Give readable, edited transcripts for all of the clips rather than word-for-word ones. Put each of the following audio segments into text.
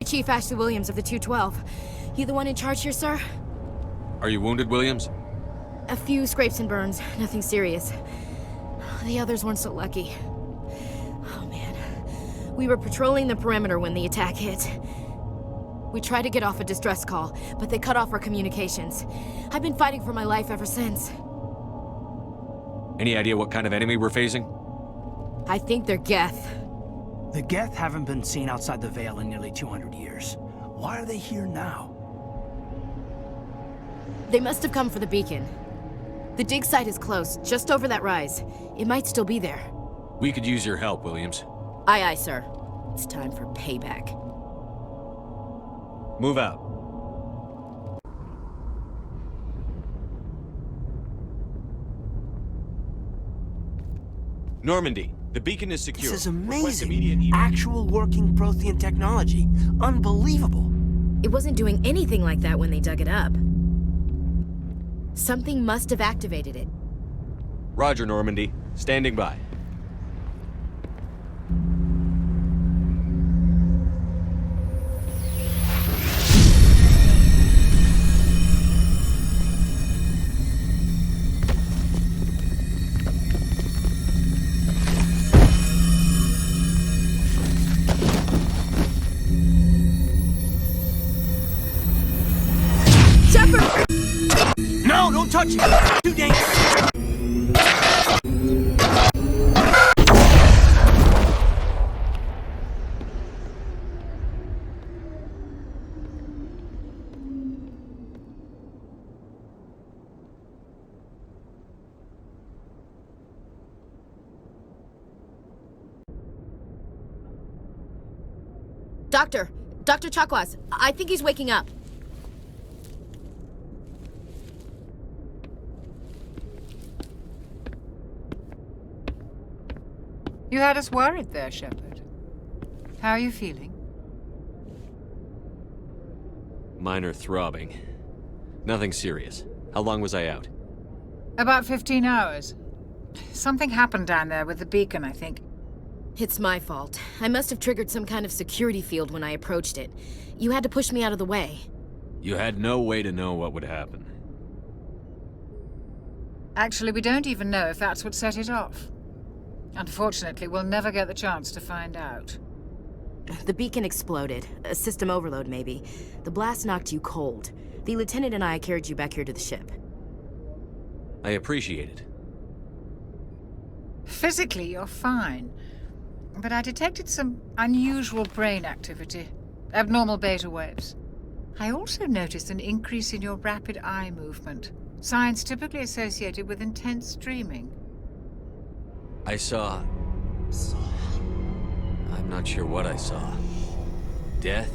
Chief Ashley Williams of the 212. You the one in charge here, sir? Are you wounded, Williams? A few scrapes and burns, nothing serious. The others weren't so lucky. Oh man. We were patrolling the perimeter when the attack hit. We tried to get off a distress call, but they cut off our communications. I've been fighting for my life ever since. Any idea what kind of enemy we're facing? I think they're Geth. The Geth haven't been seen outside the Veil in nearly 200 years. Why are they here now? They must have come for the beacon. The dig site is close, just over that rise. It might still be there. We could use your help, Williams. Aye, aye, sir. It's time for payback. Move out. Normandy, the beacon is secure. This is Request amazing. immediate Actual working Prothean technology. Unbelievable. It wasn't doing anything like that when they dug it up. Something must have activated it. Roger, Normandy. Standing by. No, don't touch it! Too dangerous! Dr. Chakwas, I think he's waking up. You had us worried there, Shepard. How are you feeling? Minor throbbing. Nothing serious. How long was I out? About 15 hours. Something happened down there with the beacon, I think. It's my fault. I must have triggered some kind of security field when I approached it. You had to push me out of the way. You had no way to know what would happen. Actually, we don't even know if that's what set it off. Unfortunately, we'll never get the chance to find out. The beacon exploded. A system overload, maybe. The blast knocked you cold. The lieutenant and I carried you back here to the ship. I appreciate it. Physically, you're fine. But I detected some unusual brain activity. Abnormal beta waves. I also noticed an increase in your rapid eye movement. Signs typically associated with intense dreaming. I saw... I'm not sure what I saw. Death?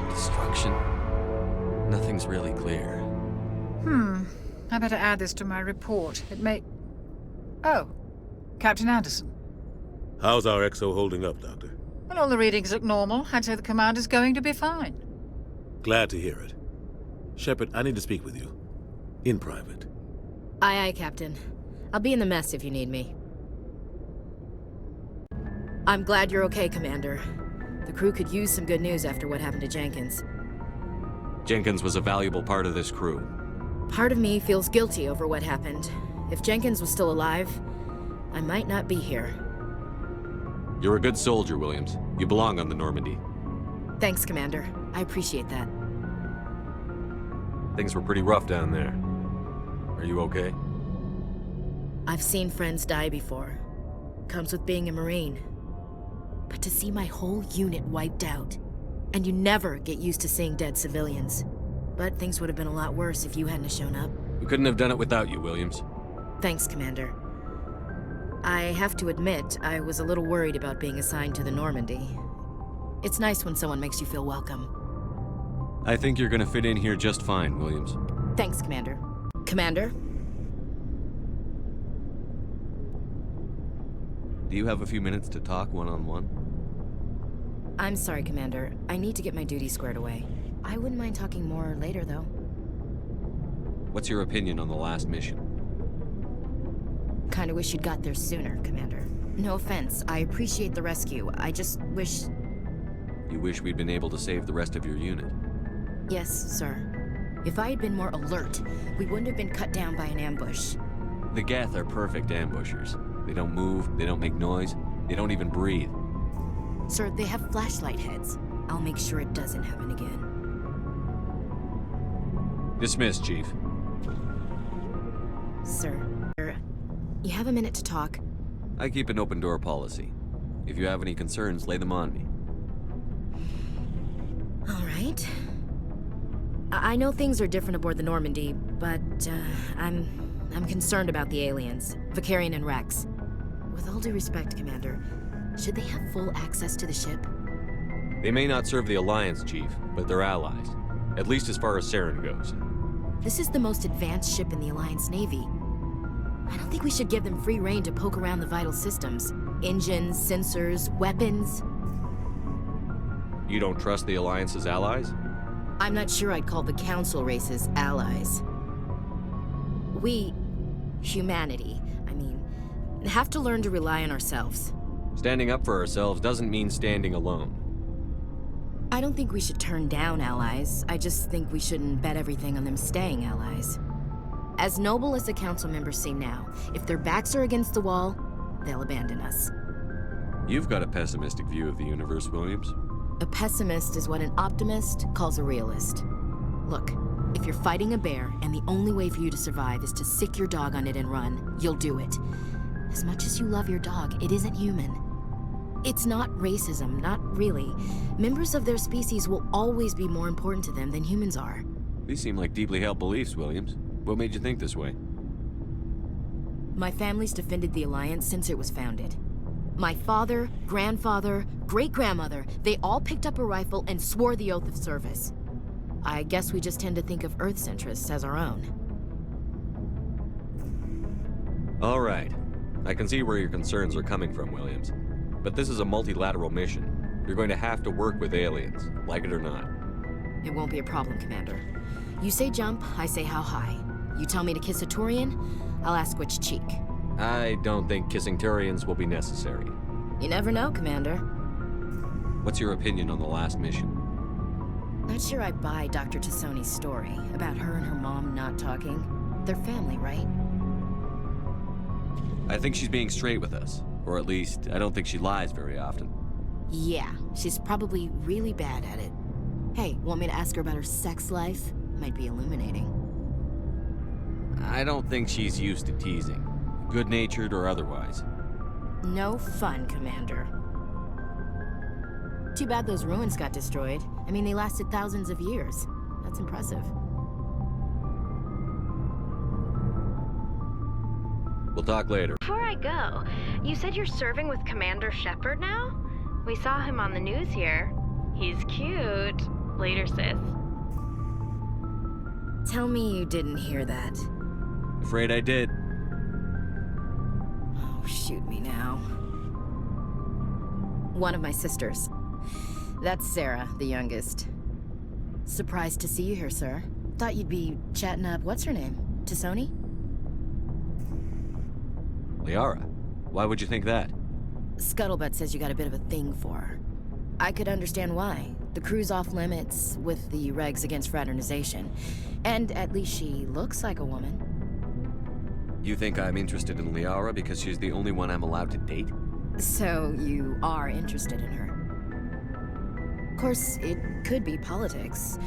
Destruction? Nothing's really clear. I better add this to my report. It may... Oh, Captain Anderson. How's our XO holding up, Doctor? Well, all the readings look normal. I'd say the commander's going to be fine. Glad to hear it. Shepard, I need to speak with you. In private. Aye, aye, Captain. I'll be in the mess if you need me. I'm glad you're okay, Commander. The crew could use some good news after what happened to Jenkins. Jenkins was a valuable part of this crew. Part of me feels guilty over what happened. If Jenkins was still alive, I might not be here. You're a good soldier, Williams. You belong on the Normandy. Thanks, Commander. I appreciate that. Things were pretty rough down there. Are you okay? I've seen friends die before. Comes with being a Marine. But to see my whole unit wiped out, and you never get used to seeing dead civilians. But things would have been a lot worse if you hadn't shown up. We couldn't have done it without you, Williams. Thanks, Commander. I have to admit, I was a little worried about being assigned to the Normandy. It's nice when someone makes you feel welcome. I think you're gonna fit in here just fine, Williams. Thanks, Commander. Commander? Do you have a few minutes to talk one-on-one? I'm sorry, Commander. I need to get my duties squared away. I wouldn't mind talking more later, though. What's your opinion on the last mission? Kinda wish you'd got there sooner, Commander. No offense, I appreciate the rescue. I just wish... You wish we'd been able to save the rest of your unit. Yes, sir. If I had been more alert, we wouldn't have been cut down by an ambush. The Geth are perfect ambushers. They don't move, they don't make noise, they don't even breathe. Sir, they have flashlight heads. I'll make sure it doesn't happen again. Dismissed, Chief. Sir, you have a minute to talk? I keep an open door policy. If you have any concerns, lay them on me. All right. I know things are different aboard the Normandy, but I'm concerned about the aliens, Vicarian and Rex. With all due respect, Commander, should they have full access to the ship? They may not serve the Alliance, Chief, but they're allies. At least as far as Saren goes. This is the most advanced ship in the Alliance Navy. I don't think we should give them free rein to poke around the vital systems. Engines, sensors, weapons. You don't trust the Alliance's allies? I'm not sure I'd call the Council races allies. We, humanity, have to learn to rely on ourselves. Standing up for ourselves doesn't mean standing alone. I don't think we should turn down allies. I just think we shouldn't bet everything on them staying allies. As noble as the Council members seem now, if their backs are against the wall, they'll abandon us. You've got a pessimistic view of the universe, Williams. A pessimist is what an optimist calls a realist. Look, if you're fighting a bear and the only way for you to survive is to sick your dog on it and run, you'll do it. As much as you love your dog, it isn't human. It's not racism, not really. Members of their species will always be more important to them than humans are. These seem like deeply held beliefs, Williams. What made you think this way? My family's defended the Alliance since it was founded. My father, grandfather, great-grandmother, they all picked up a rifle and swore the oath of service. I guess we just tend to think of Earth's interests as our own. All right. I can see where your concerns are coming from, Williams. But this is a multilateral mission. You're going to have to work with aliens, like it or not. It won't be a problem, Commander. You say jump, I say how high. You tell me to kiss a Turian, I'll ask which cheek. I don't think kissing Turians will be necessary. You never know, Commander. What's your opinion on the last mission? Not sure I buy Dr. Tassoni's story about her and her mom not talking. They're family, right? I think she's being straight with us. Or at least, I don't think she lies very often. Yeah, she's probably really bad at it. Hey, want me to ask her about her sex life? Might be illuminating. I don't think she's used to teasing. Good-natured or otherwise. No fun, Commander. Too bad those ruins got destroyed. I mean, they lasted thousands of years. That's impressive. We'll talk later. Before I go, you said you're serving with Commander Shepard now? We saw him on the news here. He's cute. Later, sis. Tell me you didn't hear that. Afraid I did. Oh, shoot me now. One of my sisters. That's Sarah, the youngest. Surprised to see you here, sir. Thought you'd be chatting up, what's her name? Tassoni? Liara, why would you think that? Scuttlebutt says you got a bit of a thing for her. I could understand why. The crew's off limits with the regs against fraternization. And at least she looks like a woman. You think I'm interested in Liara because she's the only one I'm allowed to date? So you are interested in her. Of course, it could be politics.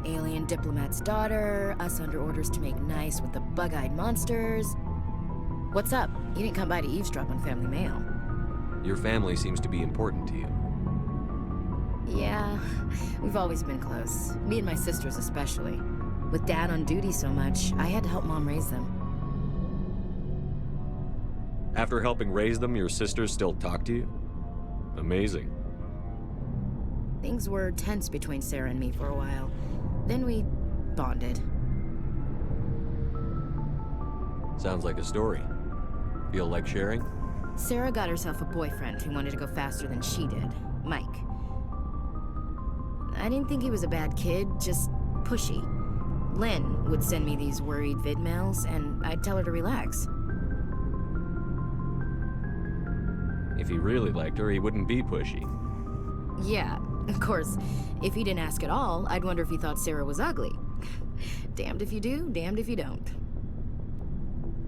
Alien diplomat's daughter, us under orders to make nice with the bug-eyed monsters. What's up? You didn't come by to eavesdrop on family mail. Your family seems to be important to you. Yeah, we've always been close. Me and my sisters especially. With Dad on duty so much, I had to help Mom raise them. After helping raise them, your sisters still talk to you? Amazing. Things were tense between Sarah and me for a while. Then we bonded. Sounds like a story. Feel like sharing? Sarah got herself a boyfriend who wanted to go faster than she did, Mike. I didn't think he was a bad kid, just pushy. Lynn would send me these worried vid mails, and I'd tell her to relax. If he really liked her, he wouldn't be pushy. Yeah, Of course, if he didn't ask at all, I'd wonder if he thought Sarah was ugly. Damned if you do, damned if you don't.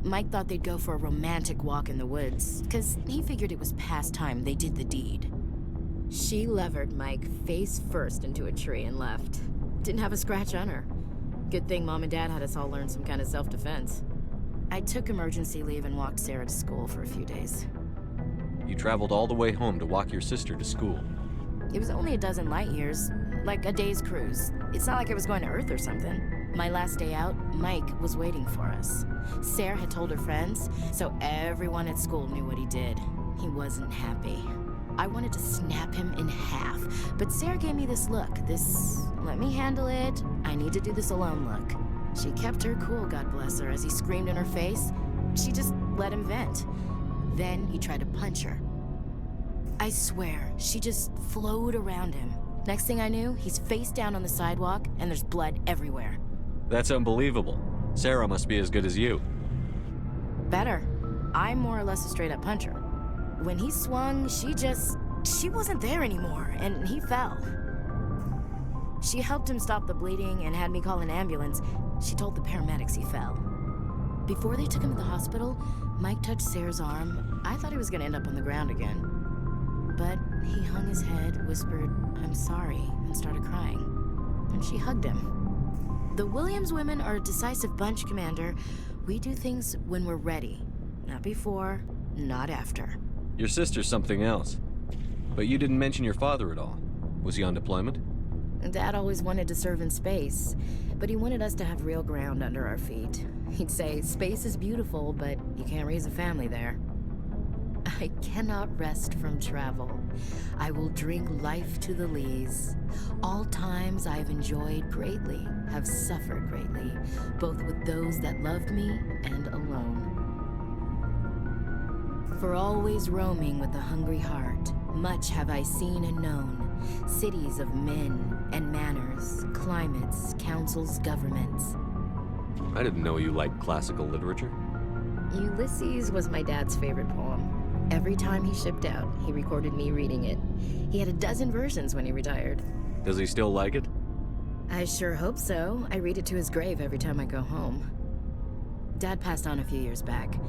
Mike thought they'd go for a romantic walk in the woods, because he figured it was past time they did the deed. She levered Mike face first into a tree and left. Didn't have a scratch on her. Good thing Mom and Dad had us all learn some kind of self-defense. I took emergency leave and walked Sarah to school for a few days. You traveled all the way home to walk your sister to school. It was only a dozen light years, like a day's cruise. It's not like I was going to Earth or something. My last day out, Mike was waiting for us. Sarah had told her friends, so everyone at school knew what he did. He wasn't happy. I wanted to snap him in half, but Sarah gave me this look, this let me handle it, I need to do this alone look. She kept her cool, God bless her, as he screamed in her face. She just let him vent. Then he tried to punch her. I swear, she just flowed around him. Next thing I knew, he's face down on the sidewalk, and there's blood everywhere. That's unbelievable. Sarah must be as good as you. Better. I'm more or less a straight-up puncher. When he swung, she wasn't there anymore, and he fell. She helped him stop the bleeding and had me call an ambulance. She told the paramedics he fell. Before they took him to the hospital, Mike touched Sarah's arm. I thought he was gonna end up on the ground again. But he hung his head, whispered, "I'm sorry," and started crying. And she hugged him. The Williams women are a decisive bunch, Commander. We do things when we're ready. Not before, not after. Your sister's something else. But you didn't mention your father at all. Was he on deployment? Dad always wanted to serve in space, but he wanted us to have real ground under our feet. He'd say, space is beautiful, but you can't raise a family there. I cannot rest from travel. I will drink life to the lees. All times I have enjoyed greatly, have suffered greatly, both with those that loved me and alone. For always roaming with a hungry heart, much have I seen and known, cities of men and manners, climates, councils, governments. I didn't know you liked classical literature. Ulysses was my dad's favorite poem. Every time he shipped out, he recorded me reading it. He had a dozen versions when he retired. Does he still like it? I sure hope so. I read it to his grave every time I go home. Dad passed on a few years back.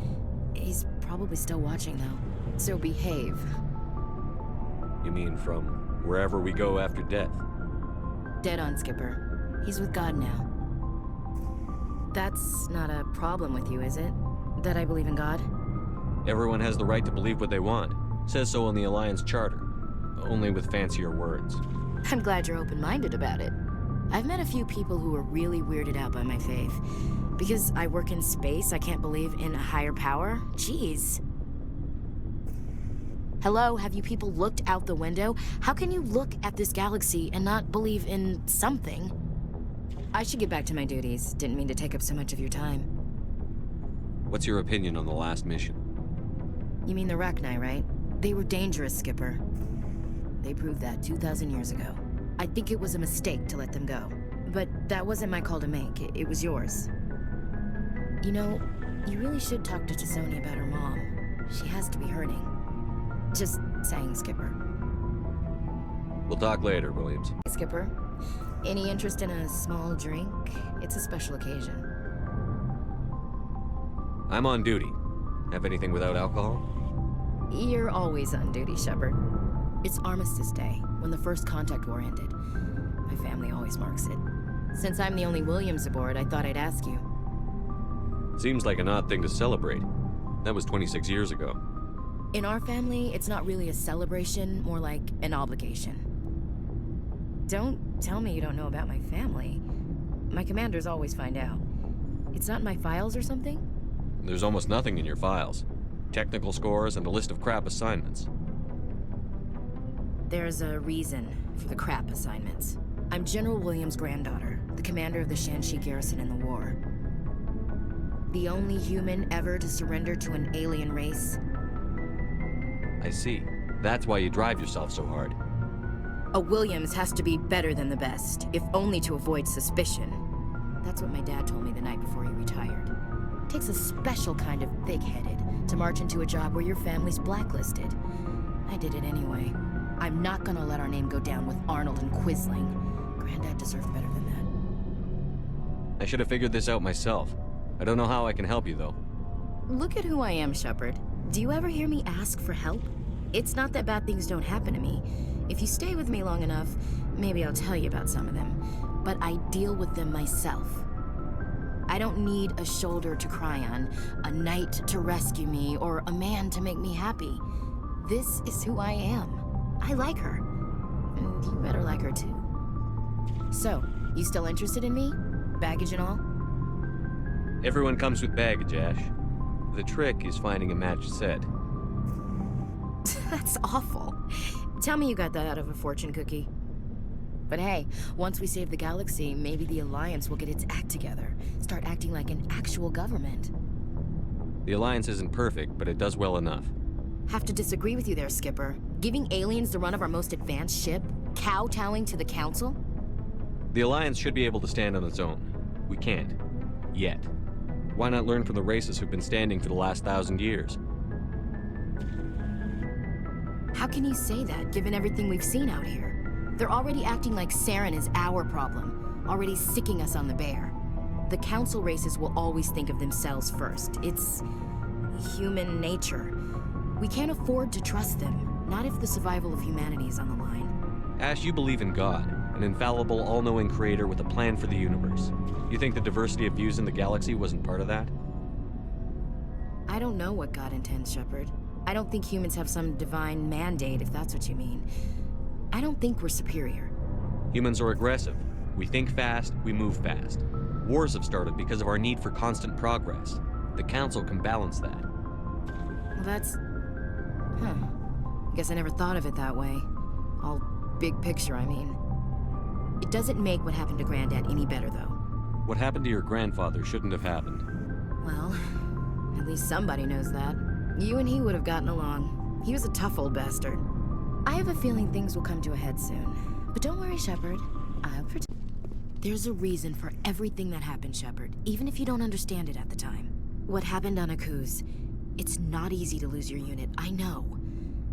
He's probably still watching, though. So behave. You mean from wherever we go after death? Dead on, Skipper. He's with God now. That's not a problem with you, is it? That I believe in God? Everyone has the right to believe what they want. Says so in the Alliance Charter. Only with fancier words. I'm glad you're open-minded about it. I've met a few people who are really weirded out by my faith. Because I work in space, I can't believe in a higher power? Jeez. Hello, have you people looked out the window? How can you look at this galaxy and not believe in something? I should get back to my duties. Didn't mean to take up so much of your time. What's your opinion on the last mission? You mean the Rachni, right? They were dangerous, Skipper. They proved that 2,000 years ago. I think it was a mistake to let them go. But that wasn't my call to make. It was yours. You know, you really should talk to Tassoni about her mom. She has to be hurting. Just saying, Skipper. We'll talk later, Williams. Skipper, any interest in a small drink? It's a special occasion. I'm on duty. Have anything without alcohol? You're always on duty, Shepard. It's Armistice Day, when the First Contact War ended. My family always marks it. Since I'm the only Williams aboard, I thought I'd ask you. Seems like an odd thing to celebrate. That was 26 years ago. In our family, it's not really a celebration, more like an obligation. Don't tell me you don't know about my family. My commanders always find out. It's not in my files or something? There's almost nothing in your files. Technical scores and a list of crap assignments. There's a reason for the crap assignments. I'm General Williams' granddaughter, the commander of the Shanxi garrison in the war. The only human ever to surrender to an alien race. I see. That's why you drive yourself so hard. A Williams has to be better than the best, if only to avoid suspicion. That's what my dad told me the night before he retired. Takes a special kind of thick-headed to march into a job where your family's blacklisted. I did it anyway. I'm not gonna let our name go down with Arnold and Quisling. Granddad deserved better than that. I should have figured this out myself. I don't know how I can help you, though. Look at who I am, Shepard. Do you ever hear me ask for help? It's not that bad things don't happen to me. If you stay with me long enough, maybe I'll tell you about some of them. But I deal with them myself. I don't need a shoulder to cry on, a knight to rescue me, or a man to make me happy. This is who I am. I like her. And you better like her too. So, you still interested in me? Baggage and all? Everyone comes with baggage, Ash. The trick is finding a matched set. That's awful. Tell me you got that out of a fortune cookie. But hey, once we save the galaxy, maybe the Alliance will get its act together. Start acting like an actual government. The Alliance isn't perfect, but it does well enough. Have to disagree with you there, Skipper. Giving aliens the run of our most advanced ship? Kowtowing to the Council? The Alliance should be able to stand on its own. We can't. Yet. Why not learn from the races who've been standing for the last 1,000 years? How can you say that, given everything we've seen out here? They're already acting like Saren is our problem, already sicking us on the bear. The Council races will always think of themselves first. It's human nature. We can't afford to trust them, not if the survival of humanity is on the line. Ash, you believe in God, an infallible, all-knowing creator with a plan for the universe. You think the diversity of views in the galaxy wasn't part of that? I don't know what God intends, Shepard. I don't think humans have some divine mandate, if that's what you mean. I don't think we're superior. Humans are aggressive. We think fast, we move fast. Wars have started because of our need for constant progress. The Council can balance that. Well, that's... Guess I never thought of it that way. All big picture, I mean. It doesn't make what happened to Granddad any better, though. What happened to your grandfather shouldn't have happened. Well, at least somebody knows that. You and he would have gotten along. He was a tough old bastard. I have a feeling things will come to a head soon. But don't worry, Shepard. I'll protect... There's a reason for everything that happened, Shepard, even if you don't understand it at the time. What happened on Akuz, it's not easy to lose your unit, I know.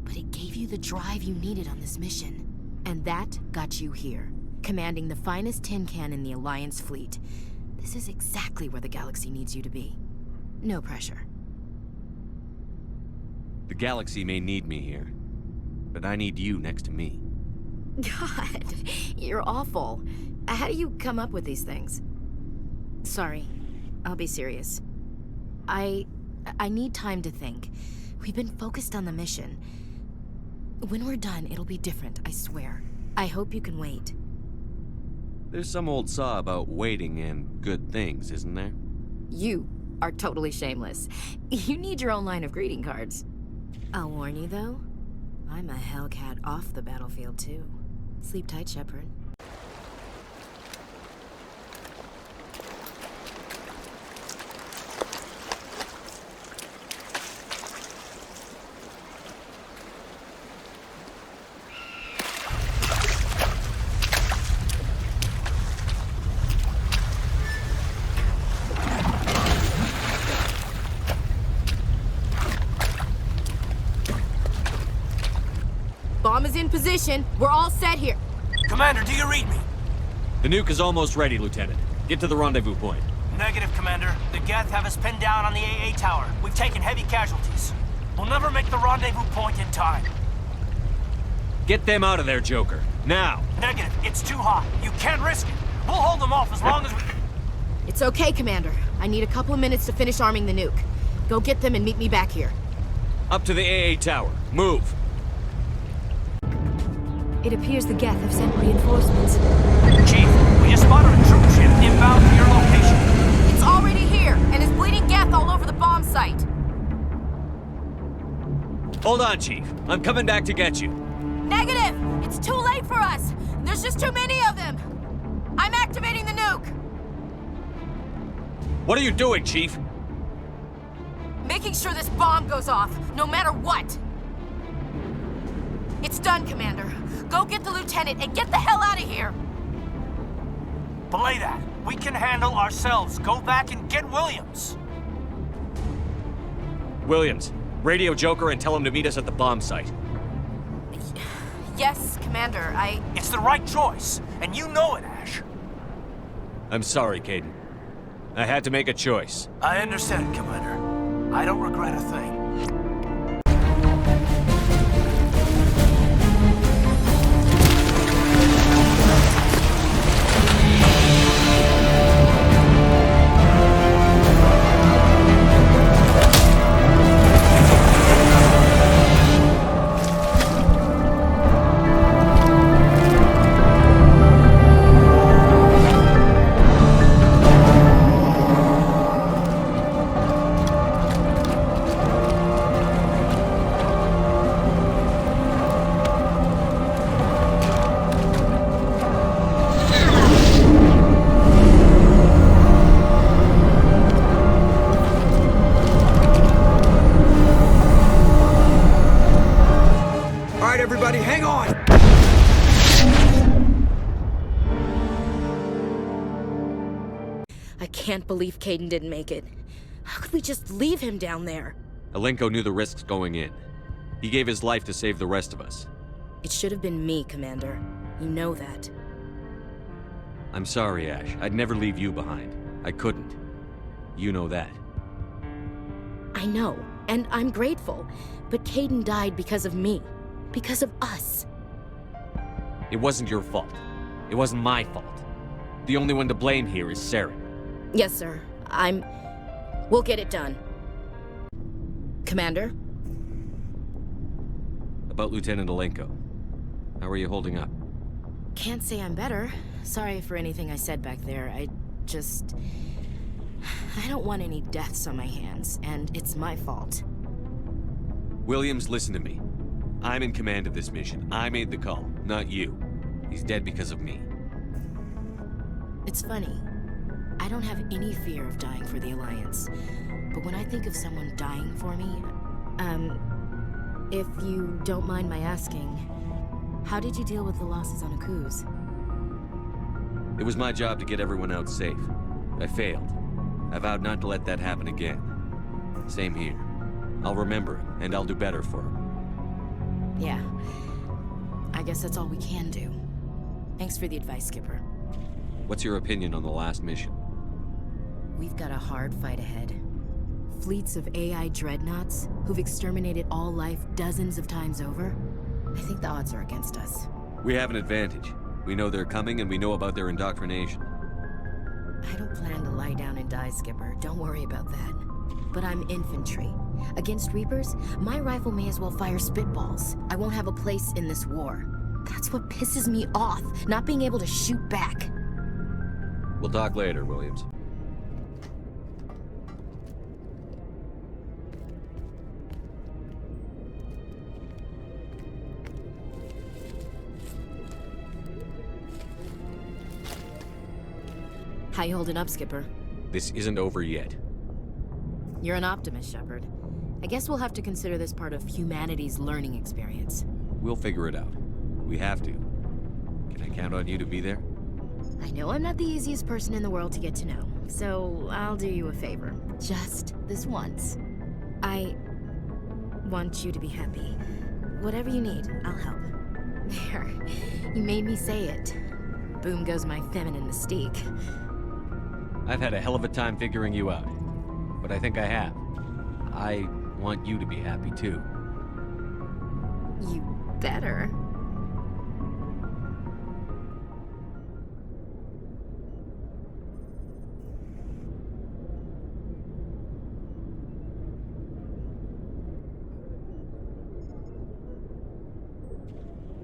But it gave you the drive you needed on this mission. And that got you here, commanding the finest tin can in the Alliance fleet. This is exactly where the galaxy needs you to be. No pressure. The galaxy may need me here, but I need you next to me. God, you're awful. How do you come up with these things? Sorry, I'll be serious. I need time to think. We've been focused on the mission. When we're done, it'll be different, I swear. I hope you can wait. There's some old saw about waiting and good things, isn't there? You are totally shameless. You need your own line of greeting cards. I'll warn you, though. I'm a Hellcat off the battlefield, too. Sleep tight, Shepard. Bomb is in position. We're all set here. Commander, do you read me? The nuke is almost ready, Lieutenant. Get to the rendezvous point. Negative, Commander. The Geth have us pinned down on the AA tower. We've taken heavy casualties. We'll never make the rendezvous point in time. Get them out of there, Joker. Now! Negative. It's too hot. You can't risk it. We'll hold them off as long as we... It's okay, Commander. I need a couple of minutes to finish arming the nuke. Go get them and meet me back here. Up to the AA tower. Move! It appears the Geth have sent reinforcements. Chief, we just spotted a troop ship inbound to your location. It's already here, and is bleeding Geth all over the bomb site. Hold on, Chief. I'm coming back to get you. Negative! It's too late for us! There's just too many of them! I'm activating the nuke! What are you doing, Chief? Making sure this bomb goes off, no matter what! It's done, Commander. Go get the lieutenant and get the hell out of here! Belay that. We can handle ourselves. Go back and get Williams. Williams, radio Joker and tell him to meet us at the bomb site. Yes, Commander, It's the right choice, and you know it, Ash. I'm sorry, Caden. I had to make a choice. I understand, Commander. I don't regret a thing. Everybody, hang on! I can't believe Caden didn't make it. How could we just leave him down there? Alenko knew the risks going in. He gave his life to save the rest of us. It should have been me, Commander. You know that. I'm sorry, Ash. I'd never leave you behind. I couldn't. You know that. I know, and I'm grateful. But Caden died because of me. Because of us. It wasn't your fault. It wasn't my fault. The only one to blame here is Saren. Yes, sir. We'll get it done. Commander? About Lieutenant Alenko. How are you holding up? Can't say I'm better. Sorry for anything I said back there. I don't want any deaths on my hands, and it's my fault. Williams, listen to me. I'm in command of this mission. I made the call, not you. He's dead because of me. It's funny. I don't have any fear of dying for the Alliance. But when I think of someone dying for me, if you don't mind my asking, how did you deal with the losses on Akuz? It was my job to get everyone out safe. I failed. I vowed not to let that happen again. Same here. I'll remember it, and I'll do better for him. Yeah. I guess that's all we can do. Thanks for the advice, Skipper. What's your opinion on the last mission? We've got a hard fight ahead. Fleets of AI dreadnoughts who've exterminated all life dozens of times over. I think the odds are against us. We have an advantage. We know they're coming, and we know about their indoctrination. I don't plan to lie down and die, Skipper. Don't worry about that. But I'm infantry. Against Reapers, my rifle may as well fire spitballs. I won't have a place in this war. That's what pisses me off, not being able to shoot back. We'll talk later, Williams. How you holding up, Skipper? This isn't over yet. You're an optimist, Shepard. I guess we'll have to consider this part of humanity's learning experience. We'll figure it out. We have to. Can I count on you to be there? I know I'm not the easiest person in the world to get to know, so I'll do you a favor. Just this once. I want you to be happy. Whatever you need, I'll help. There. You made me say it. Boom goes my feminine mystique. I've had a hell of a time figuring you out. But I think I have. I want you to be happy, too. You better.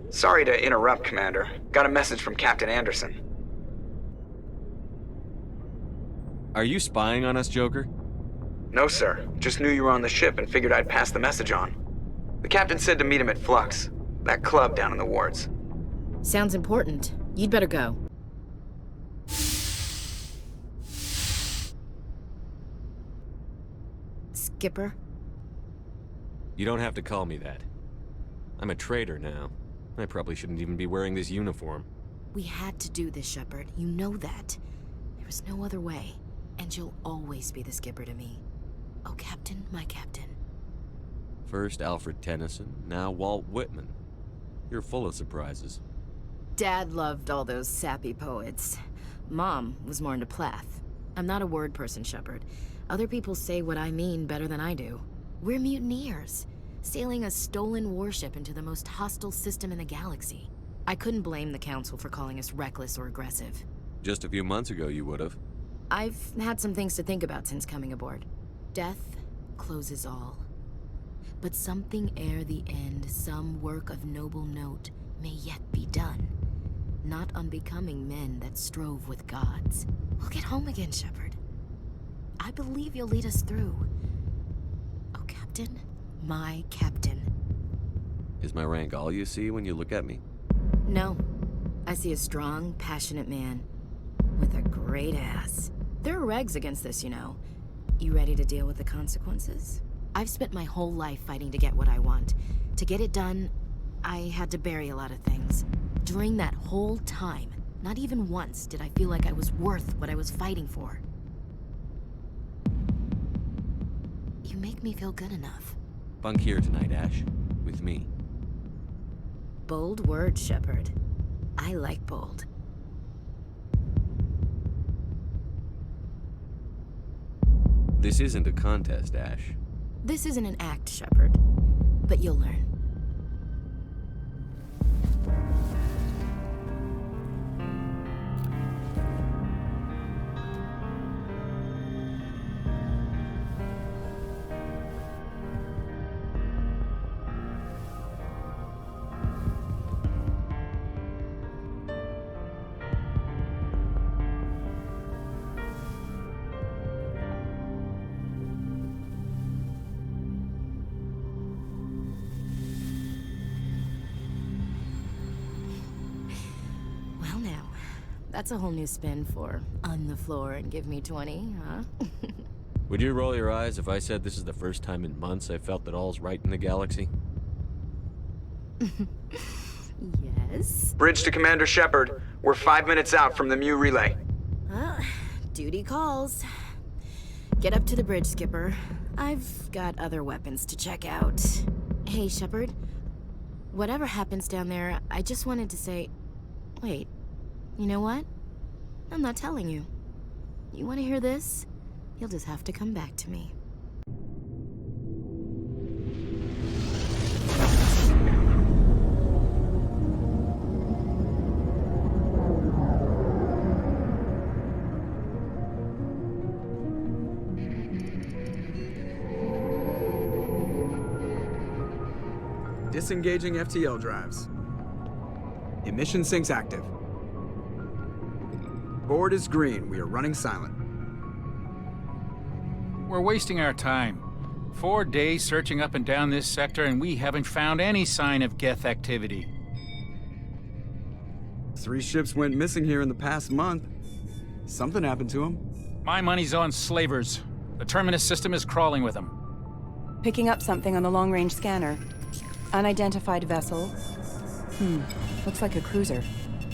Sorry to interrupt, Commander. Got a message from Captain Anderson. Are you spying on us, Joker? No, sir. Just knew you were on the ship and figured I'd pass the message on. The captain said to meet him at Flux, that club down in the wards. Sounds important. You'd better go. Skipper? You don't have to call me that. I'm a traitor now. I probably shouldn't even be wearing this uniform. We had to do this, Shepard. You know that. There was no other way. And you'll always be the skipper to me. Oh, Captain, my Captain. First Alfred Tennyson, now Walt Whitman. You're full of surprises. Dad loved all those sappy poets. Mom was more into Plath. I'm not a word person, Shepard. Other people say what I mean better than I do. We're mutineers, sailing a stolen warship into the most hostile system in the galaxy. I couldn't blame the Council for calling us reckless or aggressive. Just a few months ago, you would've. I've had some things to think about since coming aboard. Death closes all. But something ere the end, some work of noble note, may yet be done. Not unbecoming men that strove with gods. We'll get home again, Shepard. I believe you'll lead us through. Oh, Captain, my Captain. Is my rank all you see when you look at me? No. I see a strong, passionate man. With a great ass. There are regs against this, you know. You ready to deal with the consequences? I've spent my whole life fighting to get what I want. To get it done, I had to bury a lot of things. During that whole time, not even once did I feel like I was worth what I was fighting for. You make me feel good enough. Bunk here tonight, Ash. With me. Bold word, Shepard. I like bold. This isn't a contest, Ash. This isn't an act, Shepard. But you'll learn. Well now, that's a whole new spin for on the floor and give me 20, huh? Would you roll your eyes if I said this is the first time in months I felt that all's right in the galaxy? Yes? Bridge to Commander Shepard. We're 5 minutes out from the Mu relay. Duty calls. Get up to the bridge, Skipper. I've got other weapons to check out. Hey, Shepard. Whatever happens down there, I just wanted to say... Wait, you know what? I'm not telling you. You want to hear this? You'll just have to come back to me. Disengaging FTL drives. Emission sinks active. Board is green. We are running silent. We're wasting our time. 4 days searching up and down this sector, and we haven't found any sign of Geth activity. 3 ships went missing here in the past month. Something happened to them. My money's on slavers. The Terminus system is crawling with them. Picking up something on the long-range scanner. Unidentified vessel. Looks like a cruiser.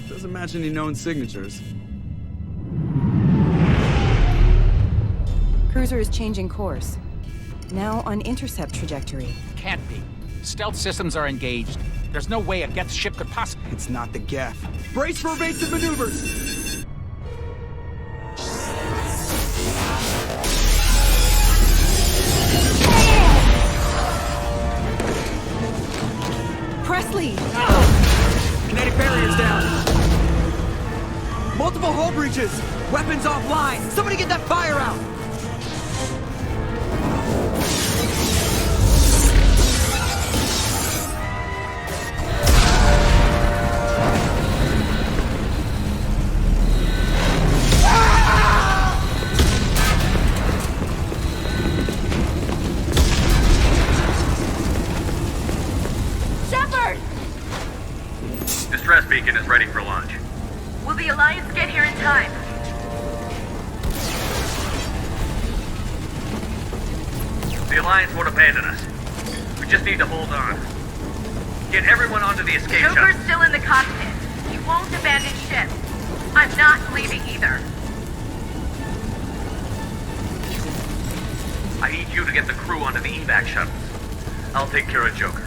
Doesn't match any known signatures. Cruiser is changing course. Now on intercept trajectory. Can't be. Stealth systems are engaged. There's no way a Geth ship could possibly... It's not the Geth. Brace for evasive maneuvers! Presley! Kinetic barriers down! Multiple hull breaches! Weapons offline! Somebody get that fire out! Distress beacon is ready for launch. Will the Alliance get here in time? The Alliance won't abandon us. We just need to hold on. Get everyone onto the escape shuttle. Joker's still in the cockpit. He won't abandon ship. I'm not leaving either. I need you to get the crew onto the evac shuttles. I'll take care of Joker.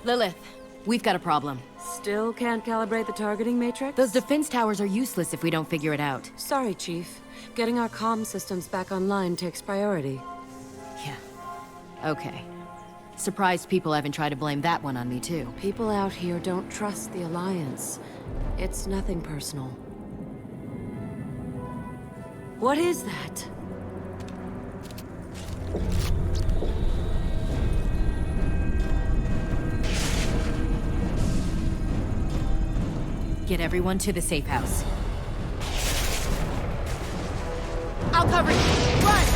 Lilith, we've got a problem. Still can't calibrate the targeting matrix? Those defense towers are useless if we don't figure it out. Sorry, Chief. Getting our comm systems back online takes priority. Yeah. Okay. Surprised people haven't tried to blame that one on me, too. People out here don't trust the Alliance. It's nothing personal. What is that? Get everyone to the safe house. I'll cover you! Run!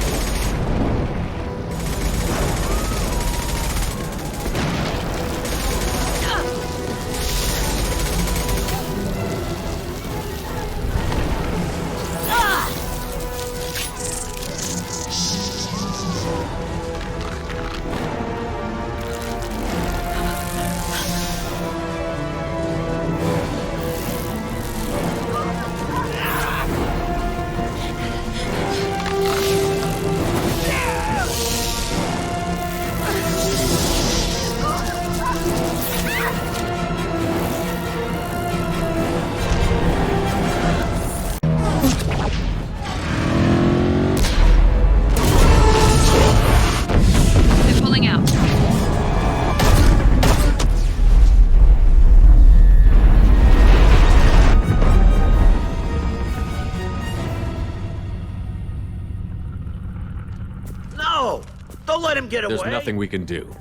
Get away. There's nothing we can do.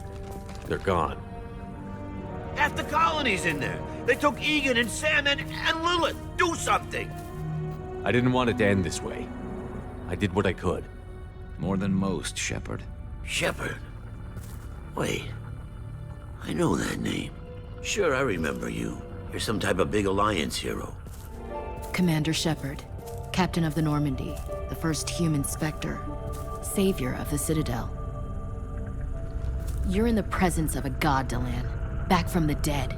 They're gone. Half the colony's in there. They took Egan and Sam and Lilith. Do something. I didn't want it to end this way. I did what I could. More than most, Shepard. Shepard? Wait. I know that name. Sure, I remember you. You're some type of big Alliance hero. Commander Shepard, Captain of the Normandy, the first human Spectre, savior of the Citadel. You're in the presence of a god, Delan. Back from the dead.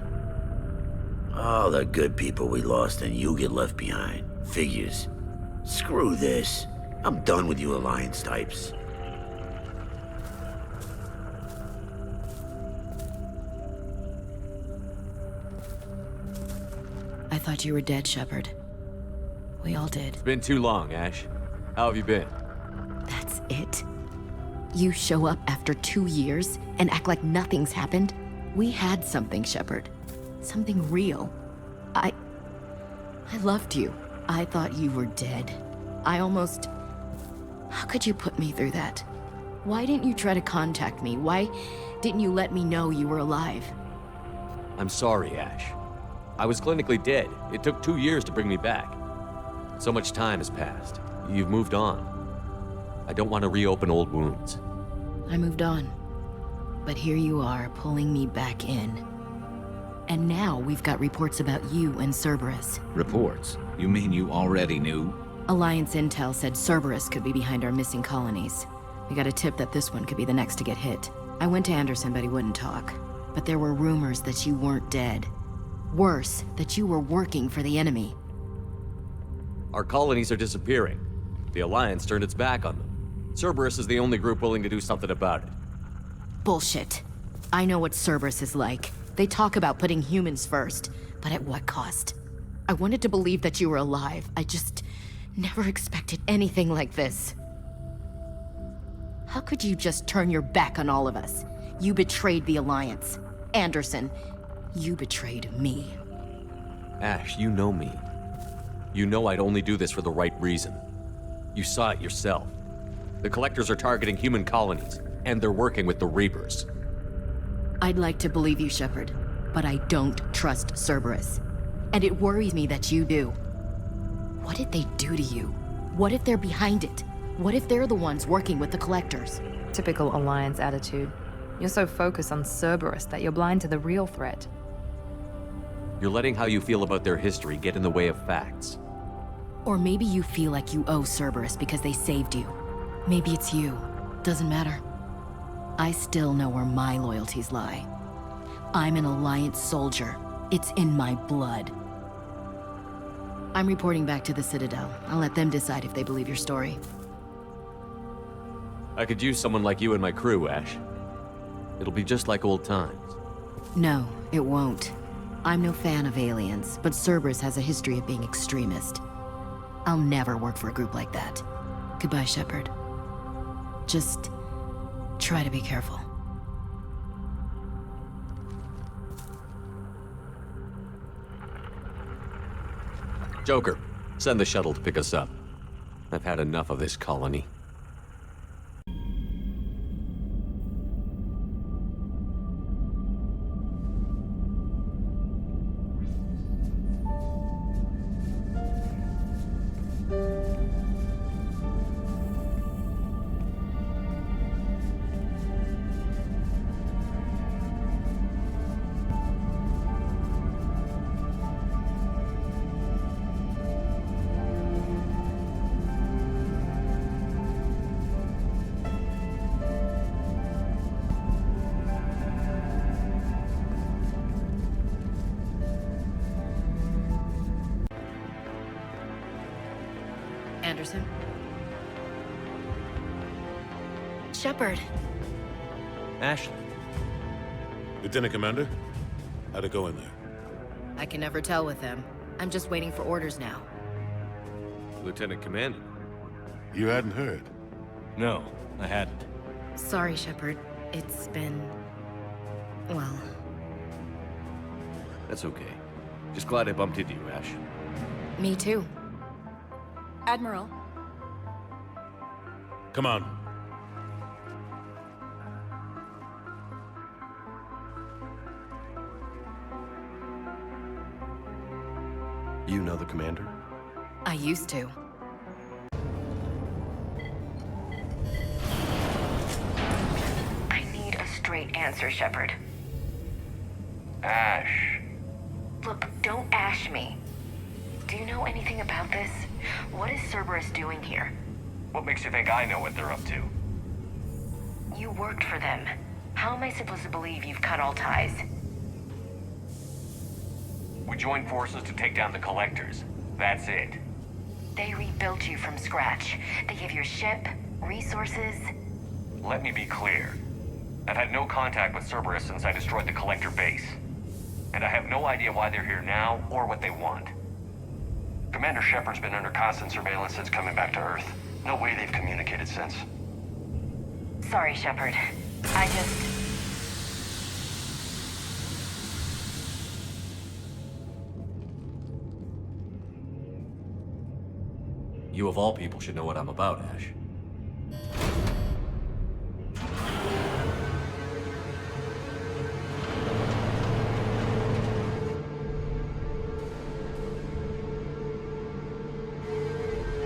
All the good people we lost and you get left behind. Figures. Screw this. I'm done with you Alliance types. I thought you were dead, Shepard. We all did. It's been too long, Ash. How have you been? That's it? You show up after 2 years and act like nothing's happened? We had something, Shepard. Something real. I loved you. I thought you were dead. I almost... How could you put me through that? Why didn't you try to contact me? Why didn't you let me know you were alive? I'm sorry, Ash. I was clinically dead. It took 2 years to bring me back. So much time has passed. You've moved on. I don't want to reopen old wounds. I moved on. But here you are, pulling me back in. And now we've got reports about you and Cerberus. Reports? You mean you already knew? Alliance intel said Cerberus could be behind our missing colonies. We got a tip that this one could be the next to get hit. I went to Anderson, but he wouldn't talk. But there were rumors that you weren't dead. Worse, that you were working for the enemy. Our colonies are disappearing. The Alliance turned its back on them. Cerberus is the only group willing to do something about it. Bullshit. I know what Cerberus is like. They talk about putting humans first, but at what cost? I wanted to believe that you were alive. I just never expected anything like this. How could you just turn your back on all of us? You betrayed the Alliance. Anderson, you betrayed me. Ash, you know me. You know I'd only do this for the right reason. You saw it yourself. The Collectors are targeting human colonies, and they're working with the Reapers. I'd like to believe you, Shepard, but I don't trust Cerberus. And it worries me that you do. What did they do to you? What if they're behind it? What if they're the ones working with the Collectors? Typical Alliance attitude. You're so focused on Cerberus that you're blind to the real threat. You're letting how you feel about their history get in the way of facts. Or maybe you feel like you owe Cerberus because they saved you. Maybe it's you. Doesn't matter. I still know where my loyalties lie. I'm an Alliance soldier. It's in my blood. I'm reporting back to the Citadel. I'll let them decide if they believe your story. I could use someone like you in my crew, Ash. It'll be just like old times. No, it won't. I'm no fan of aliens, but Cerberus has a history of being extremist. I'll never work for a group like that. Goodbye, Shepard. Just try to be careful. Joker, send the shuttle to pick us up. I've had enough of this colony. Anderson? Shepard. Ashley. Lieutenant Commander? How'd it go in there? I can never tell with them. I'm just waiting for orders now. Lieutenant Commander. You hadn't heard? No, I hadn't. Sorry, Shepard. It's been... well... That's okay. Just glad I bumped into you, Ash. Me too. Admiral. Come on. You know the commander? I used to. I need a straight answer, Shepard. Ash. Look, don't ash me. Do you know anything about this? What is Cerberus doing here? What makes you think I know what they're up to? You worked for them. How am I supposed to believe you've cut all ties? We joined forces to take down the Collectors. That's it. They rebuilt you from scratch. They gave you a ship, resources. Let me be clear. I've had no contact with Cerberus since I destroyed the Collector base. And I have no idea why they're here now or what they want. Commander Shepard's been under constant surveillance since coming back to Earth. No way they've communicated since. Sorry, Shepard. I just... You of all people should know what I'm about, Ash.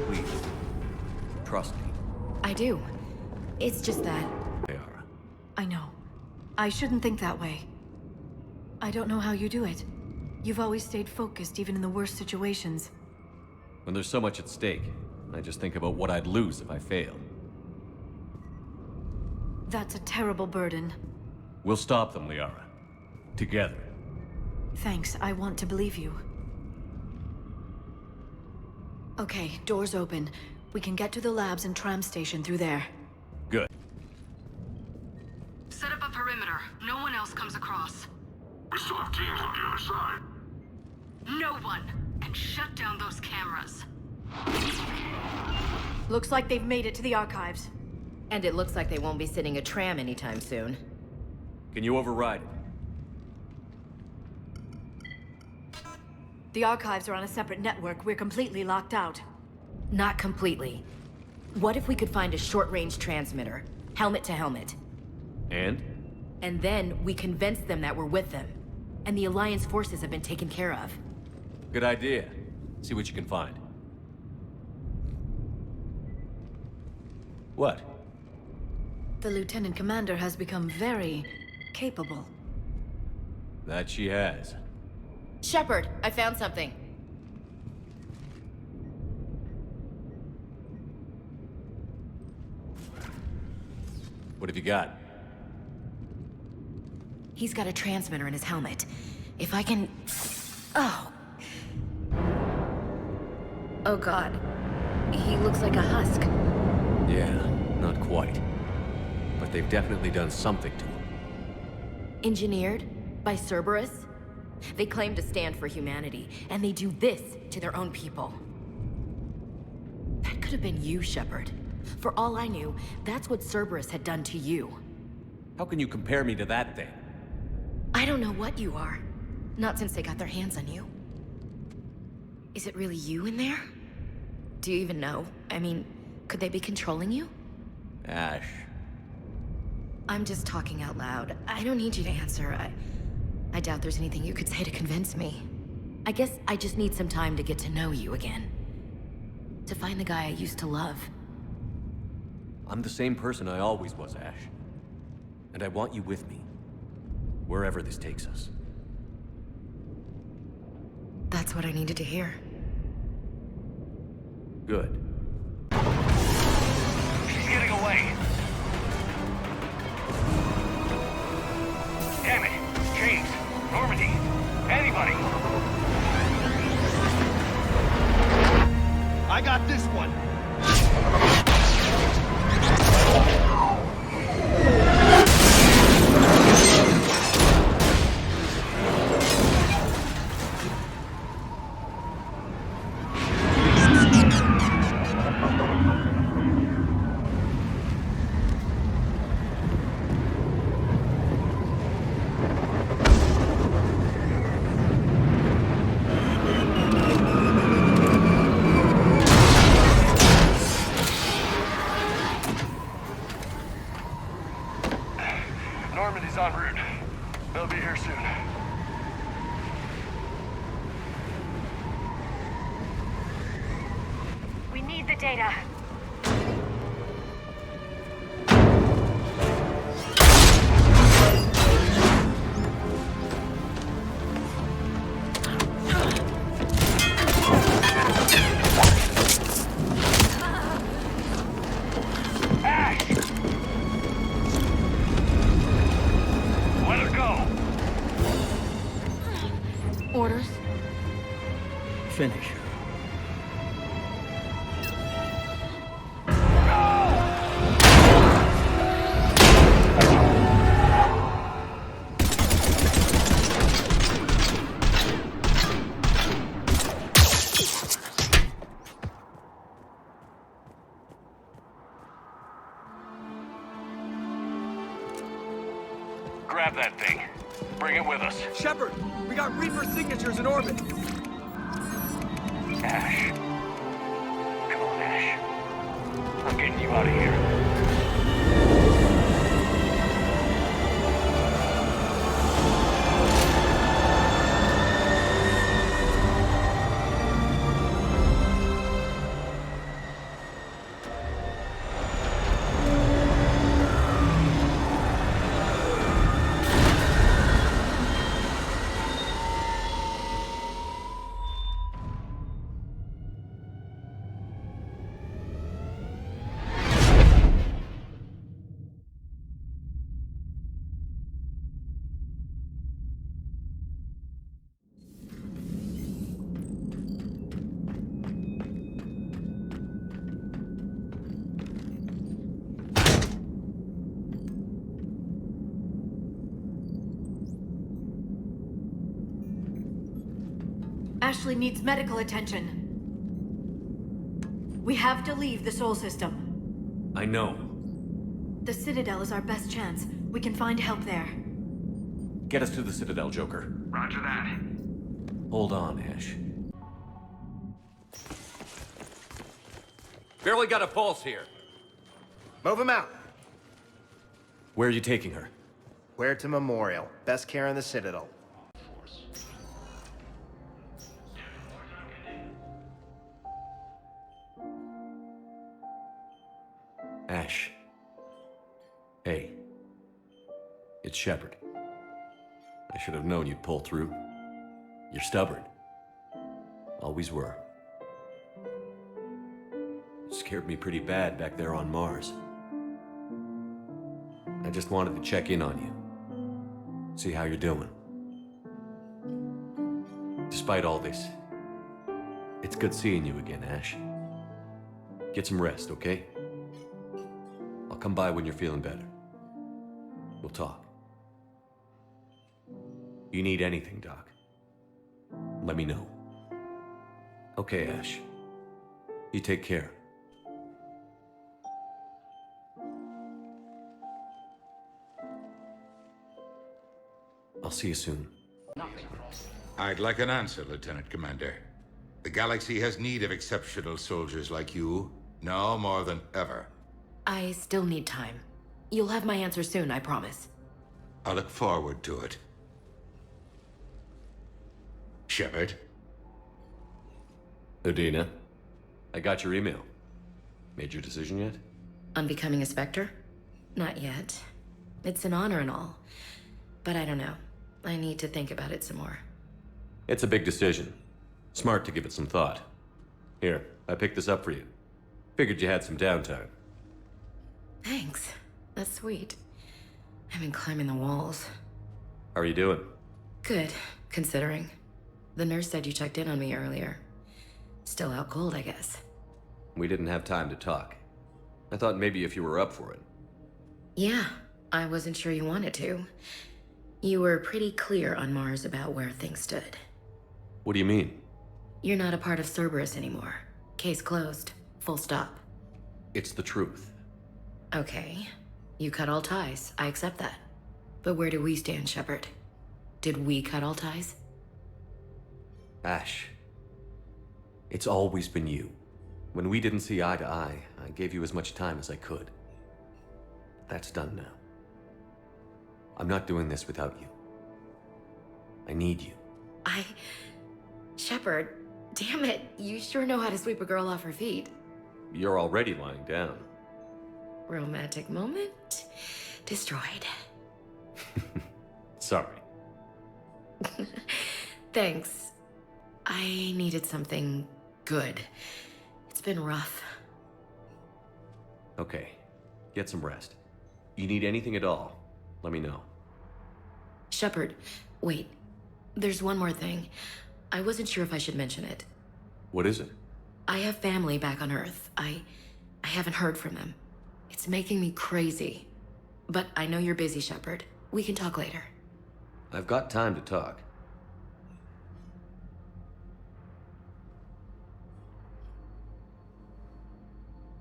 Please, trust me. I do. It's just that... Liara. I know. I shouldn't think that way. I don't know how you do it. You've always stayed focused, even in the worst situations. When there's so much at stake, I just think about what I'd lose if I fail. That's a terrible burden. We'll stop them, Liara. Together. Thanks, I want to believe you. Okay, doors open. We can get to the labs and tram station through there. Good. Set up a perimeter. No one else comes across. We still have teams on the other side. No one! And shut down those cameras. Looks like they've made it to the archives. And it looks like they won't be sitting a tram anytime soon. Can you override it? The archives are on a separate network. We're completely locked out. Not completely. What if we could find a short-range transmitter? Helmet to helmet. And? And then we convince them that we're with them. And the Alliance forces have been taken care of. Good idea. See what you can find. What? The Lieutenant Commander has become very capable. That she has. Shepard, I found something. What have you got? He's got a transmitter in his helmet. If I can... Oh. Oh God. He looks like a husk. Yeah, not quite. But they've definitely done something to him. Engineered? By Cerberus? They claim to stand for humanity, and they do this to their own people. That could have been you, Shepard. For all I knew, that's what Cerberus had done to you. How can you compare me to that thing? I don't know what you are. Not since they got their hands on you. Is it really you in there? Do you even know? I mean, could they be controlling you? Ash. I'm just talking out loud. I don't need you to answer. I doubt there's anything you could say to convince me. I guess I just need some time to get to know you again. To find the guy I used to love. I'm the same person I always was, Ash. And I want you with me. Wherever this takes us. That's what I needed to hear. Good. She's getting away. Damn it. James. Normandy. Anybody. I got this one. Normandy's en route. They'll be here soon. We need the data. Orders? Finish. Grab that thing. Bring it with us. Shepard, we got Reaper signatures in orbit. Ash. Come on, Ash. I'm getting you out of here. Ashley needs medical attention. We have to leave the Sol system. I know. The Citadel is our best chance. We can find help there. Get us to the Citadel, Joker. Roger that. Hold on, Ash. Barely got a pulse here. Move him out. Where are you taking her? Where to Memorial. Best care in the Citadel. Ash. Hey. It's Shepard. I should have known you'd pull through. You're stubborn. Always were. Scared me pretty bad back there on Mars. I just wanted to check in on you. See how you're doing. Despite all this, it's good seeing you again, Ash. Get some rest, okay? I'll come by when you're feeling better. We'll talk. You need anything, Doc, let me know. Okay, Ash. You take care. I'll see you soon. I'd like an answer, Lieutenant Commander. The galaxy has need of exceptional soldiers like you, now more than ever. I still need time. You'll have my answer soon, I promise. I look forward to it. Shepard? Udina, I got your email. Made your decision yet? On becoming a Spectre? Not yet. It's an honor and all. But I don't know. I need to think about it some more. It's a big decision. Smart to give it some thought. Here, I picked this up for you. Figured you had some downtime. Thanks. That's sweet. I've been climbing the walls. How are you doing? Good, considering. The nurse said you checked in on me earlier. Still out cold, I guess. We didn't have time to talk. I thought maybe if you were up for it. Yeah, I wasn't sure you wanted to. You were pretty clear on Mars about where things stood. What do you mean? You're not a part of Cerberus anymore. Case closed. Full stop. It's the truth. Okay. You cut all ties. I accept that. But where do we stand, Shepard? Did we cut all ties? Ash. It's always been you. When we didn't see eye to eye, I gave you as much time as I could. That's done now. I'm not doing this without you. I need you. Shepard, damn it. You sure know how to sweep a girl off her feet. You're already lying down. Romantic moment destroyed. Sorry. Thanks. I needed something good. It's been rough. Okay. Get some rest. You need anything at all, let me know. Shepard, wait. There's one more thing. I wasn't sure if I should mention it. What is it? I have family back on Earth. I haven't heard from them. It's making me crazy. But I know you're busy, Shepard. We can talk later. I've got time to talk.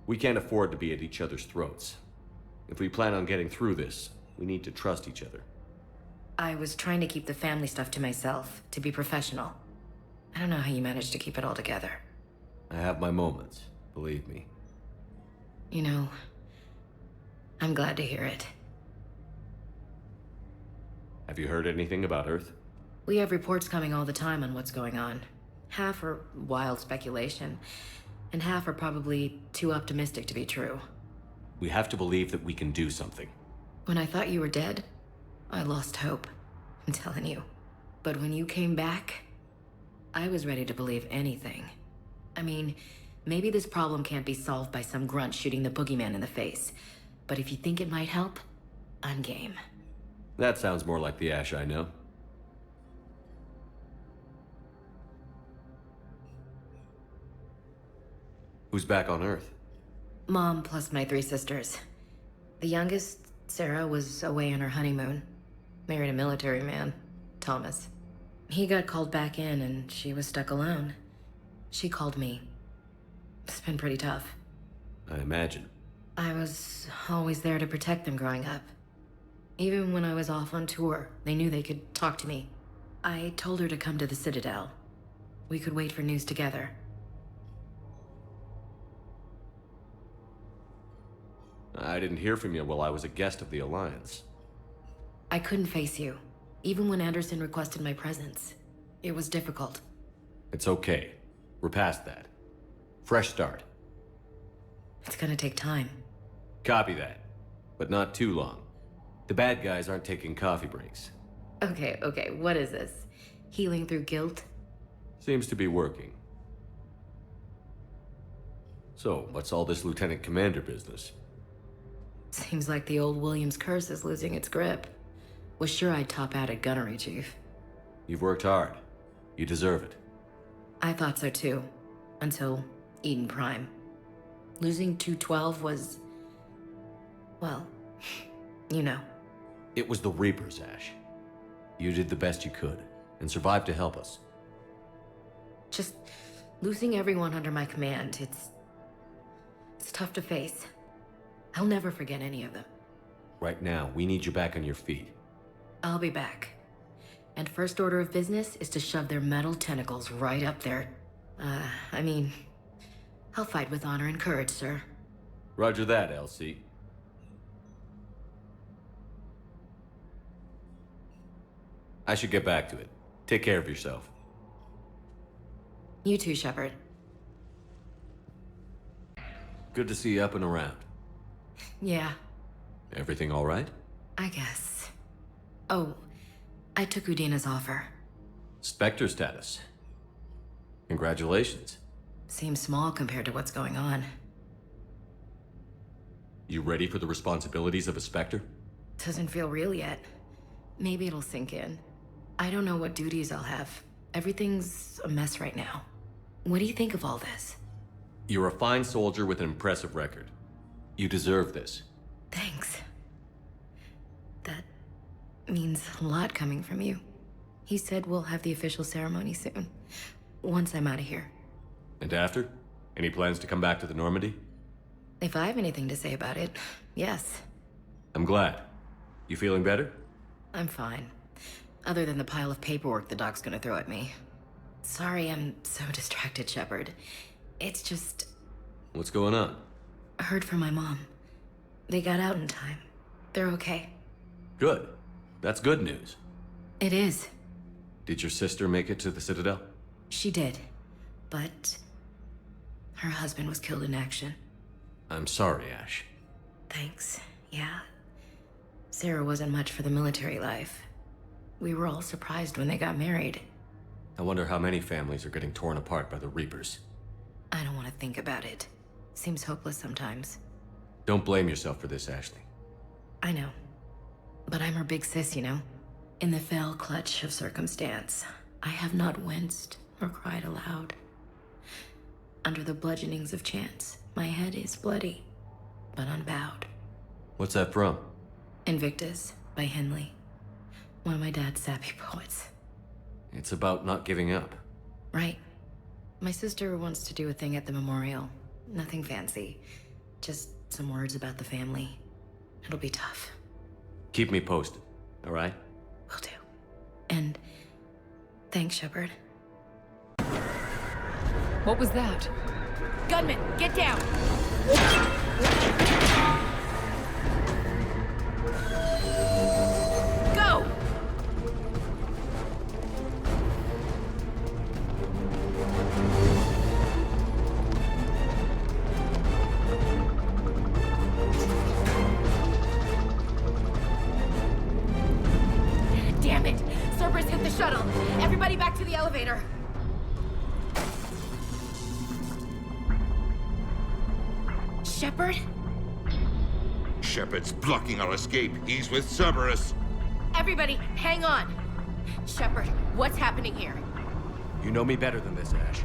We can't afford to be at each other's throats. If we plan on getting through this, we need to trust each other. I was trying to keep the family stuff to myself, to be professional. I don't know how you managed to keep it all together. I have my moments, believe me. You know, I'm glad to hear it. Have you heard anything about Earth? We have reports coming all the time on what's going on. Half are wild speculation, and half are probably too optimistic to be true. We have to believe that we can do something. When I thought you were dead, I lost hope. I'm telling you. But when you came back, I was ready to believe anything. I mean, maybe this problem can't be solved by some grunt shooting the boogeyman in the face. But if you think it might help, I'm game. That sounds more like the Ash I know. Who's back on Earth? Mom plus my 3 sisters. The youngest, Sarah, was away on her honeymoon. Married a military man, Thomas. He got called back in and she was stuck alone. She called me. It's been pretty tough. I imagine. I was always there to protect them growing up. Even when I was off on tour, they knew they could talk to me. I told her to come to the Citadel. We could wait for news together. I didn't hear from you while I was a guest of the Alliance. I couldn't face you, even when Anderson requested my presence. It was difficult. It's okay. We're past that. Fresh start. It's gonna take time. Copy that. But not too long. The bad guys aren't taking coffee breaks. Okay, what is this? Healing through guilt? Seems to be working. So, what's all this Lieutenant Commander business? Seems like the old Williams curse is losing its grip. Was sure I'd top out at gunnery, Chief. You've worked hard. You deserve it. I thought so too. Until Eden Prime. Losing 212 was... well, you know. It was the Reapers, Ash. You did the best you could, and survived to help us. Just losing everyone under my command, it's tough to face. I'll never forget any of them. Right now, we need you back on your feet. I'll be back. And first order of business is to shove their metal tentacles right up there. I mean, I'll fight with honor and courage, sir. Roger that, Elsie. I should get back to it. Take care of yourself. You too, Shepard. Good to see you up and around. Yeah, Everything all right? I guess. Oh, I took Udina's offer. Spectre status. Congratulations. Seems small compared to what's going on. You ready for the responsibilities of a Spectre? Doesn't feel real yet. Maybe it'll sink in. I don't know what duties I'll have. Everything's a mess right now. What do you think of all this? You're a fine soldier with an impressive record. You deserve this. Thanks. That means a lot coming from you. He said we'll have the official ceremony soon. Once I'm out of here. And after? Any plans to come back to the Normandy? If I have anything to say about it, yes. I'm glad. You feeling better? I'm fine. Other than the pile of paperwork the doc's gonna throw at me. Sorry I'm so distracted, Shepard. It's just... What's going on? I heard from my mom. They got out in time. They're okay. Good. That's good news. It is. Did your sister make it to the Citadel? She did. But... her husband was killed in action. I'm sorry, Ash. Thanks. Yeah. Sarah wasn't much for the military life. We were all surprised when they got married. I wonder how many families are getting torn apart by the Reapers. I don't want to think about it. Seems hopeless sometimes. Don't blame yourself for this, Ashley. I know. But I'm her big sis, you know? In the fell clutch of circumstance, I have not winced or cried aloud. Under the bludgeonings of chance, my head is bloody, but unbowed. What's that from? Invictus by Henley. One of my dad's sappy poets. It's about not giving up. Right. My sister wants to do a thing at the memorial. Nothing fancy. Just some words about the family. It'll be tough. Keep me posted, all right? Will do. And thanks, Shepard. What was that? Gunman, get down! Go! Damn it! Cerberus hit the shuttle! Everybody back to the elevator! Shepard? Shepard's blocking our escape. He's with Cerberus. Everybody, hang on! Shepard, what's happening here? You know me better than this, Ash.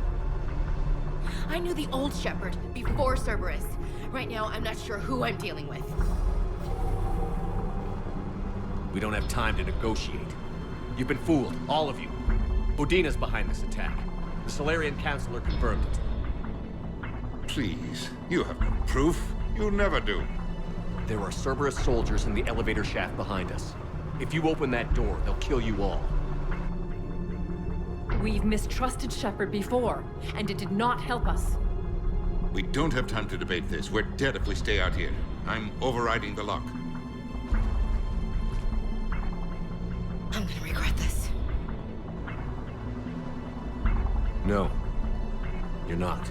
I knew the old Shepard before Cerberus. Right now, I'm not sure who I'm dealing with. We don't have time to negotiate. You've been fooled, all of you. Udina's behind this attack. The Solarian Councilor confirmed it. Please, you have no proof. You never do. There are Cerberus soldiers in the elevator shaft behind us. If you open that door, they'll kill you all. We've mistrusted Shepard before, and it did not help us. We don't have time to debate this. We're dead if we stay out here. I'm overriding the lock. I'm gonna regret this. No. You're not.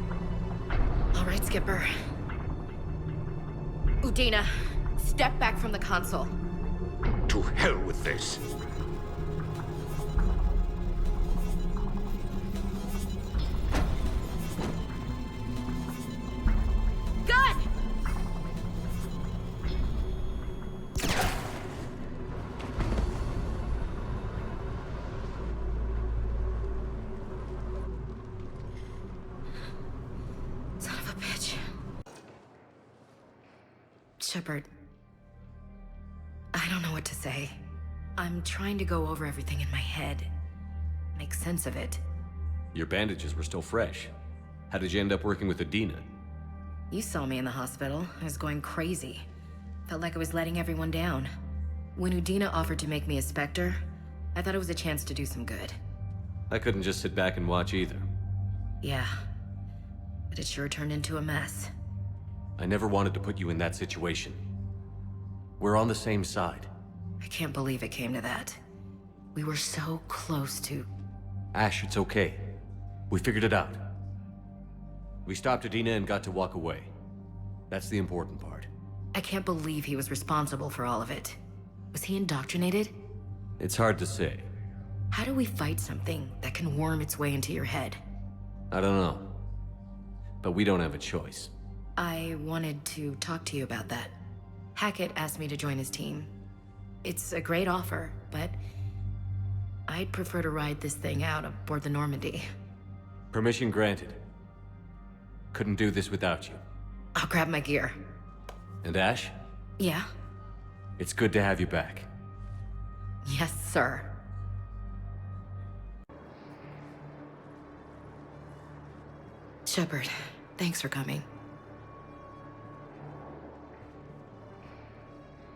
All right, Skipper. Udina, step back from the console. To hell with this. Gun! Son of a bitch. Shepard. I don't know what to say. I'm trying to go over everything in my head. Make sense of it. Your bandages were still fresh. How did you end up working with Adina? You saw me in the hospital. I was going crazy. Felt like I was letting everyone down. When Udina offered to make me a Spectre, I thought it was a chance to do some good. I couldn't just sit back and watch either. Yeah. But it sure turned into a mess. I never wanted to put you in that situation. We're on the same side. I can't believe it came to that. We were so close to... Ash, it's okay. We figured it out. We stopped Adina and got to walk away. That's the important part. I can't believe he was responsible for all of it. Was he indoctrinated? It's hard to say. How do we fight something that can worm its way into your head? I don't know. But we don't have a choice. I wanted to talk to you about that. Hackett asked me to join his team. It's a great offer, but I'd prefer to ride this thing out aboard the Normandy. Permission granted. Couldn't do this without you. I'll grab my gear. And Ash? Yeah? It's good to have you back. Yes, sir. Shepard, thanks for coming.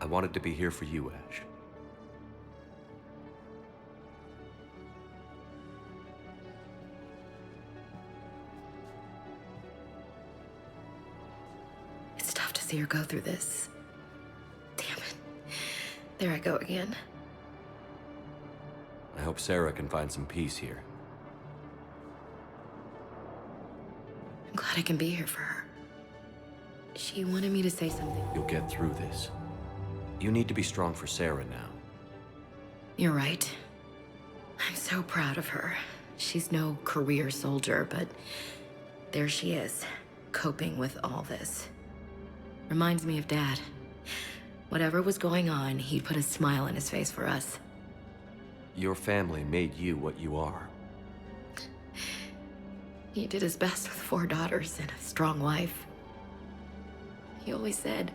I wanted to be here for you, Ash. It's tough to see her go through this. Damn it. There I go again. I hope Sarah can find some peace here. I'm glad I can be here for her. She wanted me to say something. You'll get through this. You need to be strong for Sarah now. You're right. I'm so proud of her. She's no career soldier, but there she is, coping with all this. Reminds me of Dad. Whatever was going on, he'd put a smile on his face for us. Your family made you what you are. He did his best with 4 daughters and a strong wife. He always said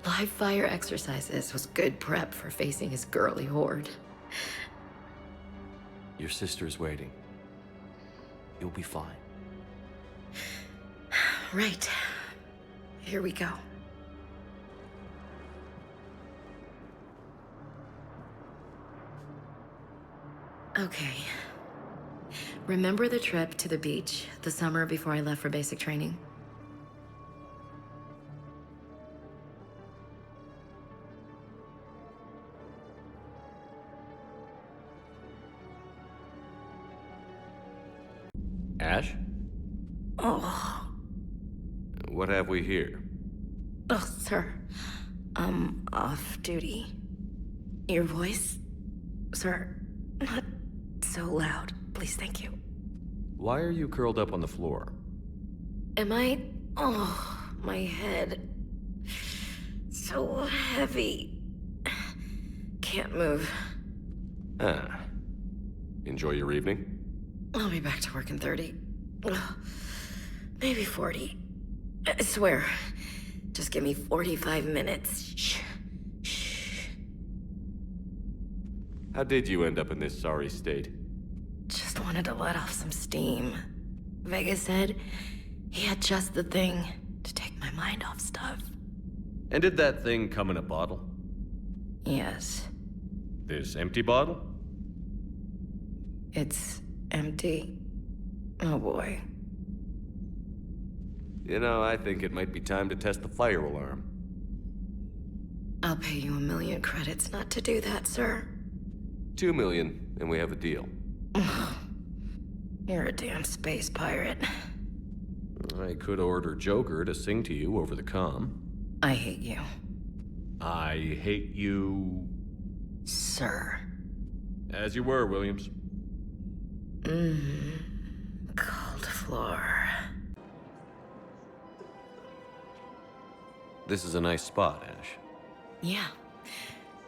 live fire exercises was good prep for facing his girly horde. Your sister's waiting. You'll be fine. Right. Here we go. Okay. Remember the trip to the beach the summer before I left for basic training? Ash? Oh. What have we here? Oh, sir. I'm off duty. Your voice? Sir, not so loud. Please, thank you. Why are you curled up on the floor? Am I... Oh, my head. So heavy. Can't move. Ah. Enjoy your evening? I'll be back to work in 30. Maybe 40. I swear. Just give me 45 minutes. Shh. Shh. How did you end up in this sorry state? Just wanted to let off some steam. Vega said he had just the thing to take my mind off stuff. And did that thing come in a bottle? Yes. This empty bottle? It's empty. Oh boy. You know, I think it might be time to test the fire alarm. I'll pay you 1 million credits not to do that, sir. 2 million, and we have a deal. You're a damn space pirate. I could order Joker to sing to you over the comm. I hate you. I hate you... Sir. As you were, Williams. Cold floor. This is a nice spot, Ash. Yeah.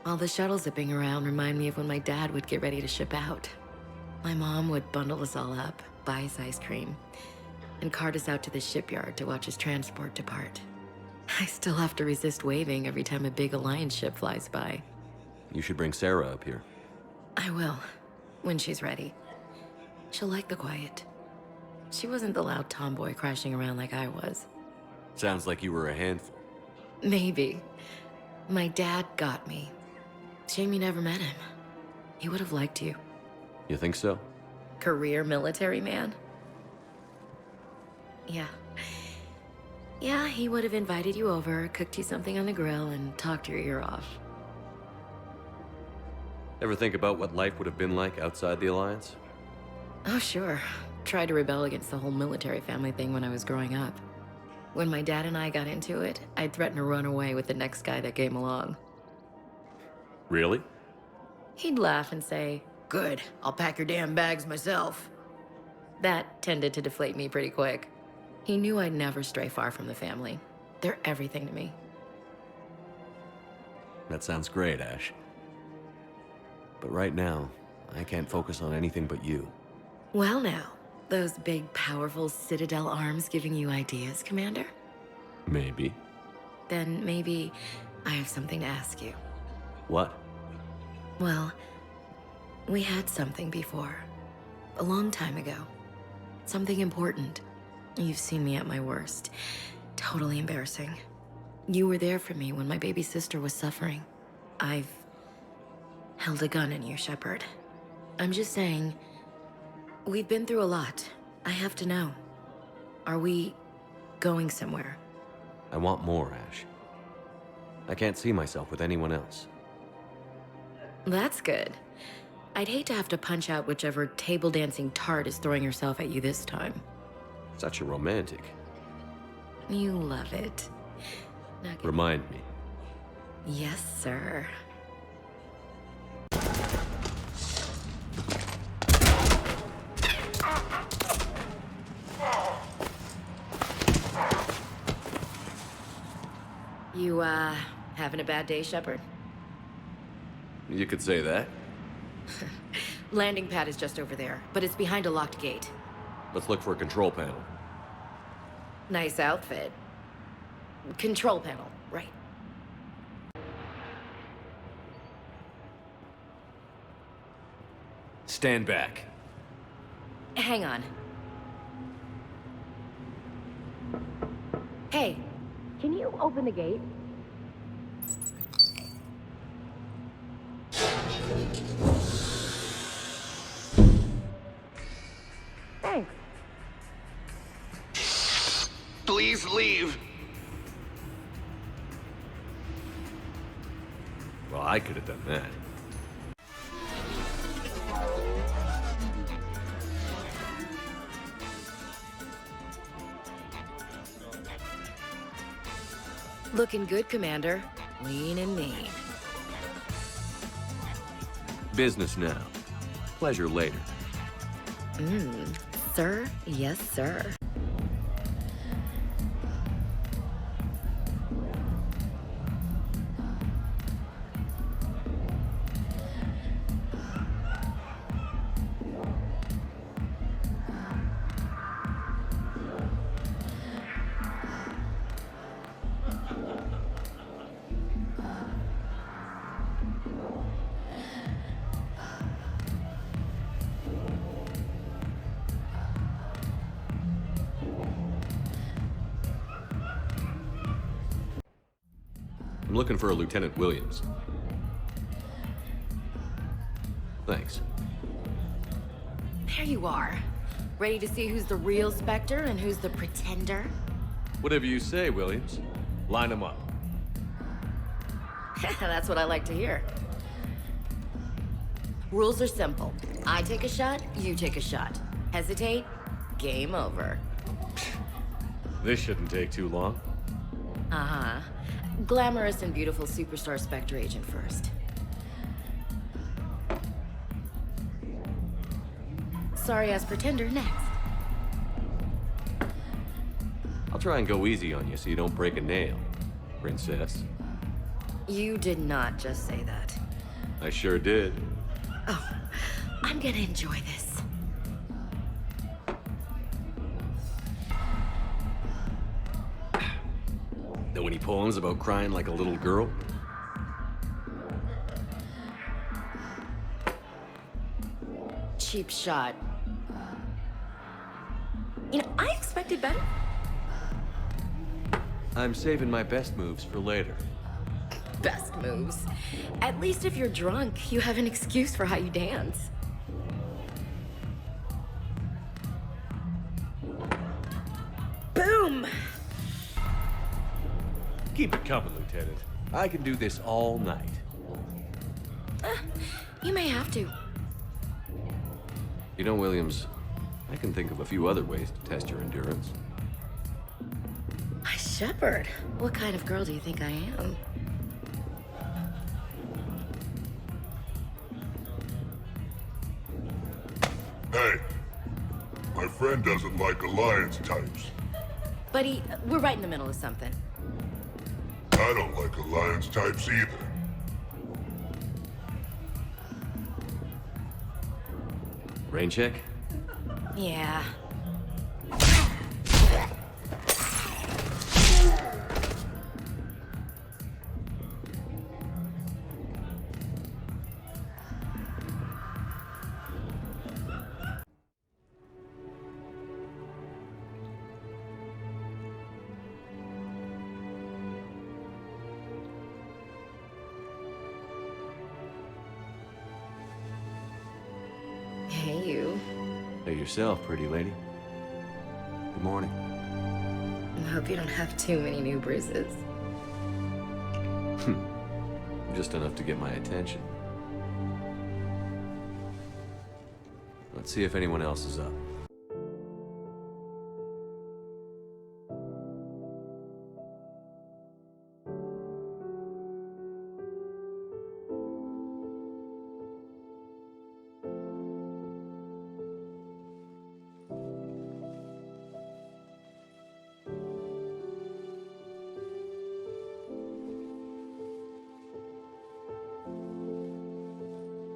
All the shuttles zipping around remind me of when my dad would get ready to ship out. My mom would bundle us all up, buy us ice cream, and cart us out to the shipyard to watch his transport depart. I still have to resist waving every time a big Alliance ship flies by. You should bring Sarah up here. I will, when she's ready. She'll like the quiet. She wasn't the loud tomboy crashing around like I was. Sounds like you were a handful. Maybe. My dad got me. Shame you never met him. He would have liked you. You think so? Career military man? Yeah. Yeah, he would have invited you over, cooked you something on the grill, and talked your ear off. Ever think about what life would have been like outside the Alliance? Oh, sure. Tried to rebel against the whole military family thing when I was growing up. When my dad and I got into it, I'd threaten to run away with the next guy that came along. Really? He'd laugh and say, "Good, I'll pack your damn bags myself." That tended to deflate me pretty quick. He knew I'd never stray far from the family. They're everything to me. That sounds great, Ash. But right now, I can't focus on anything but you. Well now, those big, powerful Citadel arms giving you ideas, Commander? Maybe. Then maybe I have something to ask you. What? Well, we had something before. A long time ago. Something important. You've seen me at my worst. Totally embarrassing. You were there for me when my baby sister was suffering. I've held a gun in you, Shepard. I'm just saying, we've been through a lot. I have to know. Are we going somewhere? I want more, Ash. I can't see myself with anyone else. That's good. I'd hate to have to punch out whichever table dancing tart is throwing herself at you this time. Such a romantic. You love it. Now get... Remind me. Yes, sir. You, having a bad day, Shepard? You could say that. Landing pad is just over there, but it's behind a locked gate. Let's look for a control panel. Nice outfit. Control panel, right. Stand back. Hang on. Hey, can you open the gate? Thanks. Please leave. Well, I could have done that. Looking good, Commander. Lean and mean. Business now. Pleasure later. Sir? Yes, sir. I'm looking for a Lieutenant Williams. Thanks. There you are. Ready to see who's the real Spectre and who's the pretender? Whatever you say, Williams. Line them up. That's what I like to hear. Rules are simple. I take a shot, you take a shot. Hesitate, game over. This shouldn't take too long. Uh-huh. Glamorous and beautiful superstar Spectre agent first. Sorry-ass pretender next. I'll try and go easy on you so you don't break a nail, princess. You did not just say that. I sure did. Oh, I'm gonna enjoy this. Know any poems about crying like a little girl? cheap shot. You know, I expected better. I'm saving my best moves for later. Best moves. At least if you're drunk, you have an excuse for how you dance. Boom! Keep it coming, Lieutenant. I can do this all night. You may have to. You know, Williams, I can think of a few other ways to test your endurance. Shepard, what kind of girl do you think I am? Hey, my friend doesn't like alliance types. Buddy, we're right in the middle of something. I don't like alliance types either. Rain check? Yeah. Hey, you. Hey yourself, pretty lady. Good morning. I hope you don't have too many new bruises. Just enough to get my attention. Let's see if anyone else is up.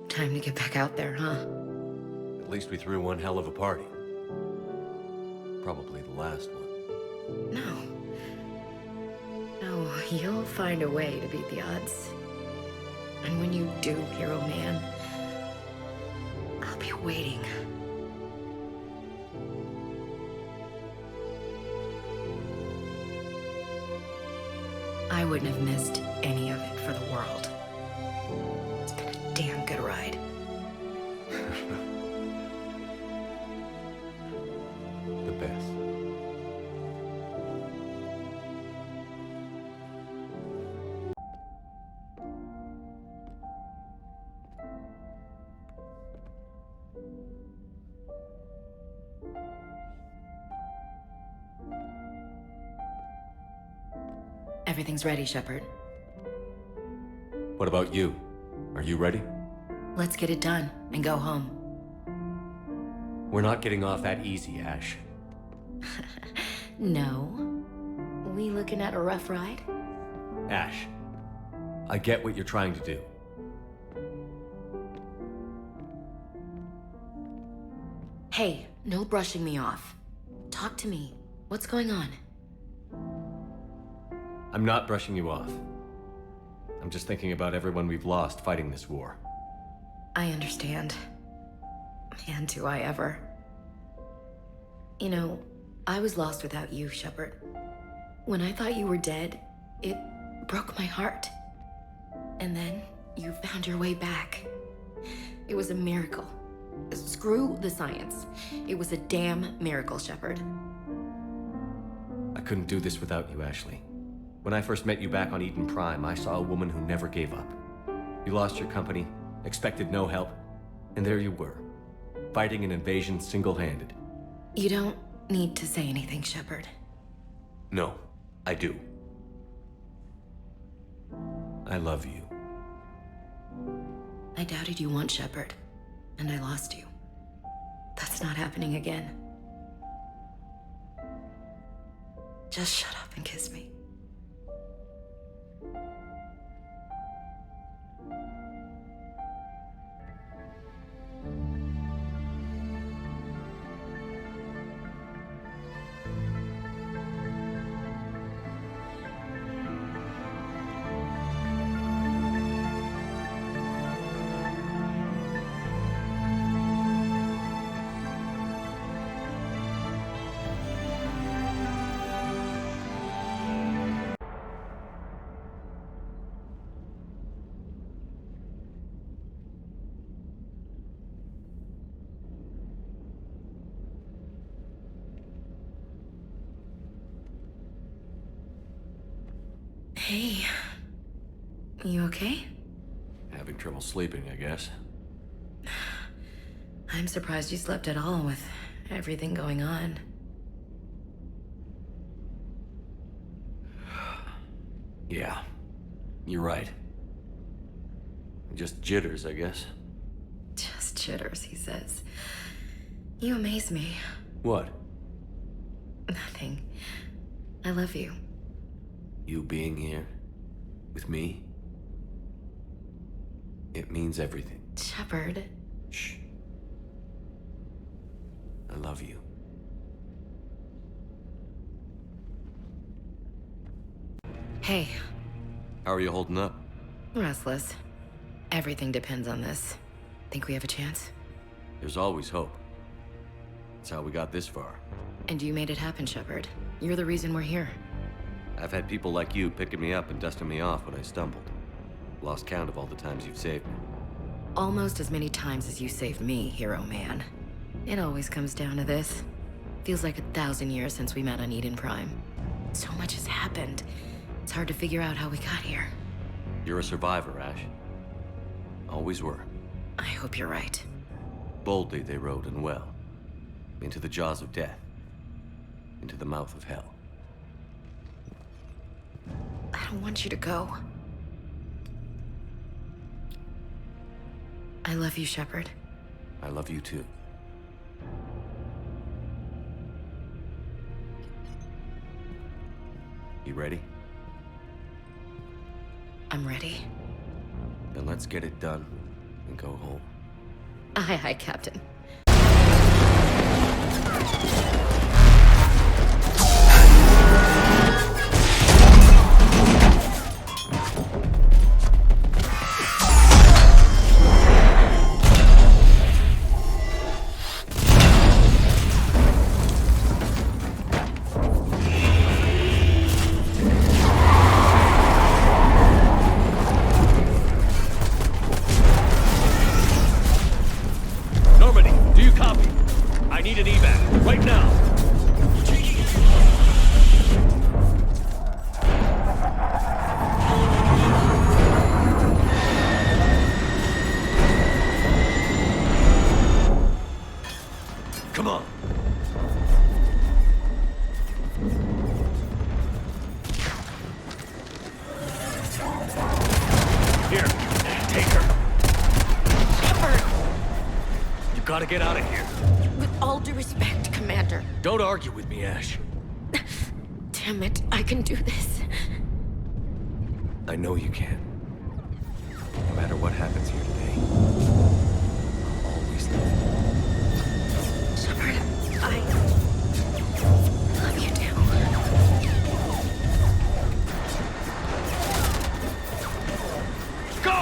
Time to get back out there, huh? At least we threw one hell of a party. Probably the last one. No. No, you'll find a way to beat the odds. And when you do, hero man, I'll be waiting. I wouldn't have missed any of it for the world. It's been a damn good ride. The best. Everything's ready, Shepard. What about you? Are you ready? Let's get it done and go home. We're not getting off that easy, Ash. No. We looking at a rough ride? Ash, I get what you're trying to do. Hey, no brushing me off. Talk to me. What's going on? I'm not brushing you off. I'm just thinking about everyone we've lost fighting this war. I understand. And do I ever. You know, I was lost without you, Shepard. When I thought you were dead, it broke my heart. And then you found your way back. It was a miracle. Screw the science. It was a damn miracle, Shepard. I couldn't do this without you, Ashley. When I first met you back on Eden Prime, I saw a woman who never gave up. You lost your company, expected no help, and there you were, fighting an invasion single-handed. You don't need to say anything, Shepard. No, I do. I love you. I doubted you once, Shepard, and I lost you. That's not happening again. Just shut up and kiss me. Hey. You okay? Having trouble sleeping, I guess. I'm surprised you slept at all with everything going on. Yeah, you're right. Just jitters, I guess. Just jitters, he says. You amaze me. What? Nothing. I love you. You being here? With me? It means everything. Shepard. Shh. I love you. Hey. How are you holding up? Restless. Everything depends on this. Think we have a chance? There's always hope. That's how we got this far. And you made it happen, Shepard. You're the reason we're here. I've had people like you picking me up and dusting me off when I stumbled. Lost count of all the times you've saved me. Almost as many times as you saved me, hero man. It always comes down to this. Feels like 1,000 years since we met on Eden Prime. So much has happened. It's hard to figure out how we got here. You're a survivor, Ash. Always were. I hope you're right. Boldly they rode and well. Into the jaws of death. Into the mouth of hell. I don't want you to go. I love you, Shepard. I love you too. You ready? I'm ready. Then let's get it done and go home. Aye, aye, Captain. Normandy, do you copy? I need an evac, right now. Come on. Here, take her. You gotta get out of here. With all due respect, Commander. Don't argue with me, Ash. Damn it, I can do this. I know you can. No matter what happens here today, I'll always love you. Shepard, I love you too. Go!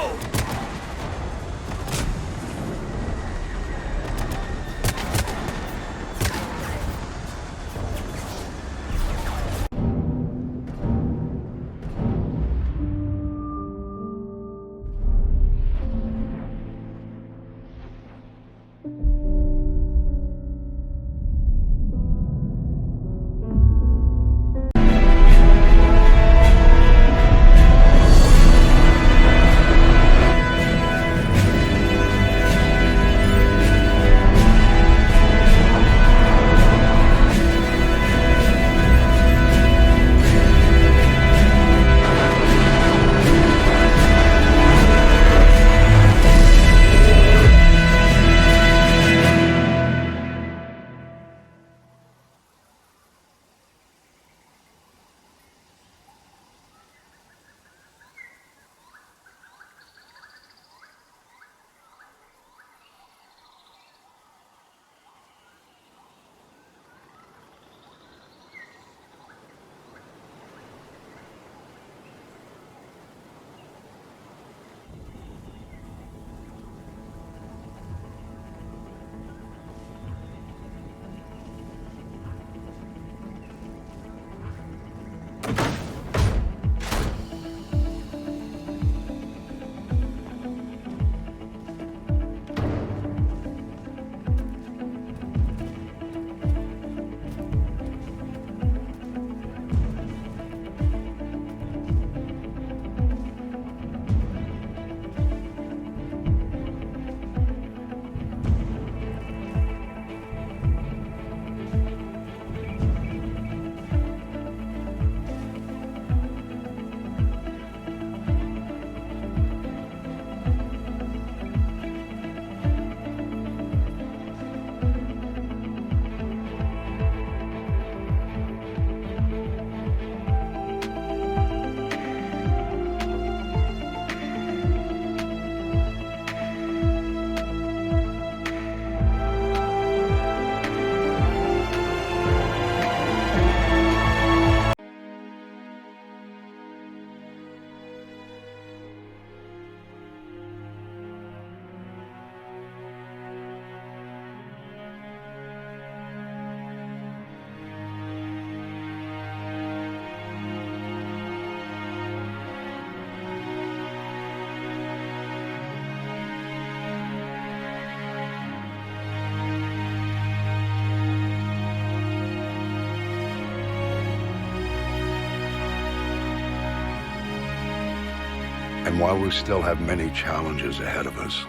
And while we still have many challenges ahead of us,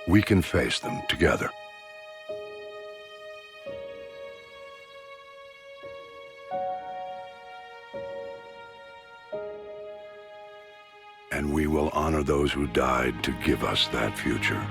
we can face them together. And we will honor those who died to give us that future.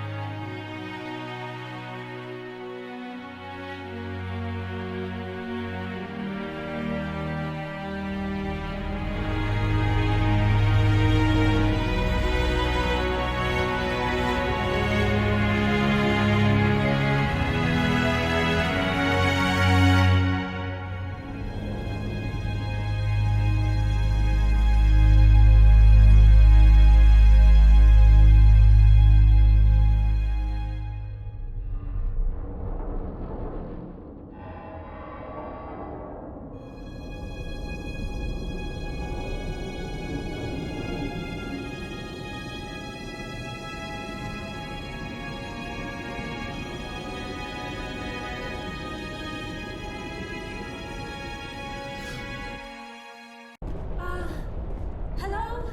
Hello?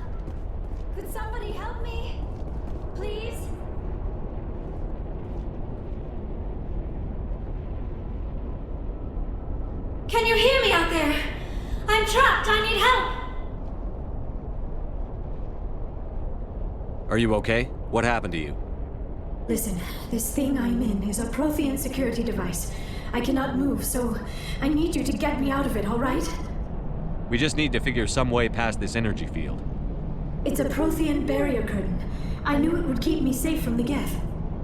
Could somebody help me? Please? Can you hear me out there? I'm trapped. I need help. Are you okay? What happened to you? Listen, this thing I'm in is a Prothean security device. I cannot move, so I need you to get me out of it, all right? We just need to figure some way past this energy field. It's a Prothean barrier curtain. I knew it would keep me safe from the Geth.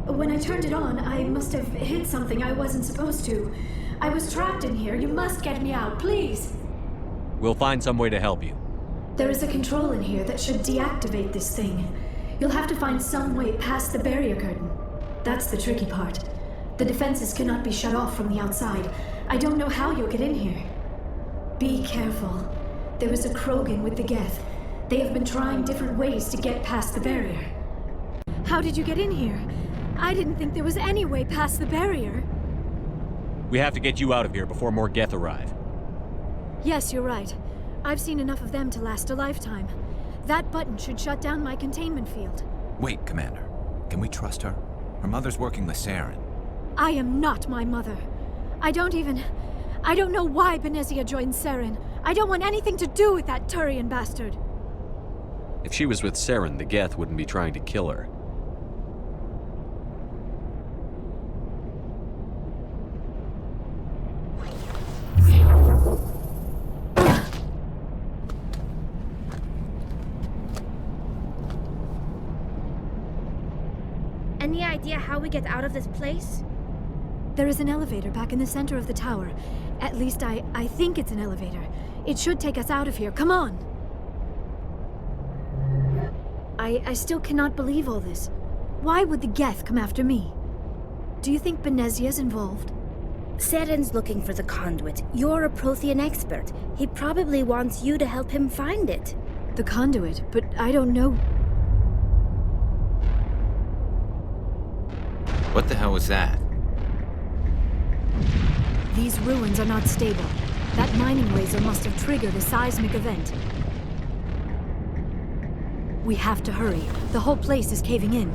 When I turned it on, I must have hit something I wasn't supposed to. I was trapped in here. You must get me out, please. We'll find some way to help you. There is a control in here that should deactivate this thing. You'll have to find some way past the barrier curtain. That's the tricky part. The defenses cannot be shut off from the outside. I don't know how you'll get in here. Be careful. There is a Krogan with the Geth. They have been trying different ways to get past the barrier. How did you get in here? I didn't think there was any way past the barrier. We have to get you out of here before more Geth arrive. Yes, you're right. I've seen enough of them to last a lifetime. That button should shut down my containment field. Wait, Commander. Can we trust her? Her mother's working with Saren. I am not my mother. I don't know why Benezia joined Saren. I don't want anything to do with that Turian bastard. If she was with Saren, the Geth wouldn't be trying to kill her. Any idea how we get out of this place? There is an elevator back in the center of the tower. At least I think it's an elevator. It should take us out of here. Come on! I still cannot believe all this. Why would the Geth come after me? Do you think Benezia's involved? Saren's looking for the conduit. You're a Prothean expert. He probably wants you to help him find it. The conduit? But I don't know. What the hell was that? These ruins are not stable. That mining laser must have triggered a seismic event. We have to hurry. The whole place is caving in.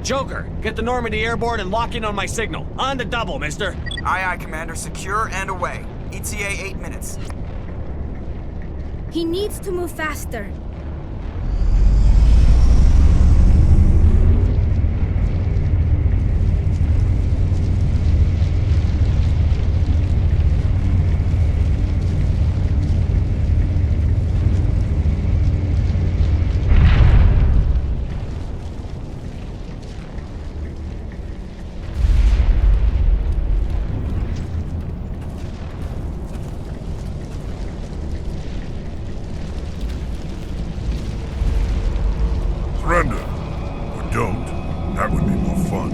Joker, get the Normandy airborne and lock in on my signal. On the double, mister. Aye, aye, Commander. Secure and away. ETA 8 minutes. He needs to move faster. Surrender. Or don't. That would be more fun.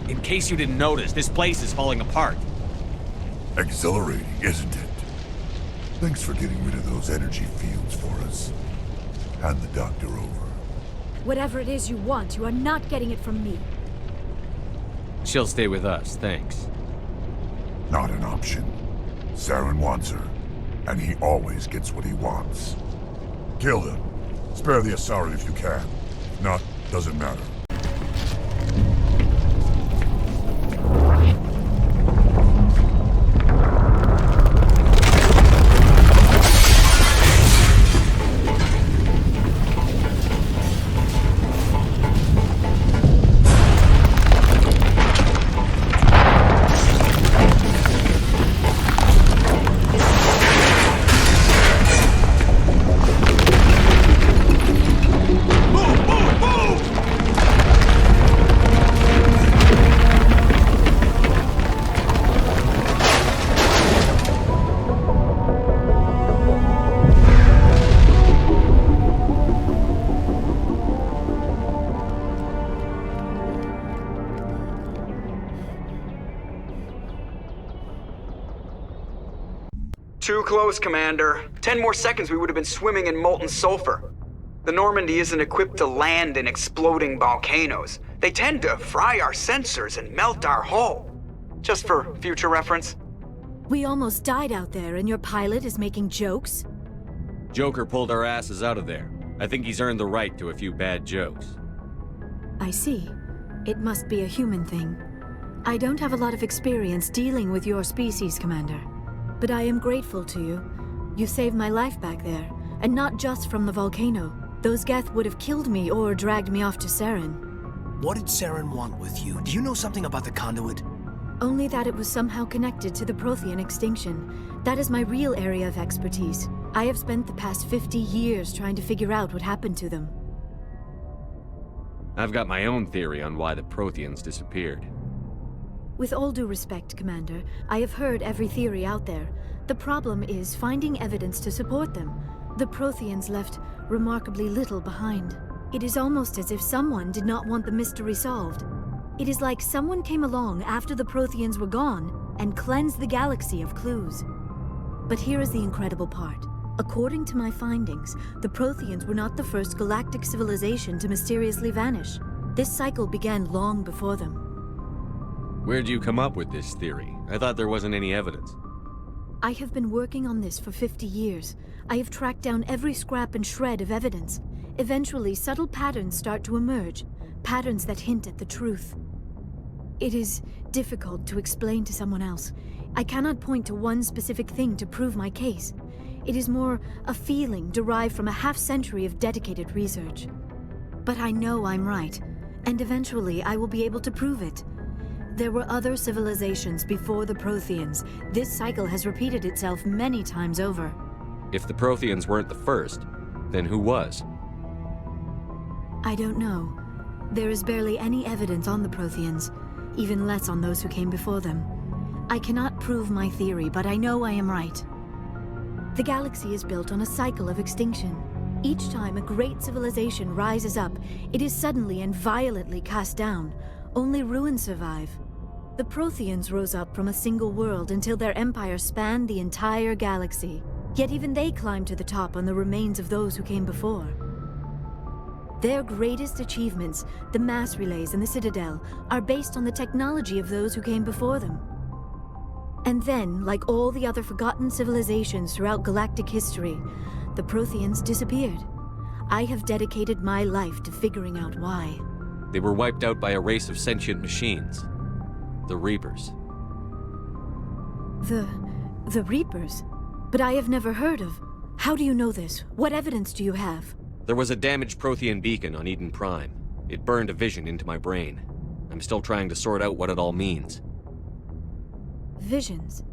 In case you didn't notice, this place is falling apart. Exhilarating, isn't it? Thanks for getting rid of those energy fields for us. Hand the doctor over. Whatever it is you want, you are not getting it from me. She'll stay with us, thanks. Not an option. Saren wants her, and he always gets what he wants. Kill them. Spare the Asari if you can. If not, doesn't matter. Too close, Commander. 10 more seconds we would have been swimming in molten sulfur. The Normandy isn't equipped to land in exploding volcanoes. They tend to fry our sensors and melt our hull. Just for future reference. We almost died out there, and your pilot is making jokes? Joker pulled our asses out of there. I think he's earned the right to a few bad jokes. I see. It must be a human thing. I don't have a lot of experience dealing with your species, Commander. But I am grateful to you. You saved my life back there, and not just from the volcano. Those Geth would have killed me or dragged me off to Saren. What did Saren want with you? Do you know something about the conduit? Only that it was somehow connected to the Prothean extinction. That is my real area of expertise. I have spent the past 50 years trying to figure out what happened to them. I've got my own theory on why the Protheans disappeared. With all due respect, Commander, I have heard every theory out there. The problem is finding evidence to support them. The Protheans left remarkably little behind. It is almost as if someone did not want the mystery solved. It is like someone came along after the Protheans were gone and cleansed the galaxy of clues. But here is the incredible part. According to my findings, the Protheans were not the first galactic civilization to mysteriously vanish. This cycle began long before them. Where'd you come up with this theory? I thought there wasn't any evidence. I have been working on this for 50 years. I have tracked down every scrap and shred of evidence. Eventually, subtle patterns start to emerge, patterns that hint at the truth. It is difficult to explain to someone else. I cannot point to one specific thing to prove my case. It is more a feeling derived from a half-century of dedicated research. But I know I'm right, and eventually I will be able to prove it. There were other civilizations before the Protheans. This cycle has repeated itself many times over. If the Protheans weren't the first, then who was? I don't know. There is barely any evidence on the Protheans, even less on those who came before them. I cannot prove my theory, but I know I am right. The galaxy is built on a cycle of extinction. Each time a great civilization rises up, it is suddenly and violently cast down. Only ruins survive. The Protheans rose up from a single world until their empire spanned the entire galaxy. Yet even they climbed to the top on the remains of those who came before. Their greatest achievements, the mass relays and the Citadel, are based on the technology of those who came before them. And then, like all the other forgotten civilizations throughout galactic history, the Protheans disappeared. I have dedicated my life to figuring out why. They were wiped out by a race of sentient machines. The Reapers. The Reapers? But I have never heard of. How do you know this? What evidence do you have? There was a damaged Prothean beacon on Eden Prime. It burned a vision into my brain. I'm still trying to sort out what it all means. Visions.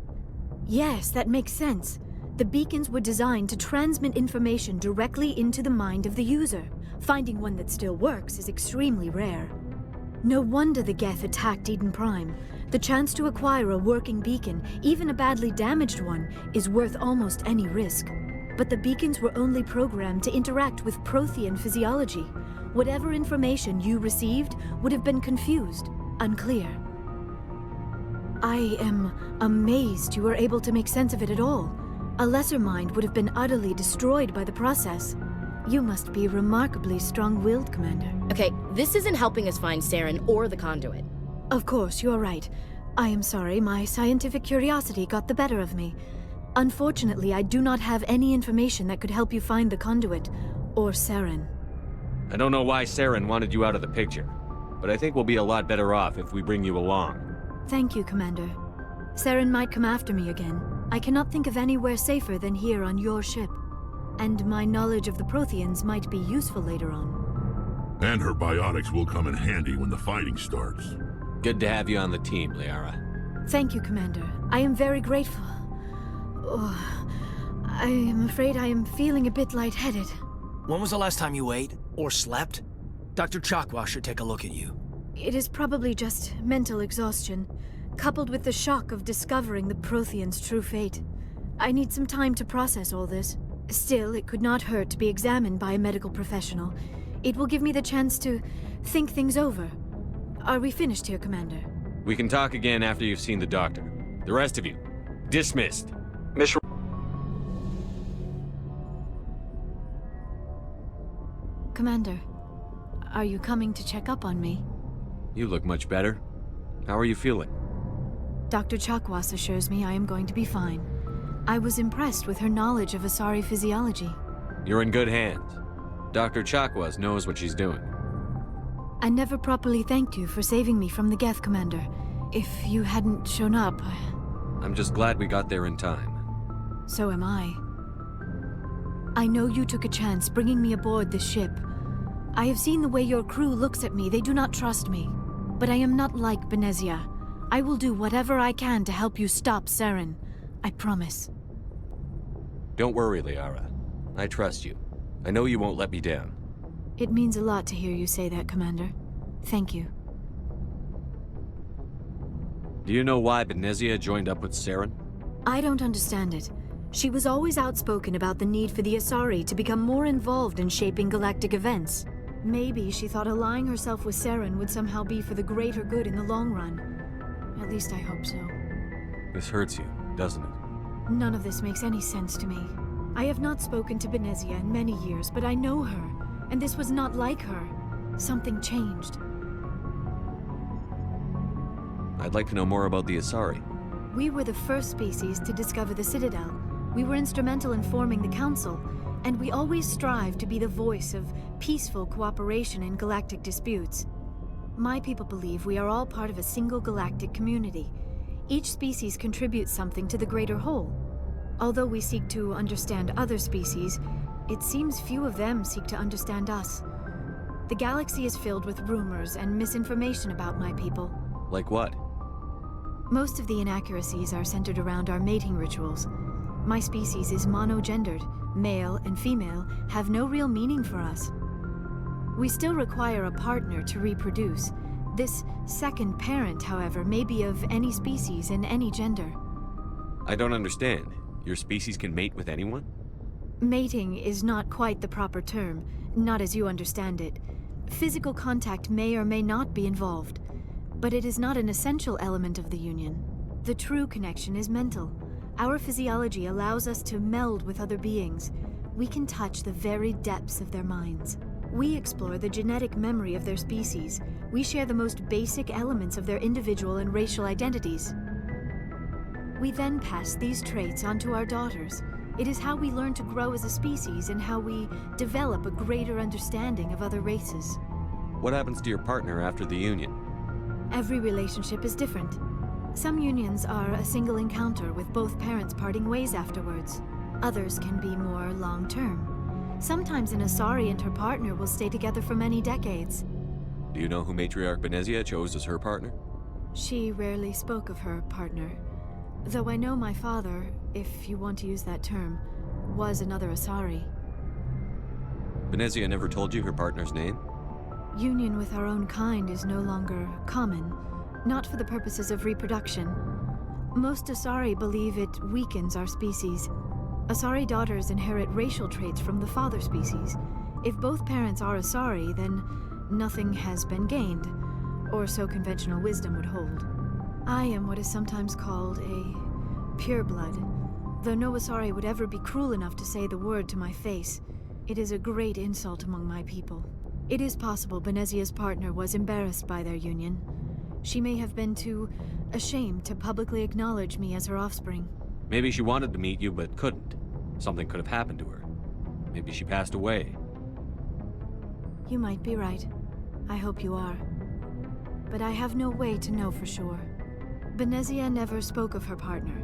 Yes, that makes sense. The beacons were designed to transmit information directly into the mind of the user. Finding one that still works is extremely rare. No wonder the Geth attacked Eden Prime. The chance to acquire a working beacon, even a badly damaged one, is worth almost any risk. But the beacons were only programmed to interact with Prothean physiology. Whatever information you received would have been confused, unclear. I am amazed you were able to make sense of it at all. A lesser mind would have been utterly destroyed by the process. You must be remarkably strong-willed, Commander. Okay, this isn't helping us find Saren or the conduit. Of course, you're right. I am sorry, my scientific curiosity got the better of me. Unfortunately, I do not have any information that could help you find the conduit, or Saren. I don't know why Saren wanted you out of the picture, but I think we'll be a lot better off if we bring you along. Thank you, Commander. Saren might come after me again. I cannot think of anywhere safer than here on your ship. And my knowledge of the Protheans might be useful later on. And her biotics will come in handy when the fighting starts. Good to have you on the team, Liara. Thank you, Commander. I am very grateful. Oh, I am afraid I am feeling a bit lightheaded. When was the last time you ate or slept? Dr. Chakwa should take a look at you. It is probably just mental exhaustion, coupled with the shock of discovering the Protheans' true fate. I need some time to process all this. Still, it could not hurt to be examined by a medical professional. It will give me the chance to think things over. Are we finished here, Commander? We can talk again after you've seen the doctor. The rest of you, dismissed. Miss... Commander, are you coming to check up on me? You look much better. How are you feeling? Dr. Chakwas assures me I am going to be fine. I was impressed with her knowledge of Asari physiology. You're in good hands. Dr. Chakwas knows what she's doing. I never properly thanked you for saving me from the Geth, Commander. If you hadn't shown up... I'm just glad we got there in time. So am I. I know you took a chance bringing me aboard this ship. I have seen the way your crew looks at me. They do not trust me. But I am not like Benezia. I will do whatever I can to help you stop Saren. I promise. Don't worry, Liara. I trust you. I know you won't let me down. It means a lot to hear you say that, Commander. Thank you. Do you know why Benezia joined up with Saren? I don't understand it. She was always outspoken about the need for the Asari to become more involved in shaping galactic events. Maybe she thought allying herself with Saren would somehow be for the greater good in the long run. At least I hope so. This hurts you, doesn't it? None of this makes any sense to me. I have not spoken to Benezia in many years, but I know her, and this was not like her. Something changed. I'd like to know more about the Asari. We were the first species to discover the Citadel. We were instrumental in forming the Council, and we always strive to be the voice of peaceful cooperation in galactic disputes. My people believe we are all part of a single galactic community. Each species contributes something to the greater whole. Although we seek to understand other species, it seems few of them seek to understand us. The galaxy is filled with rumors and misinformation about my people. Like what? Most of the inaccuracies are centered around our mating rituals. My species is monogendered. Male and female have no real meaning for us. We still require a partner to reproduce. This second parent, however, may be of any species and any gender. I don't understand. Your species can mate with anyone? Mating is not quite the proper term, not as you understand it. Physical contact may or may not be involved, but it is not an essential element of the union. The true connection is mental. Our physiology allows us to meld with other beings. We can touch the very depths of their minds. We explore the genetic memory of their species. We share the most basic elements of their individual and racial identities. We then pass these traits on to our daughters. It is how we learn to grow as a species and how we develop a greater understanding of other races. What happens to your partner after the union? Every relationship is different. Some unions are a single encounter with both parents parting ways afterwards. Others can be more long-term. Sometimes an Asari and her partner will stay together for many decades. Do you know who Matriarch Benezia chose as her partner? She rarely spoke of her partner. Though I know my father, if you want to use that term, was another Asari. Benezia never told you her partner's name? Union with our own kind is no longer common, not for the purposes of reproduction. Most Asari believe it weakens our species. Asari daughters inherit racial traits from the father species. If both parents are Asari, then nothing has been gained, or so conventional wisdom would hold. I am what is sometimes called a pureblood. Though no Asari would ever be cruel enough to say the word to my face, it is a great insult among my people. It is possible Benezia's partner was embarrassed by their union. She may have been too ashamed to publicly acknowledge me as her offspring. Maybe she wanted to meet you but couldn't. Something could have happened to her. Maybe she passed away. You might be right. I hope you are. But I have no way to know for sure. Benezia never spoke of her partner.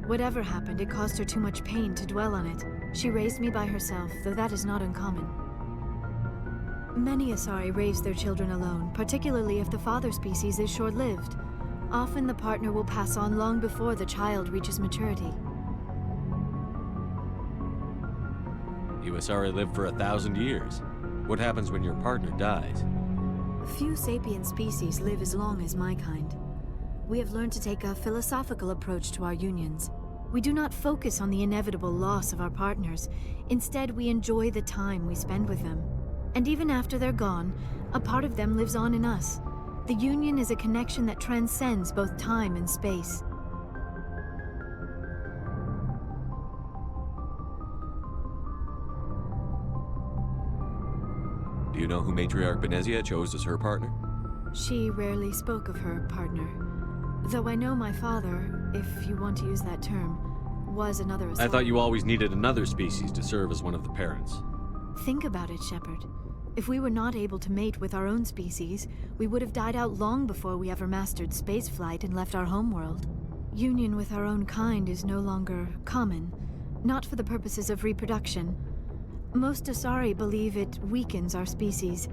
Whatever happened, it caused her too much pain to dwell on it. She raised me by herself, though that is not uncommon. Many Asari raise their children alone, particularly if the father species is short-lived. Often the partner will pass on long before the child reaches maturity. You Asari live for 1,000 years. What happens when your partner dies? Few sapient species live as long as my kind. We have learned to take a philosophical approach to our unions. We do not focus on the inevitable loss of our partners. Instead, we enjoy the time we spend with them. And even after they're gone, a part of them lives on in us. The union is a connection that transcends both time and space. Do you know who Matriarch Benezia chose as her partner? She rarely spoke of her partner. Though I know my father, if you want to use that term, was another Asari. I thought you always needed another species to serve as one of the parents. Think about it, Shepard. If we were not able to mate with our own species, we would have died out long before we ever mastered spaceflight and left our homeworld. Union with our own kind is no longer common, not for the purposes of reproduction. Most Asari believe it weakens our species.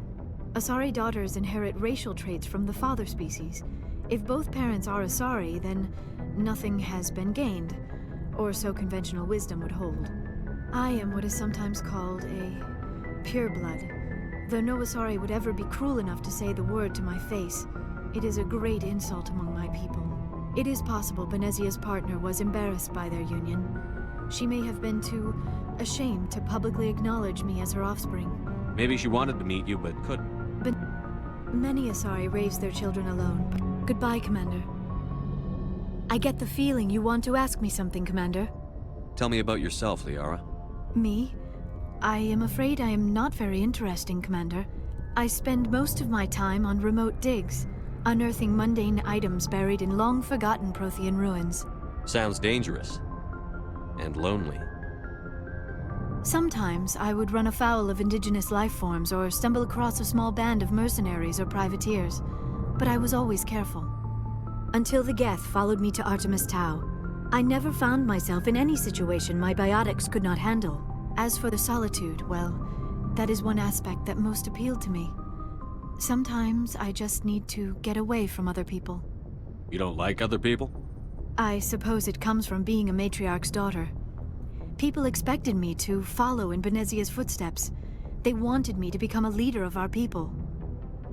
Asari daughters inherit racial traits from the father species. If both parents are Asari, then nothing has been gained, or so conventional wisdom would hold. I am what is sometimes called a pureblood. Though no Asari would ever be cruel enough to say the word to my face, it is a great insult among my people. It is possible Benezia's partner was embarrassed by their union. She may have been too ashamed to publicly acknowledge me as her offspring. Maybe she wanted to meet you but couldn't. Many Asari raise their children alone. Goodbye, Commander. I get the feeling you want to ask me something, Commander. Tell me about yourself, Liara. Me? I am afraid I am not very interesting, Commander. I spend most of my time on remote digs, unearthing mundane items buried in long-forgotten Prothean ruins. Sounds dangerous. And lonely. Sometimes I would run afoul of indigenous life forms or stumble across a small band of mercenaries or privateers, but I was always careful. Until the Geth followed me to Artemis Tau, I never found myself in any situation my biotics could not handle. As for the solitude, well, that is one aspect that most appealed to me. Sometimes I just need to get away from other people. You don't like other people? I suppose it comes from being a matriarch's daughter. People expected me to follow in Benezia's footsteps. They wanted me to become a leader of our people.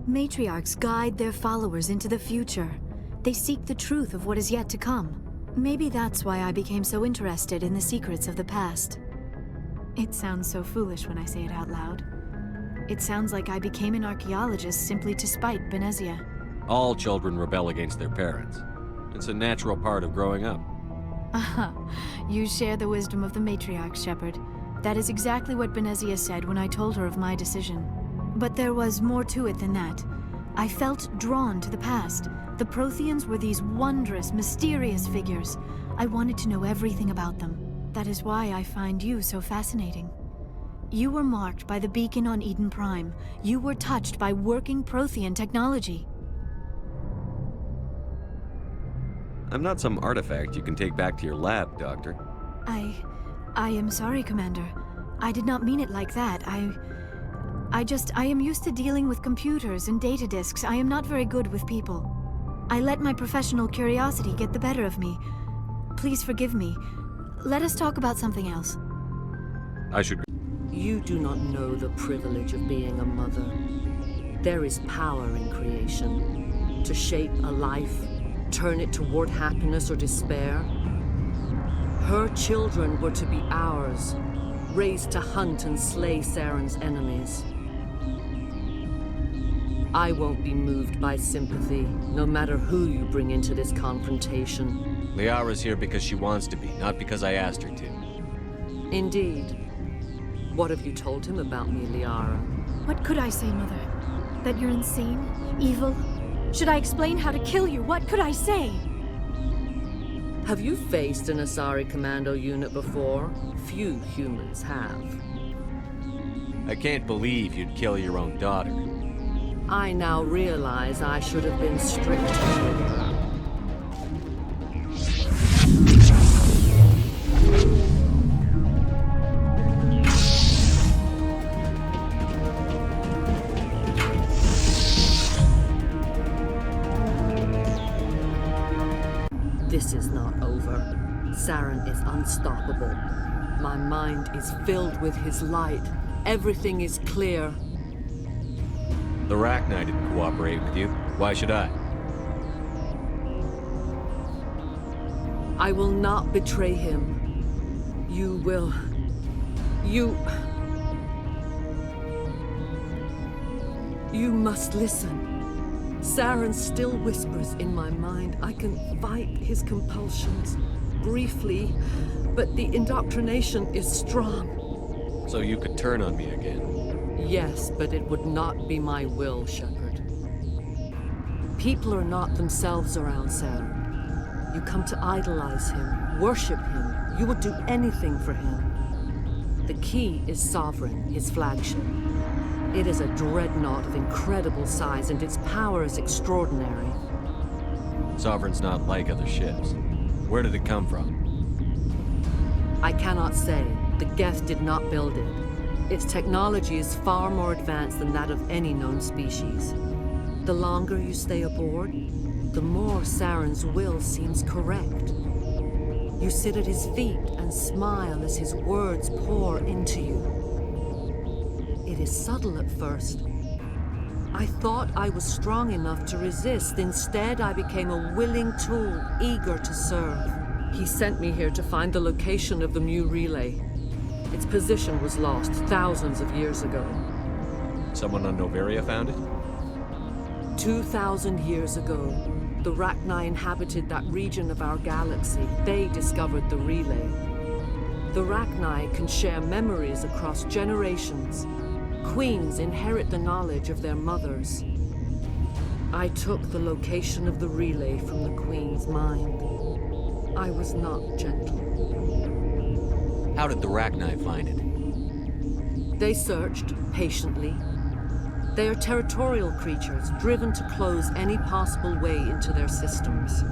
Matriarchs guide their followers into the future. They seek the truth of what is yet to come. Maybe that's why I became so interested in the secrets of the past. It sounds so foolish when I say it out loud. It sounds like I became an archaeologist simply to spite Benezia. All children rebel against their parents. It's a natural part of growing up. You share the wisdom of the matriarch, Shepard. That is exactly what Benezia said when I told her of my decision. But there was more to it than that. I felt drawn to the past. The Protheans were these wondrous, mysterious figures. I wanted to know everything about them. That is why I find you so fascinating. You were marked by the beacon on Eden Prime. You were touched by working Prothean technology. I'm not some artifact you can take back to your lab, Doctor. I am sorry, Commander. I did not mean it like that. I am used to dealing with computers and data disks. I am not very good with people. I let my professional curiosity get the better of me. Please forgive me. Let us talk about something else. I should... You do not know the privilege of being a mother. There is power in creation. To shape a life, turn it toward happiness or despair. Her children were to be ours, raised to hunt and slay Saren's enemies. I won't be moved by sympathy, no matter who you bring into this confrontation. Liara's here because she wants to be, not because I asked her to. Indeed. What have you told him about me, Liara? What could I say, Mother? That you're insane? Evil? Should I explain how to kill you? What could I say? Have you faced an Asari commando unit before? Few humans have. I can't believe you'd kill your own daughter. I now realize I should have been stricter with her. This is not over. Saren is unstoppable. My mind is filled with his light. Everything is clear. The Rachni didn't cooperate with you. Why should I? I will not betray him. You will. You must listen. Saren still whispers in my mind. I can fight his compulsions, briefly, but the indoctrination is strong. So you could turn on me again? Yes, but it would not be my will, Shepard. People are not themselves around Saren. You come to idolize him, worship him. You would do anything for him. The key is Sovereign, his flagship. It is a dreadnought of incredible size, and its power is extraordinary. Sovereign's not like other ships. Where did it come from? I cannot say. The Geth did not build it. Its technology is far more advanced than that of any known species. The longer you stay aboard, the more Saren's will seems correct. You sit at his feet and smile as his words pour into you. It is subtle at first. I thought I was strong enough to resist. Instead, I became a willing tool, eager to serve. He sent me here to find the location of the Mu relay. Its position was lost thousands of years ago. Someone on Noveria found it? 2,000 years ago, the Rachni inhabited that region of our galaxy. They discovered the relay. The Rachni can share memories across generations. Queens inherit the knowledge of their mothers. I took the location of the relay from the Queen's mind. I was not gentle. How did the Rachni find it? They searched, patiently. They are territorial creatures, driven to close any possible way into their systems.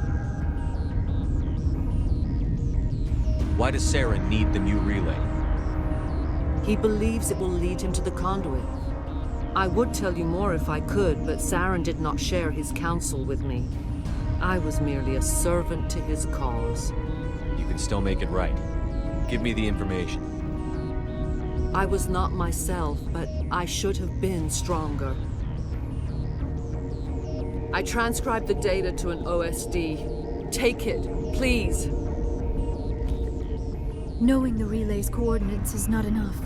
Why does Saren need the Mu relay? He believes it will lead him to the conduit. I would tell you more if I could, but Saren did not share his counsel with me. I was merely a servant to his cause. You can still make it right. Give me the information. I was not myself, but I should have been stronger. I transcribed the data to an OSD. Take it, please. Knowing the relay's coordinates is not enough.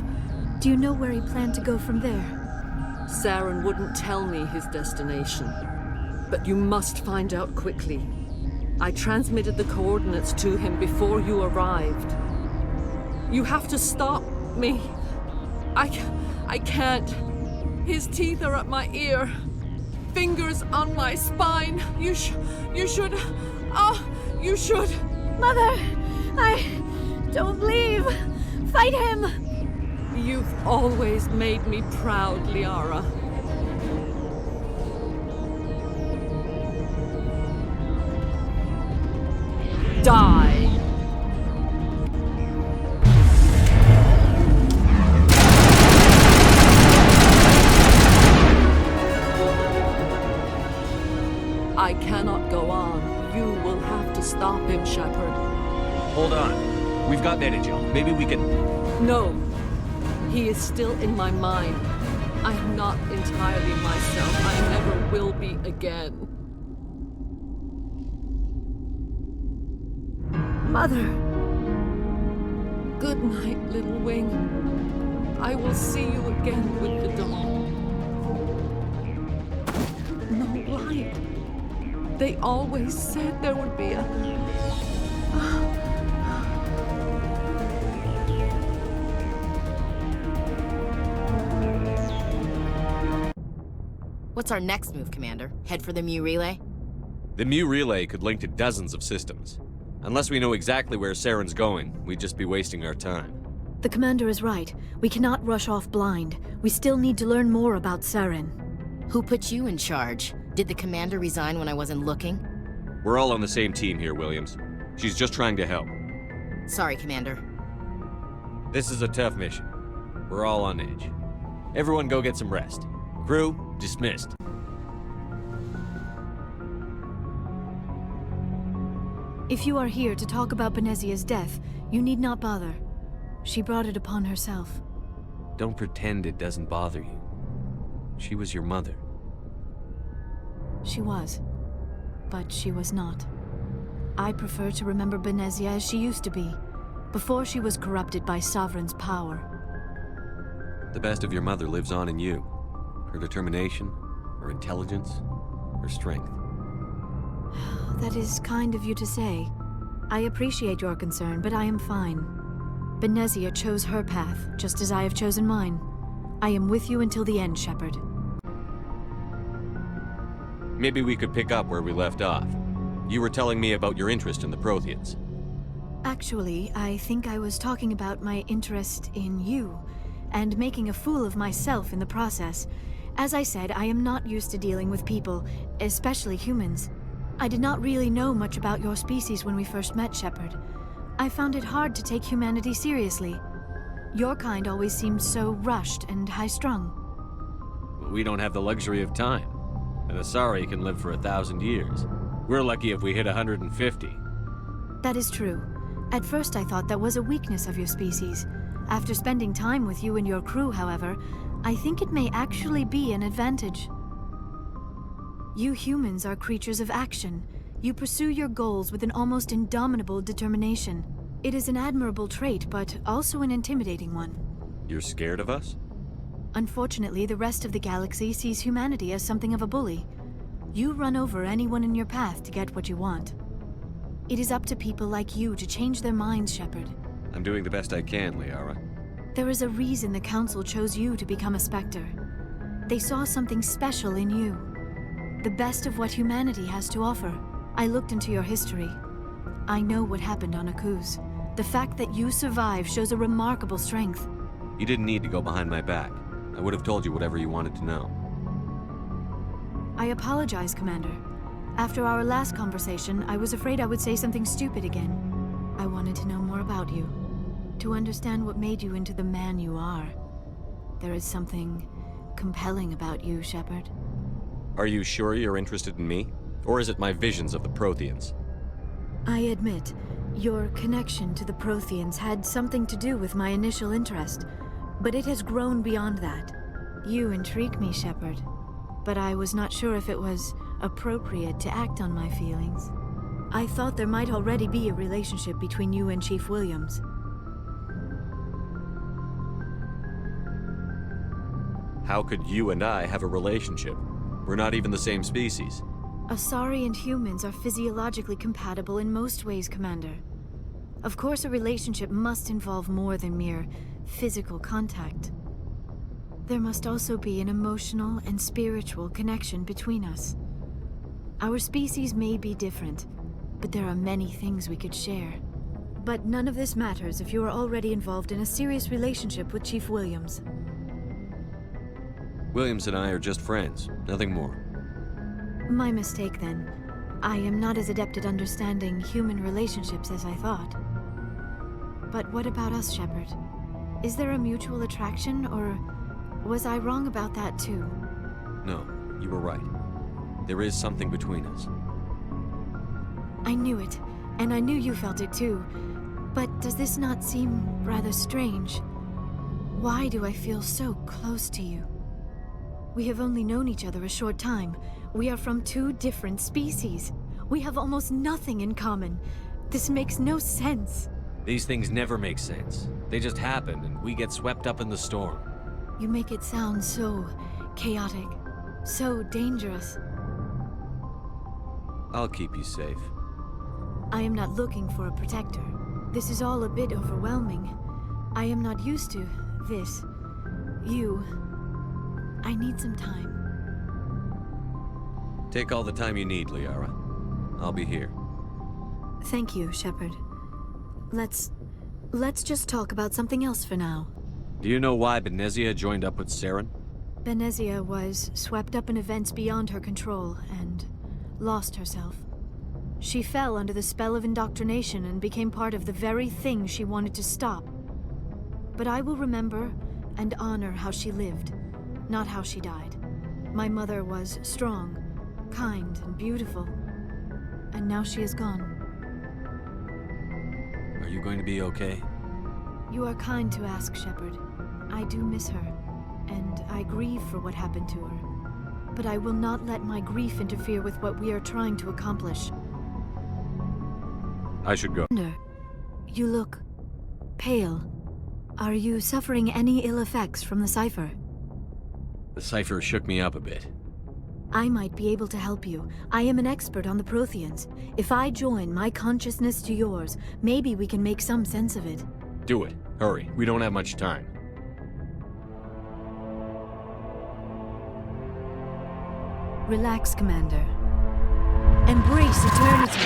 Do you know where he planned to go from there? Saren wouldn't tell me his destination. But you must find out quickly. I transmitted the coordinates to him before you arrived. You have to stop me. I can't. His teeth are at my ear. Fingers on my spine. You should. Oh, you should. Mother, don't leave. Fight him. You've always made me proud, Liara. Die. I cannot go on. You will have to stop him, Shepard. Hold on. We've got Energy. Maybe we can... No. He is still in my mind. I am not entirely myself. I never will be again. Mother. Good night, little wing. I will see you again with the dawn. No light. They always said there would be a... What's our next move, Commander? Head for the Mu Relay? The Mu Relay could link to dozens of systems. Unless we know exactly where Saren's going, we'd just be wasting our time. The Commander is right. We cannot rush off blind. We still need to learn more about Saren. Who put you in charge? Did the Commander resign when I wasn't looking? We're all on the same team here, Williams. She's just trying to help. Sorry, Commander. This is a tough mission. We're all on edge. Everyone go get some rest. Crew, dismissed. If you are here to talk about Benezia's death, you need not bother. She brought it upon herself. Don't pretend it doesn't bother you. She was your mother. She was. But she was not. I prefer to remember Benezia as she used to be, before she was corrupted by Sovereign's power. The best of your mother lives on in you. Her determination, her intelligence, her strength. That is kind of you to say. I appreciate your concern, but I am fine. Benezia chose her path, just as I have chosen mine. I am with you until the end, Shepard. Maybe we could pick up where we left off. You were telling me about your interest in the Protheans. Actually, I think I was talking about my interest in you, and making a fool of myself in the process. As I said, I am not used to dealing with people, especially humans. I did not really know much about your species when we first met, Shepard. I found it hard to take humanity seriously. Your kind always seemed so rushed and high-strung. We don't have the luxury of time. An Asari can live for 1,000 years. We're lucky if we hit 150. That is true. At first I thought that was a weakness of your species. After spending time with you and your crew, however, I think it may actually be an advantage. You humans are creatures of action. You pursue your goals with an almost indomitable determination. It is an admirable trait, but also an intimidating one. You're scared of us? Unfortunately, the rest of the galaxy sees humanity as something of a bully. You run over anyone in your path to get what you want. It is up to people like you to change their minds, Shepard. I'm doing the best I can, Liara. There is a reason the Council chose you to become a Spectre. They saw something special in you. The best of what humanity has to offer. I looked into your history. I know what happened on Akuz. The fact that you survived shows a remarkable strength. You didn't need to go behind my back. I would have told you whatever you wanted to know. I apologize, Commander. After our last conversation, I was afraid I would say something stupid again. I wanted to know more about you. To understand what made you into the man you are. There is something compelling about you, Shepard. Are you sure you're interested in me? Or is it my visions of the Protheans? I admit, your connection to the Protheans had something to do with my initial interest, but it has grown beyond that. You intrigue me, Shepard, but I was not sure if it was appropriate to act on my feelings. I thought there might already be a relationship between you and Chief Williams. How could you and I have a relationship? We're not even the same species. Asari and humans are physiologically compatible in most ways, Commander. Of course, a relationship must involve more than mere physical contact. There must also be an emotional and spiritual connection between us. Our species may be different, but there are many things we could share. But none of this matters if you are already involved in a serious relationship with Chief Williams. Williams and I are just friends, nothing more. My mistake, then. I am not as adept at understanding human relationships as I thought. But what about us, Shepard? Is there a mutual attraction, or was I wrong about that too? No, you were right. There is something between us. I knew it, and I knew you felt it too. But does this not seem rather strange? Why do I feel so close to you? We have only known each other a short time. We are from two different species. We have almost nothing in common. This makes no sense. These things never make sense. They just happen, and we get swept up in the storm. You make it sound so chaotic, so dangerous. I'll keep you safe. I am not looking for a protector. This is all a bit overwhelming. I am not used to this. You. I need some time. Take all the time you need, Liara. I'll be here. Thank you, Shepard. Let's just talk about something else for now. Do you know why Benezia joined up with Saren? Benezia was swept up in events beyond her control and lost herself. She fell under the spell of indoctrination and became part of the very thing she wanted to stop. But I will remember and honor how she lived, not how she died. My mother was strong, kind, and beautiful, and now she is gone. Are you going to be okay? You are kind to ask, Shepard. I do miss her, and I grieve for what happened to her. But I will not let my grief interfere with what we are trying to accomplish. I should go. You look pale. Are you suffering any ill effects from the cipher? The cipher shook me up a bit. I might be able to help you. I am an expert on the Protheans. If I join my consciousness to yours, maybe we can make some sense of it. Do it. Hurry. We don't have much time. Relax, Commander. Embrace eternity.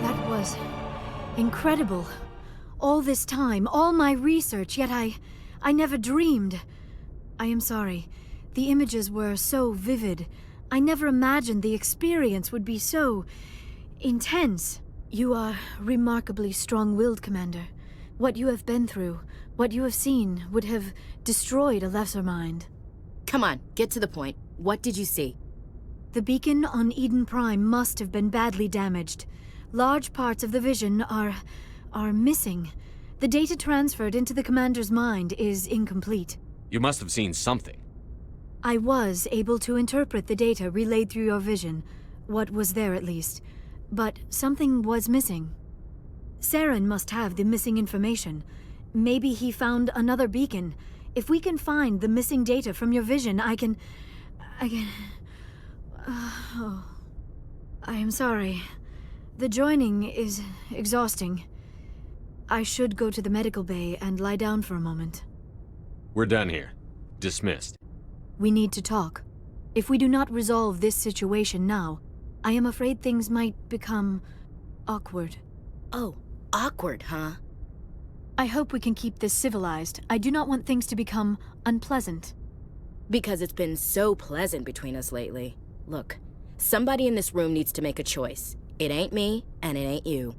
That was incredible. All this time, all my research, yet I never dreamed. I am sorry. The images were so vivid. I never imagined the experience would be so intense. You are remarkably strong-willed, Commander. What you have been through, what you have seen, would have destroyed a lesser mind. Come on, get to the point. What did you see? The beacon on Eden Prime must have been badly damaged. Large parts of the vision are missing. The data transferred into the Commander's mind is incomplete. You must have seen something. I was able to interpret the data relayed through your vision, what was there at least, but something was missing. Saren must have the missing information. Maybe he found another beacon. If we can find the missing data from your vision, I can... Oh. I am sorry. The joining is exhausting. I should go to the medical bay and lie down for a moment. We're done here. Dismissed. We need to talk. If we do not resolve this situation now, I am afraid things might become awkward. Oh, awkward, huh? I hope we can keep this civilized. I do not want things to become unpleasant. Because it's been so pleasant between us lately. Look, somebody in this room needs to make a choice. It ain't me, and it ain't you.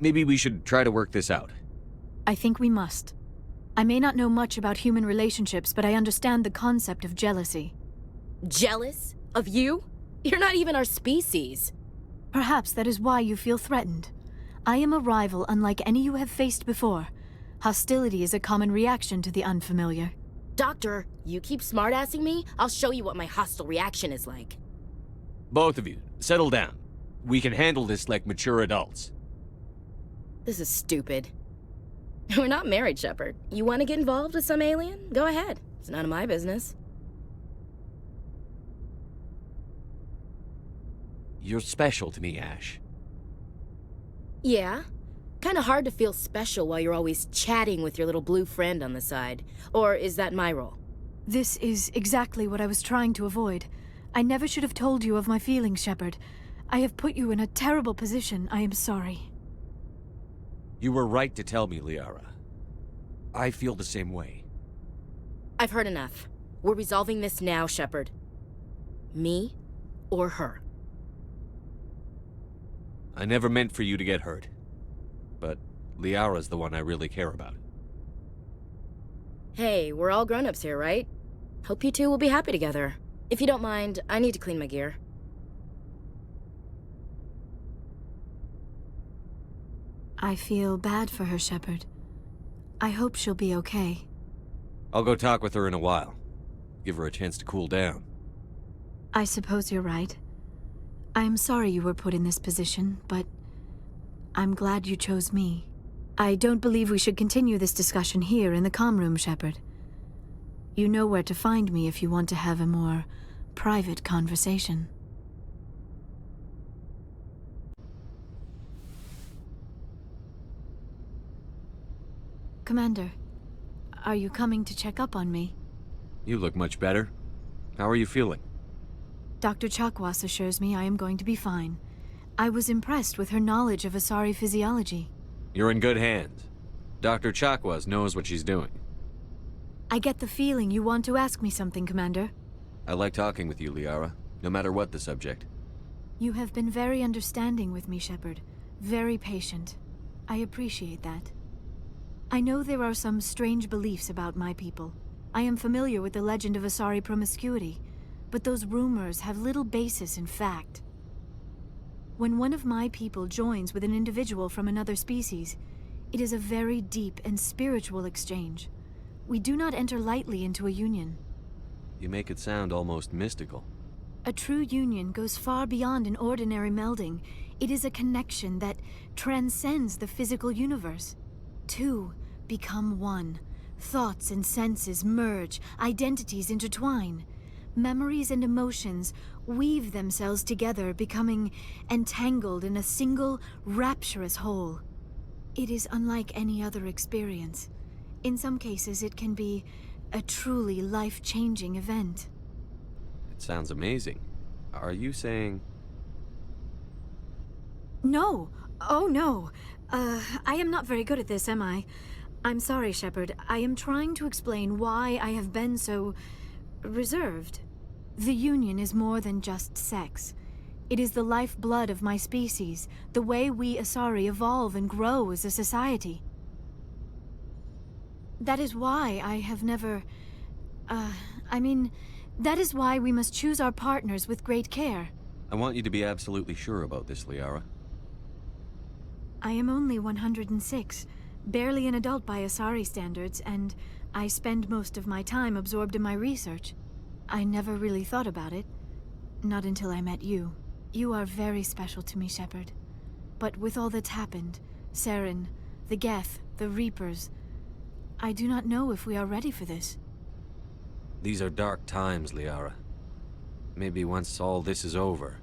Maybe we should try to work this out. I think we must. I may not know much about human relationships, but I understand the concept of jealousy. Jealous? Of you? You're not even our species. Perhaps that is why you feel threatened. I am a rival unlike any you have faced before. Hostility is a common reaction to the unfamiliar. Doctor, you keep smartassing me, I'll show you what my hostile reaction is like. Both of you, settle down. We can handle this like mature adults. This is stupid. We're not married, Shepard. You want to get involved with some alien? Go ahead. It's none of my business. You're special to me, Ash. Yeah? Kinda hard to feel special while you're always chatting with your little blue friend on the side. Or is that my role? This is exactly what I was trying to avoid. I never should have told you of my feelings, Shepard. I have put you in a terrible position. I am sorry. You were right to tell me, Liara. I feel the same way. I've heard enough. We're resolving this now, Shepard. Me or her. I never meant for you to get hurt. But Liara's the one I really care about. Hey, we're all grown-ups here, right? Hope you two will be happy together. If you don't mind, I need to clean my gear. I feel bad for her, Shepard. I hope she'll be okay. I'll go talk with her in a while. Give her a chance to cool down. I suppose you're right. I am sorry you were put in this position, but I'm glad you chose me. I don't believe we should continue this discussion here in the comm room, Shepard. You know where to find me if you want to have a more private conversation. Commander, are you coming to check up on me? You look much better. How are you feeling? Dr. Chakwas assures me I am going to be fine. I was impressed with her knowledge of Asari physiology. You're in good hands. Dr. Chakwas knows what she's doing. I get the feeling you want to ask me something, Commander. I like talking with you, Liara, no matter what the subject. You have been very understanding with me, Shepard. Very patient. I appreciate that. I know there are some strange beliefs about my people. I am familiar with the legend of Asari promiscuity, but those rumors have little basis in fact. When one of my people joins with an individual from another species, it is a very deep and spiritual exchange. We do not enter lightly into a union. You make it sound almost mystical. A true union goes far beyond an ordinary melding. It is a connection that transcends the physical universe. Two become one. Thoughts and senses merge, identities intertwine. Memories and emotions weave themselves together, becoming entangled in a single, rapturous whole. It is unlike any other experience. In some cases, it can be a truly life-changing event. It sounds amazing. Are you saying... No! Oh, no! I am not very good at this, am I? I'm sorry, Shepard. I am trying to explain why I have been so... reserved. The Union is more than just sex. It is the lifeblood of my species, the way we Asari evolve and grow as a society. That is why I have never... that is why we must choose our partners with great care. I want you to be absolutely sure about this, Liara. I am only 106, barely an adult by Asari standards, and I spend most of my time absorbed in my research. I never really thought about it. Not until I met you. You are very special to me, Shepard. But with all that's happened, Saren, the Geth, the Reapers, I do not know if we are ready for this. These are dark times, Liara. Maybe once all this is over.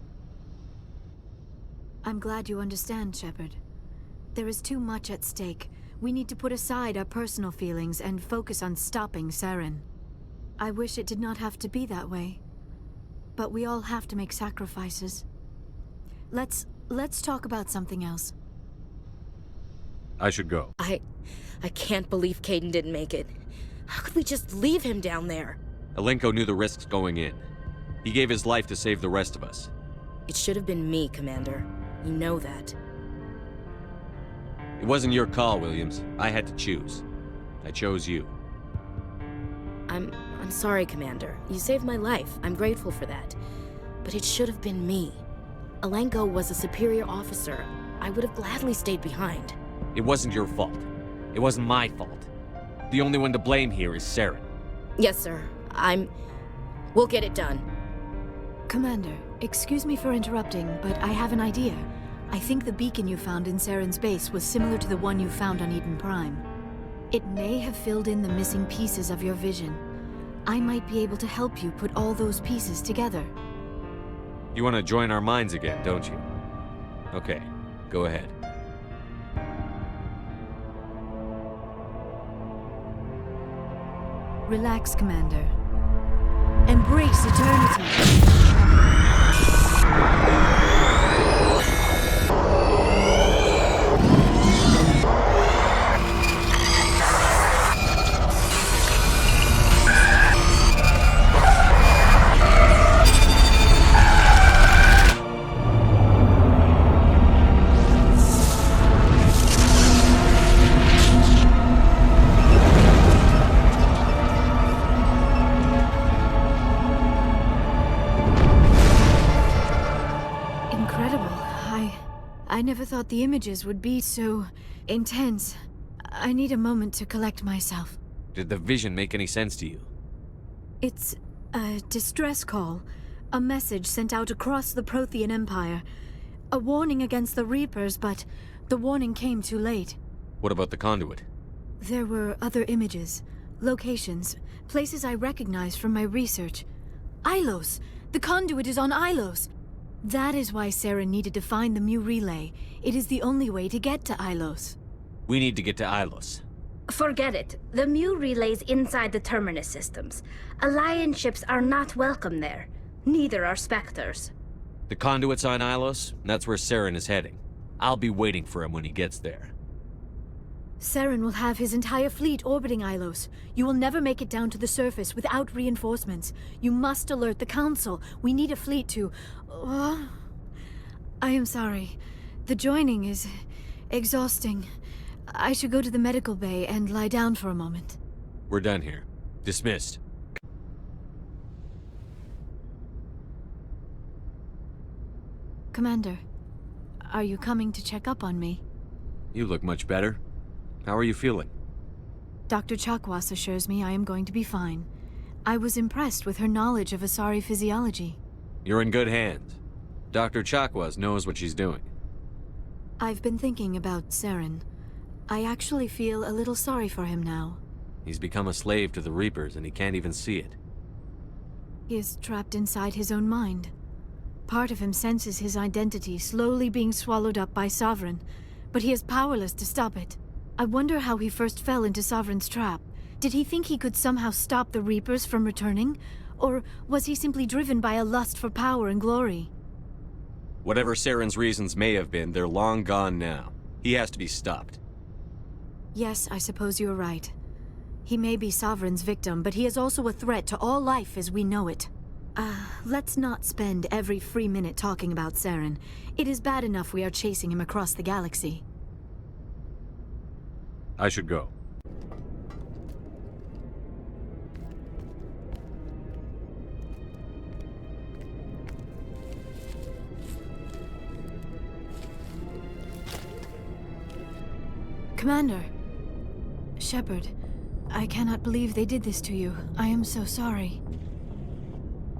I'm glad you understand, Shepard. There is too much at stake. We need to put aside our personal feelings and focus on stopping Saren. I wish it did not have to be that way. But we all have to make sacrifices. Let's talk about something else. I should go. I can't believe Caden didn't make it. How could we just leave him down there? Alenko knew the risks going in. He gave his life to save the rest of us. It should have been me, Commander. You know that. It wasn't your call, Williams. I had to choose. I chose you. I'm sorry, Commander. You saved my life. I'm grateful for that. But it should have been me. Alenko was a superior officer. I would have gladly stayed behind. It wasn't your fault. It wasn't my fault. The only one to blame here is Saren. Yes, sir. We'll get it done. Commander, excuse me for interrupting, but I have an idea. I think the beacon you found in Saren's base was similar to the one you found on Eden Prime. It may have filled in the missing pieces of your vision. I might be able to help you put all those pieces together. You want to join our minds again, don't you? Okay, go ahead. Relax, Commander. Embrace eternity. I never thought the images would be so intense. I need a moment to collect myself. Did the vision make any sense to you? It's a distress call. A message sent out across the Prothean Empire. A warning against the Reapers, but the warning came too late. What about the conduit? There were other images. Locations. Places I recognize from my research. Ilos! The conduit is on Ilos! That is why Saren needed to find the Mu relay. It is the only way to get to Ilos. We need to get to Ilos. Forget it. The Mu relay's inside the Terminus systems. Alliance ships are not welcome there. Neither are Spectres. The conduit's on Ilos, and that's where Saren is heading. I'll be waiting for him when he gets there. Saren will have his entire fleet orbiting Ilos. You will never make it down to the surface without reinforcements. You must alert the Council. We need a fleet to... I am sorry. The joining is exhausting. I should go to the medical bay and lie down for a moment. We're done here. Dismissed. Commander, are you coming to check up on me? You look much better. How are you feeling? Dr. Chakwas assures me I am going to be fine. I was impressed with her knowledge of Asari physiology. You're in good hands. Dr. Chakwas knows what she's doing. I've been thinking about Saren. I actually feel a little sorry for him now. He's become a slave to the Reapers and he can't even see it. He is trapped inside his own mind. Part of him senses his identity slowly being swallowed up by Sovereign, but he is powerless to stop it. I wonder how he first fell into Sovereign's trap. Did he think he could somehow stop the Reapers from returning? Or was he simply driven by a lust for power and glory? Whatever Saren's reasons may have been, they're long gone now. He has to be stopped. Yes, I suppose you're right. He may be Sovereign's victim, but he is also a threat to all life as we know it. Let's not spend every free minute talking about Saren. It is bad enough we are chasing him across the galaxy. I should go. Commander. Shepard, I cannot believe they did this to you. I am so sorry.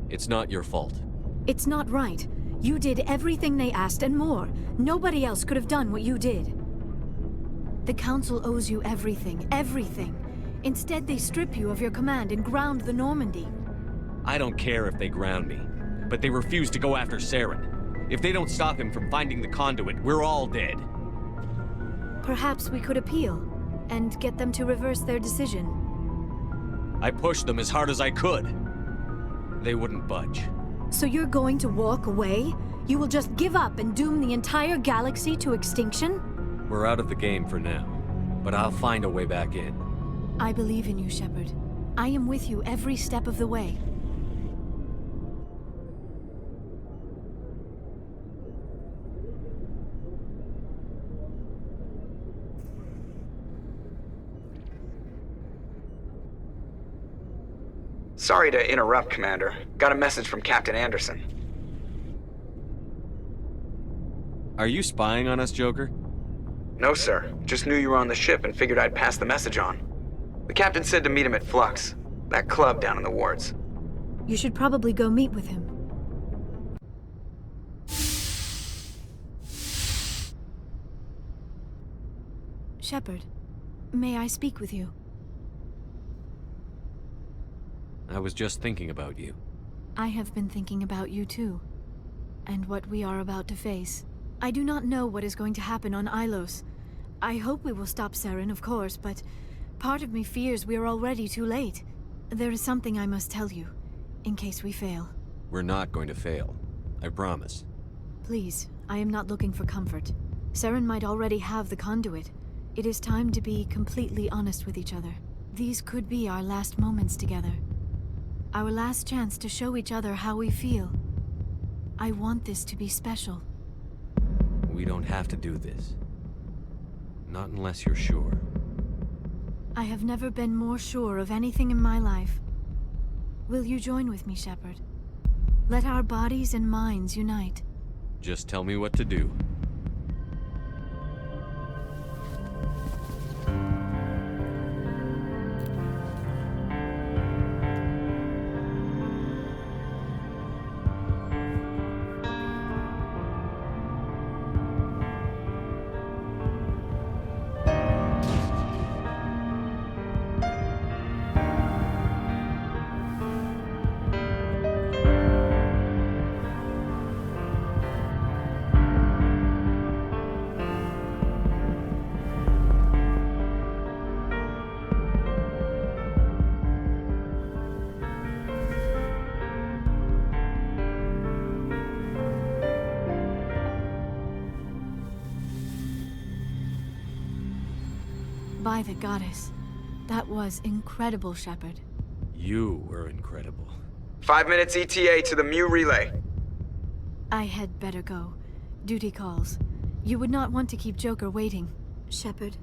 It's not your fault. It's not right. You did everything they asked and more. Nobody else could have done what you did. The Council owes you everything, everything. Instead, they strip you of your command and ground the Normandy. I don't care if they ground me, but they refuse to go after Saren. If they don't stop him from finding the conduit, we're all dead. Perhaps we could appeal, and get them to reverse their decision. I pushed them as hard as I could. They wouldn't budge. So you're going to walk away? You will just give up and doom the entire galaxy to extinction? We're out of the game for now, but I'll find a way back in. I believe in you, Shepard. I am with you every step of the way. Sorry to interrupt, Commander. Got a message from Captain Anderson. Are you spying on us, Joker? No, sir. Just knew you were on the ship and figured I'd pass the message on. The captain said to meet him at Flux, that club down in the wards. You should probably go meet with him. Shepard, may I speak with you? I was just thinking about you. I have been thinking about you too, and what we are about to face. I do not know what is going to happen on Ilos. I hope we will stop Saren, of course, but part of me fears we are already too late. There is something I must tell you, in case we fail. We're not going to fail. I promise. Please, I am not looking for comfort. Saren might already have the conduit. It is time to be completely honest with each other. These could be our last moments together. Our last chance to show each other how we feel. I want this to be special. We don't have to do this. Not unless you're sure. I have never been more sure of anything in my life. Will you join with me, Shepard? Let our bodies and minds unite. Just tell me what to do. By the goddess. That was incredible, Shepard. You were incredible. 5 minutes ETA to the Mu relay. I had better go. Duty calls. You would not want to keep Joker waiting. Shepard,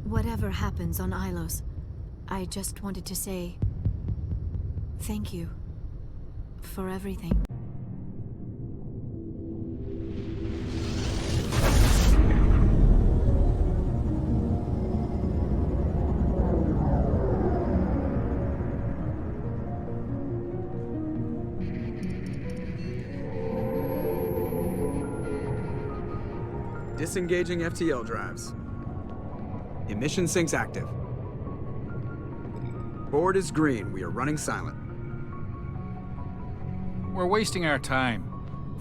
whatever happens on Ilos, I just wanted to say thank you for everything. Disengaging FTL drives. Emission sinks active. Board is green. We are running silent. We're wasting our time.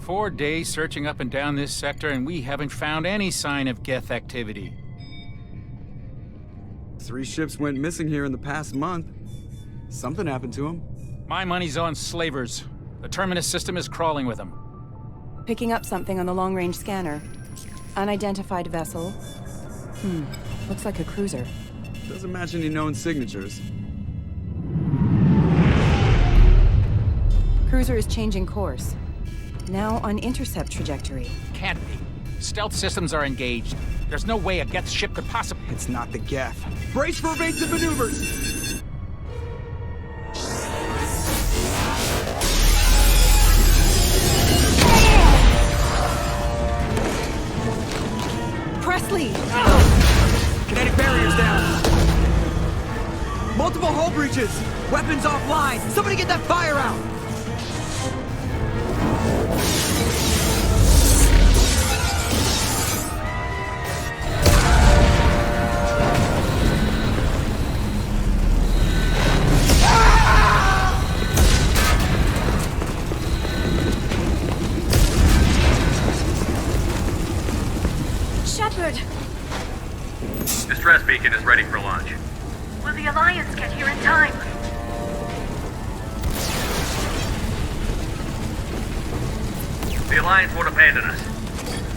4 days searching up and down this sector, and we haven't found any sign of Geth activity. 3 ships went missing here in the past month. Something happened to them. My money's on slavers. The Terminus system is crawling with them. Picking up something on the long-range scanner. Unidentified vessel. Looks like a cruiser. Doesn't match any known signatures. Cruiser is changing course. Now on intercept trajectory. Can't be. Stealth systems are engaged. There's no way a Geth ship could possibly... It's not the Geth. Brace for evasive maneuvers! Presley! Kinetic barriers down. Multiple hull breaches. Weapons offline. Somebody get that fire out. Shepard! Distress beacon is ready for launch. Will the Alliance get here in time? The Alliance won't abandon us.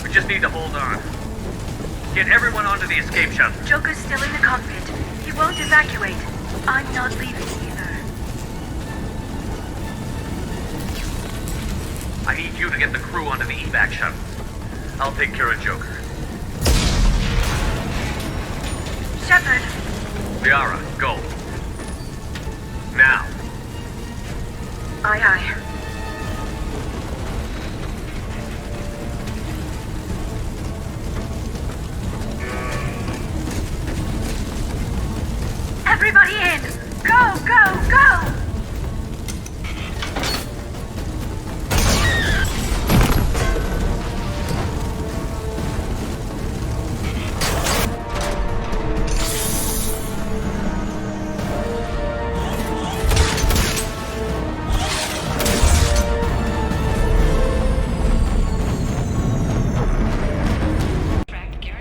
We just need to hold on. Get everyone onto the escape shuttle. Joker's still in the cockpit. He won't evacuate. I'm not leaving either. I need you to get the crew onto the evac shuttle. I'll take care of Joker. Shepard! Liara, go. Now. Aye, aye. Everybody in! Go, go, go!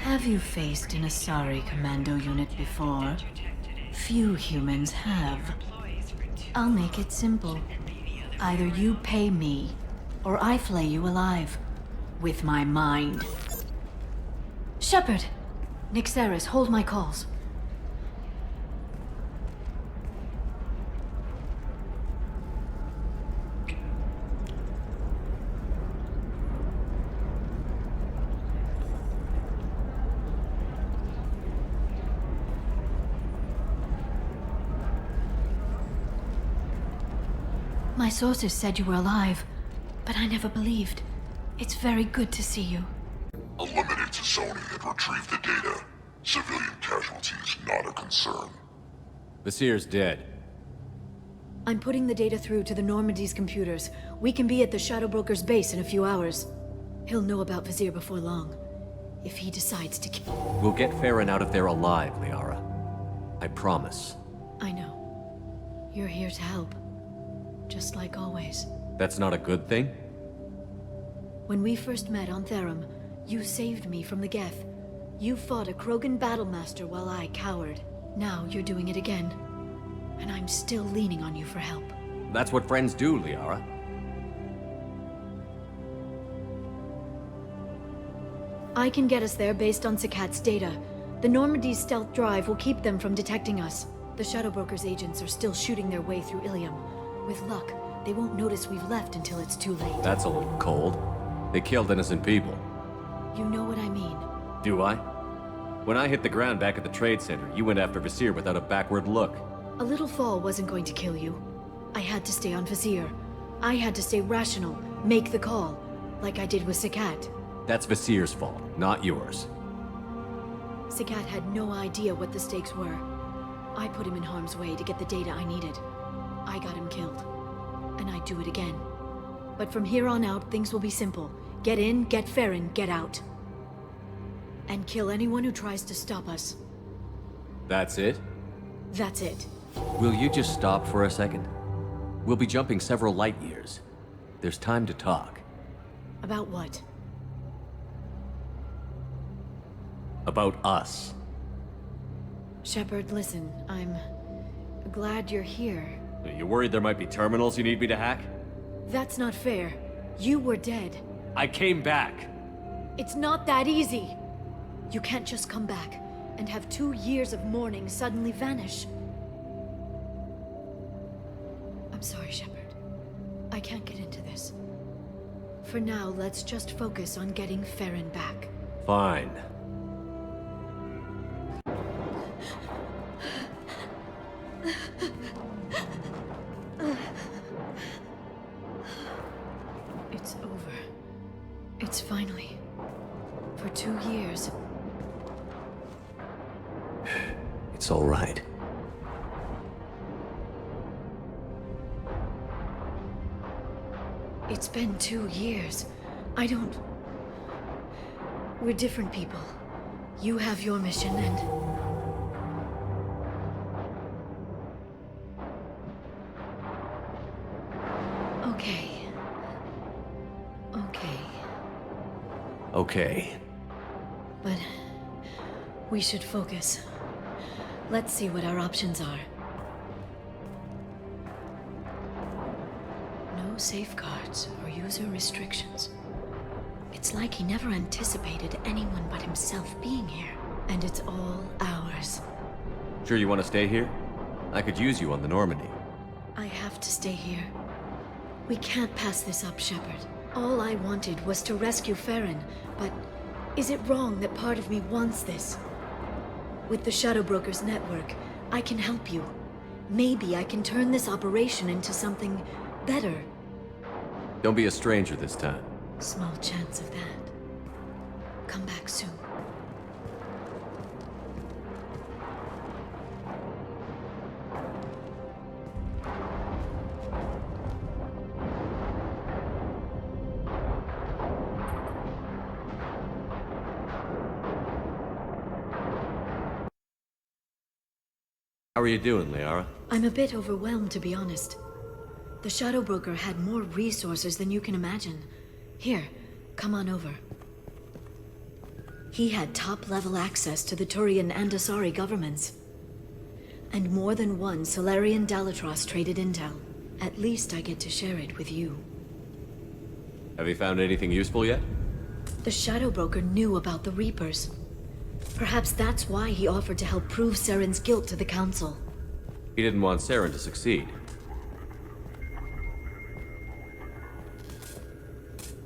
Have you faced an Asari commando unit before? Few humans have. I'll make it simple. Either you pay me, or I flay you alive. With my mind. Shepard! Nixeris, hold my calls. My sources said you were alive, but I never believed. It's very good to see you. Eliminate Zoni and retrieve the data. Civilian casualties not a concern. Vasir's dead. I'm putting the data through to the Normandy's computers. We can be at the Shadow Broker's base in a few hours. He'll know about Vasir before long. If he decides to kill... We'll get Farron out of there alive, Liara. I promise. I know. You're here to help. Just like always. That's not a good thing? When we first met on Therum, you saved me from the Geth. You fought a Krogan battlemaster while I cowered. Now you're doing it again. And I'm still leaning on you for help. That's what friends do, Liara. I can get us there based on Sakat's data. The Normandy's stealth drive will keep them from detecting us. The Shadow Broker's agents are still shooting their way through Ilium. With luck, they won't notice we've left until it's too late. That's a little cold. They killed innocent people. You know what I mean. Do I? When I hit the ground back at the trade center, you went after Visir without a backward look. A little fall wasn't going to kill you. I had to stay on Visir. I had to stay rational, make the call, like I did with Sakat. That's Visir's fault, not yours. Sakat had no idea what the stakes were. I put him in harm's way to get the data I needed. I got him killed. And I'd do it again. But from here on out, things will be simple. Get in, get Farron, get out. And kill anyone who tries to stop us. That's it? That's it. Will you just stop for a second? We'll be jumping several light years. There's time to talk. About what? About us. Shepard, listen, I'm glad you're here. Are you worried there might be terminals you need me to hack? That's not fair. You were dead. I came back. It's not that easy. You can't just come back and have 2 years of mourning suddenly vanish. I'm sorry, Shepard. I can't get into this. For now, let's just focus on getting Farron back. Fine. It's over. It's finally. For 2 years. It's all right. It's been 2 years. I don't... We're different people. You have your mission and... Okay. Okay. But... we should focus. Let's see what our options are. No safeguards or user restrictions. It's like he never anticipated anyone but himself being here. And it's all ours. Sure you want to stay here? I could use you on the Normandy. I have to stay here. We can't pass this up, Shepard. All I wanted was to rescue Farron, but is it wrong that part of me wants this? With the Shadow Broker's network, I can help you. Maybe I can turn this operation into something better. Don't be a stranger this time. Small chance of that. Come back soon. How are you doing, Liara? I'm a bit overwhelmed, to be honest. The Shadow Broker had more resources than you can imagine. Here, come on over. He had top-level access to the Turian and Asari governments. And more than one Solarian Dalatros traded intel. At least I get to share it with you. Have you found anything useful yet? The Shadow Broker knew about the Reapers. Perhaps that's why he offered to help prove Saren's guilt to the Council. He didn't want Saren to succeed.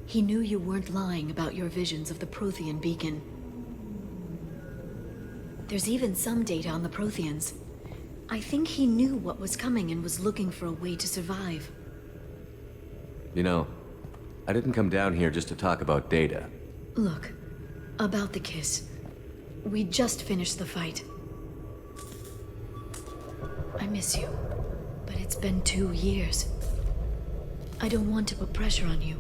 He knew you weren't lying about your visions of the Prothean beacon. There's even some data on the Protheans. I think he knew what was coming and was looking for a way to survive. You know, I didn't come down here just to talk about data. Look, about the kiss. We just finished the fight. I miss you, but it's been 2 years. I don't want to put pressure on you.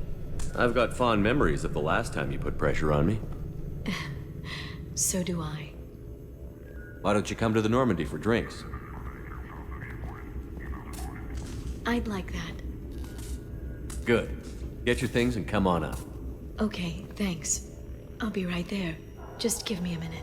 I've got fond memories of the last time you put pressure on me. So do I. Why don't you come to the Normandy for drinks? I'd like that. Good. Get your things and come on up. Okay, thanks. I'll be right there. Just give me a minute.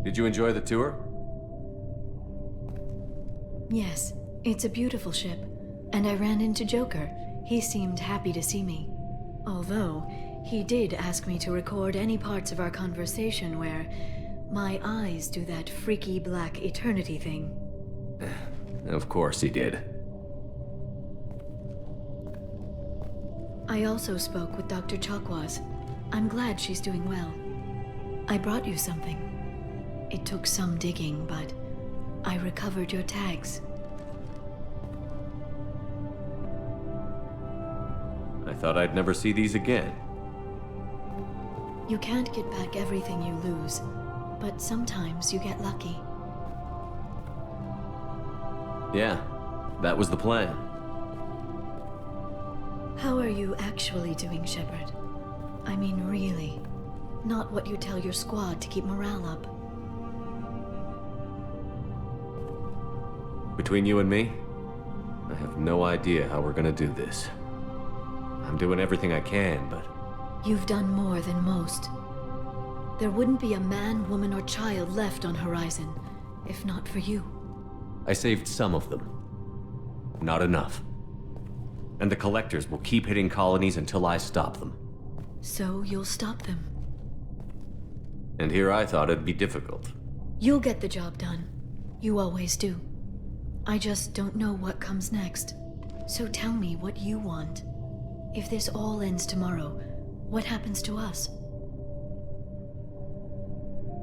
Did you enjoy the tour? Yes, it's a beautiful ship. And I ran into Joker. He seemed happy to see me. Although, he did ask me to record any parts of our conversation where my eyes do that freaky black eternity thing. Of course he did. I also spoke with Dr. Chakwas. I'm glad she's doing well. I brought you something. It took some digging, but I recovered your tags. I thought I'd never see these again. You can't get back everything you lose, but sometimes you get lucky. Yeah, that was the plan. How are you actually doing, Shepard? I mean, really. Not what you tell your squad to keep morale up. Between you and me, I have no idea how we're gonna do this. I'm doing everything I can, but... You've done more than most. There wouldn't be a man, woman, or child left on Horizon, if not for you. I saved some of them. Not enough. And the Collectors will keep hitting colonies until I stop them. So you'll stop them. And here I thought it'd be difficult. You'll get the job done. You always do. I just don't know what comes next. So tell me what you want. If this all ends tomorrow, what happens to us?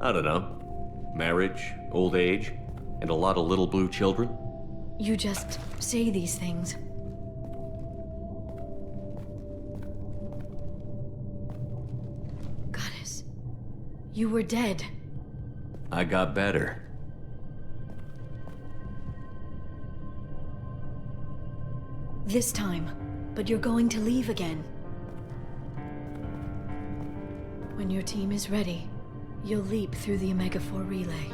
I don't know. Marriage, old age, and a lot of little blue children. You just say these things. Goddess, you were dead. I got better. This time, but you're going to leave again. When your team is ready, you'll leap through the Omega-4 relay.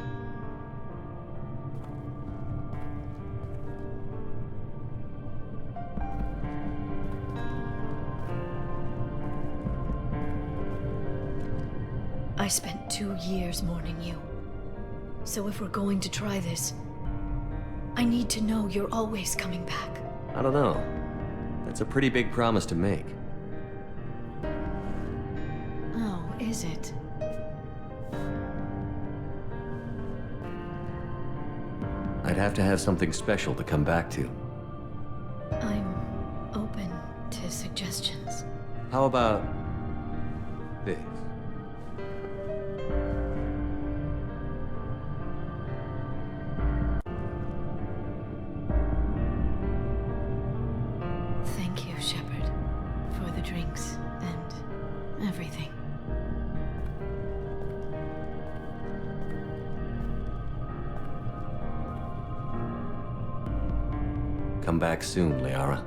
I spent 2 years mourning you. So if we're going to try this, I need to know you're always coming back. I don't know. That's a pretty big promise to make. Oh, is it? I'd have to have something special to come back to. I'm open to suggestions. How about this? Thank you, Shepard, for the drinks and everything. Come back soon, Liara.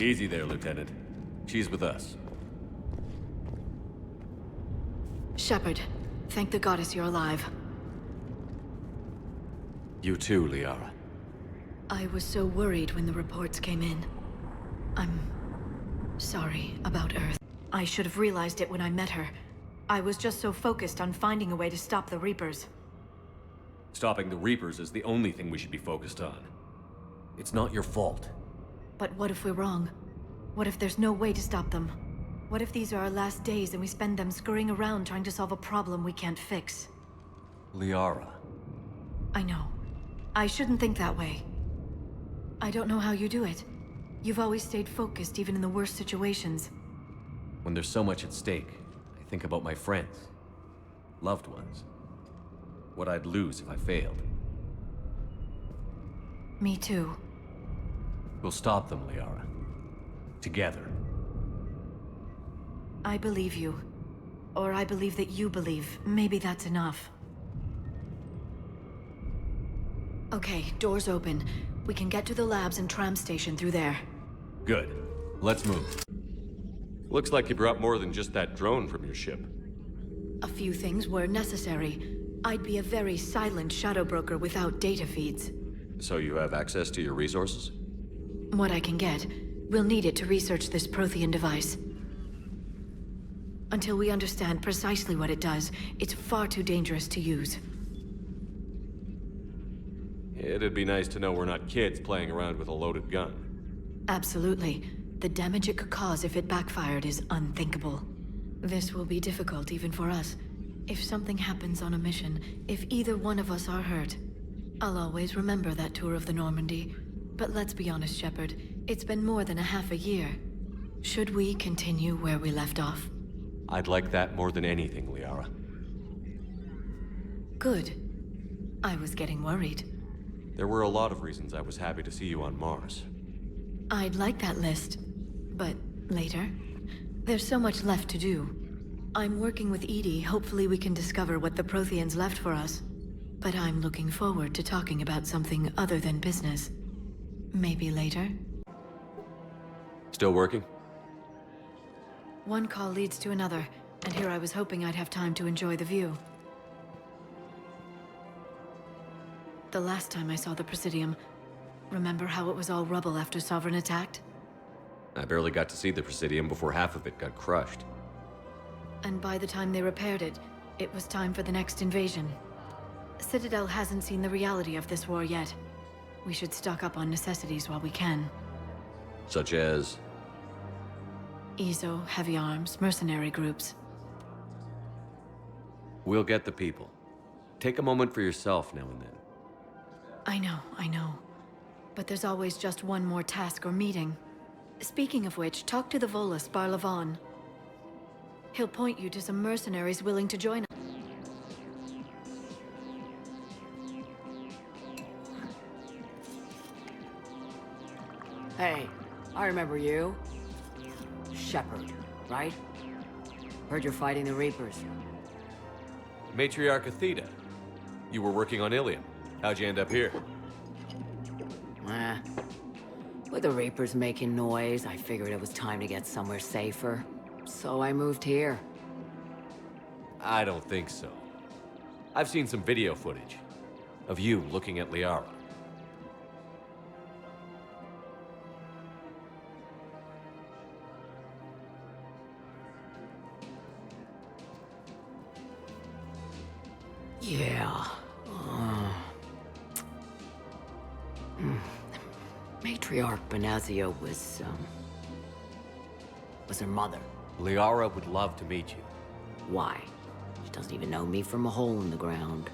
Easy there, Lieutenant. She's with us. Shepard, thank the goddess you're alive. You too, Liara. I was so worried when the reports came in. I'm sorry about Earth. I should have realized it when I met her. I was just so focused on finding a way to stop the Reapers. Stopping the Reapers is the only thing we should be focused on. It's not your fault. But what if we're wrong? What if there's no way to stop them? What if these are our last days and we spend them scurrying around trying to solve a problem we can't fix? Liara. I know. I shouldn't think that way. I don't know how you do it. You've always stayed focused even in the worst situations. When there's so much at stake, I think about my friends, loved ones. What I'd lose if I failed. Me too. We'll stop them, Liara. Together. I believe you. Or I believe that you believe. Maybe that's enough. Okay, doors open. We can get to the labs and tram station through there. Good. Let's move. Looks like you brought more than just that drone from your ship. A few things were necessary. I'd be a very silent shadow broker without data feeds. So you have access to your resources? What I can get. We'll need it to research this Prothean device. Until we understand precisely what it does, it's far too dangerous to use. It'd be nice to know we're not kids playing around with a loaded gun. Absolutely. The damage it could cause if it backfired is unthinkable. This will be difficult even for us. If something happens on a mission, if either one of us are hurt, I'll always remember that tour of the Normandy. But let's be honest, Shepard, it's been more than a half a year. Should we continue where we left off? I'd like that more than anything, Liara. Good. I was getting worried. There were a lot of reasons I was happy to see you on Mars. I'd like that list, but later. There's so much left to do. I'm working with Edie. Hopefully we can discover what the Protheans left for us. But I'm looking forward to talking about something other than business. Maybe later? Still working? One call leads to another, and here I was hoping I'd have time to enjoy the view. The last time I saw the Presidium, remember how it was all rubble after Sovereign attacked? I barely got to see the Presidium before half of it got crushed. And by the time they repaired it, it was time for the next invasion. Citadel hasn't seen the reality of this war yet. We should stock up on necessities while we can. Such as? EZO, heavy arms, mercenary groups. We'll get the people. Take a moment for yourself now and then. I know. But there's always just one more task or meeting. Speaking of which, talk to the Volus, Barlavon. He'll point you to some mercenaries willing to join us. Hey, I remember you. Shepard, right? Heard you're fighting the Reapers. Matriarch Athena. You were working on Ilium. How'd you end up here? With the Reapers making noise, I figured it was time to get somewhere safer. So I moved here. I don't think so. I've seen some video footage of you looking at Liara. Yeah. Matriarch Benazia was her mother. Liara would love to meet you. Why? She doesn't even know me from a hole in the ground.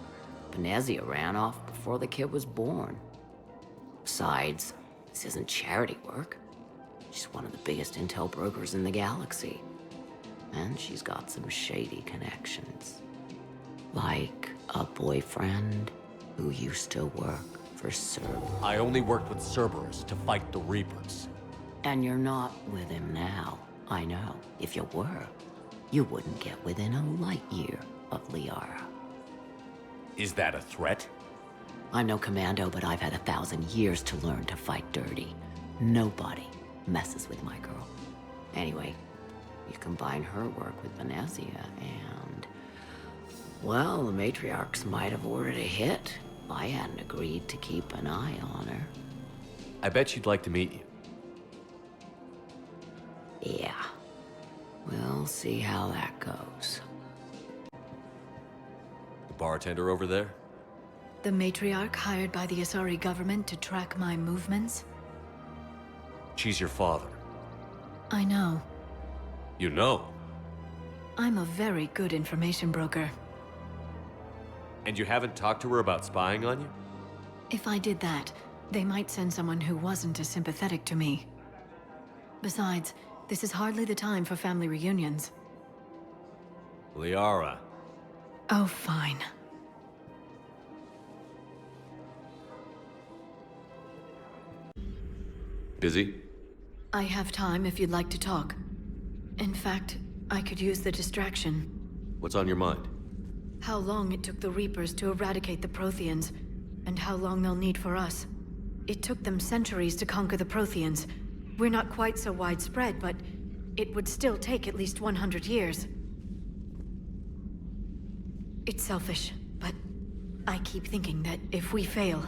Benazia ran off before the kid was born. Besides, this isn't charity work. She's one of the biggest intel brokers in the galaxy. And she's got some shady connections. Like a boyfriend who used to work for Cerberus. I only worked with Cerberus to fight the Reapers. And you're not with him now. I know. If you were, you wouldn't get within a light year of Liara. Is that a threat? I'm no commando, but I've had 1,000 years to learn to fight dirty. Nobody messes with my girl. Anyway, you combine her work with Benazia and... Well, the matriarchs might have ordered a hit if I hadn't agreed to keep an eye on her. I bet she'd like to meet you. Yeah. We'll see how that goes. The bartender over there? The matriarch hired by the Asari government to track my movements? She's your father. I know. You know? I'm a very good information broker. And you haven't talked to her about spying on you? If I did that, they might send someone who wasn't as sympathetic to me. Besides, this is hardly the time for family reunions. Liara. Oh, fine. Busy? I have time if you'd like to talk. In fact, I could use the distraction. What's on your mind? How long it took the Reapers to eradicate the Protheans, and how long they'll need for us. It took them centuries to conquer the Protheans. We're not quite so widespread, but it would still take at least 100 years. It's selfish, but I keep thinking that if we fail...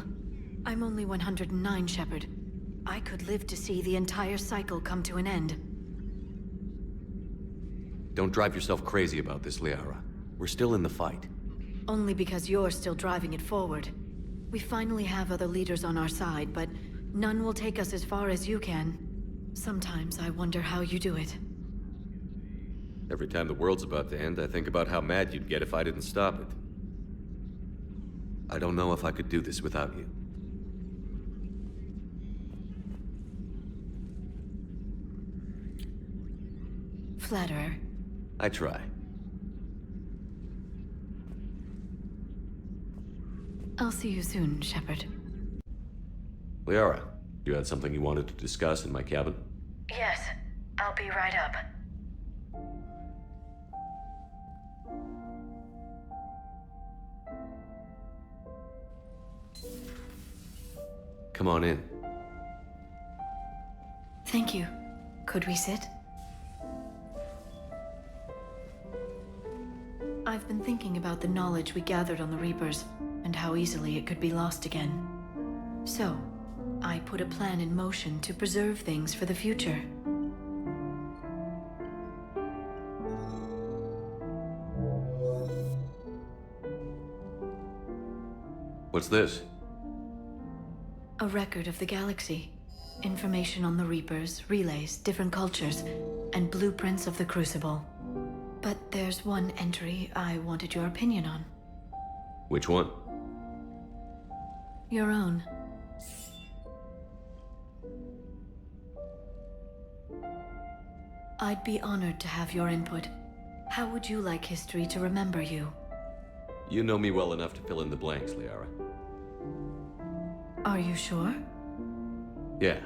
I'm only 109, Shepard. I could live to see the entire cycle come to an end. Don't drive yourself crazy about this, Liara. We're still in the fight. Only because you're still driving it forward. We finally have other leaders on our side, but none will take us as far as you can. Sometimes I wonder how you do it. Every time the world's about to end, I think about how mad you'd get if I didn't stop it. I don't know if I could do this without you. Flatterer. I try. I'll see you soon, Shepard. Liara, you had something you wanted to discuss in my cabin? Yes, I'll be right up. Come on in. Thank you. Could we sit? I've been thinking about the knowledge we gathered on the Reapers, and how easily it could be lost again. So, I put a plan in motion to preserve things for the future. What's this? A record of the galaxy. Information on the Reapers, relays, different cultures, and blueprints of the Crucible. But there's one entry I wanted your opinion on. Which one? Your own. I'd be honored to have your input. How would you like history to remember you? You know me well enough to fill in the blanks, Liara. Are you sure? Yeah.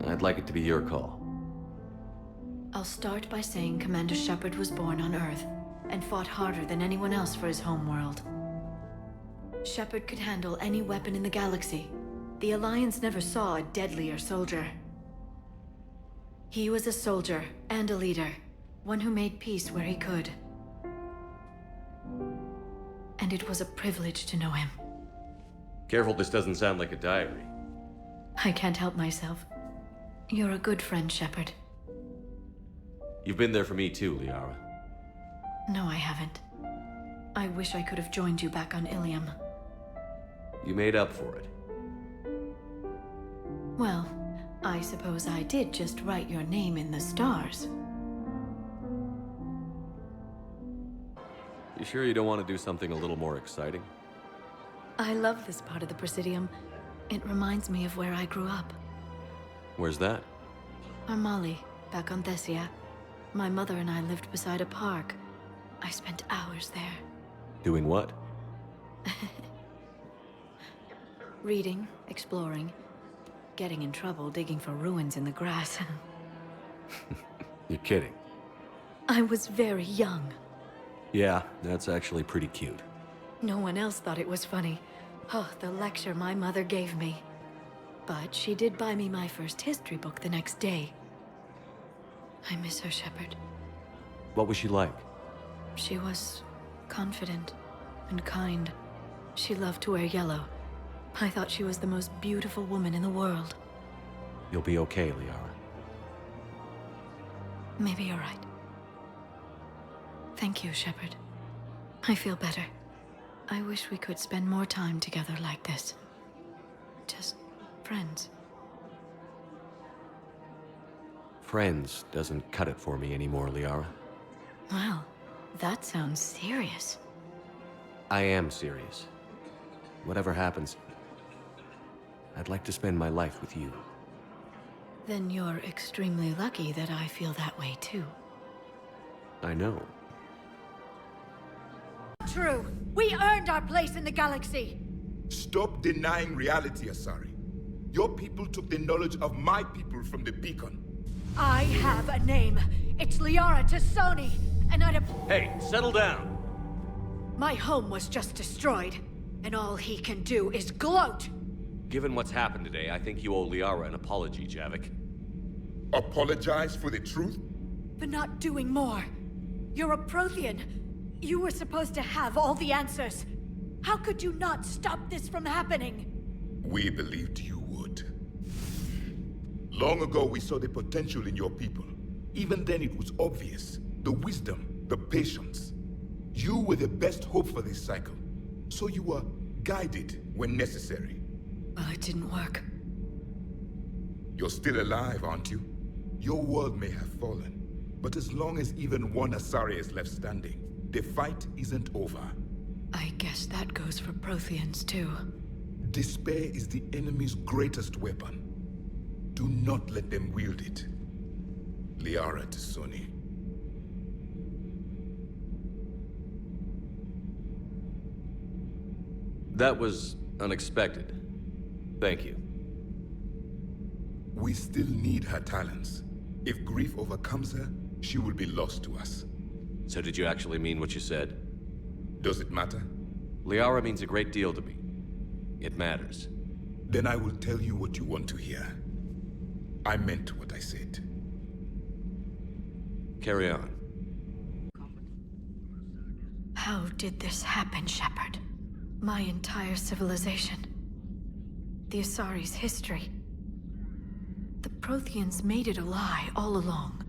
I'd like it to be your call. I'll start by saying Commander Shepard was born on Earth, and fought harder than anyone else for his homeworld. Shepard could handle any weapon in the galaxy. The Alliance never saw a deadlier soldier. He was a soldier and a leader, one who made peace where he could. And it was a privilege to know him. Careful this doesn't sound like a diary. I can't help myself. You're a good friend, Shepard. You've been there for me too, Liara. No, I haven't. I wish I could have joined you back on Ilium. You made up for it. Well, I suppose I did just write your name in the stars. You sure you don't want to do something a little more exciting? I love this part of the Presidium. It reminds me of where I grew up. Where's that? Armali, back on Thessia. My mother and I lived beside a park. I spent hours there. Doing what? Reading, exploring, getting in trouble digging for ruins in the grass. You're kidding. I was very young. Yeah, that's actually pretty cute. No one else thought it was funny. Oh, the lecture my mother gave me. But she did buy me my first history book the next day. I miss her, Shepard. What was she like? She was Confident and kind. She loved to wear yellow. I thought she was the most beautiful woman in the world. You'll be okay, Liara. Maybe you're right. Thank you, Shepard. I feel better. I wish we could spend more time together like this. Just friends. Friends doesn't cut it for me anymore, Liara. Wow, that sounds serious. I am serious. Whatever happens, I'd like to spend my life with you. Then you're extremely lucky that I feel that way too. I know. True. We earned our place in the galaxy. Stop denying reality, Asari. Your people took the knowledge of my people from the beacon. I have a name. It's Liara Tali, and I'd have... Hey, settle down. My home was just destroyed, and all he can do is gloat. Given what's happened today, I think you owe Liara an apology, Javik. Apologize for the truth? For not doing more. You're a Prothean. You were supposed to have all the answers. How could you not stop this from happening? We believed you would. Long ago, we saw the potential in your people. Even then, it was obvious. The wisdom, the patience. You were the best hope for this cycle. So you were guided when necessary. Well, it didn't work. You're still alive, aren't you? Your world may have fallen, but as long as even one Asari is left standing, the fight isn't over. I guess that goes for Protheans too. Despair is the enemy's greatest weapon. Do not let them wield it. Liara Tali. That was unexpected. Thank you. We still need her talents. If grief overcomes her, she will be lost to us. So did you actually mean what you said? Does it matter? Liara means a great deal to me. It matters. Then I will tell you what you want to hear. I meant what I said. Carry on. How did this happen, Shepard? My entire civilization. The Asari's history. The Protheans made it a lie all along,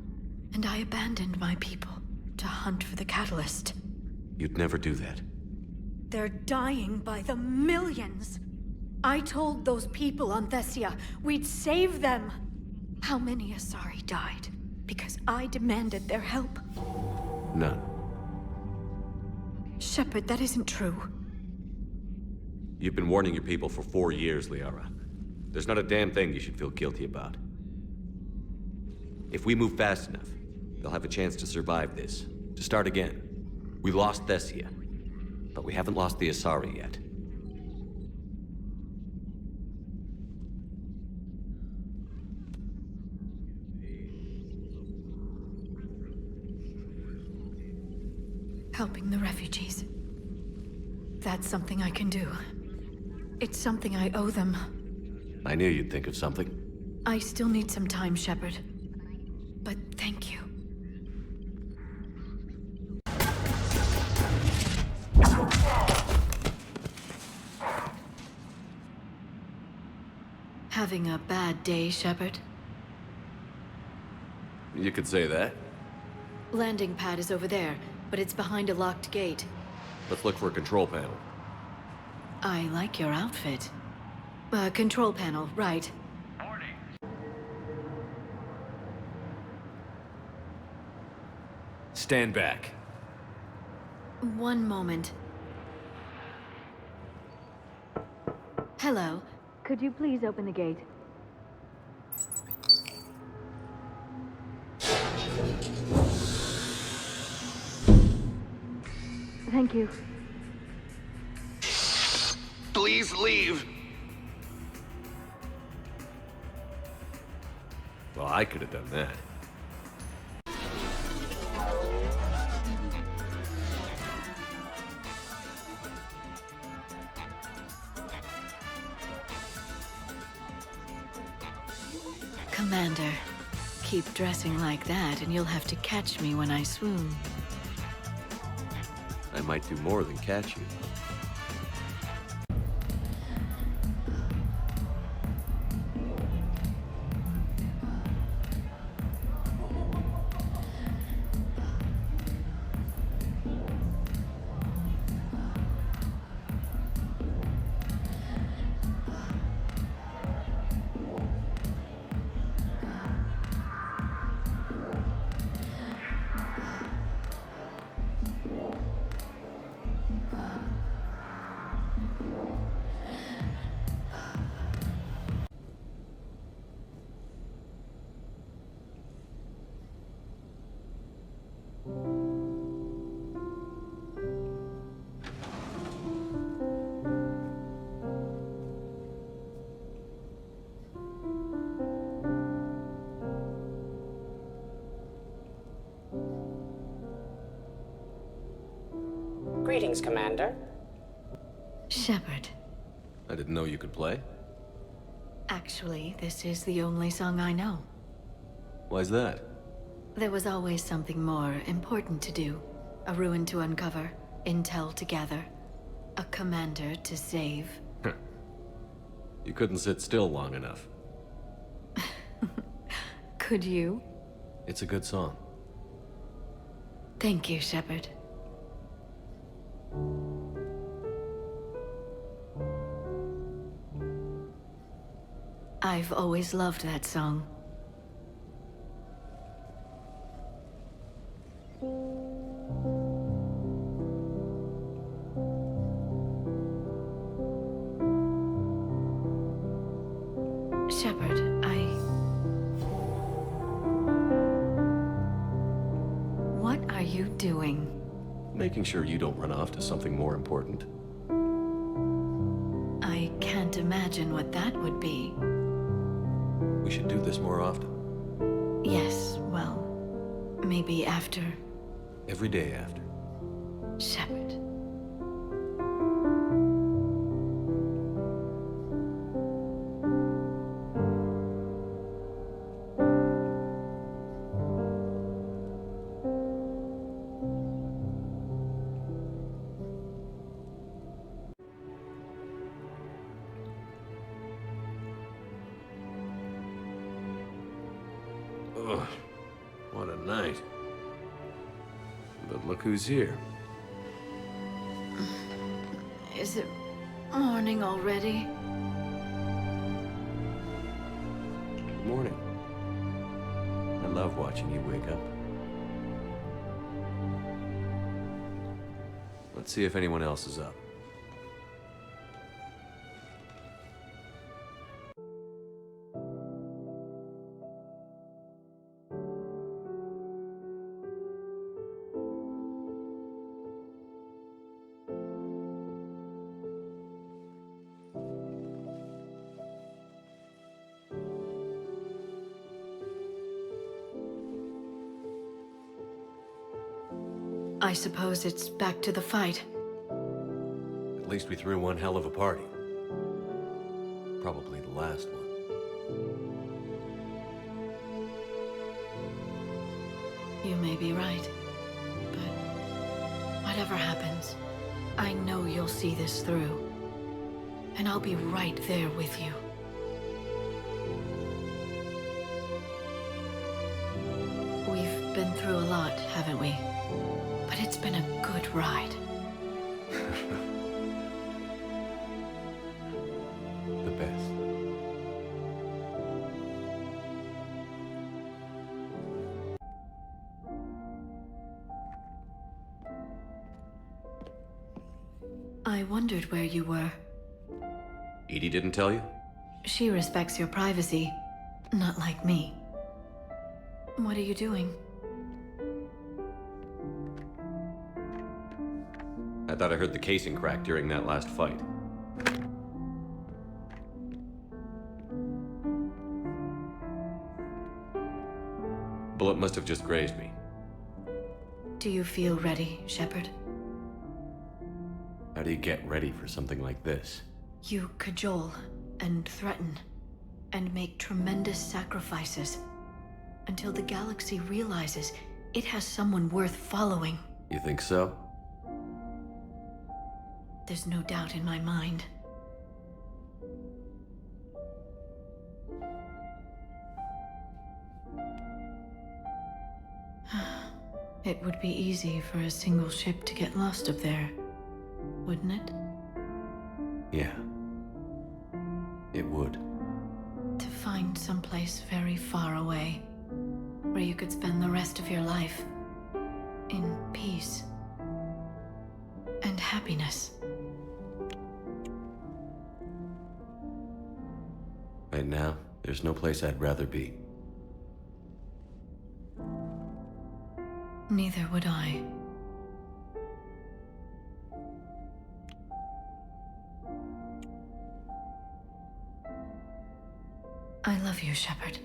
and I abandoned my people to hunt for the catalyst. You'd never do that. They're dying by the millions. I told those people on Thessia we'd save them. How many Asari died because I demanded their help? None. Shepard, that isn't true. You've been warning your people for 4 years, Liara. There's not a damn thing you should feel guilty about. If we move fast enough, they'll have a chance to survive this, to start again. We lost Thessia, but we haven't lost the Asari yet. Helping the refugees. That's something I can do. It's something I owe them. I knew you'd think of something. I still need some time, Shepard. But thank you. Having a bad day, Shepard? You could say that. Landing pad is over there, but it's behind a locked gate. Let's look for a control panel. I like your outfit. Control panel, right. Stand back. One moment. Hello. Could you please open the gate? Thank you. Please leave. Well, I could have done that. Commander, keep dressing like that and you'll have to catch me when I swoon. I might do more than catch you. Greetings, Commander. Shepard. I didn't know you could play. Actually, this is the only song I know. Why's that? There was always something more important to do. A ruin to uncover, intel to gather, a commander to save. You couldn't sit still long enough. Could you? It's a good song. Thank you, Shepard. I've always loved that song. Shepard, What are you doing? Making sure you don't run off to something more important. I can't imagine what that would be. We should do this more often. Yes, well, maybe after. Every day after. Shepard. Ugh, what a night. But look who's here. Is it morning already? Good morning. I love watching you wake up. Let's see if anyone else is up. I suppose it's back to the fight. At least we threw one hell of a party. Probably the last one. You may be right. But whatever happens, I know you'll see this through. And I'll be right there with you. We've been through a lot, haven't we? But it's been a good ride. The best. I wondered where you were. Edie didn't tell you? She respects your privacy, not like me. What are you doing? I thought I heard the casing crack during that last fight. Bullet must have just grazed me. Do you feel ready, Shepard? How do you get ready for something like this? You cajole and threaten and make tremendous sacrifices until the galaxy realizes it has someone worth following. You think so? There's no doubt in my mind. It would be easy for a single ship to get lost up there, wouldn't it? Yeah. It would. To find someplace very far away, where you could spend the rest of your life in peace and happiness. Right now, there's no place I'd rather be. Neither would I. I love you, Shepard.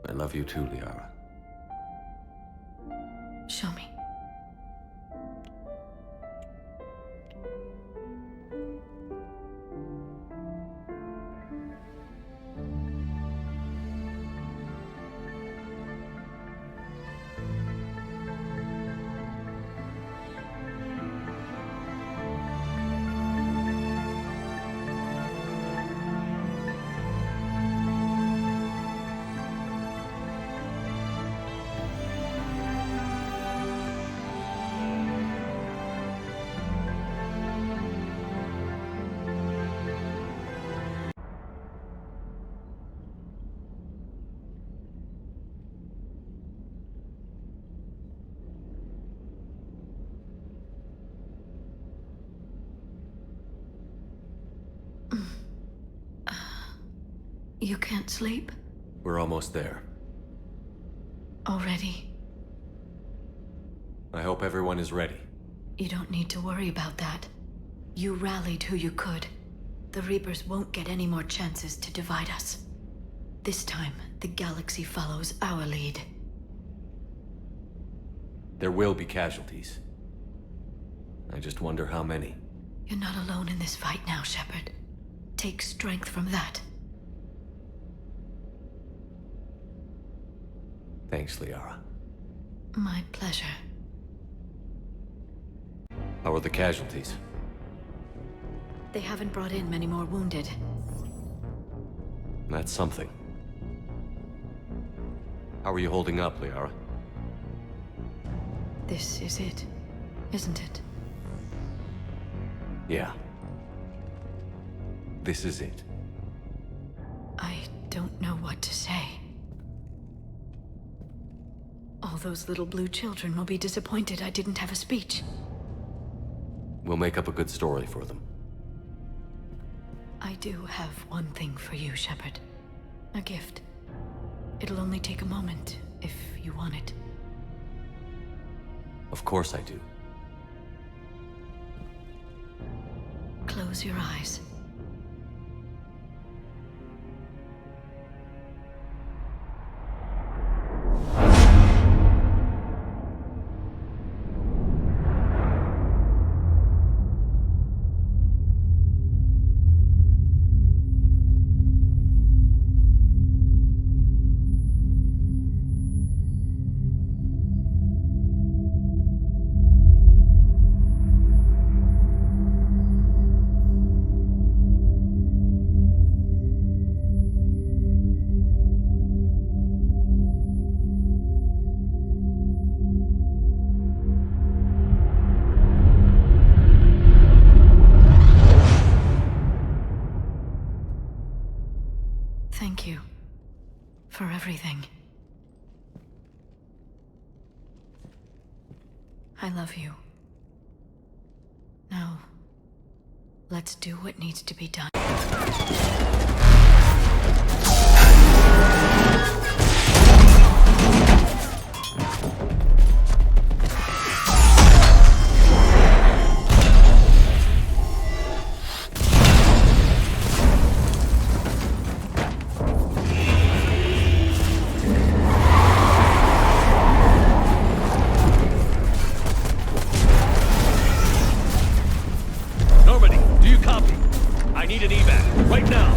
I love you too, Liara. Show me. You can't sleep? We're almost there. Already? I hope everyone is ready. You don't need to worry about that. You rallied who you could. The Reapers won't get any more chances to divide us. This time, the galaxy follows our lead. There will be casualties. I just wonder how many. You're not alone in this fight now, Shepard. Take strength from that. Thanks, Liara. My pleasure. How are the casualties? They haven't brought in many more wounded. That's something. How are you holding up, Liara? This is it, isn't it? Yeah. This is it. I don't know what to say. All those little blue children will be disappointed I didn't have a speech. We'll make up a good story for them. I do have one thing for you, Shepard. A gift. It'll only take a moment, if you want it. Of course I do. Close your eyes. Thank you for everything. I love you. Now, let's do what needs to be done. Normandy, do you copy? I need an evac, right now.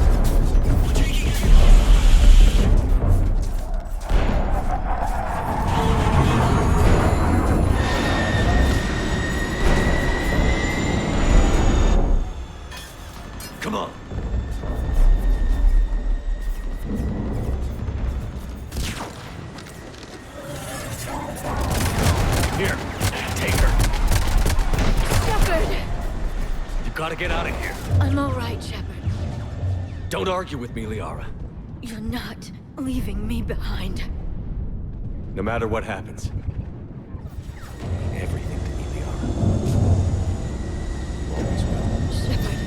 get out of here. I'm all right, Shepard. Don't argue with me, Liara. You're not leaving me behind. No matter what happens. Everything to me, Liara. You always will. Shepard,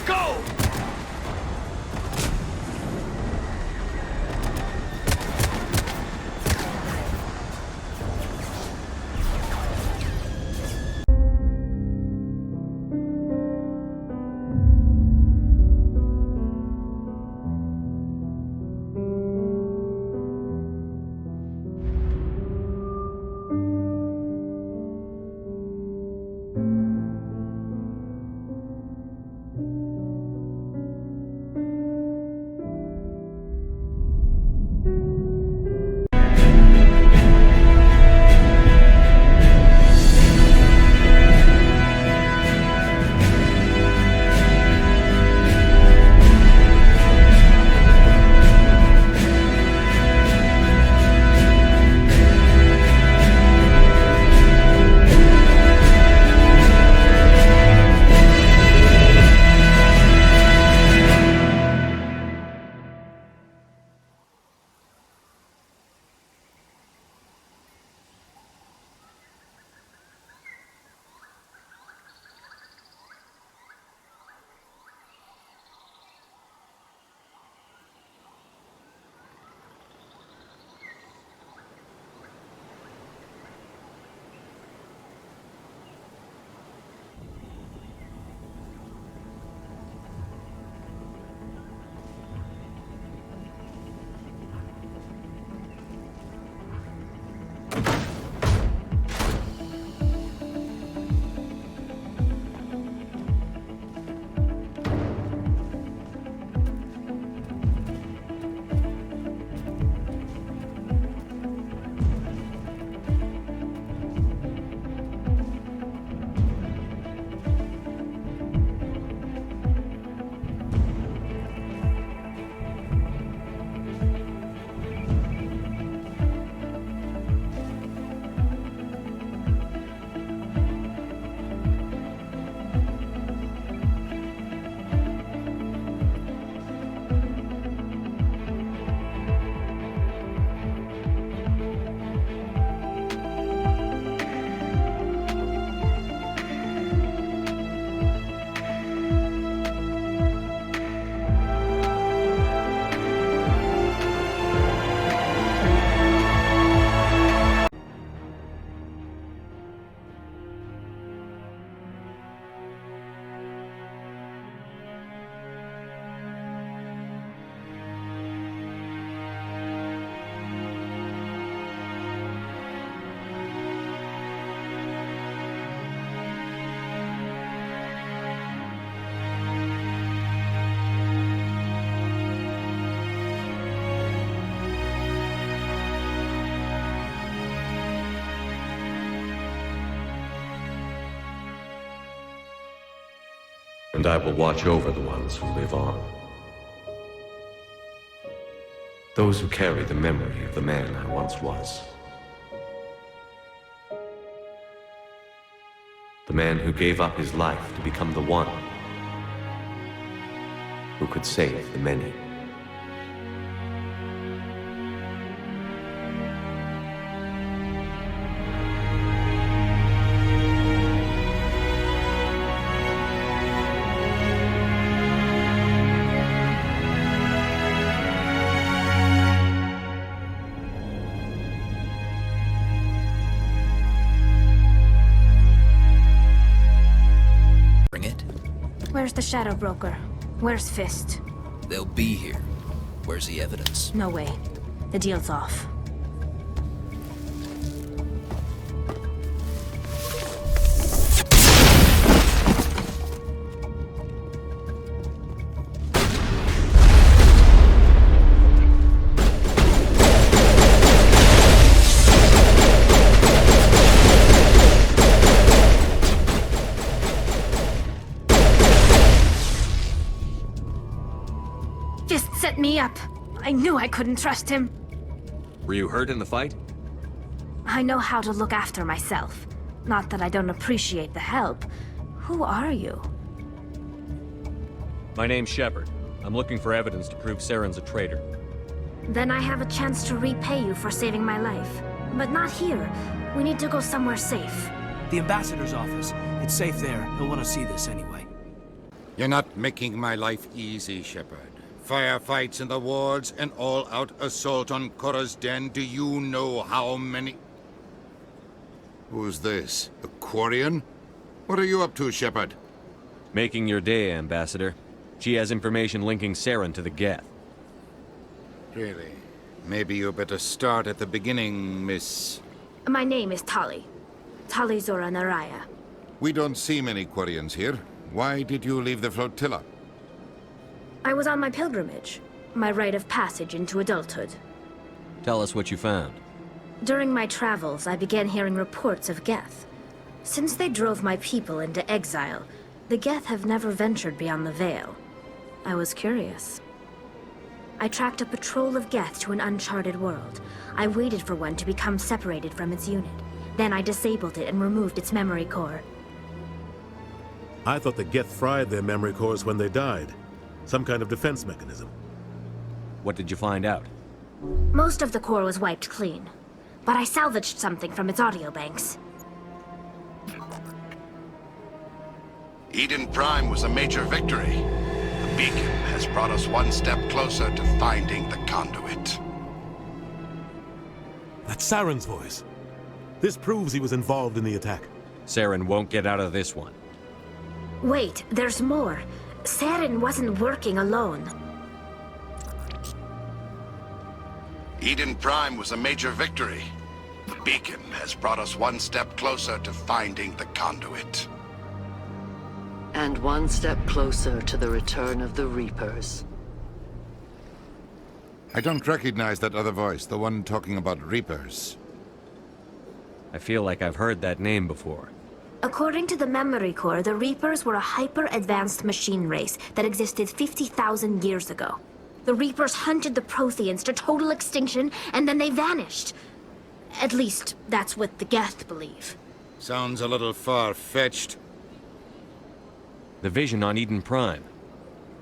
Go! And I will watch over the ones who live on. Those who carry the memory of the man I once was. The man who gave up his life to become the one who could save the many. Where's the Shadow Broker? Where's Fist? They'll be here. Where's the evidence? No way. The deal's off. Fist set me up. I knew I couldn't trust him. Were you hurt in the fight? I know how to look after myself. Not that I don't appreciate the help. Who are you? My name's Shepard. I'm looking for evidence to prove Saren's a traitor. Then I have a chance to repay you for saving my life. But not here. We need to go somewhere safe. The ambassador's office. It's safe there. He'll want to see this anyway. You're not making my life easy, Shepard. Firefights in the wards, an all-out assault on Korra's den. Do you know how many... Who's this? A Quarian? What are you up to, Shepard? Making your day, Ambassador. She has information linking Saren to the Geth. Really? Maybe you better start at the beginning, Miss... My name is Tali. Tali Zora Naraya. We don't see many Quarians here. Why did you leave the flotilla? I was on my pilgrimage. My rite of passage into adulthood. Tell us what you found. During my travels, I began hearing reports of Geth. Since they drove my people into exile, the Geth have never ventured beyond the Veil. I was curious. I tracked a patrol of Geth to an uncharted world. I waited for one to become separated from its unit. Then I disabled it and removed its memory core. I thought the Geth fried their memory cores when they died. Some kind of defense mechanism. What did you find out? Most of the core was wiped clean. But I salvaged something from its audio banks. Eden Prime was a major victory. The beacon has brought us one step closer to finding the conduit. That's Saren's voice. This proves he was involved in the attack. Saren won't get out of this one. Wait, there's more. Saren wasn't working alone. Eden Prime was a major victory. The beacon has brought us one step closer to finding the conduit. And one step closer to the return of the Reapers. I don't recognize that other voice, the one talking about Reapers. I feel like I've heard that name before. According to the memory core, the Reapers were a hyper-advanced machine race that existed 50,000 years ago. The Reapers hunted the Protheans to total extinction, and then they vanished. At least, that's what the Geth believe. Sounds a little far-fetched. The vision on Eden Prime.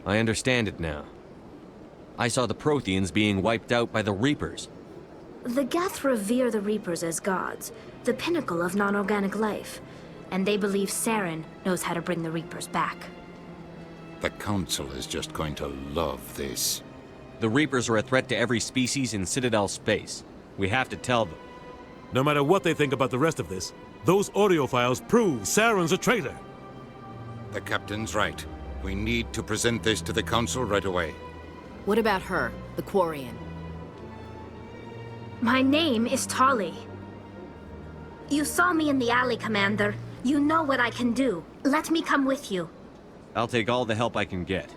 I understand it now. I saw the Protheans being wiped out by the Reapers. The Geth revere the Reapers as gods, the pinnacle of non-organic life. And they believe Saren knows how to bring the Reapers back. The Council is just going to love this. The Reapers are a threat to every species in Citadel space. We have to tell them. No matter what they think about the rest of this, those audio files prove Saren's a traitor. The Captain's right. We need to present this to the Council right away. What about her, the Quarian? My name is Tali. You saw me in the alley, Commander. You know what I can do. Let me come with you. I'll take all the help I can get.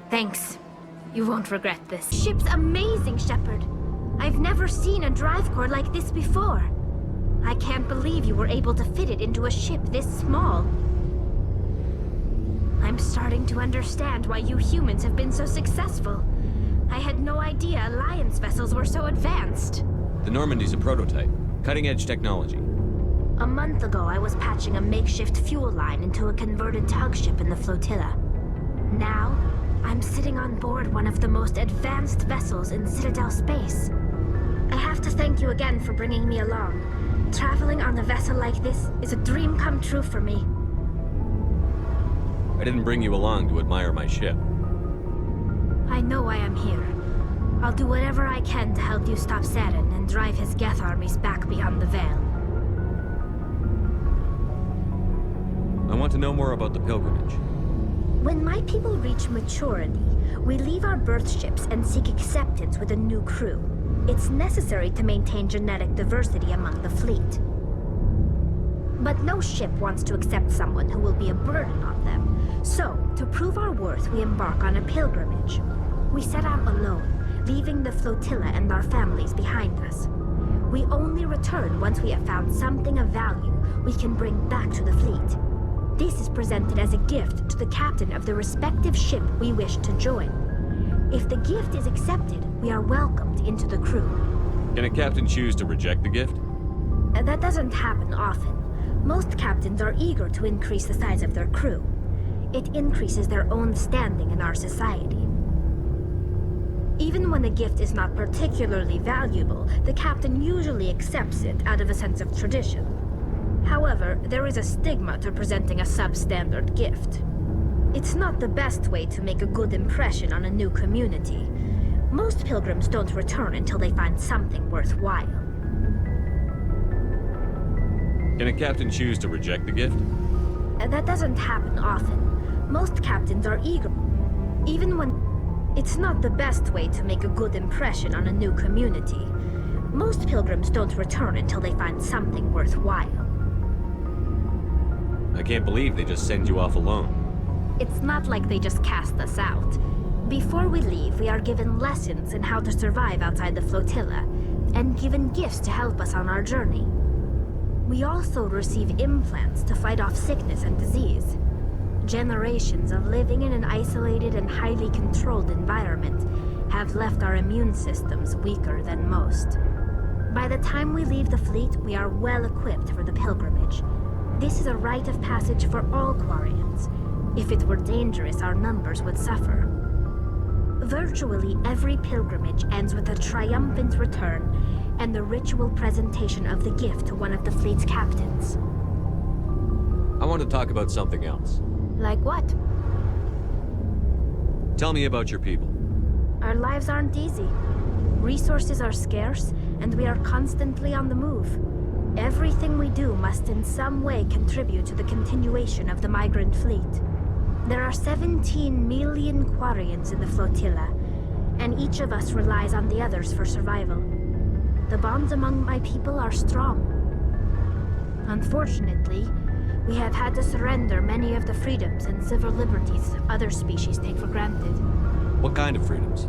Thanks. You won't regret this. Ship's amazing, Shepard. I've never seen a drive core like this before. I can't believe you were able to fit it into a ship this small. I'm starting to understand why you humans have been so successful. I had no idea Alliance vessels were so advanced. The Normandy's a prototype. Cutting-edge technology. A month ago, I was patching a makeshift fuel line into a converted tug ship in the flotilla. Now, I'm sitting on board one of the most advanced vessels in Citadel space. I have to thank you again for bringing me along. Traveling on a vessel like this is a dream come true for me. I didn't bring you along to admire my ship. I know why I'm here. I'll do whatever I can to help you stop Saren and drive his Geth armies back beyond the Veil. I want to know more about the pilgrimage. When my people reach maturity, we leave our birth ships and seek acceptance with a new crew. It's necessary to maintain genetic diversity among the fleet. But no ship wants to accept someone who will be a burden on them. So, to prove our worth, we embark on a pilgrimage. We set out alone, leaving the flotilla and our families behind us. We only return once we have found something of value we can bring back to the fleet. This is presented as a gift to the captain of the respective ship we wish to join. If the gift is accepted, we are welcomed into the crew. Can a captain choose to reject the gift? That doesn't happen often. Most captains are eager to increase the size of their crew. It increases their own standing in our society. Even when the gift is not particularly valuable, the captain usually accepts it out of a sense of tradition. However, there is a stigma to presenting a substandard gift. It's not the best way to make a good impression on a new community. Most pilgrims don't return until they find something worthwhile. Can a captain choose to reject the gift? That doesn't happen often. Most captains are eager. Even when... It's not the best way to make a good impression on a new community. Most pilgrims don't return until they find something worthwhile. I can't believe they just send you off alone. It's not like they just cast us out. Before we leave, we are given lessons in how to survive outside the flotilla, and given gifts to help us on our journey. We also receive implants to fight off sickness and disease. Generations of living in an isolated and highly controlled environment have left our immune systems weaker than most. By the time we leave the fleet, we are well equipped for the pilgrimage. This is a rite of passage for all Quarians. If it were dangerous, our numbers would suffer. Virtually every pilgrimage ends with a triumphant return and the ritual presentation of the gift to one of the fleet's captains. I want to talk about something else. Like what? Tell me about your people. Our lives aren't easy. Resources are scarce, and we are constantly on the move. Everything we do must in some way contribute to the continuation of the migrant fleet. There are 17 million Quarians in the flotilla, and each of us relies on the others for survival. The bonds among my people are strong. Unfortunately, we have had to surrender many of the freedoms and civil liberties other species take for granted. What kind of freedoms?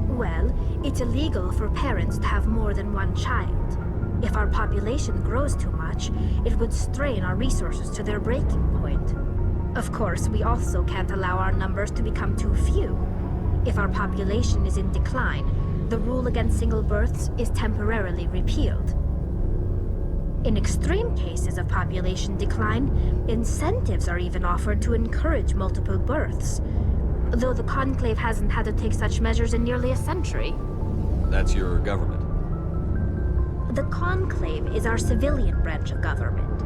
Well, it's illegal for parents to have more than one child. If our population grows too much, it would strain our resources to their breaking point. Of course, we also can't allow our numbers to become too few. If our population is in decline, the rule against single births is temporarily repealed. In extreme cases of population decline, incentives are even offered to encourage multiple births, though the Conclave hasn't had to take such measures in nearly a century. That's your government. The Conclave is our civilian branch of government.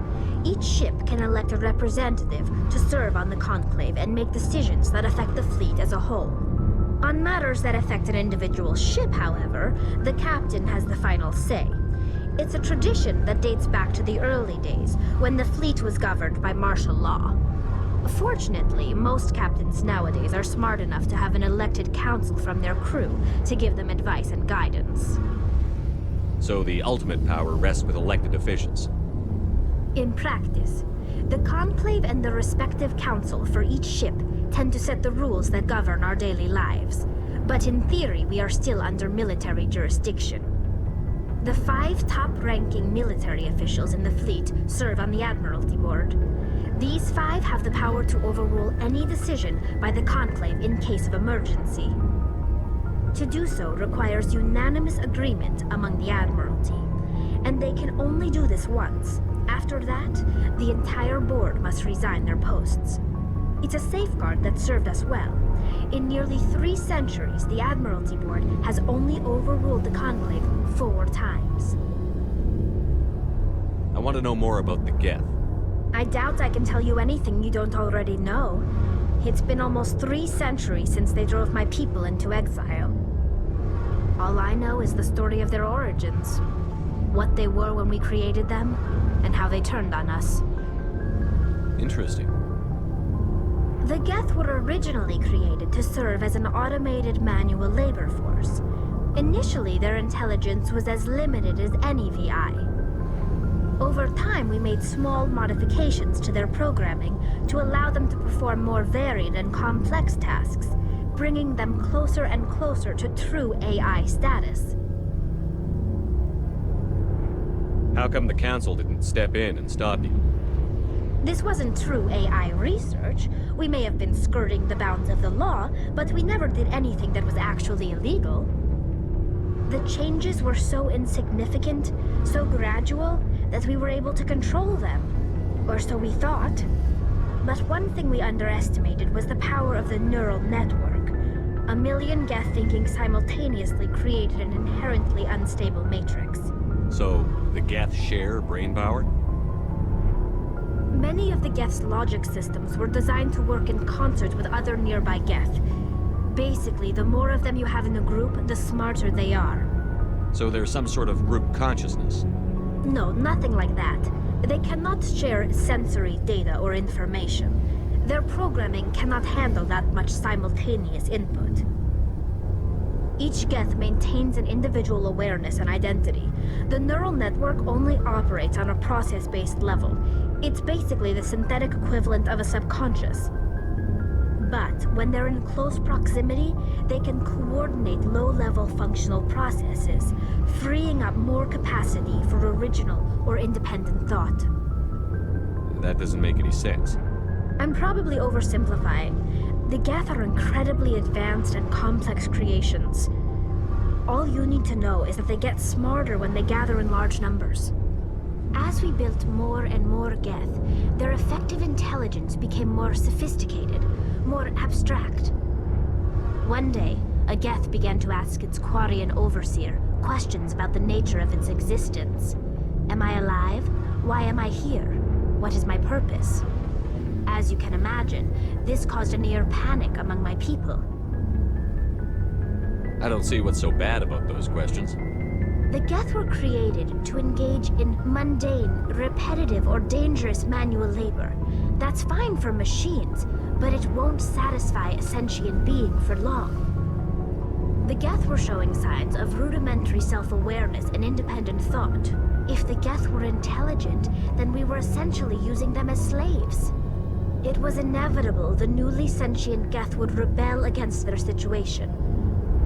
Each ship can elect a representative to serve on the Conclave and make decisions that affect the fleet as a whole. On matters that affect an individual ship, however, the captain has the final say. It's a tradition that dates back to the early days, when the fleet was governed by martial law. Fortunately, most captains nowadays are smart enough to have an elected council from their crew to give them advice and guidance. So the ultimate power rests with elected officials. In practice, the Conclave and the respective council for each ship tend to set the rules that govern our daily lives. But in theory, we are still under military jurisdiction. The 5 top-ranking military officials in the fleet serve on the Admiralty Board. These 5 have the power to overrule any decision by the Conclave in case of emergency. To do so requires unanimous agreement among the Admiralty, and they can only do this once. After that, the entire board must resign their posts. It's a safeguard that served us well. In nearly 3 centuries, the Admiralty Board has only overruled the Conclave 4 times. I want to know more about the Geth. I doubt I can tell you anything you don't already know. It's been almost 3 centuries since they drove my people into exile. All I know is the story of their origins. What they were when we created them, and how they turned on us. Interesting. The Geth were originally created to serve as an automated manual labor force. Initially, their intelligence was as limited as any VI. Over time, we made small modifications to their programming to allow them to perform more varied and complex tasks, bringing them closer and closer to true AI status. How come the Council didn't step in and stop you? This wasn't true AI research. We may have been skirting the bounds of the law, but we never did anything that was actually illegal. The changes were so insignificant, so gradual, that we were able to control them. Or so we thought. But one thing we underestimated was the power of the neural network. A million Geth thinking simultaneously created an inherently unstable matrix. So, the Geth share brain power? Many of the Geth's logic systems were designed to work in concert with other nearby Geth. Basically, the more of them you have in a group, the smarter they are. So there's some sort of group consciousness? No, nothing like that. They cannot share sensory data or information. Their programming cannot handle that much simultaneous input. Each Geth maintains an individual awareness and identity. The neural network only operates on a process-based level. It's basically the synthetic equivalent of a subconscious. But when they're in close proximity, they can coordinate low-level functional processes, freeing up more capacity for original or independent thought. That doesn't make any sense. I'm probably oversimplifying. The Geth are incredibly advanced and complex creations. All you need to know is that they get smarter when they gather in large numbers. As we built more and more Geth, their effective intelligence became more sophisticated, more abstract. One day, a Geth began to ask its Quarian overseer questions about the nature of its existence. Am I alive? Why am I here? What is my purpose? As you can imagine, this caused a near panic among my people. I don't see what's so bad about those questions. The Geth were created to engage in mundane, repetitive, or dangerous manual labor. That's fine for machines, but it won't satisfy a sentient being for long. The Geth were showing signs of rudimentary self-awareness and independent thought. If the Geth were intelligent, then we were essentially using them as slaves. It was inevitable the newly sentient Geth would rebel against their situation.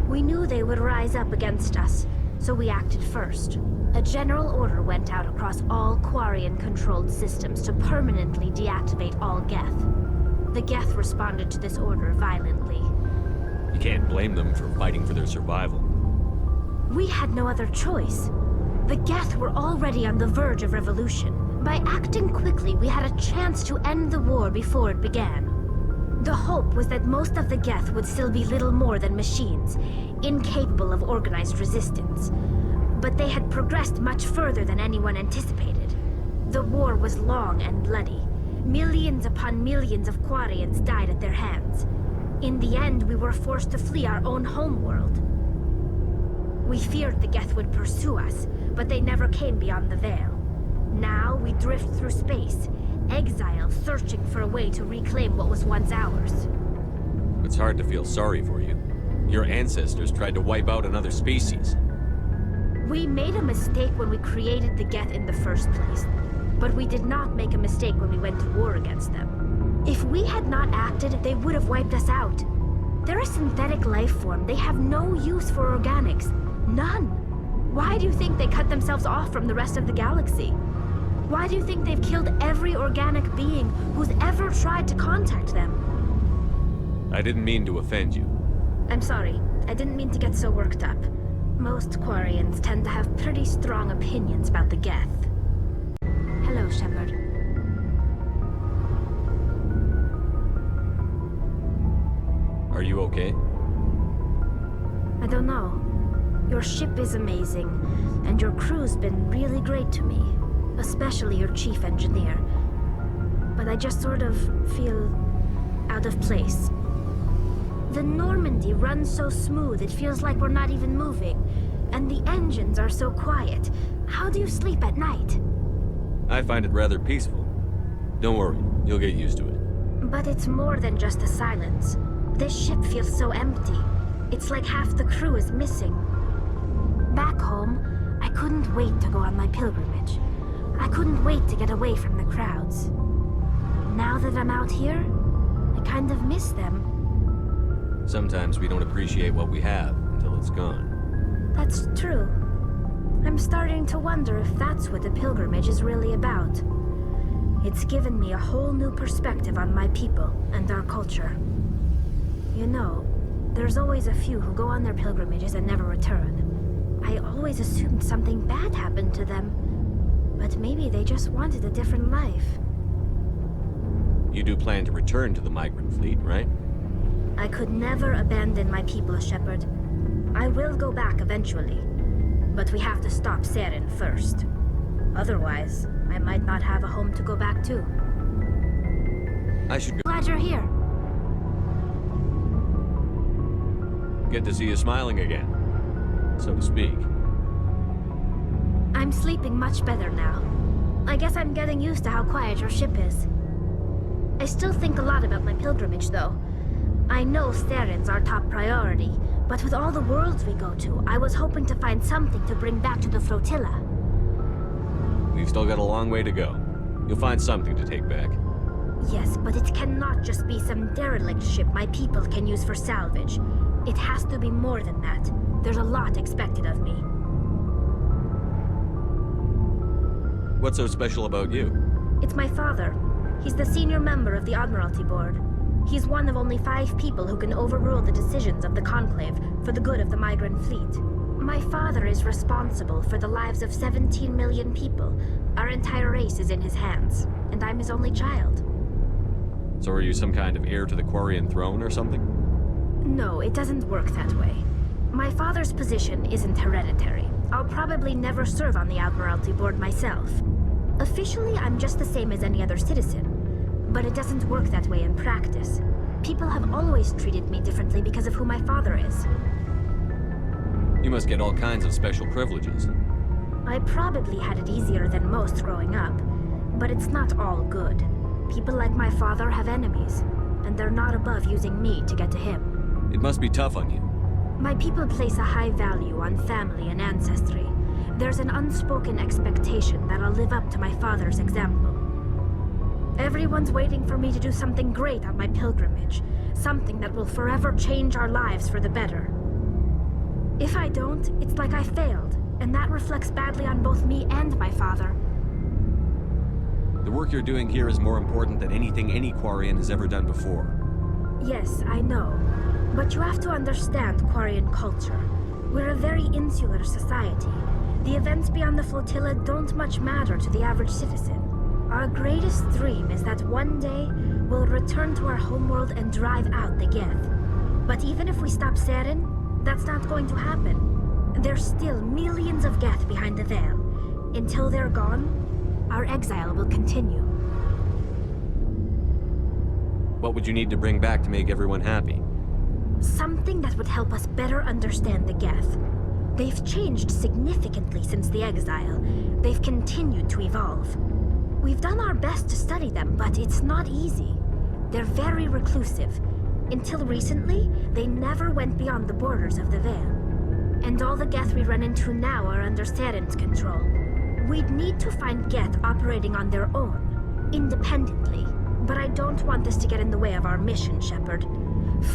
We knew they would rise up against us, so we acted first. A general order went out across all Quarian-controlled systems to permanently deactivate all Geth. The Geth responded to this order violently. You can't blame them for fighting for their survival. We had no other choice. The Geth were already on the verge of revolution. By acting quickly, we had a chance to end the war before it began. The hope was that most of the Geth would still be little more than machines, incapable of organized resistance. But they had progressed much further than anyone anticipated. The war was long and bloody. Millions upon millions of Quarians died at their hands. In the end, we were forced to flee our own homeworld. We feared the Geth would pursue us, but they never came beyond the Veil. Now we drift through space, exile searching for a way to reclaim what was once ours. It's hard to feel sorry for you. Your ancestors tried to wipe out another species. We made a mistake when we created the Geth in the first place, but we did not make a mistake when we went to war against them. If we had not acted, they would have wiped us out. They're a synthetic life form. They have no use for organics. None. Why do you think they cut themselves off from the rest of the galaxy? Why do you think they've killed every organic being who's ever tried to contact them? I didn't mean to offend you. I'm sorry. I didn't mean to get so worked up. Most Quarians tend to have pretty strong opinions about the Geth. Hello, Shepard. Are you okay? I don't know. Your ship is amazing, and your crew's been really great to me. Especially your chief engineer. But I just sort of feel out of place. The Normandy runs so smooth it feels like we're not even moving. And the engines are so quiet. How do you sleep at night? I find it rather peaceful. Don't worry, you'll get used to it. But it's more than just the silence. This ship feels so empty. It's like half the crew is missing. Back home, I couldn't wait to go on my pilgrimage. I couldn't wait to get away from the crowds. Now that I'm out here, I kind of miss them. Sometimes we don't appreciate what we have until it's gone. That's true. I'm starting to wonder if that's what the pilgrimage is really about. It's given me a whole new perspective on my people and our culture. You know, there's always a few who go on their pilgrimages and never return. I always assumed something bad happened to them, but maybe they just wanted a different life. You do plan to return to the migrant fleet, right? I could never abandon my people, Shepard. I will go back eventually, but we have to stop Saren first. Otherwise, I might not have a home to go back to. I should go. Glad you're here. Good to see you smiling again, so to speak. I'm sleeping much better now. I guess I'm getting used to how quiet your ship is. I still think a lot about my pilgrimage, though. I know Saren's our top priority, but with all the worlds we go to, I was hoping to find something to bring back to the flotilla. We've still got a long way to go. You'll find something to take back. Yes, but it cannot just be some derelict ship my people can use for salvage. It has to be more than that. There's a lot expected of me. What's so special about you? It's my father. He's the senior member of the Admiralty Board. He's one of only 5 people who can overrule the decisions of the Conclave for the good of the migrant fleet. My father is responsible for the lives of 17 million people. Our entire race is in his hands, and I'm his only child. So are you some kind of heir to the Quarian throne or something? No, it doesn't work that way. My father's position isn't hereditary. I'll probably never serve on the Admiralty Board myself. Officially, I'm just the same as any other citizen. But it doesn't work that way in practice. People have always treated me differently because of who my father is. You must get all kinds of special privileges. I probably had it easier than most growing up, but it's not all good. People like my father have enemies, and they're not above using me to get to him. It must be tough on you. My people place a high value on family and ancestry. There's an unspoken expectation that I'll live up to my father's example. Everyone's waiting for me to do something great on my pilgrimage, something that will forever change our lives for the better. If I don't, it's like I failed, and that reflects badly on both me and my father. The work you're doing here is more important than anything any Quarian has ever done before. Yes, I know. But you have to understand Quarian culture. We're a very insular society. The events beyond the flotilla don't much matter to the average citizen. Our greatest dream is that one day we'll return to our homeworld and drive out the Geth. But even if we stop Saren, that's not going to happen. There's still millions of Geth behind the veil. Until they're gone, our exile will continue. What would you need to bring back to make everyone happy? Something that would help us better understand the Geth. They've changed significantly since the exile. They've continued to evolve. We've done our best to study them, but it's not easy. They're very reclusive. Until recently, they never went beyond the borders of the Veil. And all the Geth we run into now are under Saren's control. We'd need to find Geth operating on their own, independently. But I don't want this to get in the way of our mission, Shepard.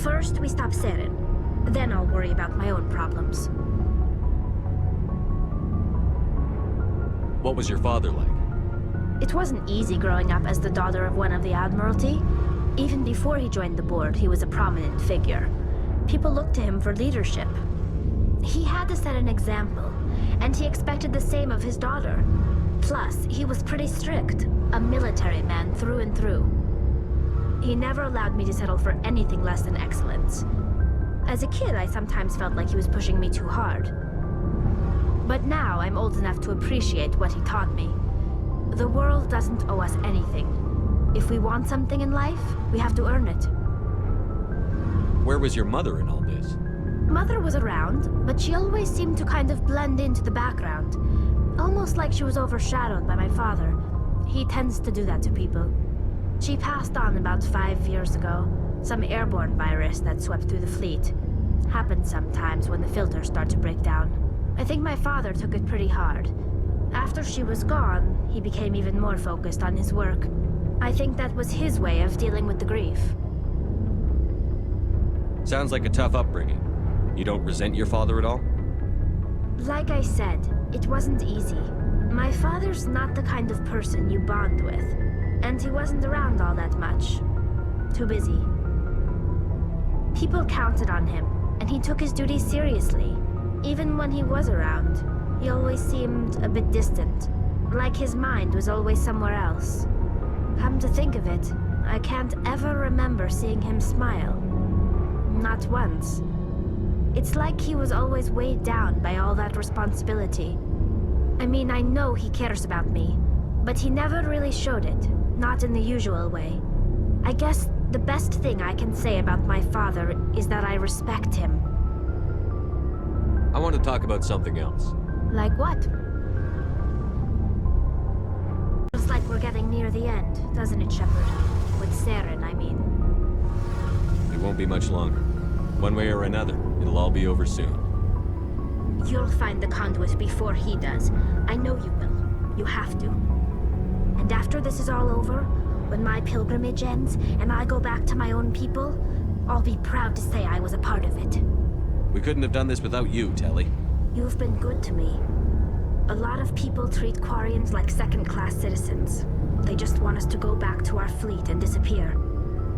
First, we stop Saren. Then I'll worry about my own problems. What was your father like? It wasn't easy growing up as the daughter of one of the Admiralty. Even before he joined the board, he was a prominent figure. People looked to him for leadership. He had to set an example, and he expected the same of his daughter. Plus, he was pretty strict, a military man through and through. He never allowed me to settle for anything less than excellence. As a kid, I sometimes felt like he was pushing me too hard. But now I'm old enough to appreciate what he taught me. The world doesn't owe us anything. If we want something in life, we have to earn it. Where was your mother in all this? Mother was around, but she always seemed to kind of blend into the background. Almost like she was overshadowed by my father. He tends to do that to people. She passed on about 5 years ago. Some airborne virus that swept through the fleet. Happens sometimes when the filters start to break down. I think my father took it pretty hard. After she was gone, he became even more focused on his work. I think that was his way of dealing with the grief. Sounds like a tough upbringing. You don't resent your father at all? Like I said, it wasn't easy. My father's not the kind of person you bond with. And he wasn't around all that much. Too busy. People counted on him, and he took his duties seriously. Even when he was around, he always seemed a bit distant. Like his mind was always somewhere else. Come to think of it, I can't ever remember seeing him smile. Not once. It's like he was always weighed down by all that responsibility. I mean, I know he cares about me, but he never really showed it, not in the usual way. I guess the best thing I can say about my father is that I respect him. I want to talk about something else. Like what? Feels like we're getting near the end, doesn't it, Shepard? With Saren, I mean. It won't be much longer. One way or another, it'll all be over soon. You'll find the conduit before he does. I know you will. You have to. And after this is all over, when my pilgrimage ends and I go back to my own people, I'll be proud to say I was a part of it. We couldn't have done this without you, Tali. You've been good to me. A lot of people treat Quarians like second-class citizens. They just want us to go back to our fleet and disappear.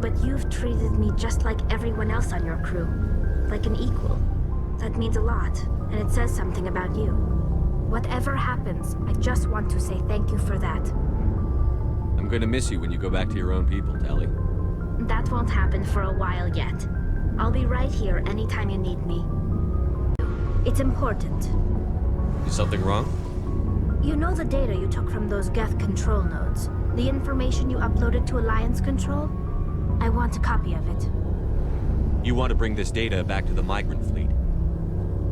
But you've treated me just like everyone else on your crew. Like an equal. That means a lot, and it says something about you. Whatever happens, I just want to say thank you for that. I'm gonna miss you when you go back to your own people, Tali. That won't happen for a while yet. I'll be right here anytime you need me. It's important. Is something wrong? You know the data you took from those Geth control nodes? The information you uploaded to Alliance Control? I want a copy of it. You want to bring this data back to the migrant fleet?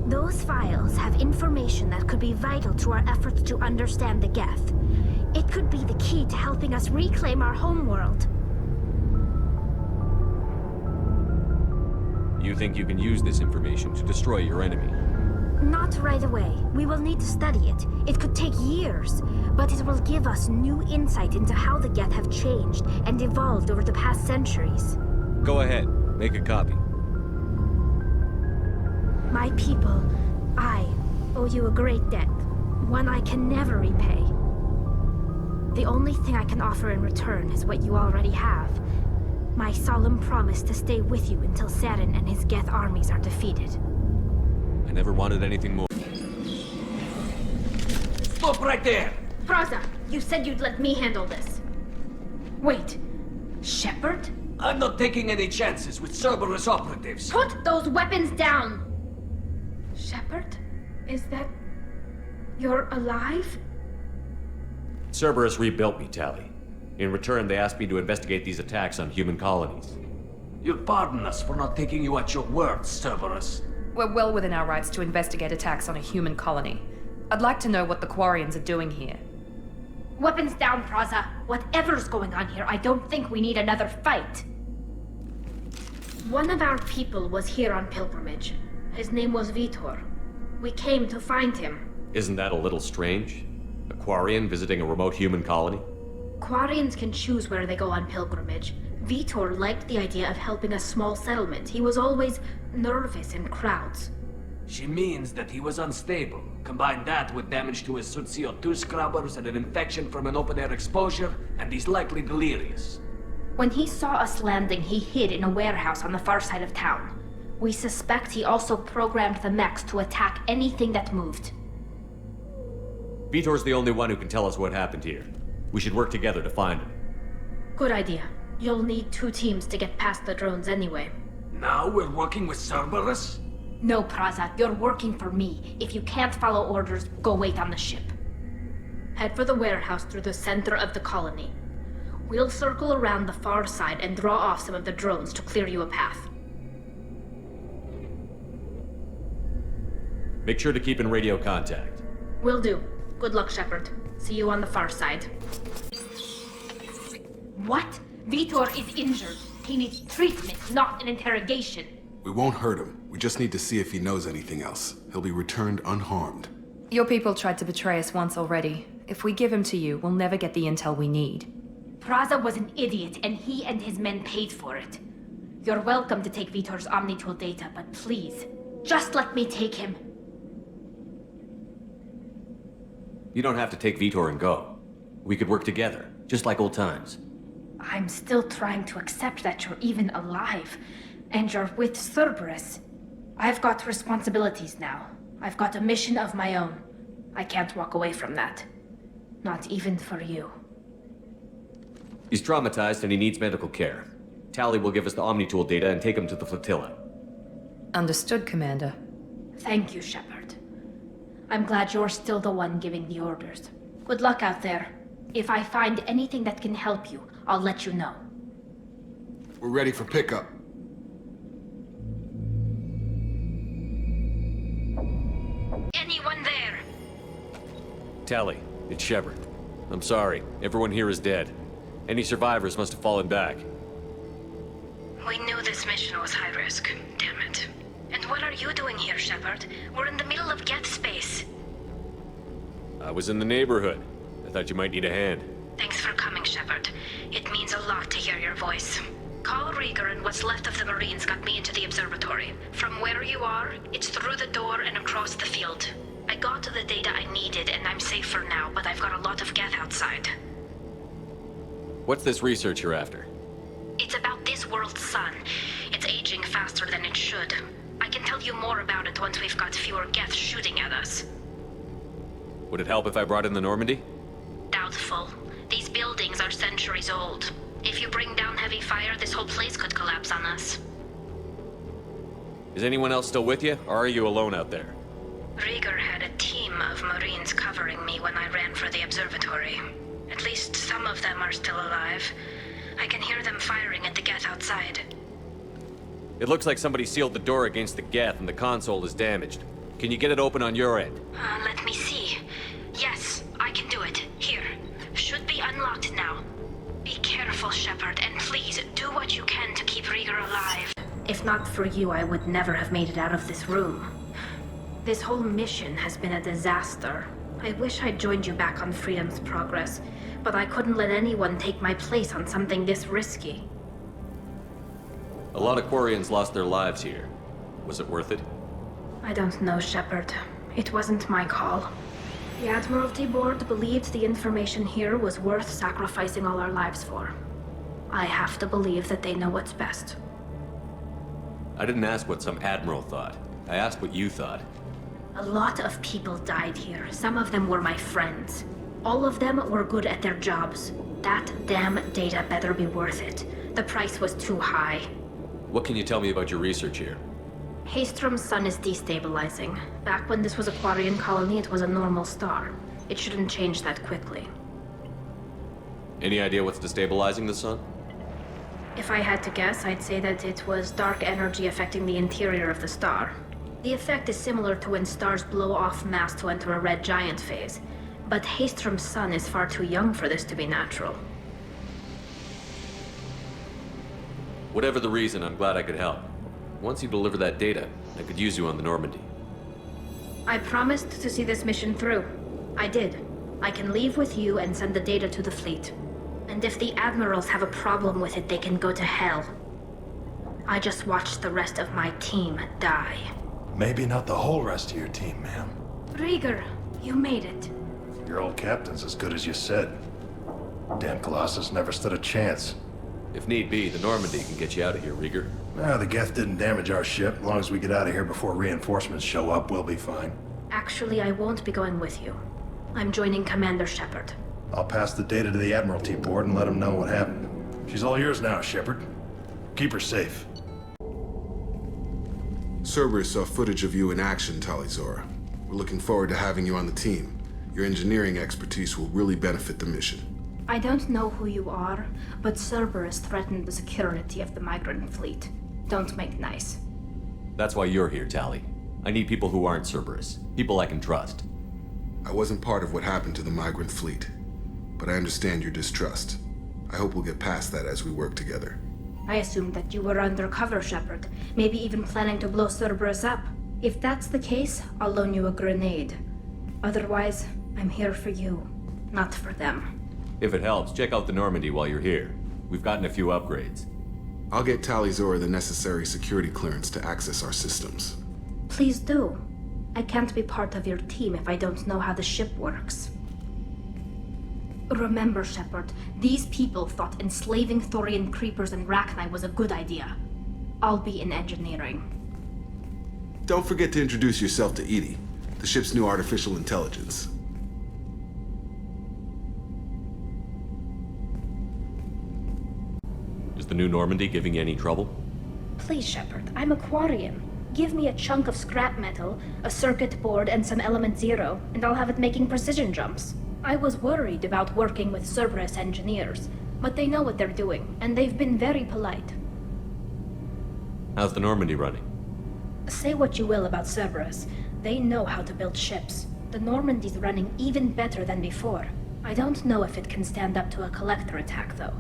Those files have information that could be vital to our efforts to understand the Geth. It could be the key to helping us reclaim our homeworld. You think you can use this information to destroy your enemy? Not right away. We will need to study it. It could take years, but it will give us new insight into how the Geth have changed and evolved over the past centuries. Go ahead, make a copy. My people, I owe you a great debt, one I can never repay. The only thing I can offer in return is what you already have. My solemn promise to stay with you until Saren and his Geth armies are defeated. I never wanted anything more. Stop right there! Praza, you said you'd let me handle this. Wait, Shepard? I'm not taking any chances with Cerberus operatives. Put those weapons down! Shepard? Is that... you're alive? Cerberus rebuilt me, Tali. In return, they asked me to investigate these attacks on human colonies. You'll pardon us for not taking you at your word, Cerberus. We're well within our rights to investigate attacks on a human colony. I'd like to know what the Quarians are doing here. Weapons down, Praza. Whatever's going on here, I don't think we need another fight. One of our people was here on pilgrimage. His name was Vitor. We came to find him. Isn't that a little strange? A Quarian visiting a remote human colony? Quarians can choose where they go on pilgrimage. Vitor liked the idea of helping a small settlement. He was always nervous in crowds. She means that he was unstable. Combine that with damage to his suit CO2 scrubbers and an infection from an open-air exposure, and he's likely delirious. When he saw us landing, he hid in a warehouse on the far side of town. We suspect he also programmed the mechs to attack anything that moved. Vitor's the only one who can tell us what happened here. We should work together to find him. Good idea. You'll need 2 teams to get past the drones anyway. Now we're working with Cerberus? No, Praza, you're working for me. If you can't follow orders, go wait on the ship. Head for the warehouse through the center of the colony. We'll circle around the far side and draw off some of the drones to clear you a path. Make sure to keep in radio contact. Will do. Good luck, Shepard. See you on the far side. What? Vitor is injured. He needs treatment, not an interrogation. We won't hurt him. We just need to see if he knows anything else. He'll be returned unharmed. Your people tried to betray us once already. If we give him to you, we'll never get the intel we need. Praza was an idiot, and he and his men paid for it. You're welcome to take Vitor's Omnitool data, but please, just let me take him. You don't have to take Vitor and go. We could work together. Just like old times. I'm still trying to accept that you're even alive, and you're with Cerberus. I've got responsibilities now. I've got a mission of my own. I can't walk away from that. Not even for you. He's traumatized and he needs medical care. Tali will give us the Omni-Tool data and take him to the flotilla. Understood, Commander. Thank you, Shepard. I'm glad you're still the one giving the orders. Good luck out there. If I find anything that can help you, I'll let you know. We're ready for pickup. Anyone there? Tali, it's Shepard. I'm sorry. Everyone here is dead. Any survivors must have fallen back. We knew this mission was high risk. Damn it. And what are you doing here, Shepard? We're in the middle of Geth space. I was in the neighborhood. I thought you might need a hand. Thanks for coming, Shepard. It means a lot to hear your voice. Call Rieger and what's left of the Marines got me into the observatory. From where you are, it's through the door and across the field. I got to the data I needed and I'm safe for now, but I've got a lot of Geth outside. What's this research you're after? It's about this world's sun. It's aging faster than it should. I can tell you more about it once we've got fewer Geth shooting at us. Would it help if I brought in the Normandy? Doubtful. These buildings are centuries old. If you bring down heavy fire, this whole place could collapse on us. Is anyone else still with you, or are you alone out there? Rieger had a team of Marines covering me when I ran for the observatory. At least some of them are still alive. I can hear them firing at the Geth outside. It looks like somebody sealed the door against the Geth and the console is damaged. Can you get it open on your end? Let me see. Yes, I can do it. Here. Should be unlocked now. Be careful, Shepard, and please do what you can to keep Rieger alive. If not for you, I would never have made it out of this room. This whole mission has been a disaster. I wish I'd joined you back on Freedom's Progress, but I couldn't let anyone take my place on something this risky. A lot of Quarians lost their lives here. Was it worth it? I don't know, Shepard. It wasn't my call. The Admiralty Board believed the information here was worth sacrificing all our lives for. I have to believe that they know what's best. I didn't ask what some admiral thought. I asked what you thought. A lot of people died here. Some of them were my friends. All of them were good at their jobs. That damn data better be worth it. The price was too high. What can you tell me about your research here? Haystrom's sun is destabilizing. Back when this was a Quarian colony, it was a normal star. It shouldn't change that quickly. Any idea what's destabilizing the sun? If I had to guess, I'd say that it was dark energy affecting the interior of the star. The effect is similar to when stars blow off mass to enter a red giant phase. But Haystrom's sun is far too young for this to be natural. Whatever the reason, I'm glad I could help. Once you deliver that data, I could use you on the Normandy. I promised to see this mission through. I did. I can leave with you and send the data to the fleet. And if the admirals have a problem with it, they can go to hell. I just watched the rest of my team die. Maybe not the whole rest of your team, ma'am. Rieger, you made it. Your old captain's as good as you said. Damn Colossus never stood a chance. If need be, the Normandy can get you out of here, Rieger. The Geth didn't damage our ship. As long as we get out of here before reinforcements show up, we'll be fine. Actually, I won't be going with you. I'm joining Commander Shepard. I'll pass the data to the Admiralty Board and let them know what happened. She's all yours now, Shepard. Keep her safe. Cerberus saw footage of you in action, Talizora. We're looking forward to having you on the team. Your engineering expertise will really benefit the mission. I don't know who you are, but Cerberus threatened the security of the migrant fleet. Don't make nice. That's why you're here, Tali. I need people who aren't Cerberus. People I can trust. I wasn't part of what happened to the migrant fleet, but I understand your distrust. I hope we'll get past that as we work together. I assumed that you were undercover, Shepard. Maybe even planning to blow Cerberus up. If that's the case, I'll loan you a grenade. Otherwise, I'm here for you, not for them. If it helps, check out the Normandy while you're here. We've gotten a few upgrades. I'll get Talizora the necessary security clearance to access our systems. Please do. I can't be part of your team if I don't know how the ship works. Remember, Shepard, these people thought enslaving Thorian creepers and Rachni was a good idea. I'll be in engineering. Don't forget to introduce yourself to Edie, the ship's new artificial intelligence. Is the new Normandy giving you any trouble? Please, Shepard, I'm a Quarian. Give me a chunk of scrap metal, a circuit board, and some element zero, and I'll have it making precision jumps. I was worried about working with Cerberus engineers, but they know what they're doing, and they've been very polite. How's the Normandy running? Say what you will about Cerberus, they know how to build ships. The Normandy's running even better than before. I don't know if it can stand up to a collector attack, though.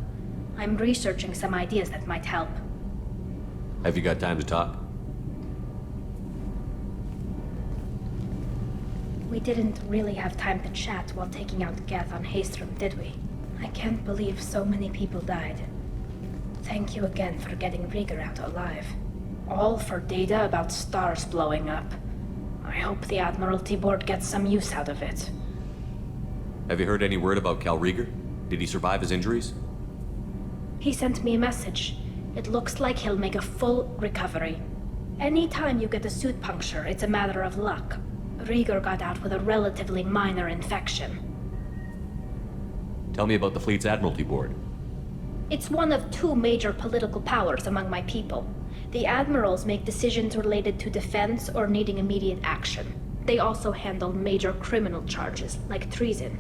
I'm researching some ideas that might help. Have you got time to talk? We didn't really have time to chat while taking out Geth on Haestrom, did we? I can't believe so many people died. Thank you again for getting Rieger out alive. All for data about stars blowing up. I hope the Admiralty Board gets some use out of it. Have you heard any word about Cal Rieger? Did he survive his injuries? He sent me a message. It looks like he'll make a full recovery. Anytime you get a suit puncture, it's a matter of luck. Rieger got out with a relatively minor infection. Tell me about the fleet's Admiralty Board. It's one of two major political powers among my people. The admirals make decisions related to defense or needing immediate action. They also handle major criminal charges, like treason.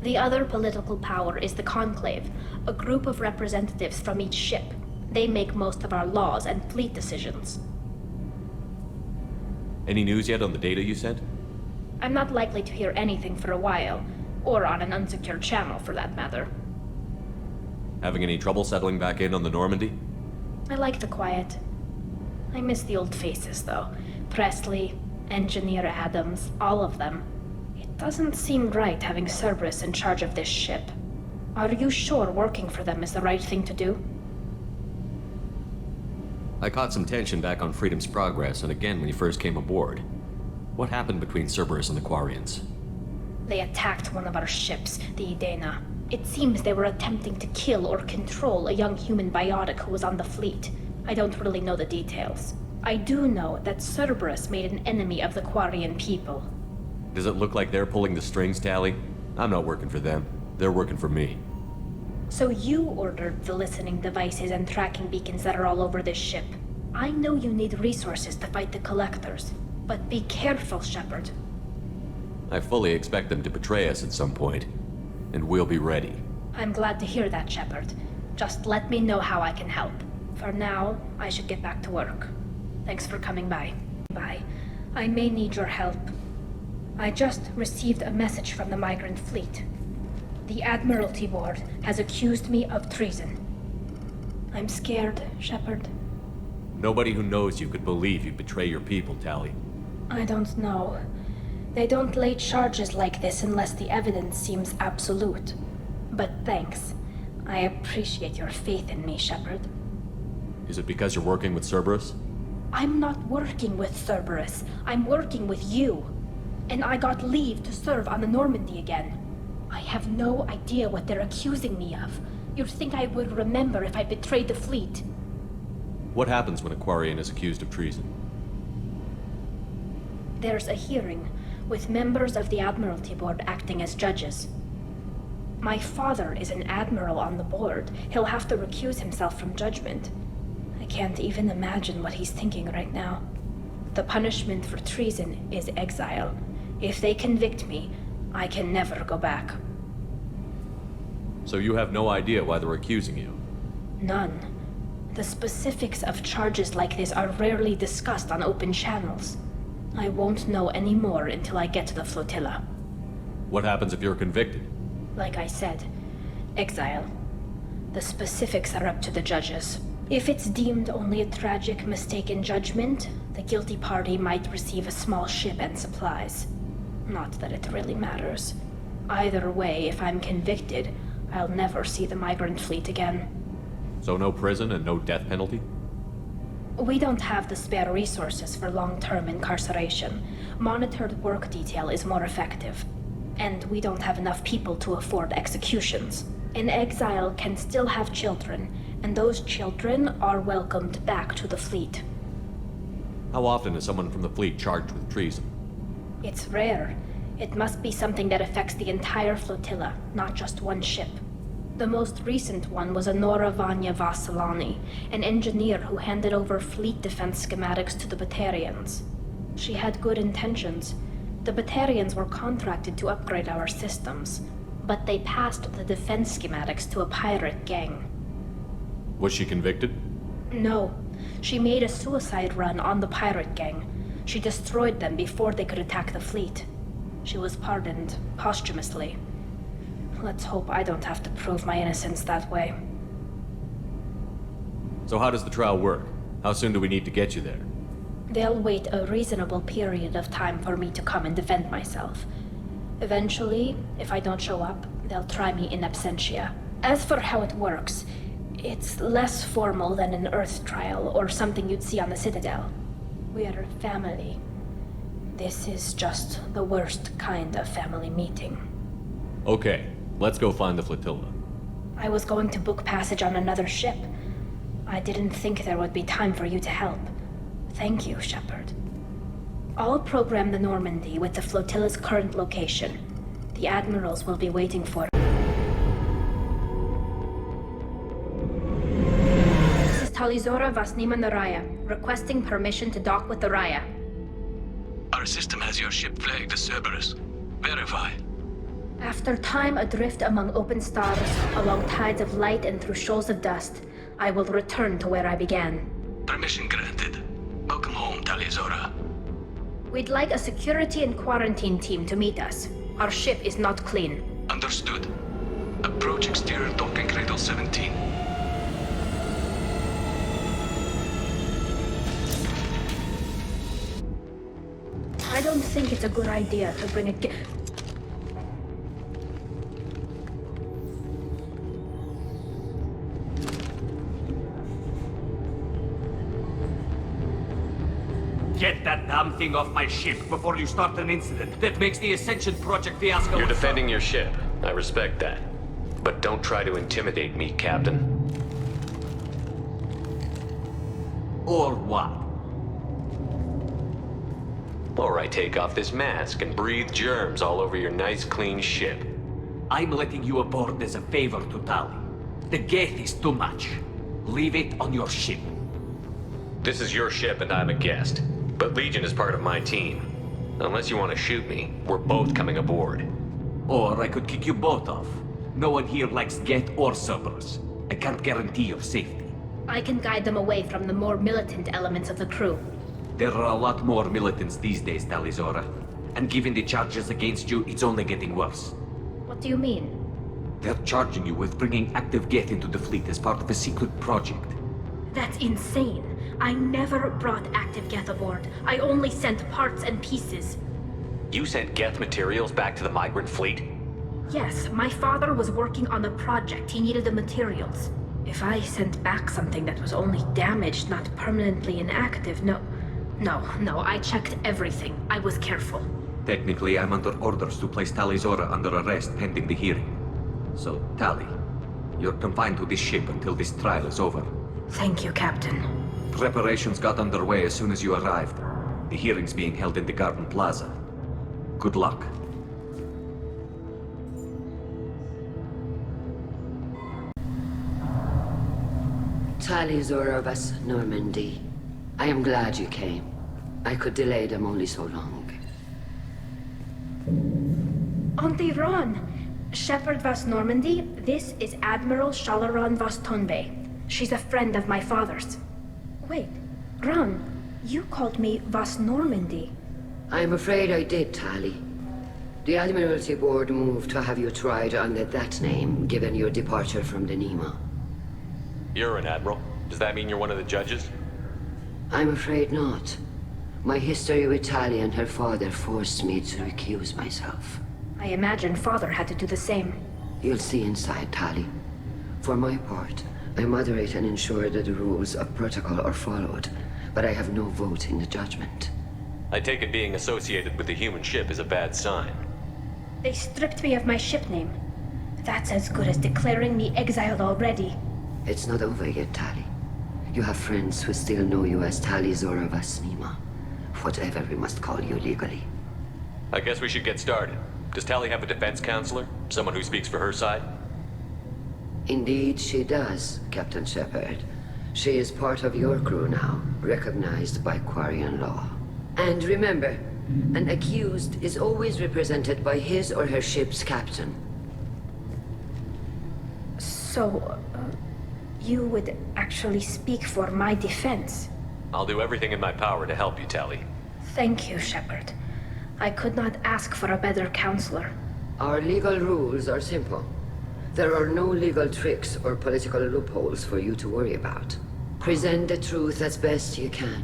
The other political power is the Conclave, a group of representatives from each ship. They make most of our laws and fleet decisions. Any news yet on the data you sent? I'm not likely to hear anything for a while, or on an unsecured channel for that matter. Having any trouble settling back in on the Normandy? I like the quiet. I miss the old faces, though. Presley, Engineer Adams, all of them. It doesn't seem right having Cerberus in charge of this ship. Are you sure working for them is the right thing to do? I caught some tension back on Freedom's Progress, and again when you first came aboard. What happened between Cerberus and the Quarians? They attacked one of our ships, the Edena. It seems they were attempting to kill or control a young human biotic who was on the fleet. I don't really know the details. I do know that Cerberus made an enemy of the Quarian people. Does it look like they're pulling the strings, Tali? I'm not working for them. They're working for me. So you ordered the listening devices and tracking beacons that are all over this ship. I know you need resources to fight the Collectors, but be careful, Shepard. I fully expect them to betray us at some point, and we'll be ready. I'm glad to hear that, Shepard. Just let me know how I can help. For now, I should get back to work. Thanks for coming by. Bye. I may need your help. I just received a message from the migrant fleet. The Admiralty Board has accused me of treason. I'm scared, Shepard. Nobody who knows you could believe you'd betray your people, Tali. I don't know. They don't lay charges like this unless the evidence seems absolute. But thanks. I appreciate your faith in me, Shepard. Is it because you're working with Cerberus? I'm not working with Cerberus. I'm working with you. And I got leave to serve on the Normandy again. I have no idea what they're accusing me of. You'd think I would remember if I betrayed the fleet. What happens when a Quarian is accused of treason? There's a hearing, with members of the Admiralty Board acting as judges. My father is an admiral on the board. He'll have to recuse himself from judgment. I can't even imagine what he's thinking right now. The punishment for treason is exile. If they convict me, I can never go back. So you have no idea why they're accusing you? None. The specifics of charges like this are rarely discussed on open channels. I won't know any more until I get to the flotilla. What happens if you're convicted? Like I said, exile. The specifics are up to the judges. If it's deemed only a tragic mistake in judgment, the guilty party might receive a small ship and supplies. Not that it really matters. Either way, if I'm convicted, I'll never see the migrant fleet again. So no prison and no death penalty? We don't have the spare resources for long-term incarceration. Monitored work detail is more effective. and we don't have enough people to afford executions. An exile can still have children, and those children are welcomed back to the fleet. How often is someone from the fleet charged with treason? It's rare. It must be something that affects the entire flotilla, not just one ship. The most recent one was Anora Vanya Vassilani, an engineer who handed over fleet defense schematics to the Batarians. She had good intentions. The Batarians were contracted to upgrade our systems, but they passed the defense schematics to a pirate gang. Was she convicted? No. She made a suicide run on the pirate gang. She destroyed them before they could attack the fleet. She was pardoned posthumously. Let's hope I don't have to prove my innocence that way. So how does the trial work? How soon do we need to get you there? They'll wait a reasonable period of time for me to come and defend myself. Eventually, if I don't show up, they'll try me in absentia. As for how it works, it's less formal than an Earth trial or something you'd see on the Citadel. We're family. This is just the worst kind of family meeting. Okay, let's go find the flotilla. I was going to book passage on another ship. I didn't think there would be time for you to help. Thank you, Shepard. I'll program the Normandy with the flotilla's current location. The admirals will be waiting for it. This is Talizora Vasnima Naraya, requesting permission to dock with the Raya. Our system has your ship flagged as Cerberus. Verify. After time adrift among open stars, along tides of light and through shoals of dust, I will return to where I began. Permission granted. Welcome home, Talizora. We'd like a security and quarantine team to meet us. Our ship is not clean. Understood. Approach exterior docking cradle 17. I don't think it's a good idea to bring a Get that damn thing off my ship before you start an incident that makes the Ascension Project fiasco. You're defending your ship. I respect that. But don't try to intimidate me, Captain. Or what? Or I take off this mask and breathe germs all over your nice, clean ship. I'm letting you aboard as a favor to Tali. The Geth is too much. Leave it on your ship. This is your ship and I'm a guest. But Legion is part of my team. Unless you want to shoot me, we're both coming aboard. Or I could kick you both off. No one here likes Geth or Cerberus. I can't guarantee your safety. I can guide them away from the more militant elements of the crew. There are a lot more militants these days, Talizora. And given the charges against you, it's only getting worse. What do you mean? They're charging you with bringing active Geth into the fleet as part of a secret project. That's insane. I never brought active Geth aboard. I only sent parts and pieces. You sent Geth materials back to the migrant fleet? Yes, my father was working on a project. He needed the materials. If I sent back something that was only damaged, not permanently inactive, no, I checked everything. I was careful. Technically, I'm under orders to place Talizora under arrest pending the hearing. So, Tali, you're confined to this ship until this trial is over. Thank you, Captain. Preparations got underway as soon as you arrived. The hearing's being held in the Garden Plaza. Good luck. Talizora Vas Normandy. I am glad you came. I could delay them only so long. Auntie Ron! Shepard Vas Normandy, this is Admiral Shalaran Vas Tonbe. She's a friend of my father's. Wait, Ron, you called me Vas Normandy. I'm afraid I did, Tali. The Admiralty Board moved to have you tried under that name, given your departure from the Nima. You're an admiral. Does that mean you're one of the judges? I'm afraid not. My history with Tali and her father forced me to recuse myself. I imagine father had to do the same. You'll see inside, Tali. For my part, I moderate and ensure that the rules of protocol are followed, but I have no vote in the judgment. I take it being associated with the human ship is a bad sign. They stripped me of my ship name. That's as good as declaring me exiled already. It's not over yet, Tali. You have friends who still know you as Tali Zora Vasnima. Whatever we must call you legally. I guess we should get started. Does Tali have a defense counselor? Someone who speaks for her side? Indeed, she does, Captain Shepard. She is part of your crew now, recognized by Quarian law. And remember, an accused is always represented by his or her ship's captain. So, you would actually speak for my defense? I'll do everything in my power to help you, Tali. Thank you, Shepard. I could not ask for a better counselor. Our legal rules are simple. There are no legal tricks or political loopholes for you to worry about. Present the truth as best you can.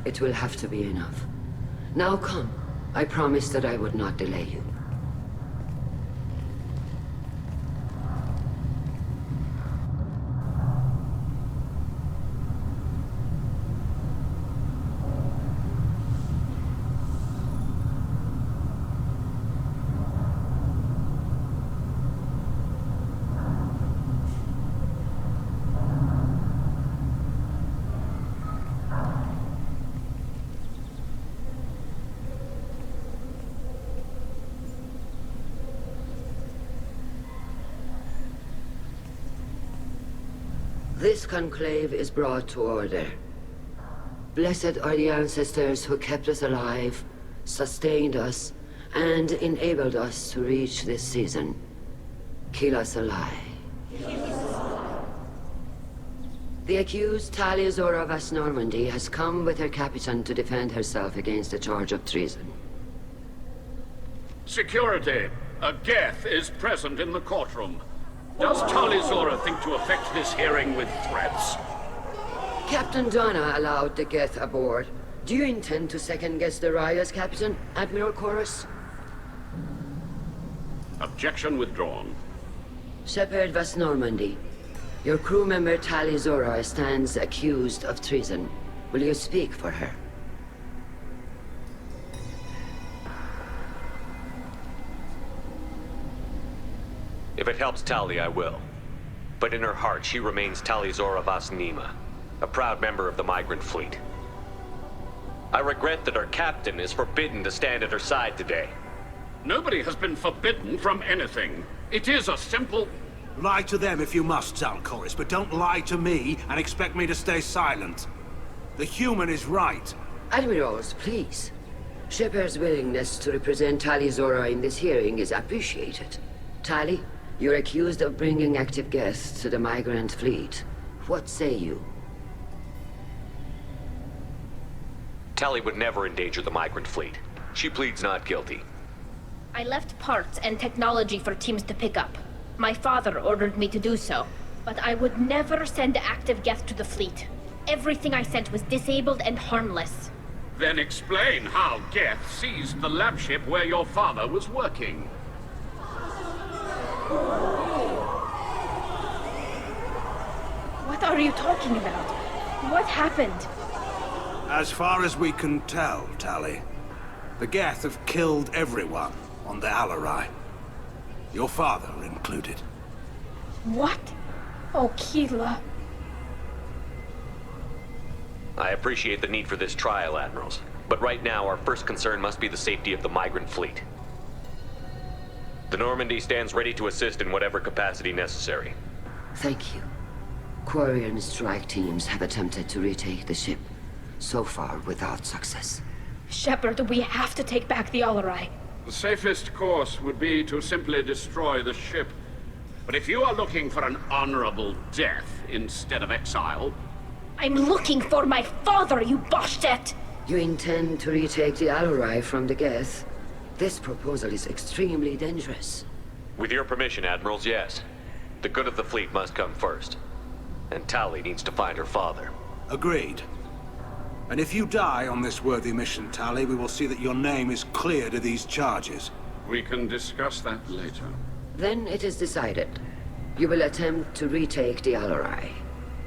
It will have to be enough. Now come. I promised that I would not delay you. This conclave is brought to order. Blessed are the ancestors who kept us alive, sustained us, and enabled us to reach this season. Keep us alive. The accused Tali Zora Vas Normandy has come with her captain to defend herself against a charge of treason. Security! A Geth is present in the courtroom. Does Tali Zora think to affect this hearing with threats? Captain Donna allowed the Geth aboard. Do you intend to second-guess the Raya's captain, Admiral Chorus? Objection withdrawn. Shepard Vas Normandy, your crew member Tali Zora stands accused of treason. Will you speak for her? If it helps Tali, I will. But in her heart, she remains Tali Zora Vasnima, a proud member of the migrant fleet. I regret that her captain is forbidden to stand at her side today. Nobody has been forbidden from anything. It is a simple... Lie to them if you must, Zalcoris, but don't lie to me and expect me to stay silent. The human is right. Admirals, please. Shepard's willingness to represent Tali Zora in this hearing is appreciated. Tali, you're accused of bringing active guests to the migrant fleet. What say you? Tali would never endanger the migrant fleet. She pleads not guilty. I left parts and technology for teams to pick up. My father ordered me to do so, but I would never send active Geth to the fleet. Everything I sent was disabled and harmless. Then explain how Geth seized the lab ship where your father was working. What are you talking about? What happened? As far as we can tell, Tali, the Geth have killed everyone on the Alarai. Your father included. What? Oh, Keela. I appreciate the need for this trial, Admirals. But right now, our first concern must be the safety of the migrant fleet. The Normandy stands ready to assist in whatever capacity necessary. Thank you. Quarian strike teams have attempted to retake the ship, so far without success. Shepard, we have to take back the Alarai. The safest course would be to simply destroy the ship. But if you are looking for an honorable death instead of exile... I'm looking for my father, you bastet! You intend to retake the Alarai from the Geth? This proposal is extremely dangerous. With your permission, Admirals, yes. The good of the fleet must come first. And Tali needs to find her father. Agreed. And if you die on this worthy mission, Tali, we will see that your name is cleared of these charges. We can discuss that later. Then it is decided. You will attempt to retake the Alarai.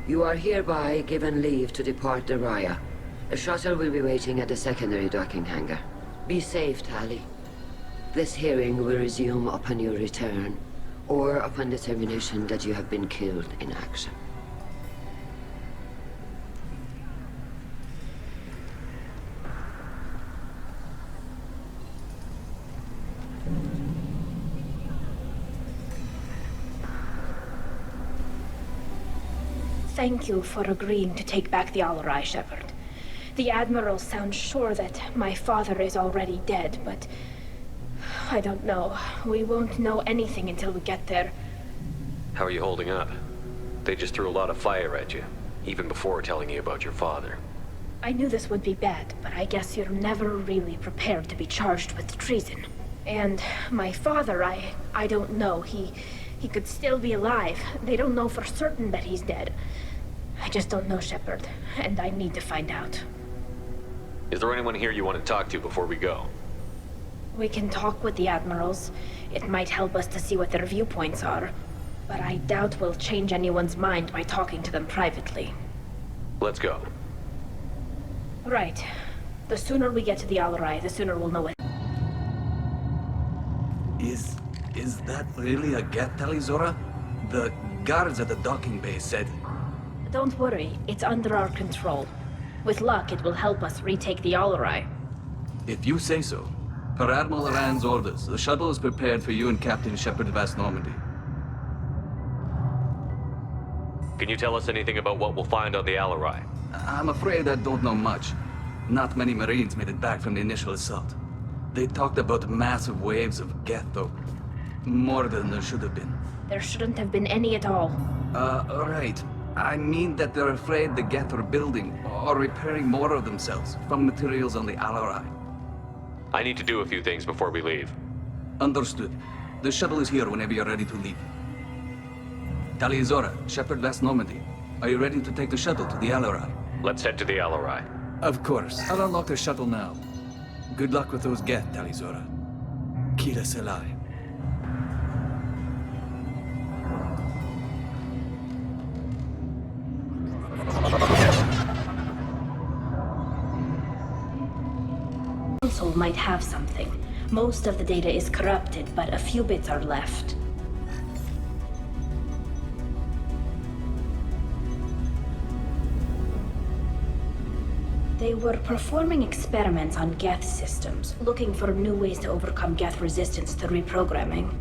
You are hereby given leave to depart the Raya. A shuttle will be waiting at the secondary docking hangar. Be safe, Tali. This hearing will resume upon your return, or upon determination that you have been killed in action. Thank you for agreeing to take back the Alarai, Shepard. The Admiral sounds sure that my father is already dead, but I don't know. We won't know anything until we get there. How are you holding up? They just threw a lot of fire at you, even before telling you about your father. I knew this would be bad, but I guess you're never really prepared to be charged with treason. And my father, I don't know. He could still be alive. They don't know for certain that he's dead. I just don't know, Shepard, and I need to find out. Is there anyone here you want to talk to before we go? We can talk with the Admirals. It might help us to see what their viewpoints are. But I doubt we'll change anyone's mind by talking to them privately. Let's go. Right. The sooner we get to the Alarai, the sooner we'll know it. Is that really a Geth, Talizora? The guards at the docking bay said... Don't worry, it's under our control. With luck, it will help us retake the Alarai. If you say so. Per Admiral Rand's orders, the shuttle is prepared for you and Captain Shepard Vast Normandy. Can you tell us anything about what we'll find on the Alarai? I'm afraid I don't know much. Not many Marines made it back from the initial assault. They talked about massive waves of Geth, though. More than there should have been. There shouldn't have been any at all. Right. I mean that they're afraid the Geth are building or repairing more of themselves from materials on the Alarai. I need to do a few things before we leave. Understood. The shuttle is here whenever you're ready to leave. Talizora, Shepard Vast Normandy, are you ready to take the shuttle to the Alarai? Let's head to the Alarai. Of course. I'll unlock the shuttle now. Good luck with those Geth, Talizora. Kira Selai. Council might have something. Most of the data is corrupted, but a few bits are left. They were performing experiments on Geth systems, looking for new ways to overcome Geth resistance to reprogramming.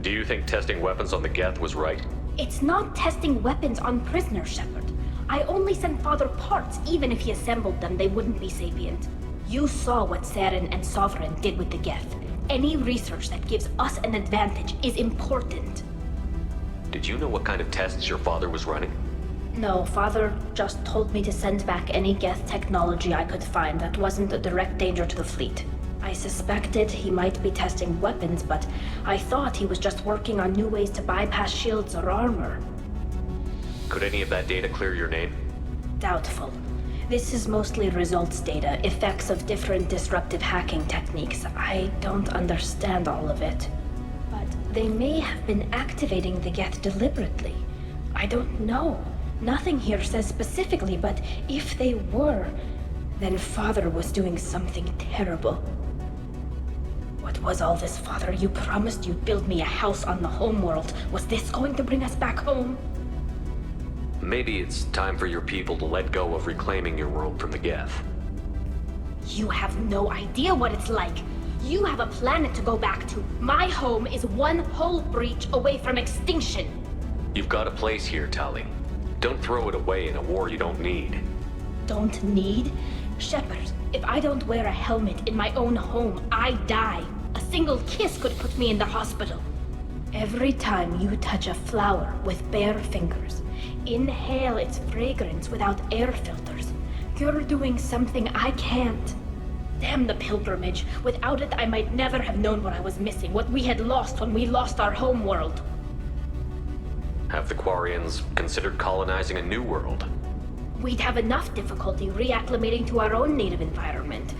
Do you think testing weapons on the Geth was right? It's not testing weapons on prisoners, Shepard. I only sent Father parts. Even if he assembled them, they wouldn't be sapient. You saw what Saren and Sovereign did with the Geth. Any research that gives us an advantage is important. Did you know what kind of tests your father was running? No, Father just told me to send back any Geth technology I could find that wasn't a direct danger to the fleet. I suspected he might be testing weapons, but I thought he was just working on new ways to bypass shields or armor. Could any of that data clear your name? Doubtful. This is mostly results data, effects of different disruptive hacking techniques. I don't understand all of it. But they may have been activating the Geth deliberately. I don't know. Nothing here says specifically, but if they were, then Father was doing something terrible. What was all this, Father? You promised you'd build me a house on the homeworld. Was this going to bring us back home? Maybe it's time for your people to let go of reclaiming your world from the Geth. You have no idea what it's like. You have a planet to go back to. My home is one hull breach away from extinction. You've got a place here, Tali. Don't throw it away in a war you don't need. Don't need? Shepard, if I don't wear a helmet in my own home, I die. A single kiss could put me in the hospital. Every time you touch a flower with bare fingers, inhale its fragrance without air filters, you're doing something I can't. Damn the pilgrimage. Without it, I might never have known what I was missing, what we had lost when we lost our home world. Have the Quarians considered colonizing a new world? We'd have enough difficulty reacclimating to our own native environment.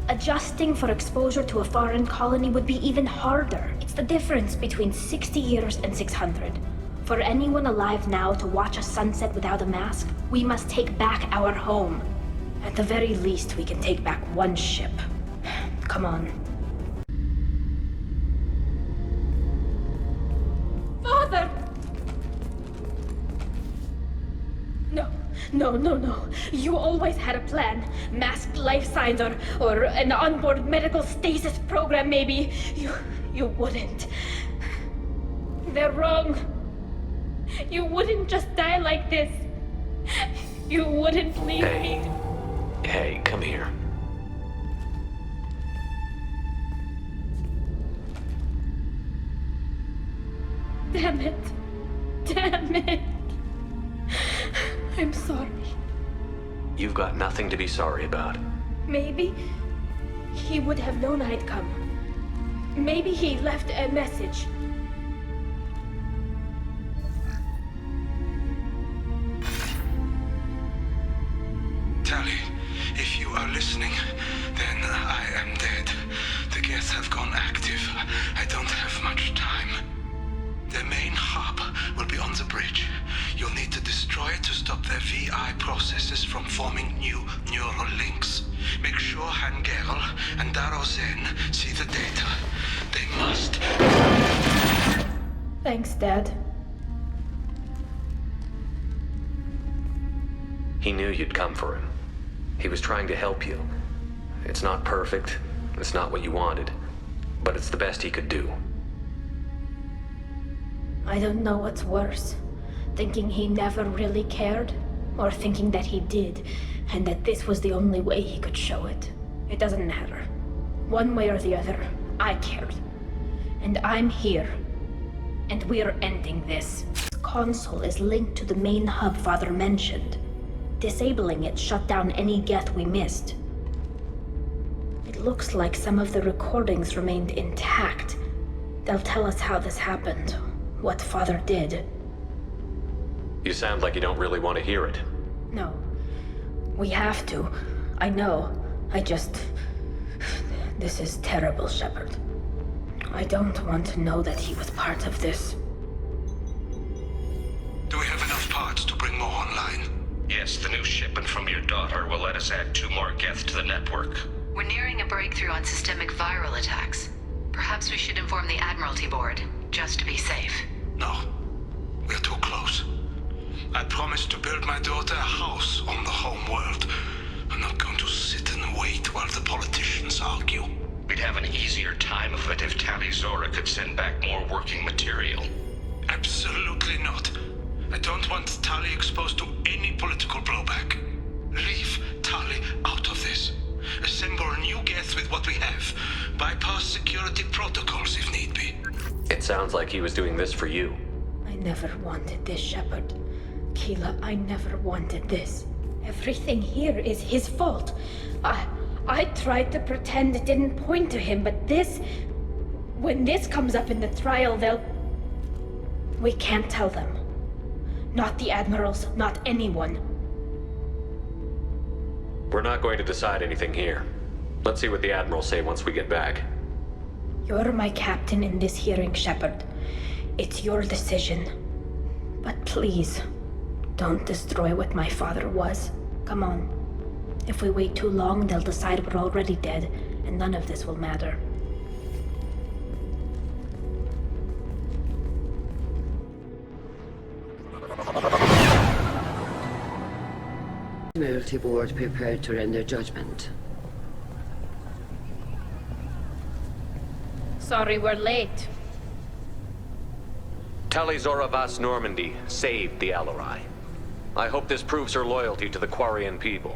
Adjusting for exposure to a foreign colony would be even harder. It's the difference between 60 years and 600. For anyone alive now to watch a sunset without a mask, we must take back our home. At the very least, we can take back one ship. Come on. No. You always had a plan. Masked life signs or an onboard medical stasis program, maybe. You wouldn't. They're wrong. You wouldn't just die like this. You wouldn't leave me. Hey, come here. Damn it. I'm sorry. You've got nothing to be sorry about. Maybe he would have known I'd come. Maybe he left a message. Tali, if you are listening, then I am dead. The Geth have gone active. I don't have much time. The main hub will be on the bridge. You'll need to destroy it to stop their VI processes from forming new neural links. Make sure Hangerl and Darozen see the data. They must. Thanks, Dad. He knew you'd come for him. He was trying to help you. It's not perfect. It's not what you wanted. But it's the best he could do. I don't know what's worse. Thinking he never really cared, or thinking that he did, and that this was the only way he could show it. It doesn't matter. One way or the other, I cared. And I'm here. And we're ending this. This console is linked to the main hub Father mentioned. Disabling it shut down any Geth we missed. It looks like some of the recordings remained intact. They'll tell us how this happened, what Father did. You sound like you don't really want to hear it. No. We have to. I know. This is terrible, Shepard. I don't want to know that he was part of this. Do we have enough parts to bring more online? Yes, the new shipment from your daughter will let us add 2 more Geth to the network. We're nearing a breakthrough on systemic viral attacks. Perhaps we should inform the Admiralty Board, just to be safe. No. We're too close. I promised to build my daughter a house on the home world. I'm not going to sit and wait while the politicians argue. We'd have an easier time of it if Tali Zora could send back more working material. Absolutely not. I don't want Tali exposed to any political blowback. Leave Tali out of this. Assemble new Geth with what we have. Bypass security protocols if need be. It sounds like he was doing this for you. I never wanted this, Shepard. Keela, I never wanted this. Everything here is his fault. I tried to pretend it didn't point to him, but this... When this comes up in the trial, we can't tell them. Not the Admirals, not anyone. We're not going to decide anything here. Let's see what the Admirals say once we get back. You're my captain in this hearing, Shepard. It's your decision. But please, don't destroy what my father was. Come on. If we wait too long, they'll decide we're already dead, and none of this will matter. Admiralty Board prepared to render judgment. Sorry we're late. Tali Zora Vas Normandy saved the Alarai. I hope this proves her loyalty to the Quarian people.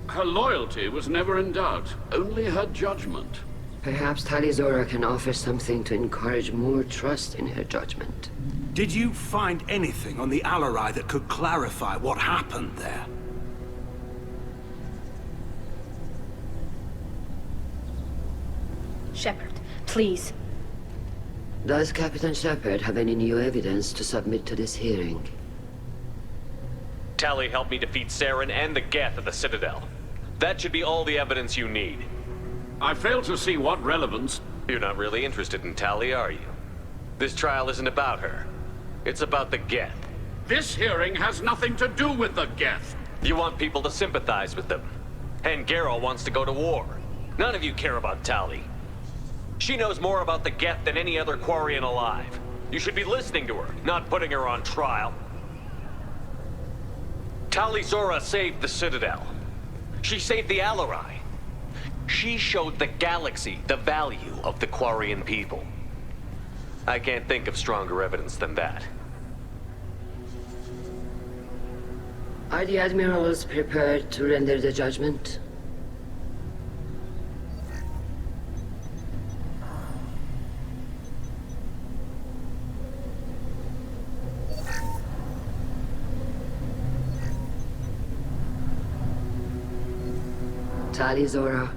Her loyalty was never in doubt, only her judgment. Perhaps Tali Zora can offer something to encourage more trust in her judgment. Did you find anything on the Alarai that could clarify what happened there? Shepard, please. Does Captain Shepard have any new evidence to submit to this hearing? Tali helped me defeat Saren and the Geth at the Citadel. That should be all the evidence you need. I fail to see what relevance... You're not really interested in Tali, are you? This trial isn't about her. It's about the Geth. This hearing has nothing to do with the Geth. You want people to sympathize with them. And Geralt wants to go to war. None of you care about Tali. She knows more about the Geth than any other Quarian alive. You should be listening to her, not putting her on trial. Tali Zora saved the Citadel. She saved the Alarai. She showed the galaxy the value of the Quarian people. I can't think of stronger evidence than that. Are the admirals prepared to render the judgment? Tali Zora,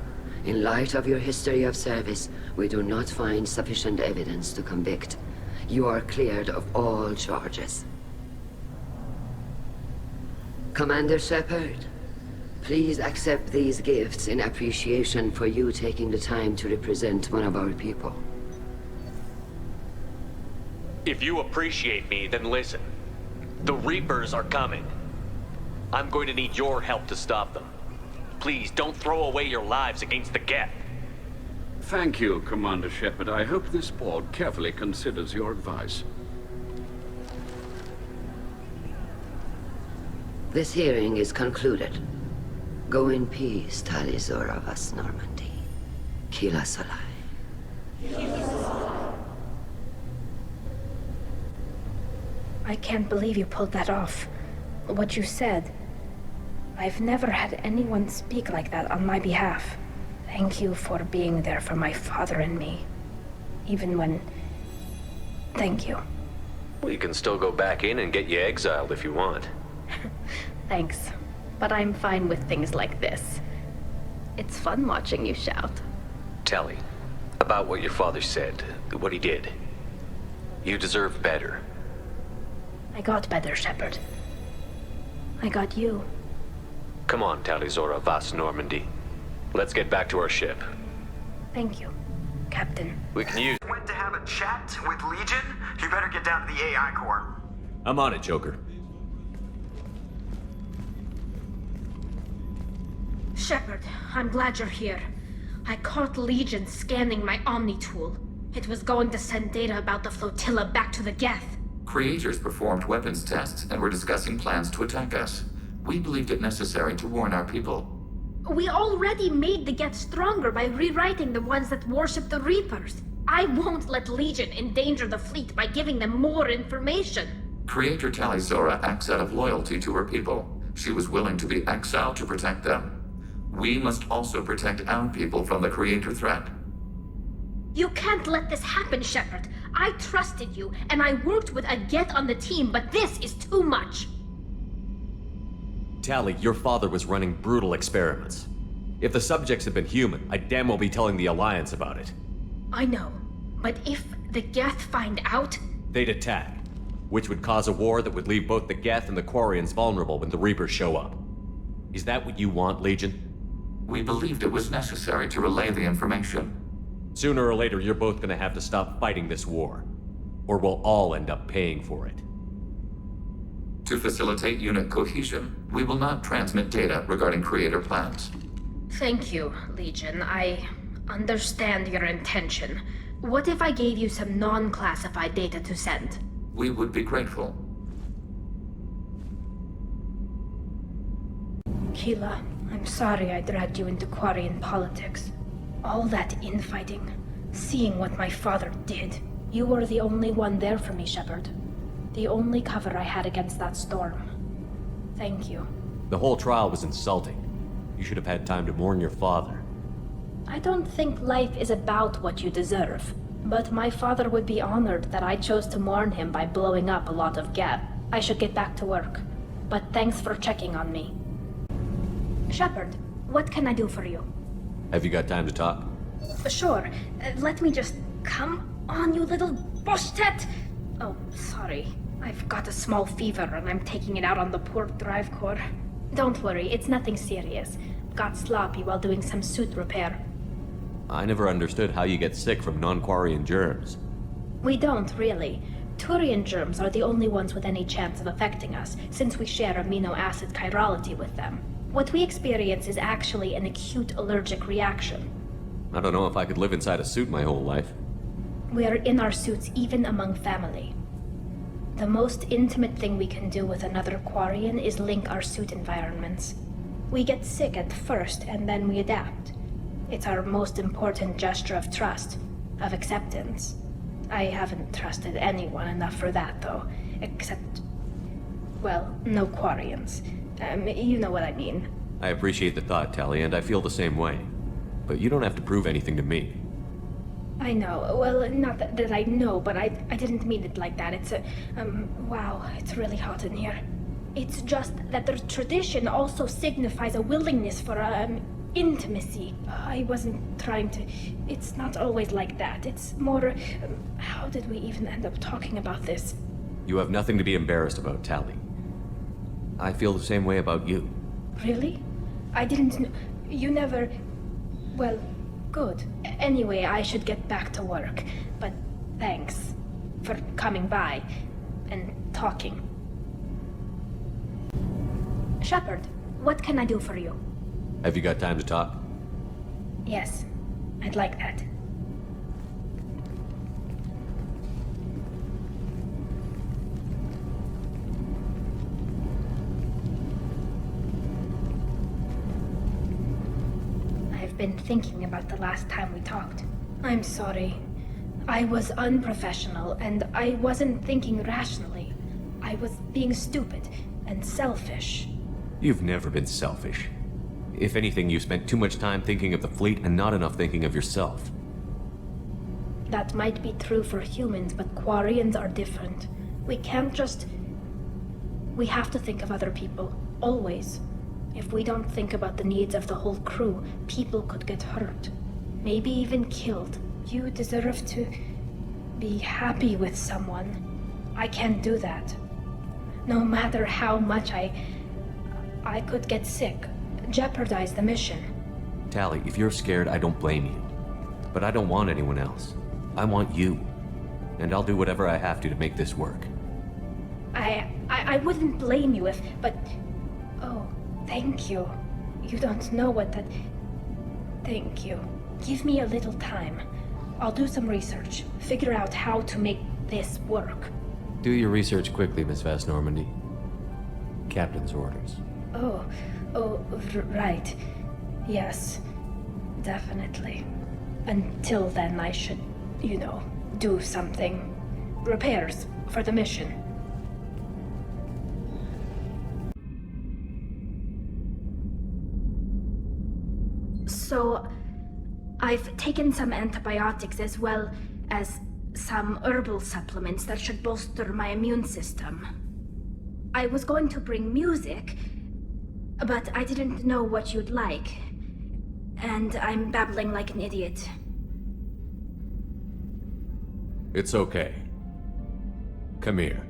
in light of your history of service, we do not find sufficient evidence to convict. You are cleared of all charges. Commander Shepard, please accept these gifts in appreciation for you taking the time to represent one of our people. If you appreciate me, then listen. The Reapers are coming. I'm going to need your help to stop them. Please, don't throw away your lives against the Geth. Thank you, Commander Shepard. I hope this board carefully considers your advice. This hearing is concluded. Go in peace, Tali Zora Vas Normandy. Kila Salai. I can't believe you pulled that off. What you said. I've never had anyone speak like that on my behalf. Thank you for being there for my father and me. Even when... Thank you. We can still go back in and get you exiled if you want. Thanks. But I'm fine with things like this. It's fun watching you shout. Tali, about what your father said, what he did. You deserve better. I got better, Shepard. I got you. Come on, Tali Zora Vas Normandy. Let's get back to our ship. Thank you, Captain. We can use... Went to have a chat with Legion? You better get down to the AI core. I'm on it, Joker. Shepard, I'm glad you're here. I caught Legion scanning my Omni tool. It was going to send data about the flotilla back to the Geth. Creators performed weapons tests and were discussing plans to attack us. We believed it necessary to warn our people. We already made the Geth stronger by rewriting the ones that worship the Reapers. I won't let Legion endanger the fleet by giving them more information. Creator Tali Zora acts out of loyalty to her people. She was willing to be exiled to protect them. We must also protect our people from the Creator threat. You can't let this happen, Shepard. I trusted you, and I worked with a Geth on the team, but this is too much. Tali, your father was running brutal experiments. If the subjects had been human, I'd damn well be telling the Alliance about it. I know, but if the Geth find out... They'd attack, which would cause a war that would leave both the Geth and the Quarians vulnerable when the Reapers show up. Is that what you want, Legion? We believed it was necessary to relay the information. Sooner or later, you're both gonna have to stop fighting this war, or we'll all end up paying for it. To facilitate unit cohesion, we will not transmit data regarding Creator plans. Thank you, Legion. I understand your intention. What if I gave you some non-classified data to send? We would be grateful. Keela, I'm sorry I dragged you into Quarian politics. All that infighting, seeing what my father did. You were the only one there for me, Shepard. The only cover I had against that storm. Thank you. The whole trial was insulting. You should have had time to mourn your father. I don't think life is about what you deserve, but my father would be honored that I chose to mourn him by blowing up a lot of Geth. I should get back to work, but thanks for checking on me. Shepard, what can I do for you? Have you got time to talk? Sure. Let me just... Come on, you little boshtet! Oh, sorry. I've got a small fever and I'm taking it out on the poor drive core. Don't worry, it's nothing serious. Got sloppy while doing some suit repair. I never understood how you get sick from non-Quarian germs. We don't, really. Turian germs are the only ones with any chance of affecting us, since we share amino acid chirality with them. What we experience is actually an acute allergic reaction. I don't know if I could live inside a suit my whole life. We are in our suits even among family. The most intimate thing we can do with another Quarian is link our suit environments. We get sick at first, and then we adapt. It's our most important gesture of trust, of acceptance. I haven't trusted anyone enough for that, though. Except, well, no Quarians. You know what I mean. I appreciate the thought, Tali, and I feel the same way. But you don't have to prove anything to me. I know. Well, not that I know, but I didn't mean it like that. It's wow, it's really hot in here. It's just that the tradition also signifies a willingness for, intimacy. I wasn't trying to... It's not always like that. It's more... how did we even end up talking about this? You have nothing to be embarrassed about, Tali. I feel the same way about you. Really? I didn't know... You never... Well, good. Anyway, I should get back to work. But thanks for coming by and talking. Shepard, what can I do for you? Have you got time to talk? Yes, I'd like that. I've been thinking about the last time we talked. I'm sorry. I was unprofessional, and I wasn't thinking rationally. I was being stupid and selfish. You've never been selfish. If anything, you spent too much time thinking of the fleet and not enough thinking of yourself. That might be true for humans, but Quarians are different. We can't just... We have to think of other people, always. If we don't think about the needs of the whole crew, people could get hurt. Maybe even killed. You deserve to be happy with someone. I can't do that. No matter how much I could get sick, jeopardize the mission. Tali, if you're scared, I don't blame you. But I don't want anyone else. I want you. And I'll do whatever I have to make this work. I wouldn't blame you if... But... Oh, thank you. You don't know what that... Thank you. Give me a little time. I'll do some research. Figure out how to make this work. Do your research quickly, Miss Vast Normandy. Captain's orders. Oh, right. Yes, definitely. Until then, I should, do something. Repairs for the mission. So, I've taken some antibiotics as well as some herbal supplements that should bolster my immune system. I was going to bring music, but I didn't know what you'd like. And I'm babbling like an idiot. It's okay. Come here.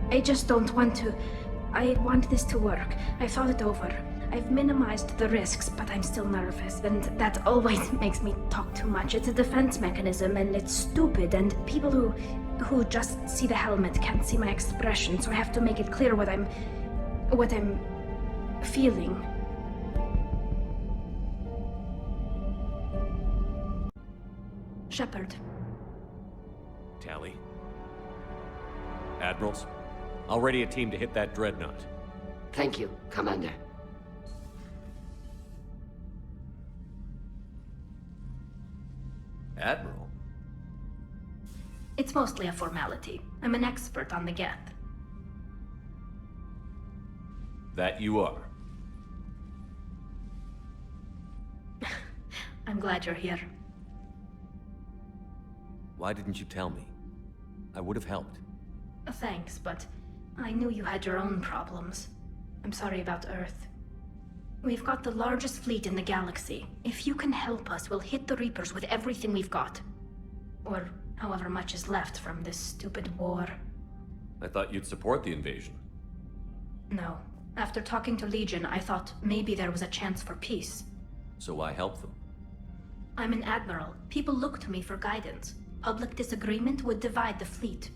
I just don't want to... I want this to work. I thought it over. I've minimized the risks, but I'm still nervous, and that always makes me talk too much. It's a defense mechanism, and it's stupid, and people who just see the helmet can't see my expression, so I have to make it clear what I'm feeling. Shepard. Tali. Admirals, I'll ready a team to hit that dreadnought. Thank you, Commander. Admiral? It's mostly a formality. I'm an expert on the Geth. That you are. I'm glad you're here. Why didn't you tell me? I would have helped. Thanks, but I knew you had your own problems. I'm sorry about Earth. We've got the largest fleet in the galaxy. If you can help us, we'll hit the Reapers with everything we've got. Or however much is left from this stupid war. I thought you'd support the invasion. No. After talking to Legion, I thought maybe there was a chance for peace. So why help them? I'm an admiral. People look to me for guidance. Public disagreement would divide the fleet.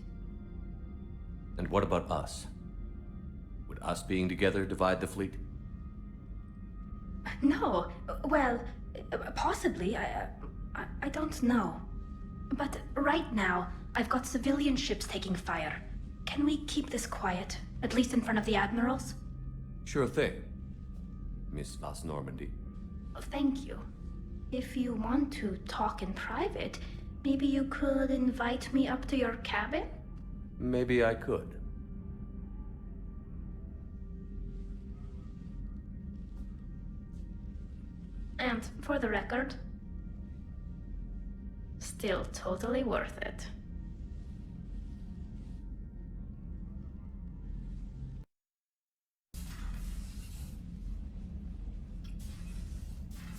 And what about us? Would us being together divide the fleet? No. Well, Possibly. I don't know. But right now, I've got civilian ships taking fire. Can we keep this quiet, at least in front of the admirals? Sure thing, Miss Vas Normandy. Thank you. If you want to talk in private, maybe you could invite me up to your cabin? Maybe I could. And for the record, still totally worth it.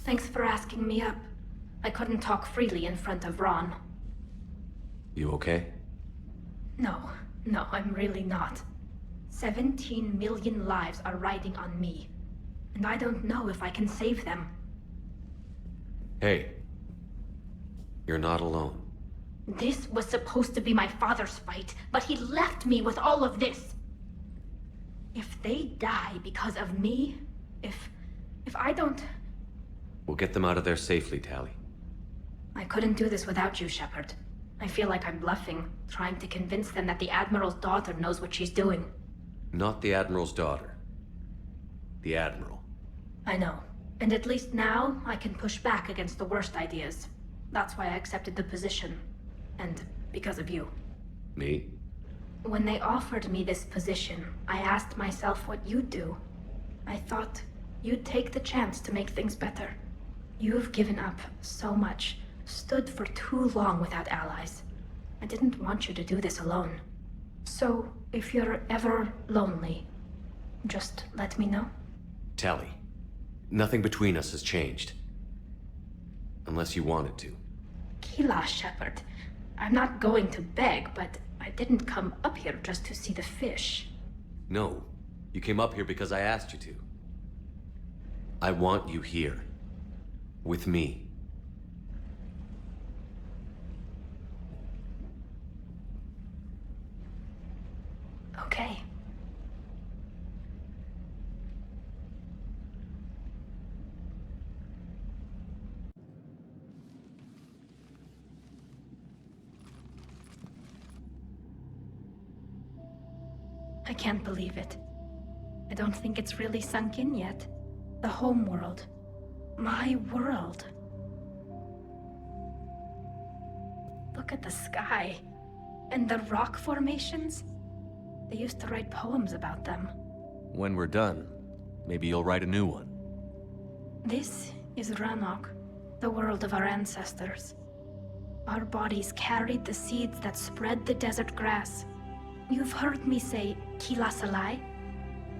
Thanks for asking me up. I couldn't talk freely in front of Ron. You okay? No, I'm really not. 17 million lives are riding on me, and I don't know if I can save them. Hey, you're not alone. This was supposed to be my father's fight, but he left me with all of this. If they die because of me, if I don't... We'll get them out of there safely, Tali. I couldn't do this without you, Shepard. I feel like I'm bluffing, trying to convince them that the Admiral's daughter knows what she's doing. Not the Admiral's daughter. The Admiral. I know. And at least now, I can push back against the worst ideas. That's why I accepted the position. And because of you. Me? When they offered me this position, I asked myself what you'd do. I thought you'd take the chance to make things better. You've given up so much, stood for too long without allies. I didn't want you to do this alone. So, if you're ever lonely, just let me know. Tali, nothing between us has changed. Unless you wanted to. Kila, Shepard. I'm not going to beg, but I didn't come up here just to see the fish. No, you came up here because I asked you to. I want you here. With me. Okay. I can't believe it. I don't think it's really sunk in yet. The home world. My world. Look at the sky. And the rock formations. They used to write poems about them. When we're done, maybe you'll write a new one. This is Ranok, the world of our ancestors. Our bodies carried the seeds that spread the desert grass. You've heard me say Kila Salai?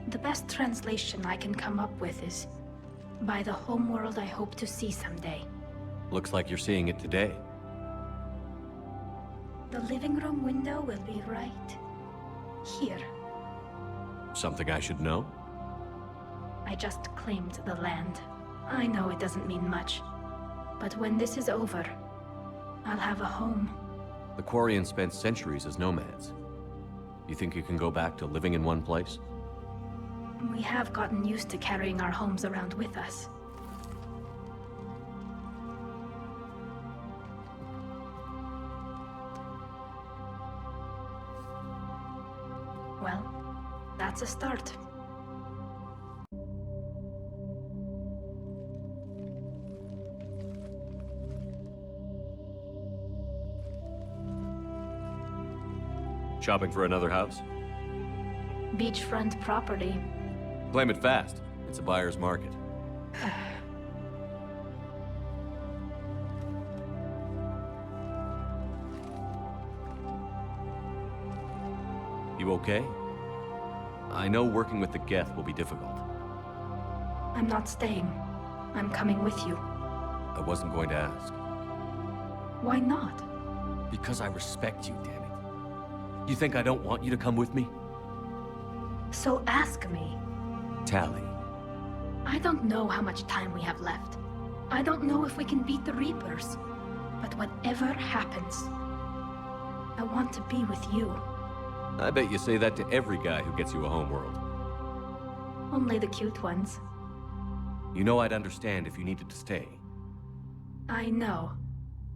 The best translation I can come up with is, by the homeworld I hope to see someday. Looks like you're seeing it today. The living room window will be right here. Something I should know? I just claimed the land. I know it doesn't mean much, but when this is over, I'll have a home. The Quarians spent centuries as nomads. You think you can go back to living in one place? We have gotten used to carrying our homes around with us. Well, that's a start. Shopping for another house? Beachfront property. Claim it fast. It's a buyer's market. You okay? I know working with the Geth will be difficult. I'm not staying. I'm coming with you. I wasn't going to ask. Why not? Because I respect you, damn it. You think I don't want you to come with me? So ask me. Tali. I don't know how much time we have left. I don't know if we can beat the Reapers. But whatever happens, I want to be with you. I bet you say that to every guy who gets you a homeworld. Only the cute ones. You know I'd understand if you needed to stay. I know.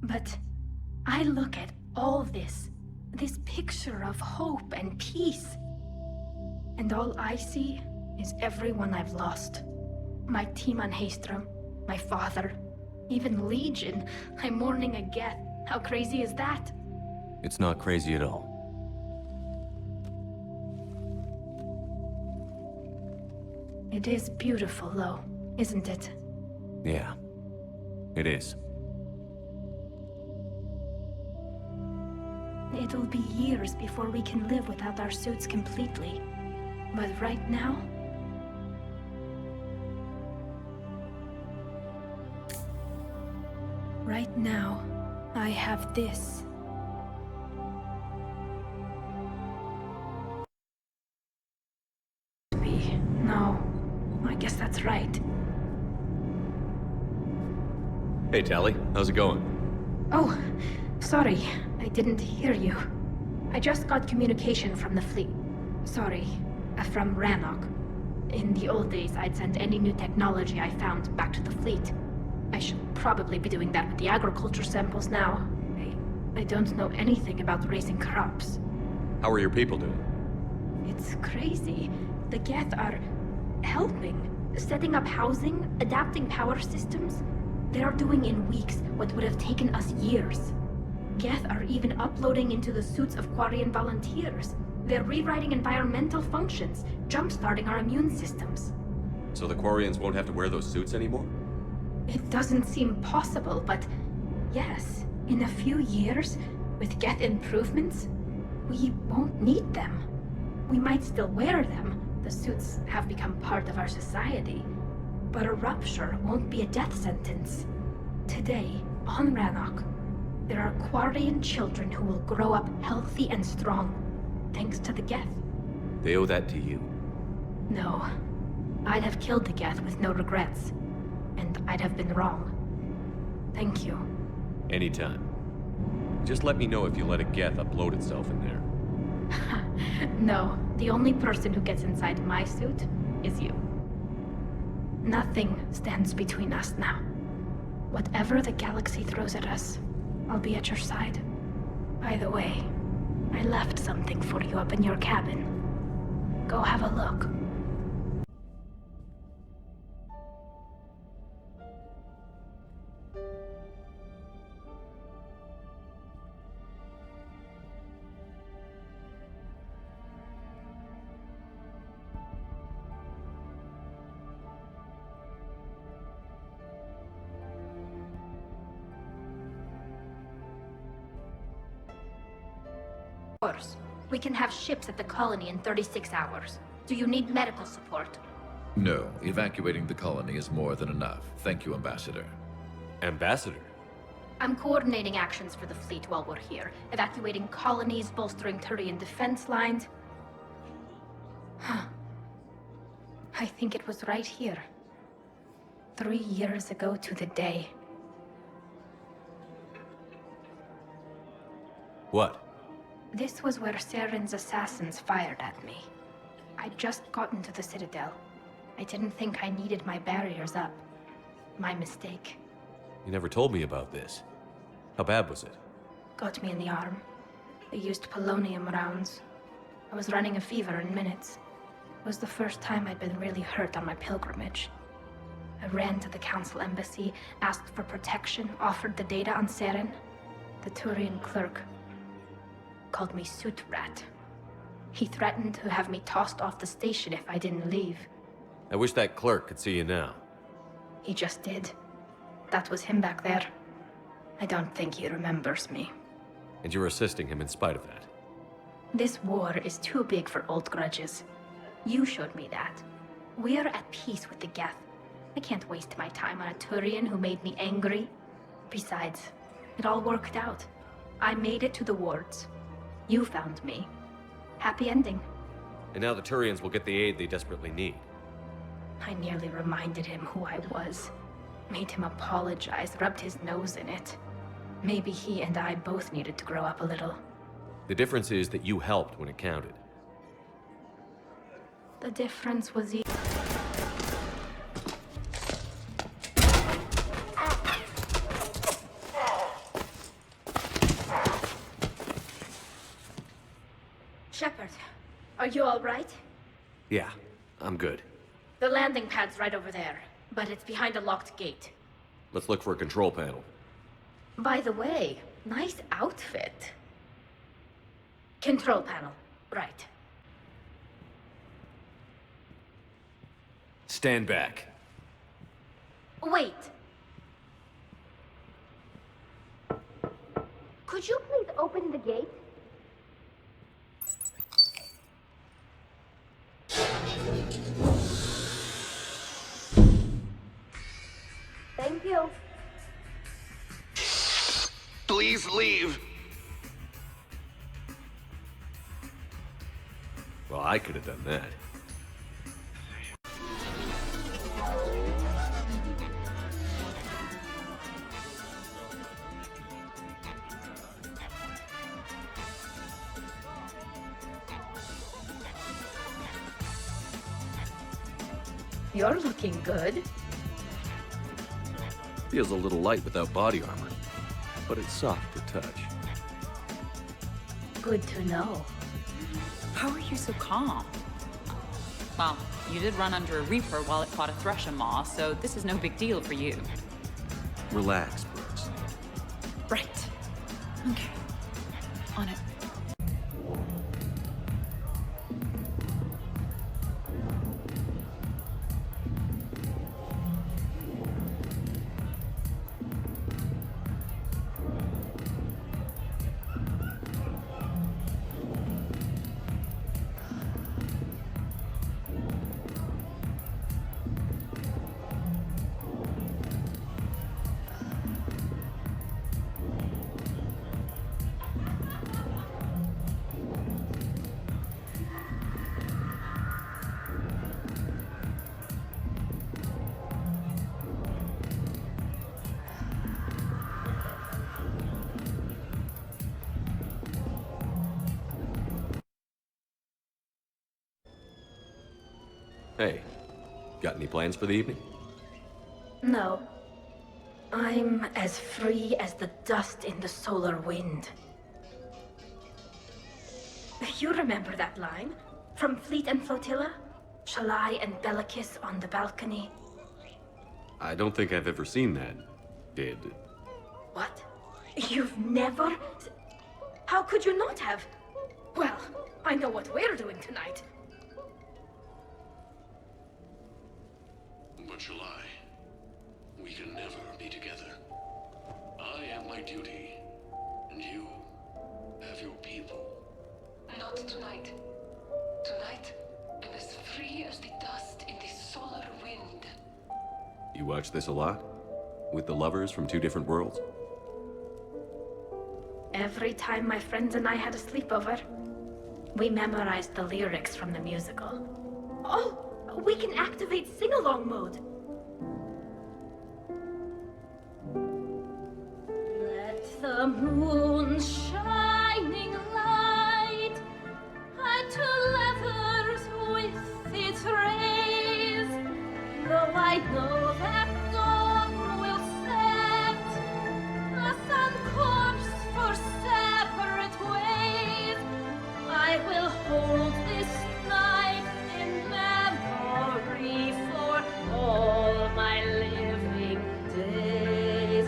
But I look at all this picture of hope and peace. And all I see is everyone I've lost. My team on Haestrom, my father, even Legion. I'm mourning a Geth. How crazy is that? It's not crazy at all. It is beautiful, though, isn't it? Yeah, it is. It'll be years before we can live without our suits completely. But right now... Right now, I have this. No, I guess that's right. Hey, Tali. How's it going? Oh, sorry. I didn't hear you. I just got communication from the fleet. Sorry, from Rannoch. In the old days, I'd send any new technology I found back to the fleet. I should probably be doing that with the agriculture samples now. I don't know anything about raising crops. How are your people doing? It's crazy. The Geth are helping, setting up housing, adapting power systems. They are doing in weeks what would have taken us years. Geth are even uploading into the suits of Quarian volunteers. They're rewriting environmental functions, jump-starting our immune systems. So the Quarians won't have to wear those suits anymore? It doesn't seem possible, but yes, in a few years, with Geth improvements, we won't need them. We might still wear them. The suits have become part of our society. But a rupture won't be a death sentence. Today, on Rannoch, there are Quarian children who will grow up healthy and strong, thanks to the Geth. They owe that to you. No. I'd have killed the Geth with no regrets. And I'd have been wrong. Thank you. Anytime. Just let me know if you let a Geth upload itself in there. No, the only person who gets inside my suit is you. Nothing stands between us now. Whatever the galaxy throws at us, I'll be at your side. By the way, I left something for you up in your cabin. Go have a look. Of course. We can have ships at the colony in 36 hours. Do you need medical support? No, evacuating the colony is more than enough. Thank you, Ambassador. Ambassador? I'm coordinating actions for the fleet while we're here. Evacuating colonies, bolstering Turian defense lines. I think it was right here. 3 years ago to the day. What? This was where Saren's assassins fired at me. I'd just gotten to the Citadel. I didn't think I needed my barriers up. My mistake. You never told me about this. How bad was it? Got me in the arm. They used polonium rounds. I was running a fever in minutes. It was the first time I'd been really hurt on my pilgrimage. I ran to the Council Embassy, asked for protection, offered the data on Saren. The Turian clerk called me Suit Rat. He threatened to have me tossed off the station if I didn't leave. I wish that clerk could see you now. He just did. That was him back there. I don't think he remembers me. And you're assisting him in spite of that. This war is too big for old grudges. You showed me that. We're at peace with the Geth. I can't waste my time on a Turian who made me angry. Besides, it all worked out. I made it to the wards. You found me. Happy ending. And now the Turians will get the aid they desperately need. I nearly reminded him who I was. Made him apologize, rubbed his nose in it. Maybe he and I both needed to grow up a little. The difference is that you helped when it counted. The difference was Shepard, are you all right? Yeah, I'm good. The landing pad's right over there, but it's behind a locked gate. Let's look for a control panel. By the way, nice outfit. Control panel, right. Stand back. Wait. Could you please open the gate? Thank you. Please leave. Well, I could have done that. You're looking good. Feels a little light without body armor, but it's soft to touch. Good to know. How are you so calm? Well, you did run under a reaper while it fought a thresher maw, so this is no big deal for you. Relax, Brooks. Right. Okay. On it. Hey, got any plans for the evening? No. I'm as free as the dust in the solar wind. You remember that line? From Fleet and Flotilla? Shalai and Bellicus on the balcony? I don't think I've ever seen that. Did. What? You've never? How could you not have? Well, I know what we're doing tonight. But July, we can never be together. I have my duty, and you have your people. Not tonight. Tonight, I'm as free as the dust in the solar wind. You watch this a lot? With the lovers from two different worlds? Every time my friends and I had a sleepover, we memorized the lyrics from the musical. Oh! We can activate sing-along mode. Let the moon shining light unto lovers with its rays. Though I know that dawn will set us on course for separate ways, I will hold this night in memory for all my living days.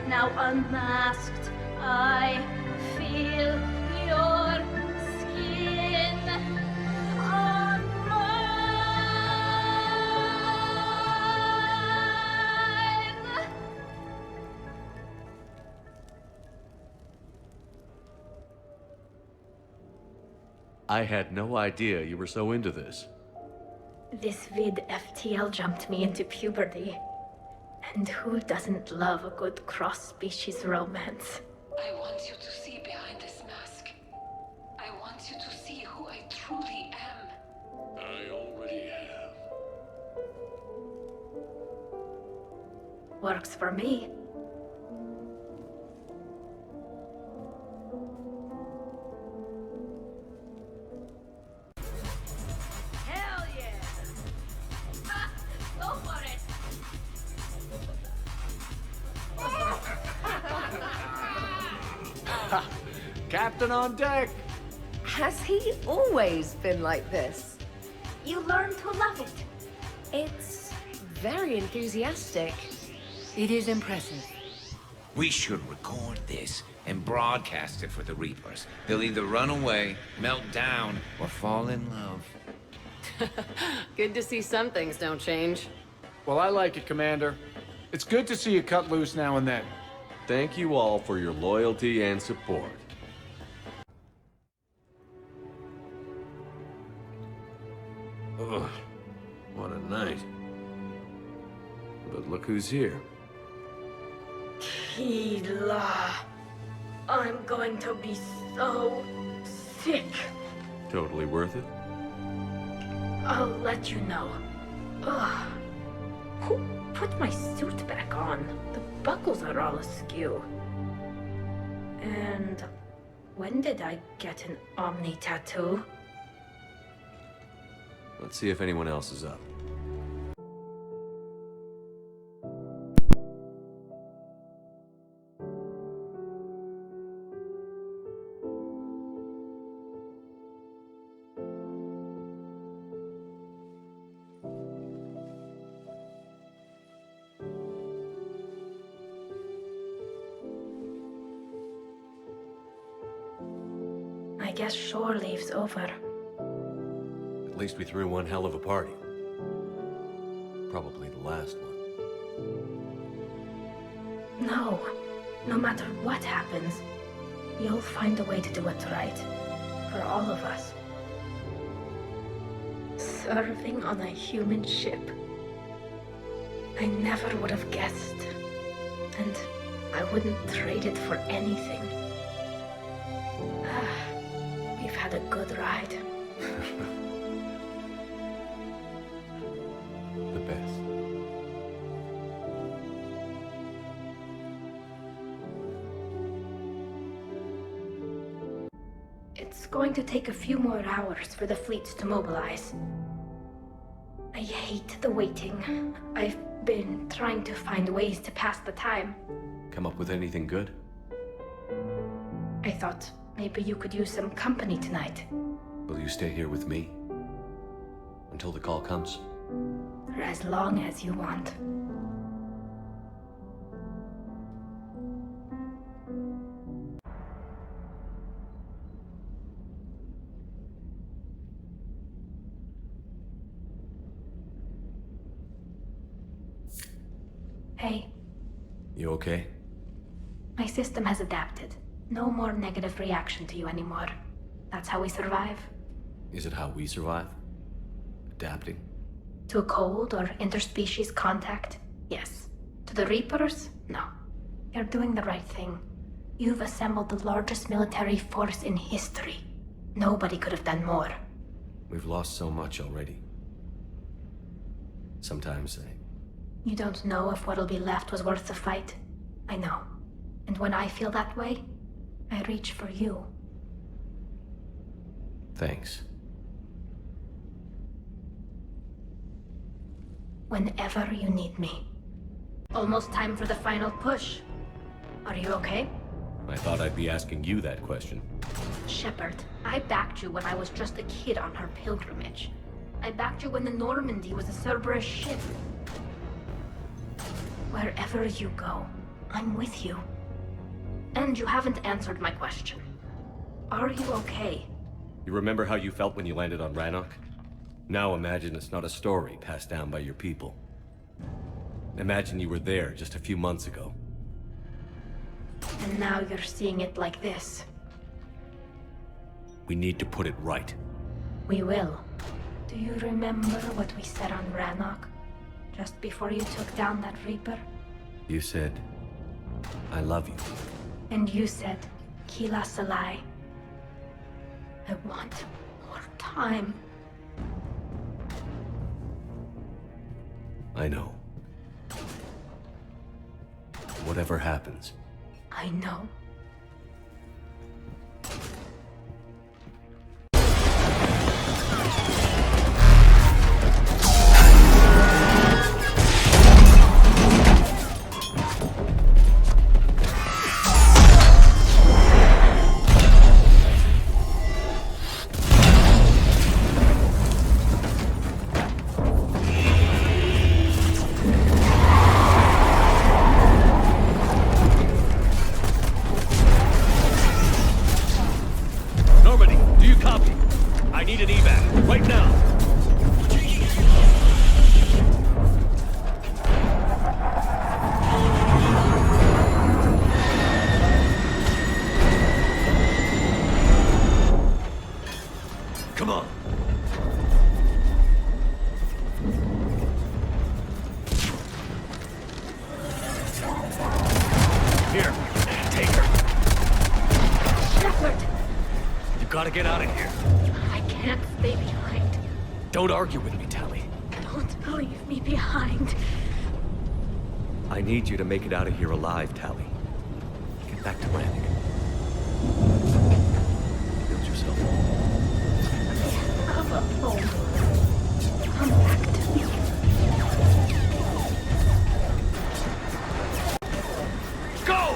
Now unmasked, I feel your skin on mine. I had no idea you were so into this. This vid FTL jumped me into puberty. And who doesn't love a good cross-species romance? I want you to see behind this mask. I want you to see who I truly am. I already have. Works for me. Hell yeah! Go for it! Captain on deck! Has he always been like this? You learn to love it. It's very enthusiastic. It is impressive. We should record this and broadcast it for the Reapers. They'll either run away, melt down, or fall in love. Good to see some things don't change. Well, I like it, Commander. It's good to see you cut loose now and then. Thank you all for your loyalty and support. Ugh, what a night. But look who's here. Kila. I'm going to be so sick. Totally worth it? I'll let you know. Ugh. Who put my suit back on? The buckles are all askew. And when did I get an Omni tattoo? Let's see if anyone else is up. I guess shore leave's over. At least we threw one hell of a party. Probably the last one. No. No matter what happens, you'll find a way to do it right. For all of us. Serving on a human ship. I never would have guessed. And I wouldn't trade it for anything. We've had a good ride. The best. It's going to take a few more hours for the fleets to mobilize. I hate the waiting. I've been trying to find ways to pass the time. Come up with anything good? I thought maybe you could use some company tonight. Will you stay here with me? Until the call comes? For as long as you want. Hey. You okay? My system has adapted. No more negative reaction to you anymore. That's how we survive. Is it how we survive? Adapting? To a cold or interspecies contact? Yes. To the Reapers? No. You're doing the right thing. You've assembled the largest military force in history. Nobody could have done more. We've lost so much already. Sometimes You don't know if what'll be left was worth the fight. I know. And when I feel that way, I reach for you. Thanks. Whenever you need me. Almost time for the final push. Are you okay? I thought I'd be asking you that question. Shepard, I backed you when I was just a kid on her pilgrimage. I backed you when the Normandy was a Cerberus ship. Wherever you go, I'm with you. And you haven't answered my question. Are you okay? You remember how you felt when you landed on Rannoch? Now imagine it's not a story passed down by your people. Imagine you were there just a few months ago. And now you're seeing it like this. We need to put it right. We will. Do you remember what we said on Rannoch? Just before you took down that Reaper? You said, I love you. And you said, Kila Salai. I want more time. I know. Whatever happens. I know. Do you copy? I need an evac, right now. Come on. Here, take her. Shepard! You gotta get out of here. I can't stay behind. Don't argue with me, Tali. Don't leave me behind. I need you to make it out of here alive, Tali. Get back to landing. Build yourself a home. I have a home. Come back to me. Go!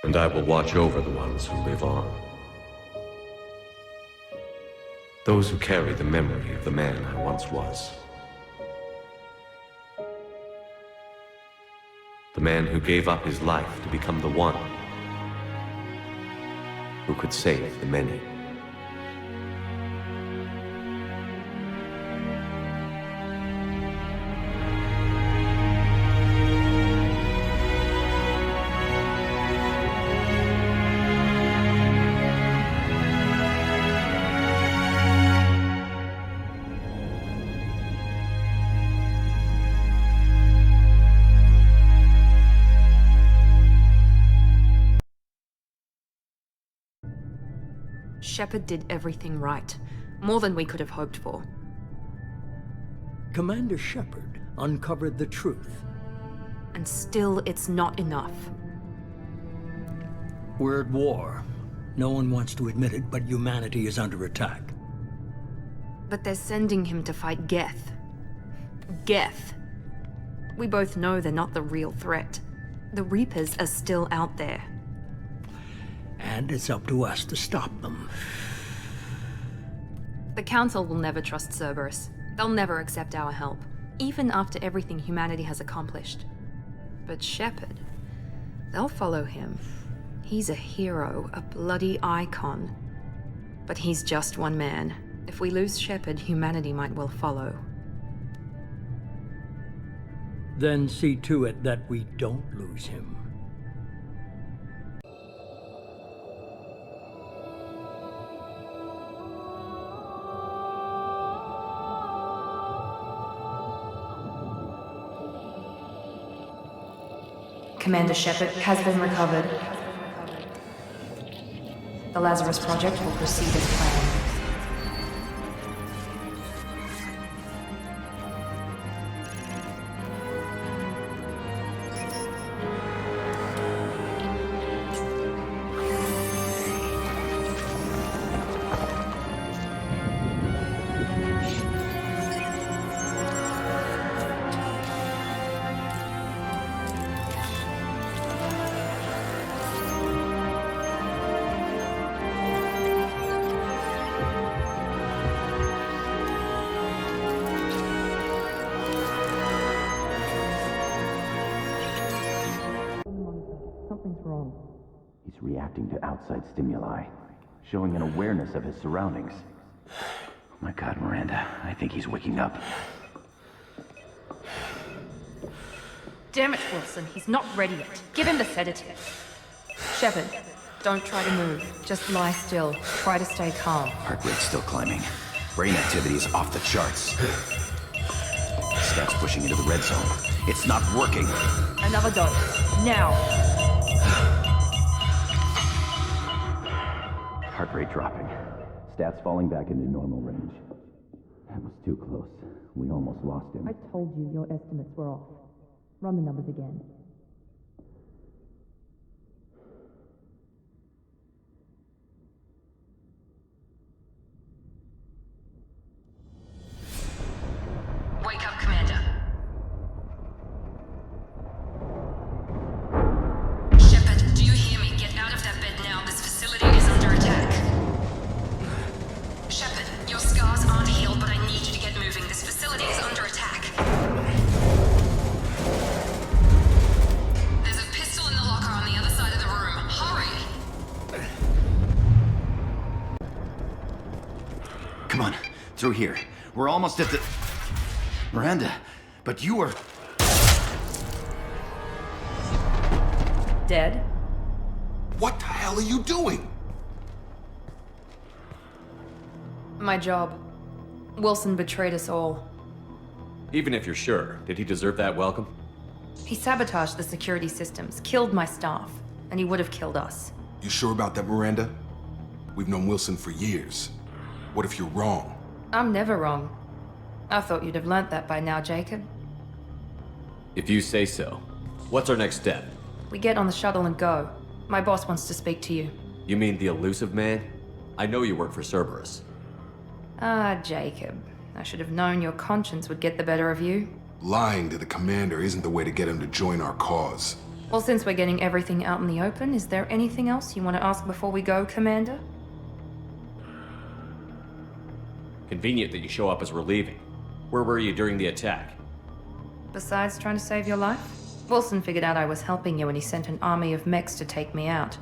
And I will watch over the ones who live on. Those who carry the memory of the man I once was. The man who gave up his life to become the one who could save the many. Shepard did everything right. More than we could have hoped for. Commander Shepard uncovered the truth. And still, it's not enough. We're at war. No one wants to admit it, but humanity is under attack. But they're sending him to fight Geth. Geth. We both know they're not the real threat. The Reapers are still out there. And it's up to us to stop them. The Council will never trust Cerberus. They'll never accept our help, even after everything humanity has accomplished. But Shepard, they'll follow him. He's a hero, a bloody icon. But he's just one man. If we lose Shepard, humanity might well follow. Then see to it that we don't lose him. Commander Shepard has been recovered. The Lazarus Project will proceed as planned. Something's wrong. He's reacting to outside stimuli, showing an awareness of his surroundings. Oh my God, Miranda, I think he's waking up. Damn it, Wilson, he's not ready yet. Give him the sedative. Shepard, don't try to move. Just lie still. Try to stay calm. Heart rate's still climbing. Brain activity is off the charts. Stats pushing into the red zone. It's not working. Another dose. Now. Heart rate dropping. Stats falling back into normal range. That was too close. We almost lost him. I told you your estimates were off. Run the numbers again. Wake up, Commander. Shepard, do you hear me? Get out of that bed now. This facility is under attack. Shepard, your scars aren't healed, but I need you to get moving. This facility is under attack. There's a pistol in the locker on the other side of the room. Hurry! Come on, through here. We're almost at the... Miranda, but you are... Dead? What the hell are you doing? My job. Wilson betrayed us all. Even if you're sure, did he deserve that welcome? He sabotaged the security systems, killed my staff, and he would have killed us. You sure about that, Miranda? We've known Wilson for years. What if you're wrong? I'm never wrong. I thought you'd have learnt that by now, Jacob. If you say so. What's our next step? We get on the shuttle and go. My boss wants to speak to you. You mean the elusive man? I know you work for Cerberus. Ah, Jacob. I should have known your conscience would get the better of you. Lying to the commander isn't the way to get him to join our cause. Well, since we're getting everything out in the open, is there anything else you want to ask before we go, Commander? Convenient that you show up as we're leaving. Where were you during the attack? Besides trying to save your life? Wilson figured out I was helping you and he sent an army of mechs to take me out.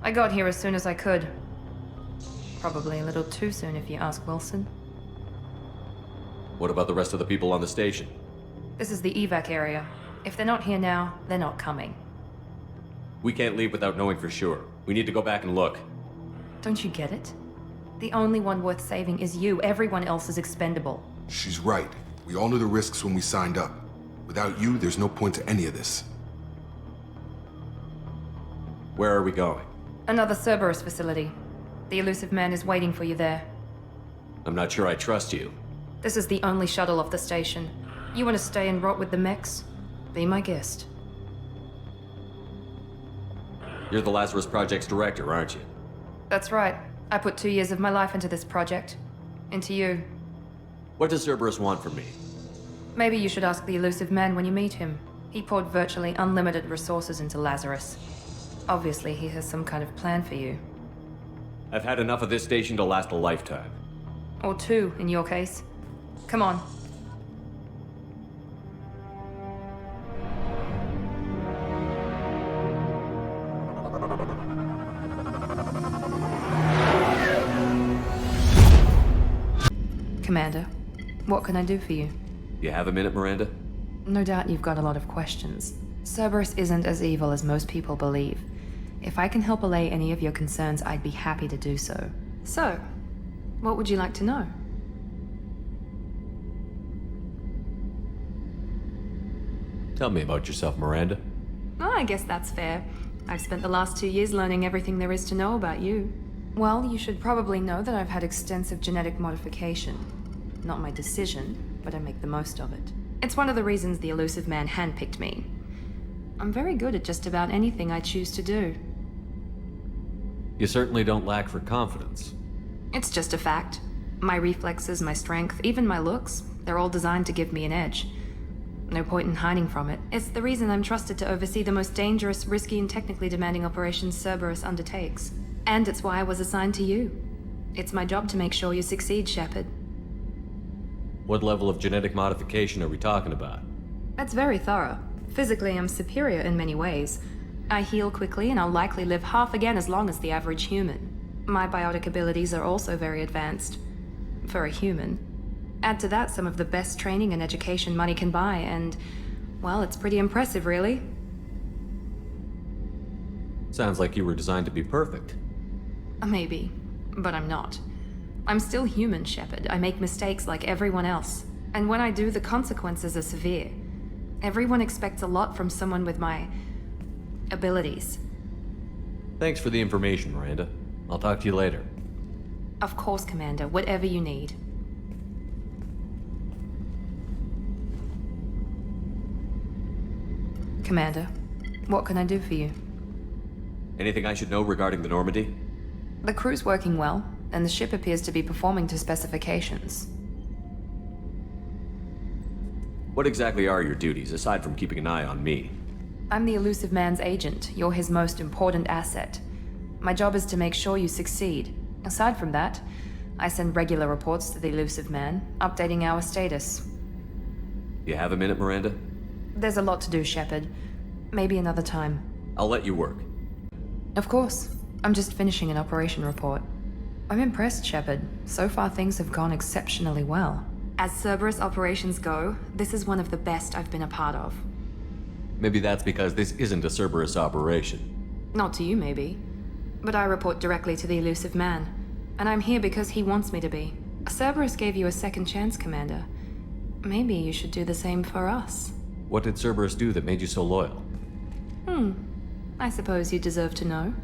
I got here as soon as I could. Probably a little too soon if you ask Wilson. What about the rest of the people on the station? This is the evac area. If they're not here now, they're not coming. We can't leave without knowing for sure. We need to go back and look. Don't you get it? The only one worth saving is you. Everyone else is expendable. She's right. We all knew the risks when we signed up. Without you, there's no point to any of this. Where are we going? Another Cerberus facility. The elusive man is waiting for you there. I'm not sure I trust you. This is the only shuttle off the station. You want to stay and rot with the mechs? Be my guest. You're the Lazarus Project's director, aren't you? That's right. I put 2 years of my life into this project. Into you. What does Cerberus want from me? Maybe you should ask the elusive man when you meet him. He poured virtually unlimited resources into Lazarus. Obviously, he has some kind of plan for you. I've had enough of this station to last a lifetime. Or 2, in your case. Come on. Commander, what can I do for you? You have a minute, Miranda? No doubt you've got a lot of questions. Cerberus isn't as evil as most people believe. If I can help allay any of your concerns, I'd be happy to do so. So, what would you like to know? Tell me about yourself, Miranda. Oh, I guess that's fair. I've spent the last 2 years learning everything there is to know about you. Well, you should probably know that I've had extensive genetic modification. Not my decision, but I make the most of it. It's one of the reasons the elusive man handpicked me. I'm very good at just about anything I choose to do. You certainly don't lack for confidence. It's just a fact. My reflexes, my strength, even my looks, they're all designed to give me an edge. No point in hiding from it. It's the reason I'm trusted to oversee the most dangerous, risky, and technically demanding operations Cerberus undertakes. And it's why I was assigned to you. It's my job to make sure you succeed, Shepard. What level of genetic modification are we talking about? That's very thorough. Physically, I'm superior in many ways. I heal quickly, and I'll likely live half again as long as the average human. My biotic abilities are also very advanced. For a human. Add to that some of the best training and education money can buy, and, well, it's pretty impressive, really. Sounds like you were designed to be perfect. Maybe, but I'm not. I'm still human, Shepard. I make mistakes like everyone else. And when I do, the consequences are severe. Everyone expects a lot from someone with my abilities. Thanks for the information, Miranda. I'll talk to you later. Of course, Commander. Whatever you need. Commander, what can I do for you? Anything I should know regarding the Normandy? The crew's working well, and the ship appears to be performing to specifications. What exactly are your duties, aside from keeping an eye on me? I'm the elusive man's agent. You're his most important asset. My job is to make sure you succeed. Aside from that, I send regular reports to the elusive man, updating our status. You have a minute, Miranda? There's a lot to do, Shepard. Maybe another time. I'll let you work. Of course. I'm just finishing an operation report. I'm impressed, Shepard. So far, things have gone exceptionally well. As Cerberus operations go, this is one of the best I've been a part of. Maybe that's because this isn't a Cerberus operation. Not to you, maybe. But I report directly to the elusive man. And I'm here because he wants me to be. Cerberus gave you a second chance, Commander. Maybe you should do the same for us. What did Cerberus do that made you so loyal? I suppose you deserve to know.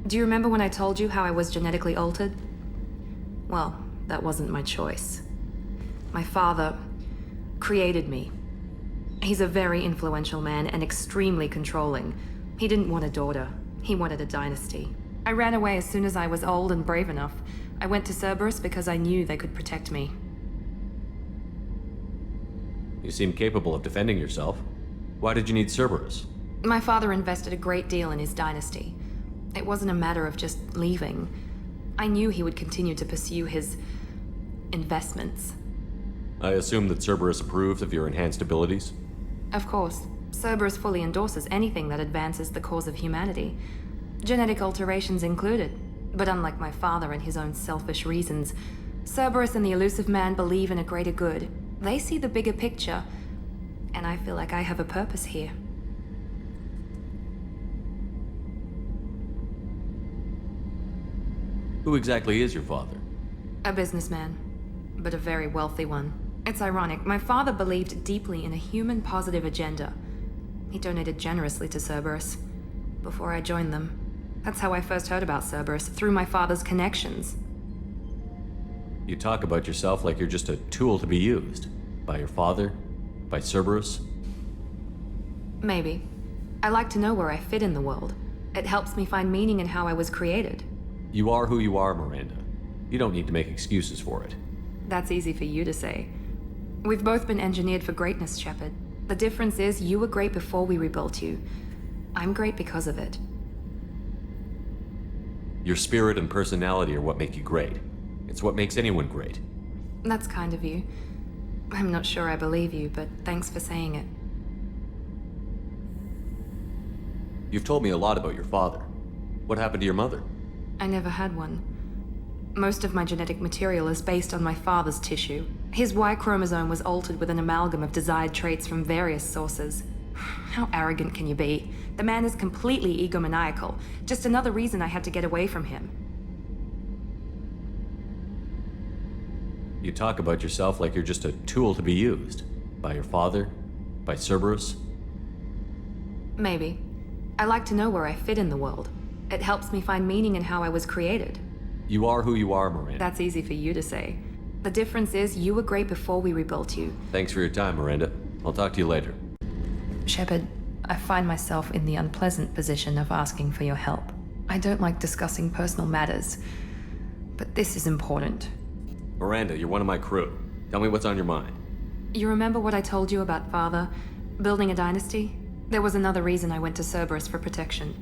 Do you remember when I told you how I was genetically altered? Well, that wasn't my choice. My father created me. He's a very influential man and extremely controlling. He didn't want a daughter. He wanted a dynasty. I ran away as soon as I was old and brave enough. I went to Cerberus because I knew they could protect me. You seem capable of defending yourself. Why did you need Cerberus? My father invested a great deal in his dynasty. It wasn't a matter of just leaving. I knew he would continue to pursue his investments. I assume that Cerberus approves of your enhanced abilities? Of course. Cerberus fully endorses anything that advances the cause of humanity. Genetic alterations included. But unlike my father and his own selfish reasons, Cerberus and the elusive man believe in a greater good. They see the bigger picture, and I feel like I have a purpose here. Who exactly is your father? A businessman, but a very wealthy one. It's ironic, my father believed deeply in a human-positive agenda. He donated generously to Cerberus before I joined them. That's how I first heard about Cerberus, through my father's connections. You talk about yourself like you're just a tool to be used. By your father? By Cerberus? Maybe. I like to know where I fit in the world. It helps me find meaning in how I was created. You are who you are, Miranda. You don't need to make excuses for it. That's easy for you to say. We've both been engineered for greatness, Shepard. The difference is you were great before we rebuilt you. I'm great because of it. Your spirit and personality are what make you great. It's what makes anyone great. That's kind of you. I'm not sure I believe you, but thanks for saying it. You've told me a lot about your father. What happened to your mother? I never had one. Most of my genetic material is based on my father's tissue. His Y chromosome was altered with an amalgam of desired traits from various sources. How arrogant can you be? The man is completely egomaniacal. Just another reason I had to get away from him. You talk about yourself like you're just a tool to be used. By your father? By Cerberus? Maybe. I like to know where I fit in the world. It helps me find meaning in how I was created. You are who you are, Miranda. That's easy for you to say. The difference is you were great before we rebuilt you. Thanks for your time, Miranda. I'll talk to you later. Shepard, I find myself in the unpleasant position of asking for your help. I don't like discussing personal matters, but this is important. Miranda, you're one of my crew. Tell me what's on your mind. You remember what I told you about Father? Building a dynasty? There was another reason I went to Cerberus for protection.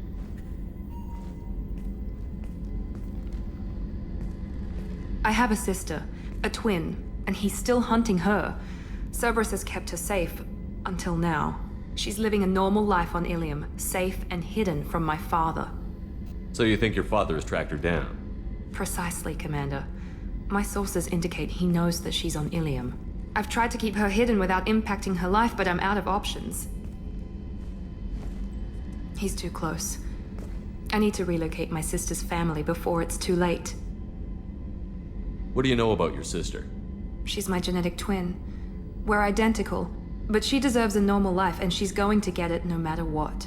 I have a sister, a twin, and he's still hunting her. Cerberus has kept her safe, until now. She's living a normal life on Ilium, safe and hidden from my father. So you think your father has tracked her down? Precisely, Commander. My sources indicate he knows that she's on Ilium. I've tried to keep her hidden without impacting her life, but I'm out of options. He's too close. I need to relocate my sister's family before it's too late. What do you know about your sister? She's my genetic twin. We're identical, but she deserves a normal life, and she's going to get it no matter what.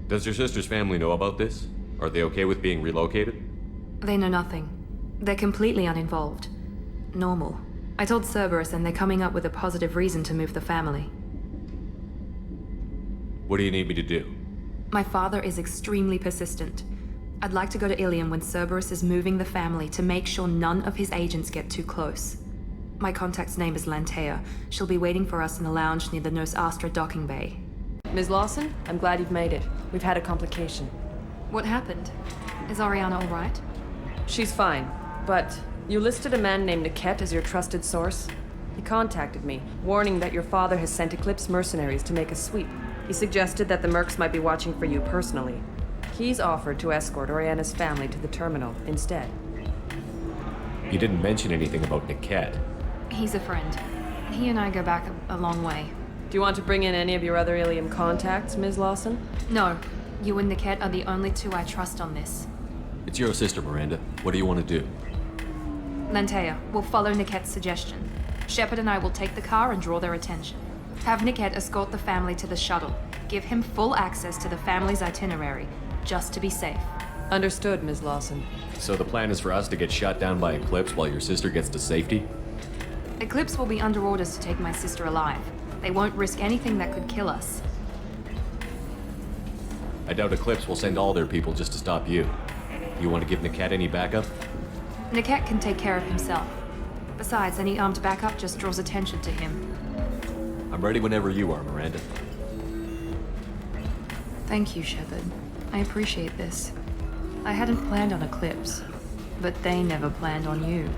Does your sister's family know about this? Are they okay with being relocated? They know nothing. They're completely uninvolved. Normal. I told Cerberus, and they're coming up with a positive reason to move the family. What do you need me to do? My father is extremely persistent. I'd like to go to Ilium when Cerberus is moving the family to make sure none of his agents get too close. My contact's name is Lantea. She'll be waiting for us in the lounge near the Nos Astra docking bay. Ms. Lawson, I'm glad you've made it. We've had a complication. What happened? Is Ariana all right? She's fine, but you listed a man named Niket as your trusted source. He contacted me, warning that your father has sent Eclipse mercenaries to make a sweep. He suggested that the mercs might be watching for you personally. He's offered to escort Oriana's family to the terminal instead. He didn't mention anything about Niket. He's a friend. He and I go back a long way. Do you want to bring in any of your other Ilium contacts, Ms. Lawson? No. You and Niket are the only two I trust on this. It's your sister, Miranda. What do you want to do? Lantea, we'll follow Niket's suggestion. Shepard and I will take the car and draw their attention. Have Niket escort the family to the shuttle. Give him full access to the family's itinerary, just to be safe. Understood, Ms. Lawson. So the plan is for us to get shot down by Eclipse while your sister gets to safety? Eclipse will be under orders to take my sister alive. They won't risk anything that could kill us. I doubt Eclipse will send all their people just to stop you. You want to give Niket any backup? Niket can take care of himself. Besides, any armed backup just draws attention to him. I'm ready whenever you are, Miranda. Thank you, Shepard. I appreciate this. I hadn't planned on Eclipse, but they never planned on you.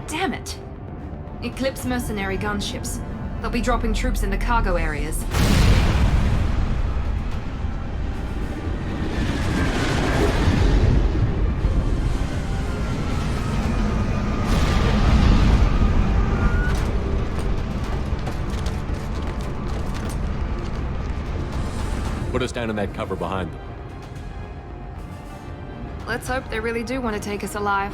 Damn it! Eclipse mercenary gunships. They'll be dropping troops in the cargo areas. Put us down in that cover behind them. Let's hope they really do want to take us alive.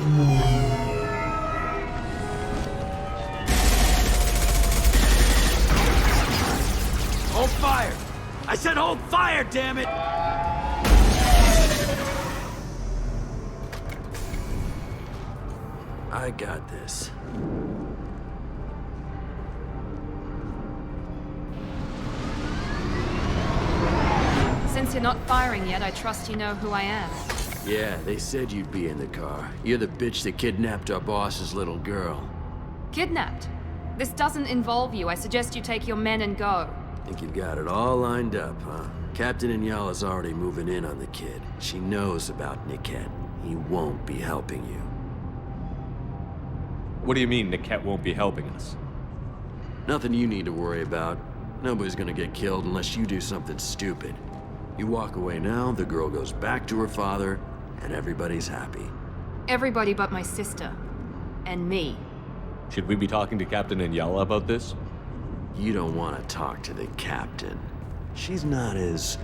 Hold fire! I said hold fire, damn it! I got this. Since you're not firing yet, I trust you know who I am. Yeah, they said you'd be in the car. You're the bitch that kidnapped our boss's little girl. Kidnapped? This doesn't involve you. I suggest you take your men and go. Think you've got it all lined up, huh? Captain Inyala's already moving in on the kid. She knows about Niket. He won't be helping you. What do you mean Niket won't be helping us? Nothing you need to worry about. Nobody's gonna get killed unless you do something stupid. You walk away now, the girl goes back to her father, and everybody's happy. Everybody but my sister. And me. Should we be talking to Captain Inyala about this? You don't want to talk to the captain. She's not as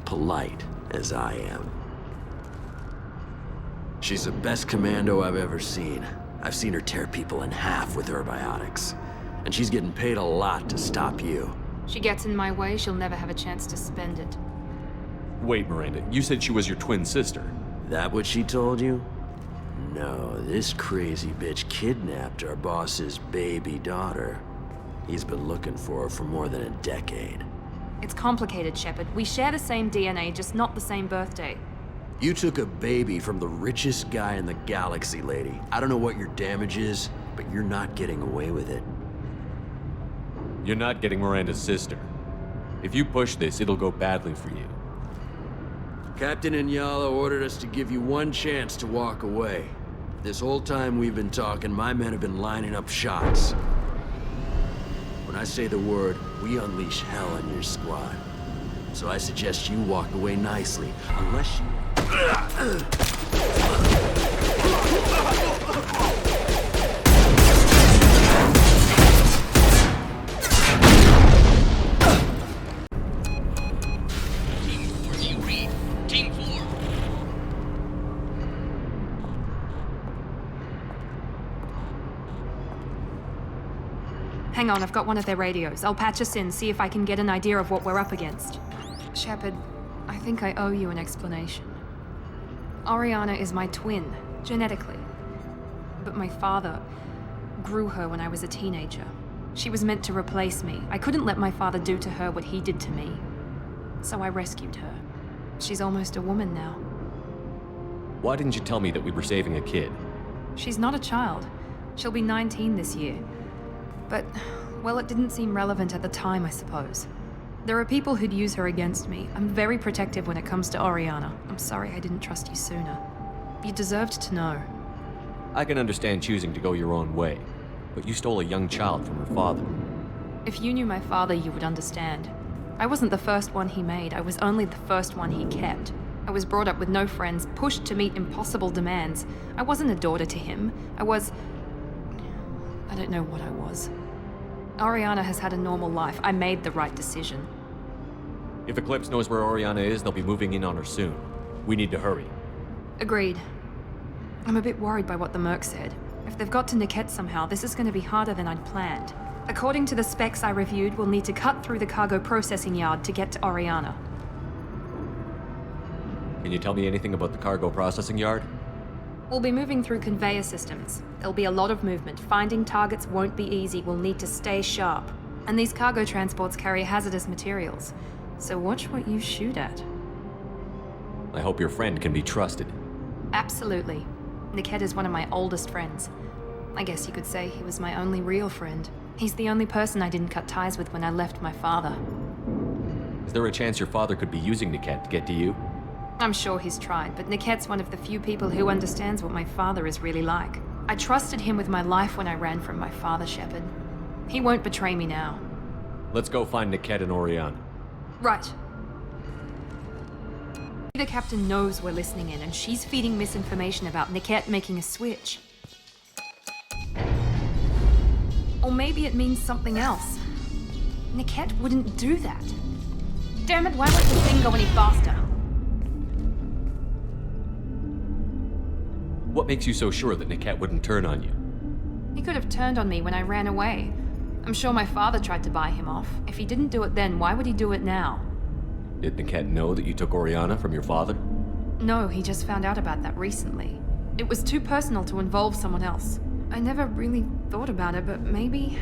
polite as I am. She's the best commando I've ever seen. I've seen her tear people in half with her biotics. And she's getting paid a lot to stop you. She gets in my way, she'll never have a chance to spend it. Wait, Miranda, you said she was your twin sister. That what she told you? No, this crazy bitch kidnapped our boss's baby daughter. He's been looking for her for more than a decade. It's complicated, Shepard. We share the same DNA, just not the same birthday. You took a baby from the richest guy in the galaxy, lady. I don't know what your damage is, but you're not getting away with it. You're not getting Miranda's sister. If you push this, it'll go badly for you. Captain Inyala ordered us to give you one chance to walk away. This whole time we've been talking, my men have been lining up shots. When I say the word, we unleash hell on your squad. So I suggest you walk away nicely, unless you... Hang on, I've got one of their radios. I'll patch us in, see if I can get an idea of what we're up against. Shepard, I think I owe you an explanation. Oriana is my twin, genetically. But my father grew her when I was a teenager. She was meant to replace me. I couldn't let my father do to her what he did to me. So I rescued her. She's almost a woman now. Why didn't you tell me that we were saving a kid? She's not a child. She'll be 19 this year. But, well, it didn't seem relevant at the time, I suppose. There are people who'd use her against me. I'm very protective when it comes to Oriana. I'm sorry I didn't trust you sooner. You deserved to know. I can understand choosing to go your own way, but you stole a young child from her father. If you knew my father, you would understand. I wasn't the first one he made. I was only the first one he kept. I was brought up with no friends, pushed to meet impossible demands. I wasn't a daughter to him. I don't know what I was. Oriana has had a normal life. I made the right decision. If Eclipse knows where Oriana is, they'll be moving in on her soon. We need to hurry. Agreed. I'm a bit worried by what the Merc said. If they've got to Niket somehow, this is going to be harder than I'd planned. According to the specs I reviewed, we'll need to cut through the cargo processing yard to get to Oriana. Can you tell me anything about the cargo processing yard? We'll be moving through conveyor systems. There'll be a lot of movement. Finding targets won't be easy. We'll need to stay sharp. And these cargo transports carry hazardous materials. So watch what you shoot at. I hope your friend can be trusted. Absolutely. Niket is one of my oldest friends. I guess you could say he was my only real friend. He's the only person I didn't cut ties with when I left my father. Is there a chance your father could be using Niket to get to you? I'm sure he's tried, but Niket's one of the few people who understands what my father is really like. I trusted him with my life when I ran from my father, Shepard. He won't betray me now. Let's go find Niket and Oriana. Right. The captain knows we're listening in, and she's feeding misinformation about Niket making a switch. Or maybe it means something else. Niket wouldn't do that. Damn it, why won't the thing go any faster? What makes you so sure that Niket wouldn't turn on you? He could have turned on me when I ran away. I'm sure my father tried to buy him off. If he didn't do it then, why would he do it now? Did Niket know that you took Oriana from your father? No, he just found out about that recently. It was too personal to involve someone else. I never really thought about it, but maybe...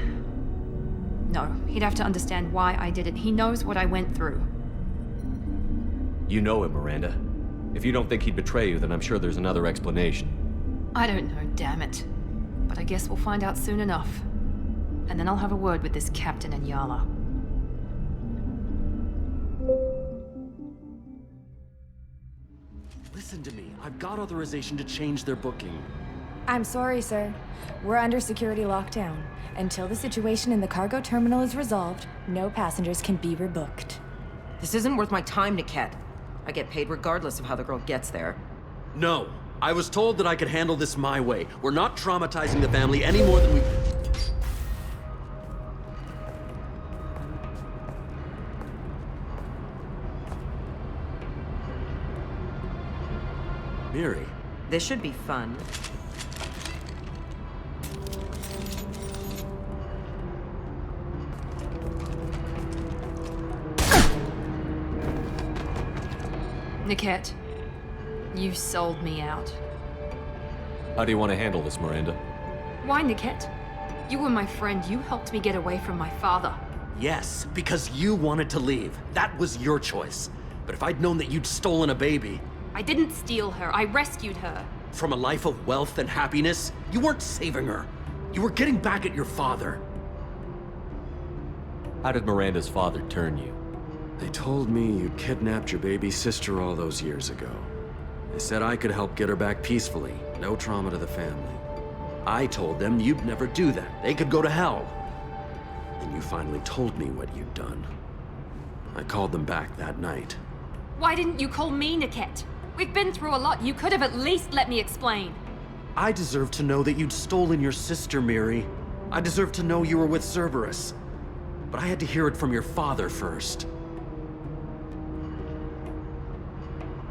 No, he'd have to understand why I did it. He knows what I went through. You know him, Miranda. If you don't think he'd betray you, then I'm sure there's another explanation. I don't know, damn it. But I guess we'll find out soon enough. And then I'll have a word with this Captain Inyala. Listen to me. I've got authorization to change their booking. I'm sorry, sir. We're under security lockdown. Until the situation in the cargo terminal is resolved, no passengers can be rebooked. This isn't worth my time, Niket. I get paid regardless of how the girl gets there. No. I was told that I could handle this my way. We're not traumatizing the family any more than we... Miri. This should be fun. Niket, you sold me out. How do you want to handle this, Miranda? Why, Niket? You were my friend. You helped me get away from my father. Yes, because you wanted to leave. That was your choice. But if I'd known that you'd stolen a baby... I didn't steal her. I rescued her. From a life of wealth and happiness, you weren't saving her. You were getting back at your father. How did Miranda's father turn you? They told me you'd kidnapped your baby sister all those years ago. They said I could help get her back peacefully. No trauma to the family. I told them you'd never do that. They could go to hell. And you finally told me what you'd done. I called them back that night. Why didn't you call me, Niket? We've been through a lot. You could have at least let me explain. I deserve to know that you'd stolen your sister, Miri. I deserve to know you were with Cerberus. But I had to hear it from your father first.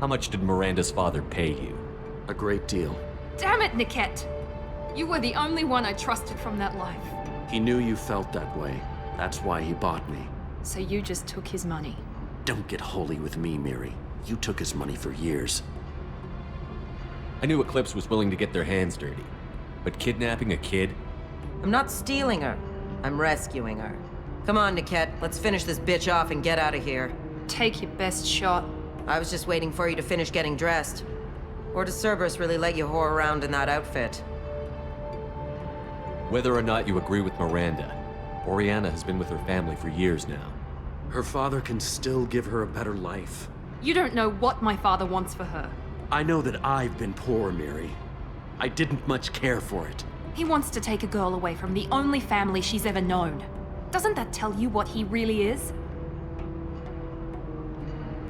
How much did Miranda's father pay you? A great deal. Damn it, Niket! You were the only one I trusted from that life. He knew you felt that way. That's why he bought me. So you just took his money? Don't get holy with me, Miri. You took his money for years. I knew Eclipse was willing to get their hands dirty. But kidnapping a kid? I'm not stealing her. I'm rescuing her. Come on, Niket. Let's finish this bitch off and get out of here. Take your best shot. I was just waiting for you to finish getting dressed. Or does Cerberus really let you whore around in that outfit? Whether or not you agree with Miranda, Oriana has been with her family for years now. Her father can still give her a better life. You don't know what my father wants for her. I know that I've been poor, Miri. I didn't much care for it. He wants to take a girl away from the only family she's ever known. Doesn't that tell you what he really is?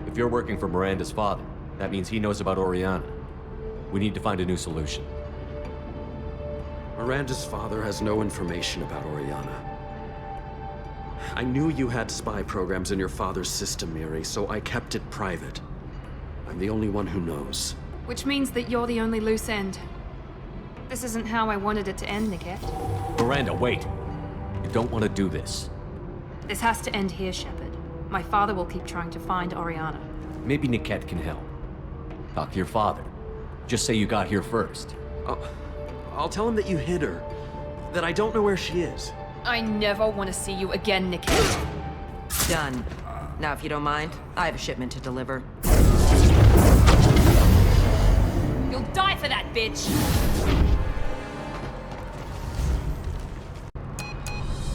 If you're working for Miranda's father, that means he knows about Oriana. We need to find a new solution. Miranda's father has no information about Oriana. I knew you had spy programs in your father's system, Miri, so I kept it private. I'm the only one who knows. Which means that you're the only loose end. This isn't how I wanted it to end, Niket. Miranda, wait! You don't want to do this. This has to end here, Shepard. My father will keep trying to find Oriana. Maybe Niket can help. Talk to your father. Just say you got here first. I'll tell him that you hid her. That I don't know where she is. I never want to see you again, Niket. Done. Now, if you don't mind, I have a shipment to deliver. You'll die for that, bitch!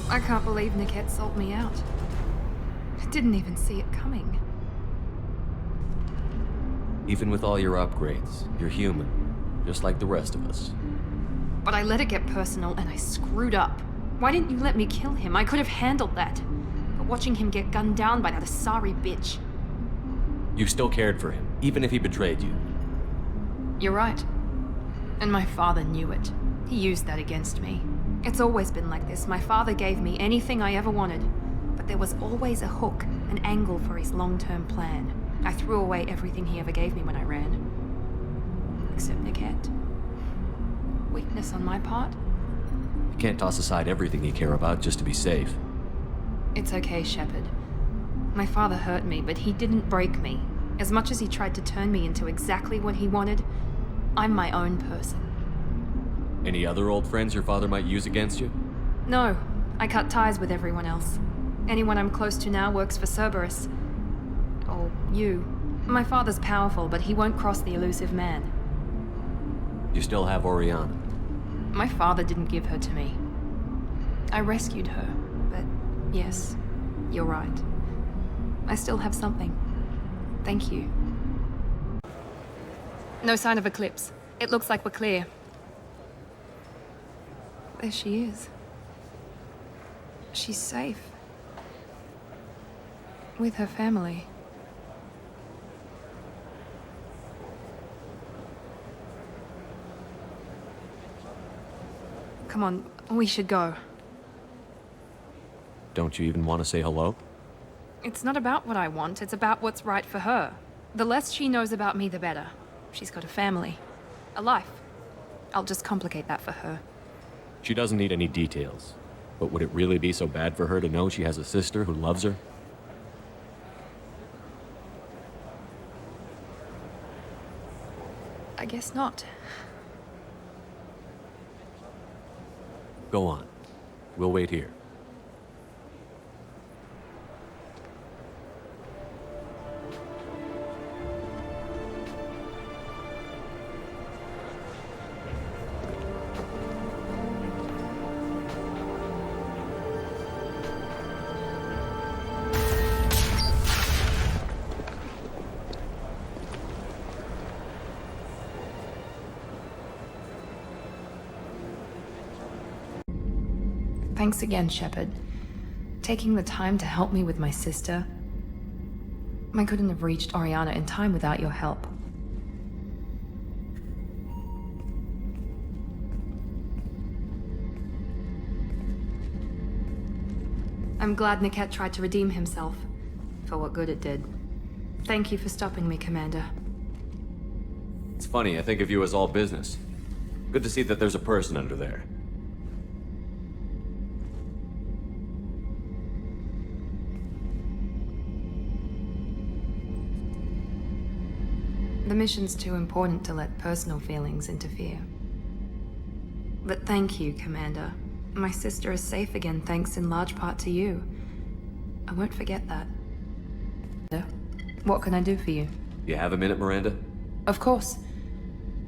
I can't believe Niket sold me out. I didn't even see it coming. Even with all your upgrades, you're human, just like the rest of us. But I let it get personal and I screwed up. Why didn't you let me kill him? I could have handled that. But watching him get gunned down by that Asari bitch. You still cared for him, even if he betrayed you. You're right. And my father knew it. He used that against me. It's always been like this. My father gave me anything I ever wanted. But there was always a hook, an angle for his long-term plan. I threw away everything he ever gave me when I ran. Except Niket. Weakness on my part? You can't toss aside everything you care about just to be safe. It's okay, Shepard. My father hurt me, but he didn't break me. As much as he tried to turn me into exactly what he wanted, I'm my own person. Any other old friends your father might use against you? No, I cut ties with everyone else. Anyone I'm close to now works for Cerberus. Or you. My father's powerful, but he won't cross the elusive man. You still have Oriana. My father didn't give her to me. I rescued her, but yes, you're right. I still have something. Thank you. No sign of Eclipse. It looks like we're clear. There she is. She's safe. With her family. Come on, we should go. Don't you even want to say hello? It's not about what I want, it's about what's right for her. The less she knows about me, the better. She's got a family. A life. I'll just complicate that for her. She doesn't need any details. But would it really be so bad for her to know she has a sister who loves her? I guess not. Go on. We'll wait here. Thanks again, Shepard. Taking the time to help me with my sister. I couldn't have reached Oriana in time without your help. I'm glad Niket tried to redeem himself, for what good it did. Thank you for stopping me, Commander. It's funny, I think of you as all business. Good to see that there's a person under there. The mission's too important to let personal feelings interfere. But thank you, Commander. My sister is safe again thanks in large part to you. I won't forget that. What can I do for you? You have a minute, Miranda? Of course.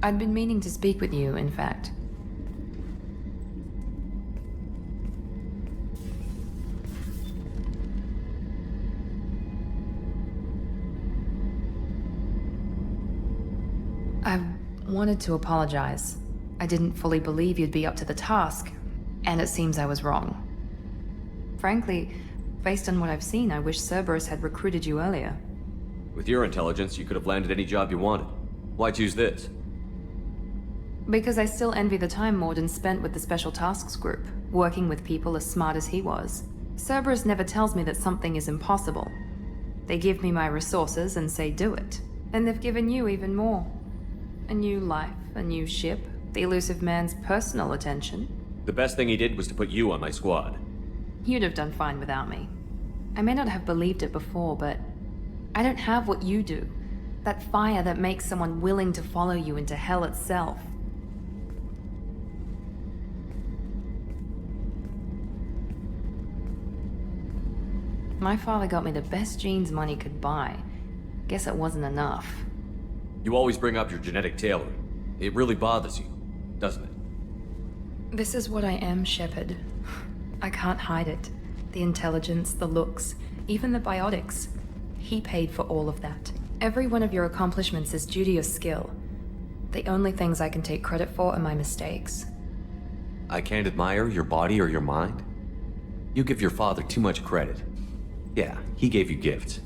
I'd been meaning to speak with you, in fact. I wanted to apologize. I didn't fully believe you'd be up to the task, and it seems I was wrong. Frankly, based on what I've seen, I wish Cerberus had recruited you earlier. With your intelligence, you could have landed any job you wanted. Why choose this? Because I still envy the time Morden spent with the Special Tasks Group, working with people as smart as he was. Cerberus never tells me that something is impossible. They give me my resources and say do it. And they've given you even more. A new life, a new ship, the elusive man's personal attention. The best thing he did was to put you on my squad. You'd have done fine without me. I may not have believed it before, but I don't have what you do. That fire that makes someone willing to follow you into hell itself. My father got me the best genes money could buy. Guess it wasn't enough. You always bring up your genetic tailoring. It really bothers you, doesn't it? This is what I am, Shepard. I can't hide it. The intelligence, the looks, even the biotics. He paid for all of that. Every one of your accomplishments is due to your skill. The only things I can take credit for are my mistakes. I can't admire your body or your mind? You give your father too much credit. Yeah, he gave you gifts.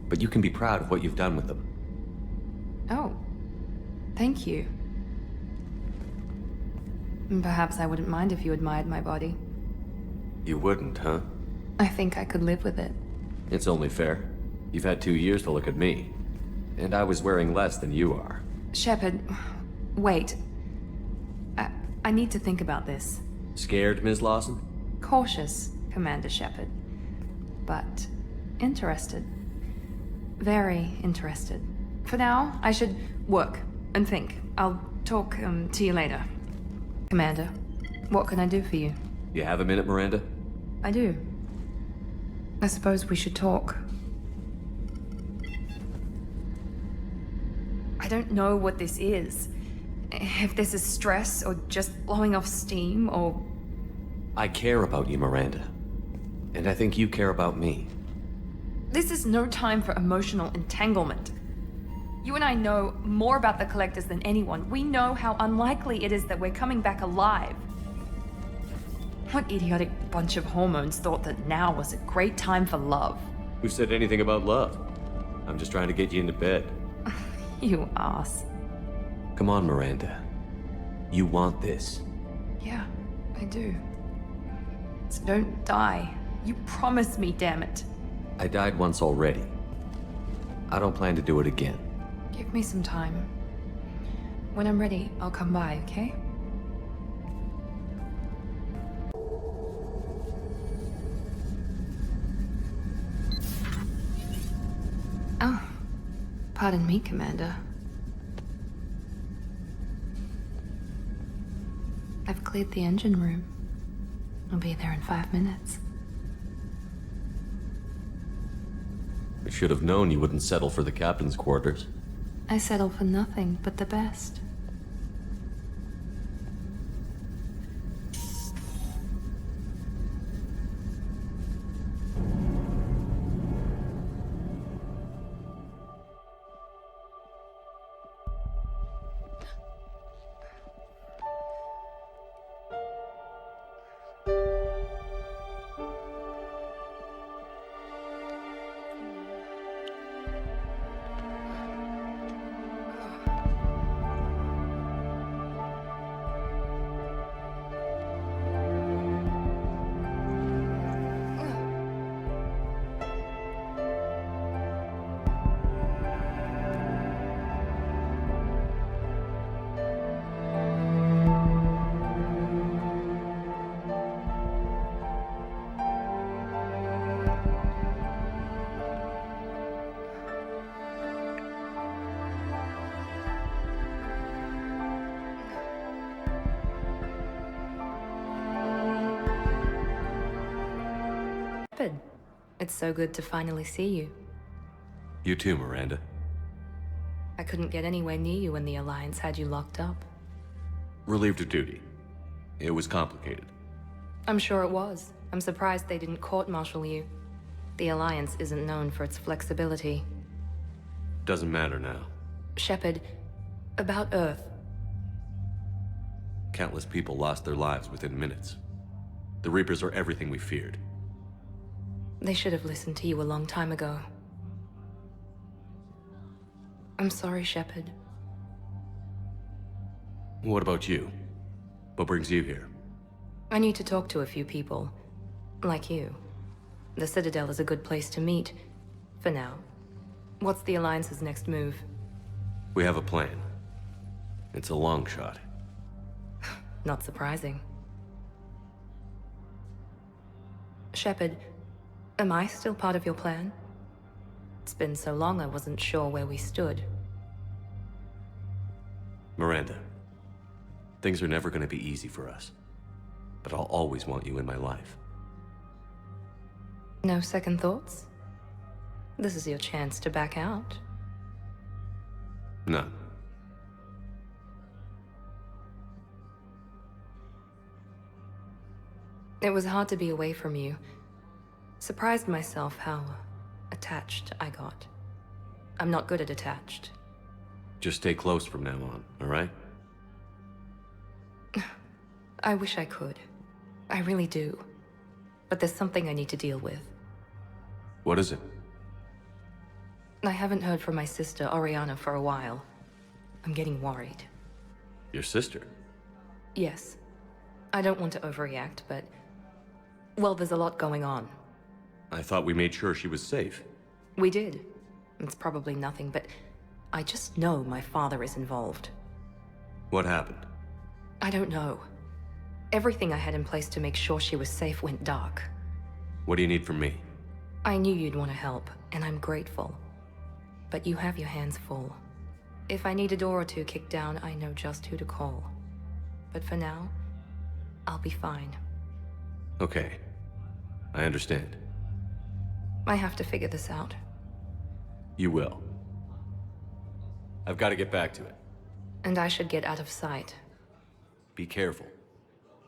But you can be proud of what you've done with them. Oh. Thank you. Perhaps I wouldn't mind if you admired my body. You wouldn't, huh? I think I could live with it. It's only fair. You've had 2 years to look at me. And I was wearing less than you are. Shepard, wait. I need to think about this. Scared, Ms. Lawson? Cautious, Commander Shepard. But interested. Very interested. For now, I should work and think. I'll talk to you later. Commander, what can I do for you? You have a minute, Miranda? I do. I suppose we should talk. I don't know what this is. If this is stress, or just blowing off steam, or... I care about you, Miranda. And I think you care about me. This is no time for emotional entanglement. You and I know more about the Collectors than anyone. We know how unlikely it is that we're coming back alive. What idiotic bunch of hormones thought that now was a great time for love? Who said anything about love? I'm just trying to get you into bed. You ass. Come on, Miranda. You want this. Yeah, I do. So don't die. You promised me, damn it. I died once already. I don't plan to do it again. Give me some time. When I'm ready, I'll come by, okay? Oh, pardon me, Commander. I've cleared the engine room. I'll be there in 5 minutes. I should have known you wouldn't settle for the captain's quarters. I settle for nothing but the best. It's so good to finally see you. You too, Miranda. I couldn't get anywhere near you when the Alliance had you locked up. Relieved of duty. It was complicated. I'm sure it was. I'm surprised they didn't court-martial you. The Alliance isn't known for its flexibility. Doesn't matter now. Shepard, about Earth. Countless people lost their lives within minutes. The Reapers are everything we feared. They should have listened to you a long time ago. I'm sorry, Shepard. What about you? What brings you here? I need to talk to a few people. Like you. The Citadel is a good place to meet. For now. What's the Alliance's next move? We have a plan. It's a long shot. Not surprising. Shepard, am I still part of your plan? It's been so long I wasn't sure where we stood. Miranda, things are never going to be easy for us. But I'll always want you in my life. No second thoughts? This is your chance to back out. None. It was hard to be away from you. Surprised myself how attached I got. I'm not good at attached. Just stay close from now on, all right? I wish I could. I really do. But there's something I need to deal with. What is it? I haven't heard from my sister, Oriana, for a while. I'm getting worried. Your sister? Yes. I don't want to overreact, but... well, there's a lot going on. I thought we made sure she was safe. We did. It's probably nothing, but... I just know my father is involved. What happened? I don't know. Everything I had in place to make sure she was safe went dark. What do you need from me? I knew you'd want to help, and I'm grateful. But you have your hands full. If I need a door or two kicked down, I know just who to call. But for now, I'll be fine. Okay. I understand. I have to figure this out. You will. I've got to get back to it. And I should get out of sight. Be careful.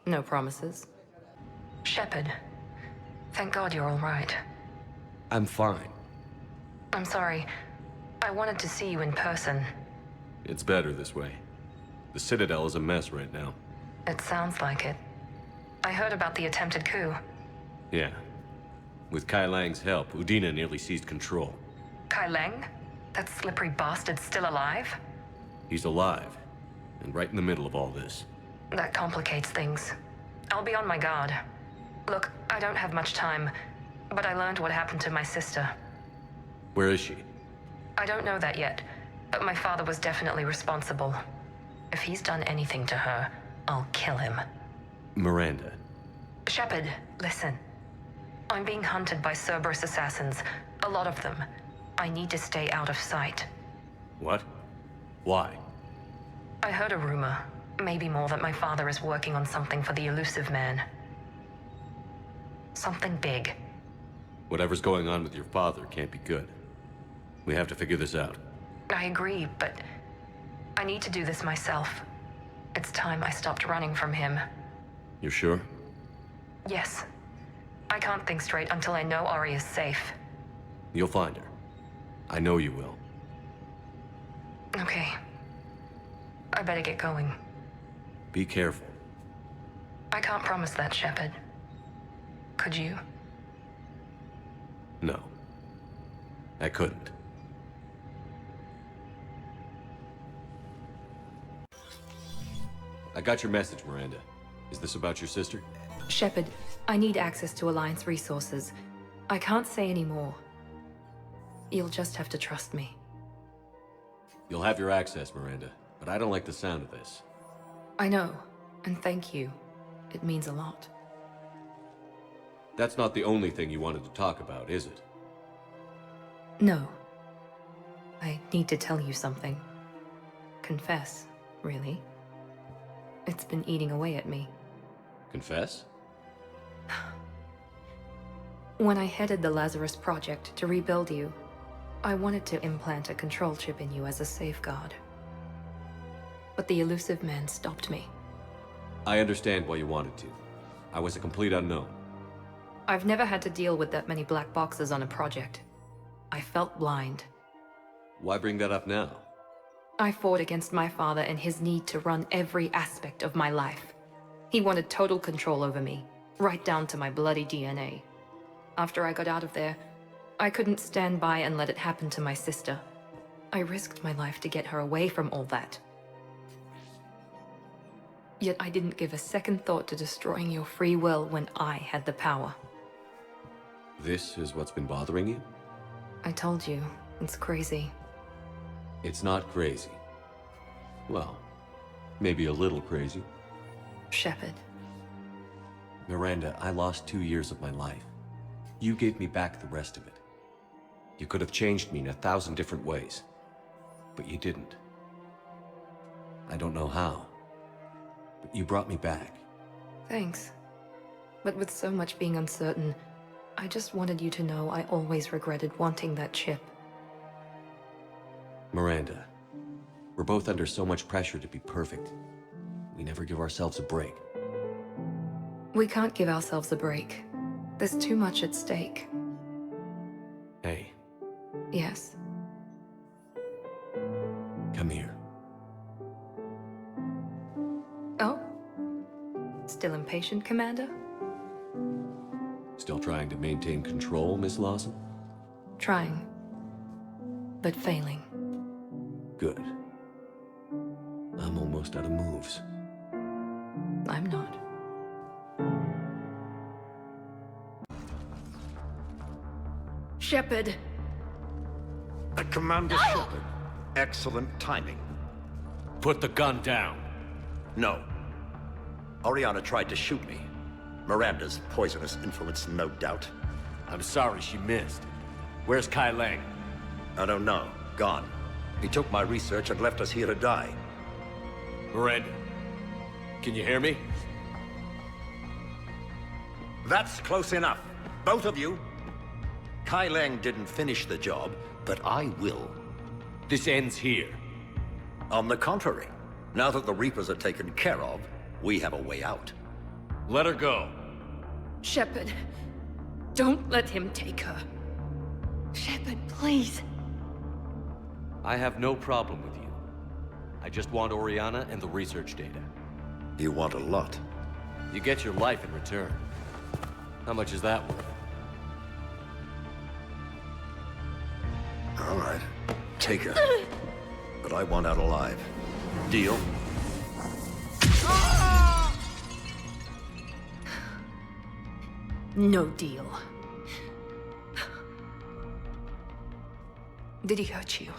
No promises. Shepard, thank God you're all right. I'm fine. I'm sorry. I wanted to see you in person. It's better this way. The Citadel is a mess right now. It sounds like it. I heard about the attempted coup. Yeah. With Kai Lang's help, Udina nearly seized control. Kai Lang? That slippery bastard's still alive? He's alive, and right in the middle of all this. That complicates things. I'll be on my guard. Look, I don't have much time, but I learned what happened to my sister. Where is she? I don't know that yet, but my father was definitely responsible. If he's done anything to her, I'll kill him. Miranda. Shepard, listen. I'm being hunted by Cerberus assassins. A lot of them. I need to stay out of sight. What? Why? I heard a rumor, maybe more, that my father is working on something for the Elusive Man. Something big. Whatever's going on with your father can't be good. We have to figure this out. I agree, but I need to do this myself. It's time I stopped running from him. You're sure? Yes. I can't think straight until I know Ari is safe. You'll find her. I know you will. Okay. I better get going. Be careful. I can't promise that, Shepard. Could you? No. I couldn't. I got your message, Miranda. Is this about your sister? Shepard, I need access to Alliance resources. I can't say any more. You'll just have to trust me. You'll have your access, Miranda, but I don't like the sound of this. I know, and thank you. It means a lot. That's not the only thing you wanted to talk about, is it? No. I need to tell you something. Confess, really. It's been eating away at me. Confess? When I headed the Lazarus Project to rebuild you, I wanted to implant a control chip in you as a safeguard. But the Elusive Man stopped me. I understand why you wanted to. I was a complete unknown. I've never had to deal with that many black boxes on a project. I felt blind. Why bring that up now? I fought against my father and his need to run every aspect of my life. He wanted total control over me, right down to my bloody DNA. After I got out of there, I couldn't stand by and let it happen to my sister. I risked my life to get her away from all that. Yet I didn't give a second thought to destroying your free will when I had the power. This is what's been bothering you? I told you, it's crazy. It's not crazy. Well, maybe a little crazy. Shepard. Miranda, I lost 2 years of my life. You gave me back the rest of it. You could have changed me in 1,000 different ways, but you didn't. I don't know how, but you brought me back. Thanks. But with so much being uncertain, I just wanted you to know I always regretted wanting that chip. Miranda, we're both under so much pressure to be perfect. We never give ourselves a break. We can't give ourselves a break. There's too much at stake. Hey. Yes. Come here. Oh? Still impatient, Commander? Still trying to maintain control, Miss Lawson? Trying. But failing. Good. I'm almost out of moves. I'm not. Shepard! Commander Shepard, excellent timing. Put the gun down. No. Oriana tried to shoot me. Miranda's poisonous influence, no doubt. I'm sorry she missed. Where's Kai Lang? I don't know. Gone. He took my research and left us here to die. Miranda, can you hear me? That's close enough. Both of you. Kai Lang didn't finish the job, but I will. This ends here. On the contrary, now that the Reapers are taken care of, we have a way out. Let her go. Shepard, don't let him take her. Shepard, please. I have no problem with you. I just want Oriana and the research data. You want a lot. You get your life in return. How much is that worth? All right. Take her. But I want out alive. Deal? No deal. Did he hurt you?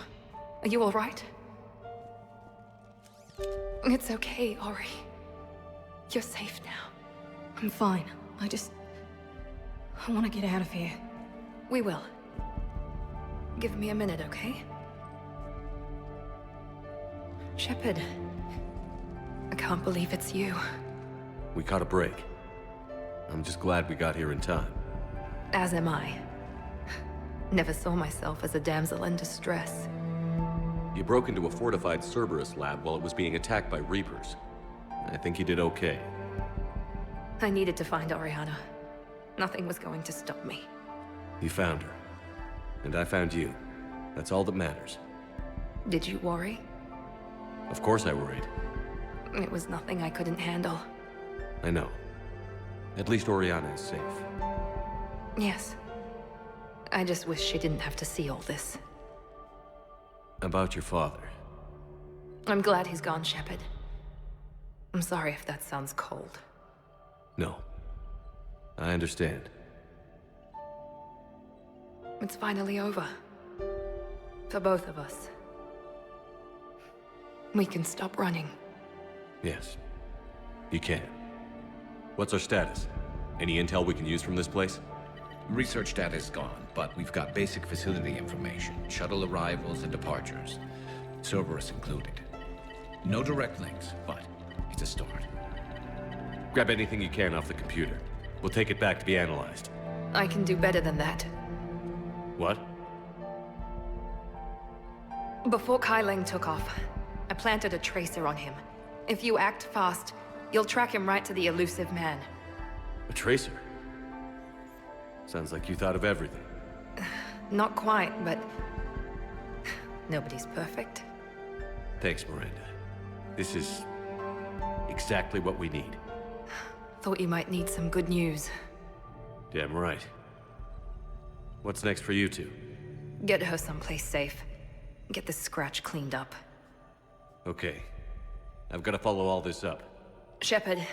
Are you all right? It's okay, Ori. You're safe now. I'm fine. I want to get out of here. We will. Give me a minute, okay? Shepard. I can't believe it's you. We caught a break. I'm just glad we got here in time. As am I. Never saw myself as a damsel in distress. You broke into a fortified Cerberus lab while it was being attacked by Reapers. I think you did okay. I needed to find Oriana. Nothing was going to stop me. You found her. And I found you. That's all that matters. Did you worry? Of course I worried. It was nothing I couldn't handle. I know. At least Oriana is safe. Yes. I just wish she didn't have to see all this. About your father. I'm glad he's gone, Shepard. I'm sorry if that sounds cold. No. I understand. It's finally over. For both of us. We can stop running. Yes. You can. What's our status? Any intel we can use from this place? Research data is gone, but we've got basic facility information, shuttle arrivals and departures, Cerberus included. No direct links, but it's a start. Grab anything you can off the computer. We'll take it back to be analyzed. I can do better than that. What? Before Kai Leng took off, I planted a tracer on him. If you act fast, you'll track him right to the elusive man. A tracer? Sounds like you thought of everything. Not quite, but... nobody's perfect. Thanks, Miranda. This is... exactly what we need. Thought you might need some good news. Damn right. What's next for you two? Get her someplace safe. Get the scratch cleaned up. Okay. I've got to follow all this up. Shepard.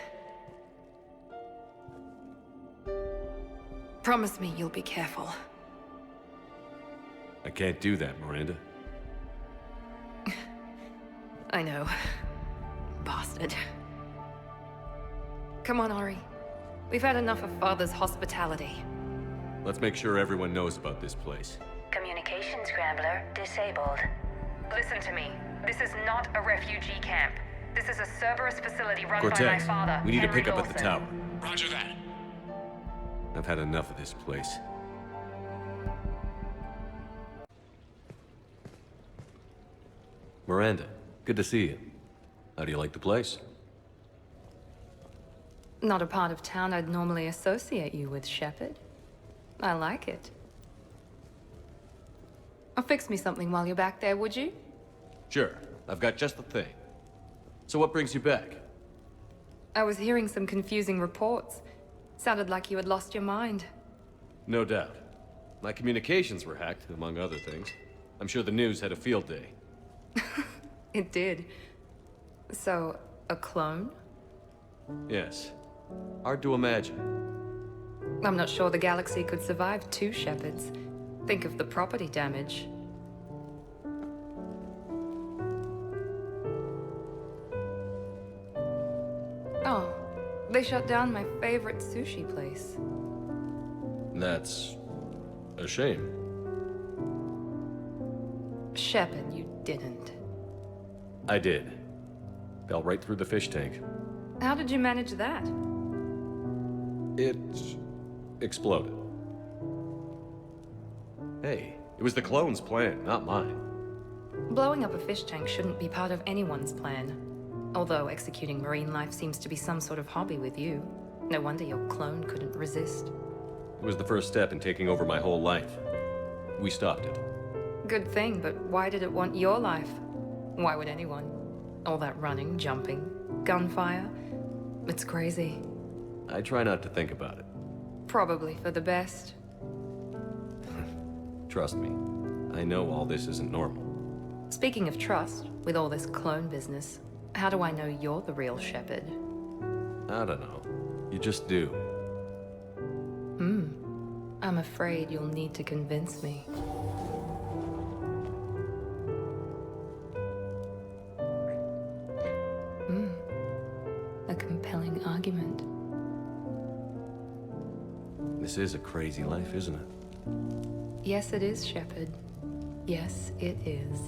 Promise me you'll be careful. I can't do that, Miranda. I know. Bastard. Come on, Ori. We've had enough of Father's hospitality. Let's make sure everyone knows about this place. Communication scrambler disabled. Listen to me. This is not a refugee camp. This is a Cerberus facility run by my Cortez, father, we need to Henry pick up at the Lawson. tower. Roger that. I've had enough of this place. Miranda, good to see you. How do you like the place? Not a part of town I'd normally associate you with, Shepard. I like it. Fix me something while you're back there, would you? Sure, I've got just the thing. So what brings you back? I was hearing some confusing reports. Sounded like you had lost your mind. No doubt. My communications were hacked, among other things. I'm sure the news had a field day. It did. So, a clone? Yes. Hard to imagine. I'm not sure the galaxy could survive two Shepards. Think of the property damage. Oh, they shut down my favorite sushi place. That's... a shame. Shepard, you didn't. I did. Fell right through the fish tank. How did you manage that? It... exploded. Hey, it was the clone's plan, not mine. Blowing up a fish tank shouldn't be part of anyone's plan. Although executing marine life seems to be some sort of hobby with you. No wonder your clone couldn't resist. It was the first step in taking over my whole life. We stopped it. Good thing, but why did it want your life? Why would anyone? All that running, jumping, gunfire. It's crazy. I try not to think about it. Probably for the best. Trust me, I know all this isn't normal. Speaking of trust, with all this clone business, how do I know you're the real Shepard? I don't know. You just do. I'm afraid you'll need to convince me. A compelling argument. This is a crazy life, isn't it? Yes, it is, Shepard. Yes, it is.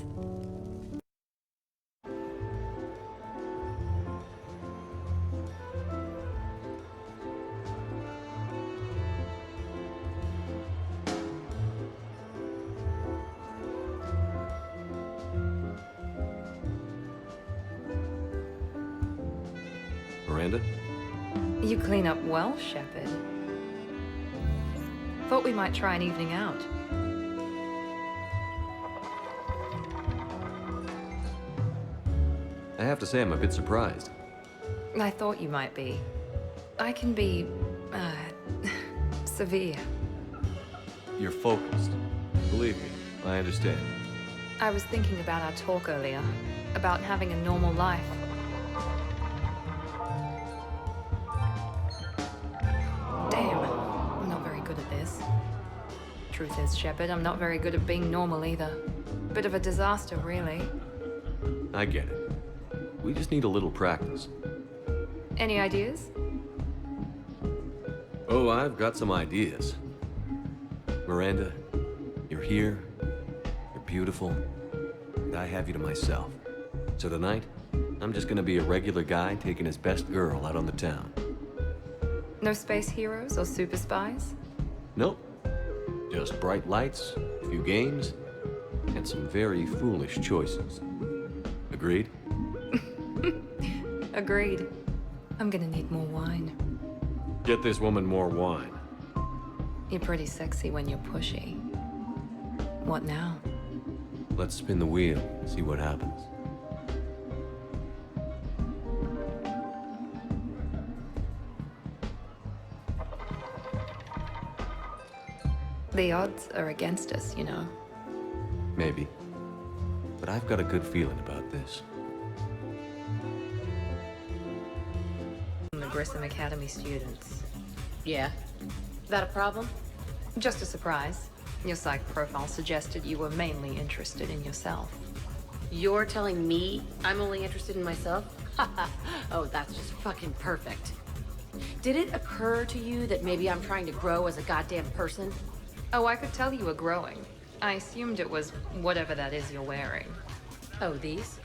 Miranda? You clean up well, Shepard. Thought we might try an evening out. I have to say I'm a bit surprised. I thought you might be. I can be, severe. You're focused. Believe me, I understand. I was thinking about our talk earlier, about having a normal life. Damn, I'm not very good at this. Truth is, Shepard, I'm not very good at being normal either. Bit of a disaster, really. I get it. We just need a little practice. Any ideas? Oh, I've got some ideas. Miranda, you're here, you're beautiful, and I have you to myself. So tonight, I'm just gonna be a regular guy taking his best girl out on the town. No space heroes or super spies? Nope. Just bright lights, a few games, and some very foolish choices. Agreed? Agreed. I'm gonna need more wine. Get this woman more wine. You're pretty sexy when you're pushy. What now? Let's spin the wheel, see what happens. The odds are against us, you know. Maybe. But I've got a good feeling about this. The Grissom Academy students. Yeah? That a problem? Just a surprise. Your psych profile suggested you were mainly interested in yourself. You're telling me I'm only interested in myself? Oh, that's just fucking perfect. Did it occur to you that maybe I'm trying to grow as a goddamn person? Oh, I could tell you were growing. I assumed it was whatever that is you're wearing. Oh, these?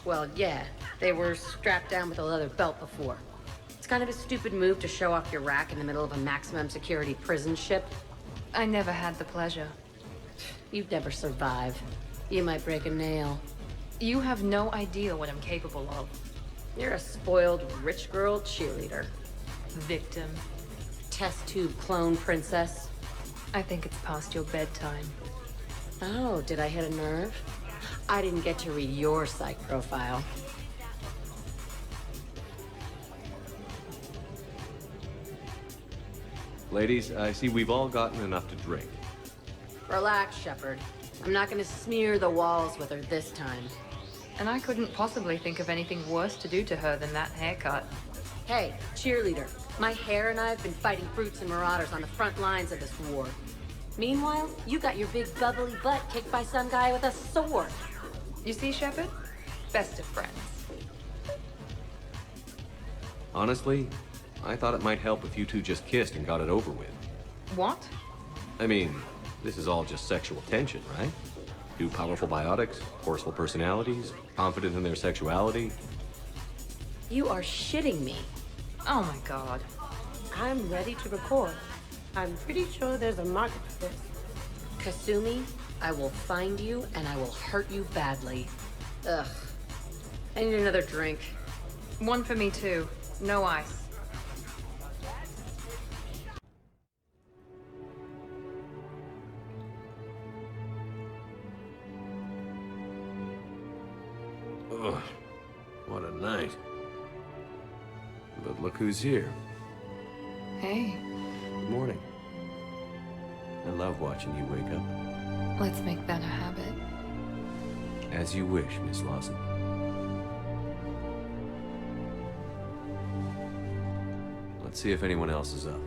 Well, yeah. They were strapped down with a leather belt before. It's kind of a stupid move to show off your rack in the middle of a maximum security prison ship. I never had the pleasure. You'd never survive. You might break a nail. You have no idea what I'm capable of. You're a spoiled rich girl cheerleader. Victim. Test tube clone princess. I think it's past your bedtime. Oh, did I hit a nerve? I didn't get to read your psych profile. Ladies, I see we've all gotten enough to drink. Relax, Shepard. I'm not gonna smear the walls with her this time. And I couldn't possibly think of anything worse to do to her than that haircut. Hey, cheerleader. My hair and I have been fighting brutes and marauders on the front lines of this war. Meanwhile, you got your big bubbly butt kicked by some guy with a sword. You see, Shepard? Best of friends. Honestly, I thought it might help if you two just kissed and got it over with. What? I mean, this is all just sexual tension, right? Two powerful biotics, forceful personalities, confident in their sexuality. You are shitting me. Oh my god. I'm ready to record. I'm pretty sure there's a market for this. Kasumi, I will find you and I will hurt you badly. Ugh. I need another drink. One for me too. No ice. Ugh, what a night. But look who's here. Hey. Good morning. I love watching you wake up. Let's make that a habit. As you wish, Miss Lawson. Let's see if anyone else is up.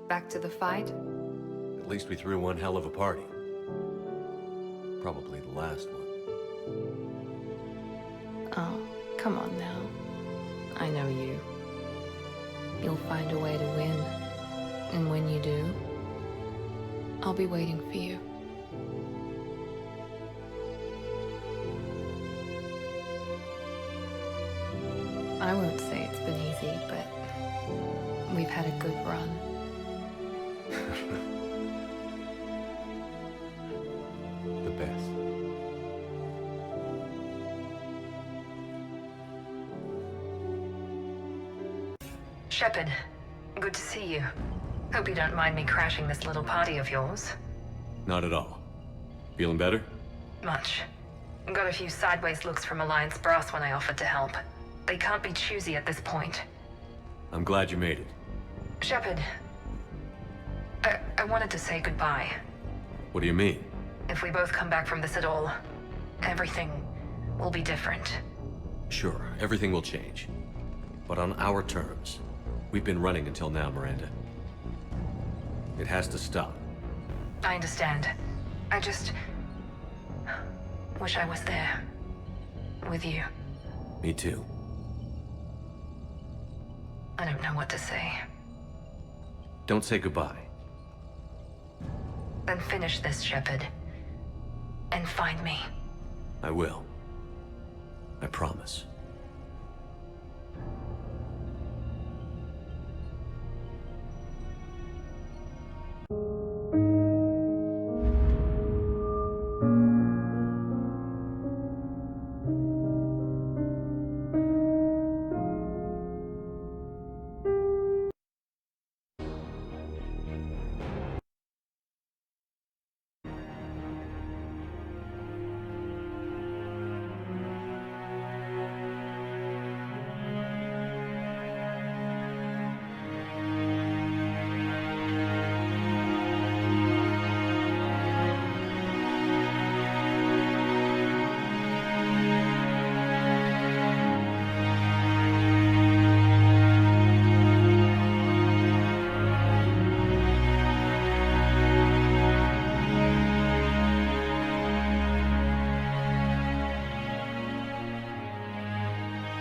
Back to the fight? At least we threw one hell of a party. Probably the last one. Oh, come on now. I know you. You'll find a way to win. And when you do, I'll be waiting for you. I won't say it's been easy, but we've had a good run. The best. Shepard, good to see you. Hope you don't mind me crashing this little party of yours. Not at all. Feeling better? Much. Got a few sideways looks from Alliance brass when I offered to help. They can't be choosy at this point. I'm glad you made it. Shepard, I wanted to say goodbye. What do you mean? If we both come back from this at all, everything will be different. Sure, everything will change. But on our terms. We've been running until now, Miranda. It has to stop. I understand. I just wish I was there. With you. Me too. I don't know what to say. Don't say goodbye. Then finish this, Shepard. And find me. I will. I promise.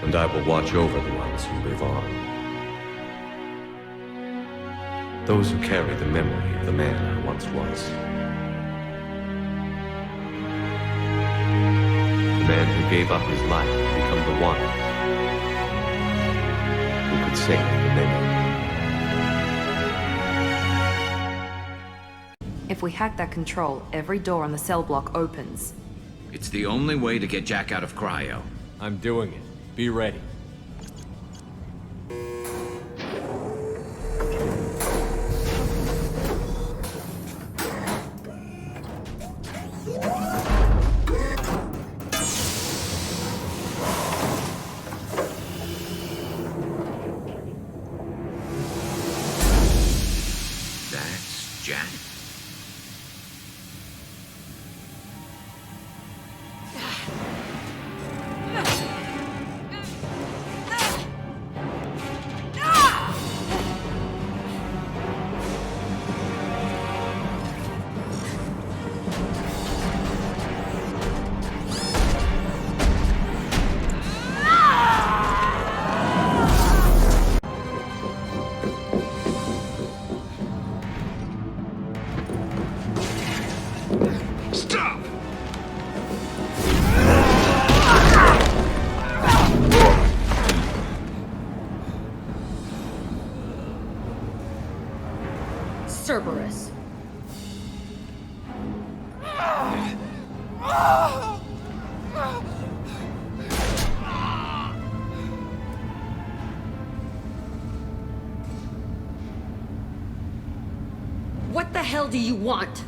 And I will watch over the ones who live on. Those who carry the memory of the man I once was. The man who gave up his life to become the one who could save the many. If we hack that control, every door on the cell block opens. It's the only way to get Jack out of cryo. I'm doing it. Be ready. That's Jack. Cerberus. What the hell do you want?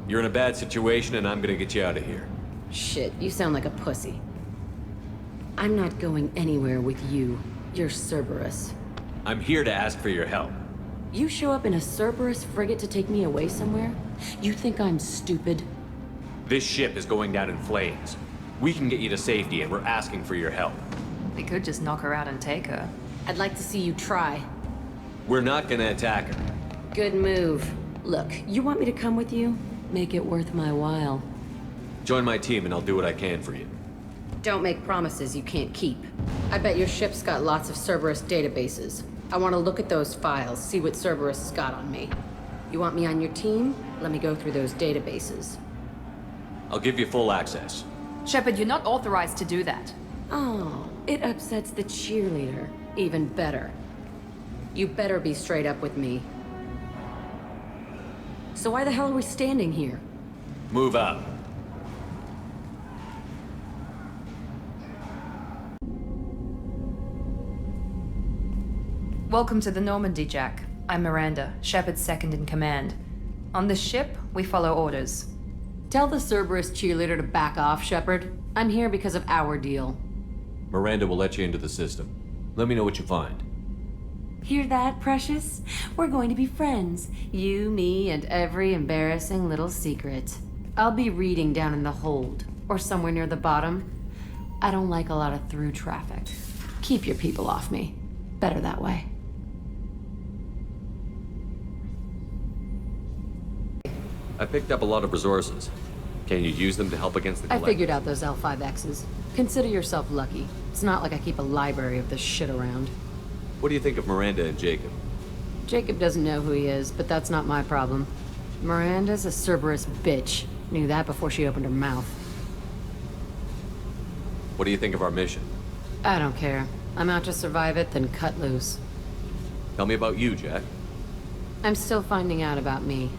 You're in a bad situation and I'm gonna get you out of here. Shit, you sound like a pussy. I'm not going anywhere with you. You're Cerberus. I'm here to ask for your help. You show up in a Cerberus frigate to take me away somewhere? You think I'm stupid? This ship is going down in flames. We can get you to safety and we're asking for your help. We could just knock her out and take her. I'd like to see you try. We're not gonna attack her. Good move. Look, you want me to come with you? Make it worth my while. Join my team and I'll do what I can for you. Don't make promises you can't keep. I bet your ship's got lots of Cerberus databases. I want to look at those files, see what Cerberus has got on me. You want me on your team? Let me go through those databases. I'll give you full access. Shepard, you're not authorized to do that. Oh, it upsets the cheerleader. Even better. You better be straight up with me. So why the hell are we standing here? Move out. Welcome to the Normandy, Jack. I'm Miranda, Shepard's second in command. On this ship, we follow orders. Tell the Cerberus cheerleader to back off, Shepard. I'm here because of our deal. Miranda will let you into the system. Let me know what you find. Hear that, Precious? We're going to be friends. You, me, and every embarrassing little secret. I'll be reading down in the hold, or somewhere near the bottom. I don't like a lot of through traffic. Keep your people off me. Better that way. I picked up a lot of resources. Can you use them to help against the I Collectors? figured out those L5Xs. Consider yourself lucky. It's not like I keep a library of this shit around. What do you think of Miranda and Jacob? Jacob doesn't know who he is, but that's not my problem. Miranda's a Cerberus bitch. Knew that before she opened her mouth. What do you think of our mission? I don't care. I'm out to survive it, then cut loose. Tell me about you, Jack. I'm still finding out about me.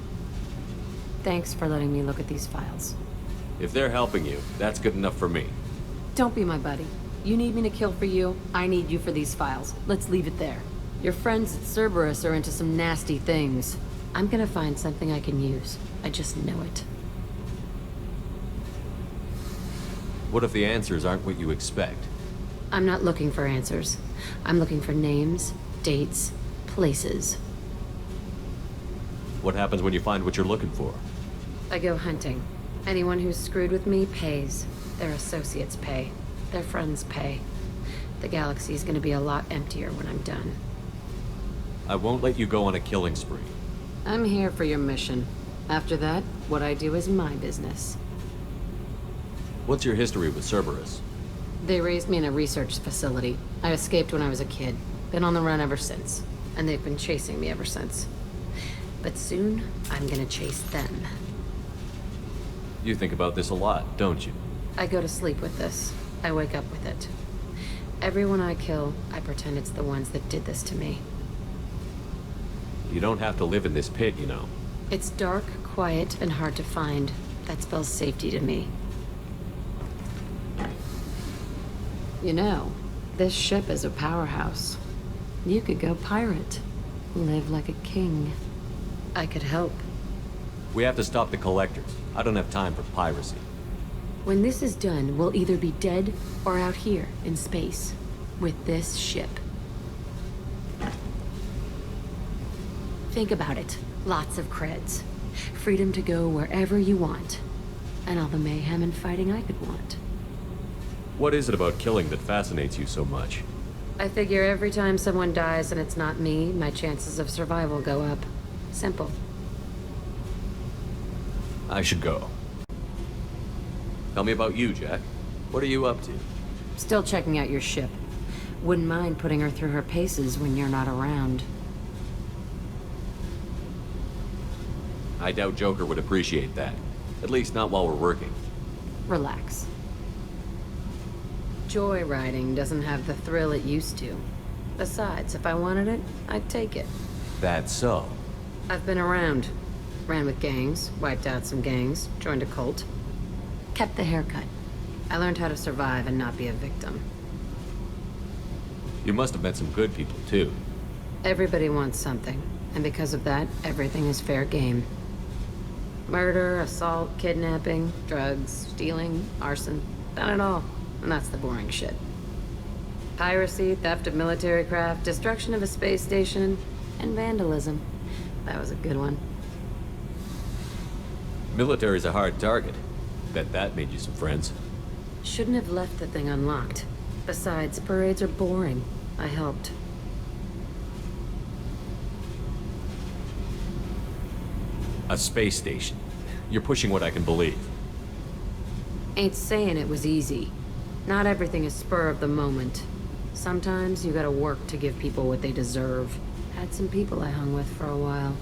Thanks for letting me look at these files. If they're helping you, that's good enough for me. Don't be my buddy. You need me to kill for you, I need you for these files. Let's leave it there. Your friends at Cerberus are into some nasty things. I'm gonna find something I can use. I just know it. What if the answers aren't what you expect? I'm not looking for answers. I'm looking for names, dates, places. What happens when you find what you're looking for? I go hunting. Anyone who's screwed with me pays. Their associates pay. Their friends pay. The galaxy's gonna be a lot emptier when I'm done. I won't let you go on a killing spree. I'm here for your mission. After that, what I do is my business. What's your history with Cerberus? They raised me in a research facility. I escaped when I was a kid. Been on the run ever since. And they've been chasing me ever since. But soon, I'm gonna chase them. You think about this a lot, don't you? I go to sleep with this. I wake up with it. Everyone I kill, I pretend it's the ones that did this to me. You don't have to live in this pit, you know. It's dark, quiet, and hard to find. That spells safety to me. You know, this ship is a powerhouse. You could go pirate. Live like a king. I could help. We have to stop the Collectors. I don't have time for piracy. When this is done, we'll either be dead or out here in space with this ship. Think about it. Lots of creds. Freedom to go wherever you want. And all the mayhem and fighting I could want. What is it about killing that fascinates you so much? I figure every time someone dies and it's not me, my chances of survival go up. Simple. I should go. Tell me about you, Jack. What are you up to? Still checking out your ship. Wouldn't mind putting her through her paces when you're not around. I doubt Joker would appreciate that. At least not while we're working. Relax. Joyriding doesn't have the thrill it used to. Besides, if I wanted it, I'd take it. That's so. I've been around. Ran with gangs, wiped out some gangs, joined a cult. Kept the haircut. I learned how to survive and not be a victim. You must have met some good people, too. Everybody wants something, and because of that, everything is fair game. Murder, assault, kidnapping, drugs, stealing, arson, done it all. And that's the boring shit. Piracy, theft of military craft, destruction of a space station, and vandalism. That was a good one. Military's a hard target. Bet that made you some friends. Shouldn't have left the thing unlocked. Besides, parades are boring. I helped. A space station. You're pushing what I can believe. Ain't saying it was easy. Not everything is spur of the moment. Sometimes you gotta work to give people what they deserve. Had some people I hung with for a while.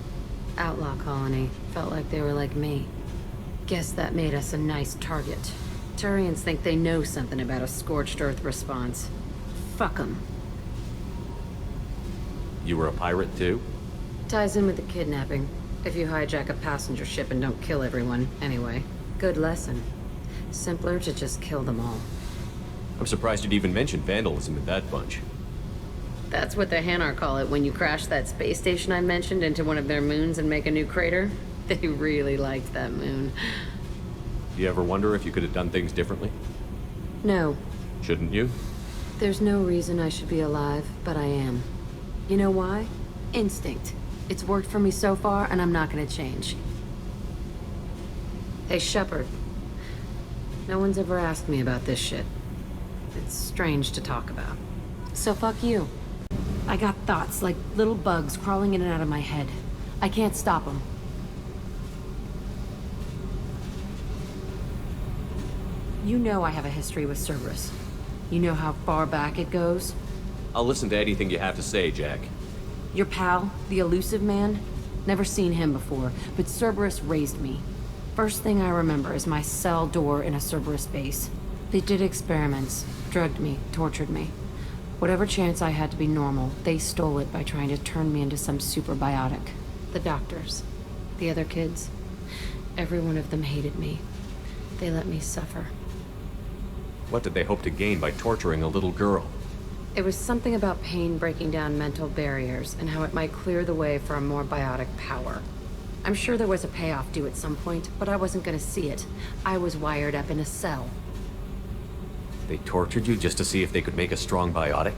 Outlaw colony. Felt like they were like me. Guess that made us a nice target. Turians think they know something about a scorched earth response. Fuck 'em. You were a pirate too? Ties in with the kidnapping. If you hijack a passenger ship and don't kill everyone, anyway. Good lesson. Simpler to just kill them all. I'm surprised you'd even mention vandalism in that bunch. That's what the Hanar call it when you crash that space station I mentioned into one of their moons and make a new crater. They really liked that moon. Do you ever wonder if you could have done things differently? No. Shouldn't you? There's no reason I should be alive, but I am. You know why? Instinct. It's worked for me so far, and I'm not gonna change. Hey, Shepard. No one's ever asked me about this shit. It's strange to talk about. So fuck you. I got thoughts like little bugs crawling in and out of my head. I can't stop them. You know I have a history with Cerberus. You know how far back it goes? I'll listen to anything you have to say, Jack. Your pal, the elusive man? Never seen him before, but Cerberus raised me. First thing I remember is my cell door in a Cerberus base. They did experiments, drugged me, tortured me. Whatever chance I had to be normal, they stole it by trying to turn me into some superbiotic. The doctors, the other kids, every one of them hated me. They let me suffer. What did they hope to gain by torturing a little girl? It was something about pain breaking down mental barriers and how it might clear the way for a more biotic power. I'm sure there was a payoff due at some point, but I wasn't gonna see it. I was wired up in a cell. They tortured you just to see if they could make a strong biotic?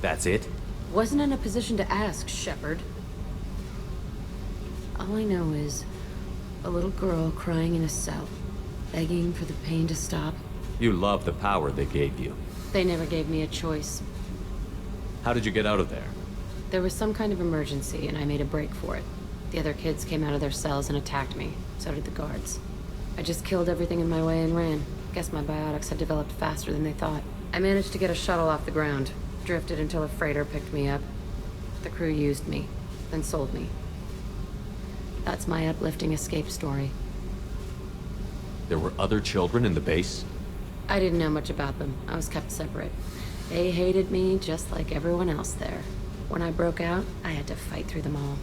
That's it? Wasn't in a position to ask, Shepard. All I know is a little girl crying in a cell, begging for the pain to stop. You love the power they gave you. They never gave me a choice. How did you get out of there? There was some kind of emergency, and I made a break for it. The other kids came out of their cells and attacked me. So did the guards. I just killed everything in my way and ran. Guess my biotics had developed faster than they thought. I managed to get a shuttle off the ground. Drifted until a freighter picked me up. The crew used me, then sold me. That's my uplifting escape story. There were other children in the base? I didn't know much about them. I was kept separate. They hated me just like everyone else there. When I broke out, I had to fight through them all.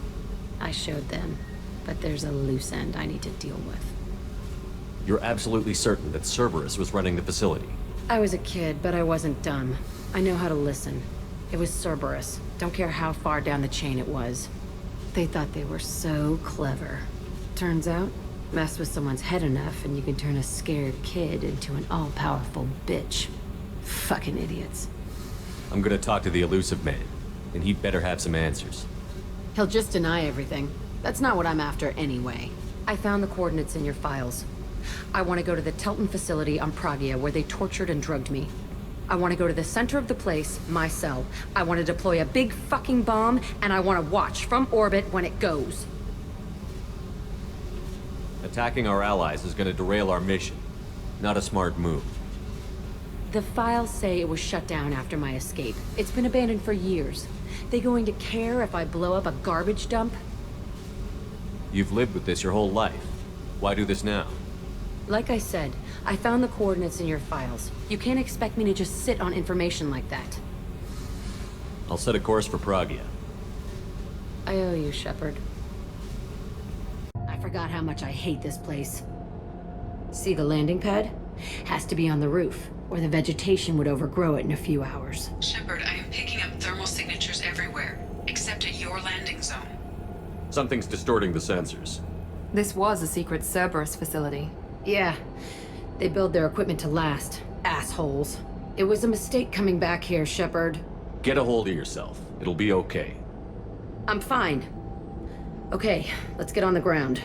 I showed them, but there's a loose end I need to deal with. You're absolutely certain that Cerberus was running the facility? I was a kid, but I wasn't dumb. I know how to listen. It was Cerberus. Don't care how far down the chain it was. They thought they were so clever. Turns out, mess with someone's head enough and you can turn a scared kid into an all-powerful bitch. Fucking idiots. I'm gonna talk to the elusive man, and he'd better have some answers. He'll just deny everything. That's not what I'm after anyway. I found the coordinates in your files. I want to go to the Telton facility on Pragia where they tortured and drugged me. I want to go to the center of the place, my cell. I want to deploy a big fucking bomb, and I want to watch from orbit when it goes. Attacking our allies is gonna derail our mission. Not a smart move. The files say it was shut down after my escape. It's been abandoned for years. They going to care if I blow up a garbage dump? You've lived with this your whole life. Why do this now? Like I said, I found the coordinates in your files. You can't expect me to just sit on information like that. I'll set a course for Pragia. I owe you, Shepard. I forgot how much I hate this place. See the landing pad? Has to be on the roof, or the vegetation would overgrow it in a few hours. Shepard, I am picking up thermal signatures everywhere, except at your landing zone. Something's distorting the sensors. This was a secret Cerberus facility. Yeah. They build their equipment to last. Assholes. It was a mistake coming back here, Shepard. Get a hold of yourself. It'll be okay. I'm fine. Okay, let's get on the ground.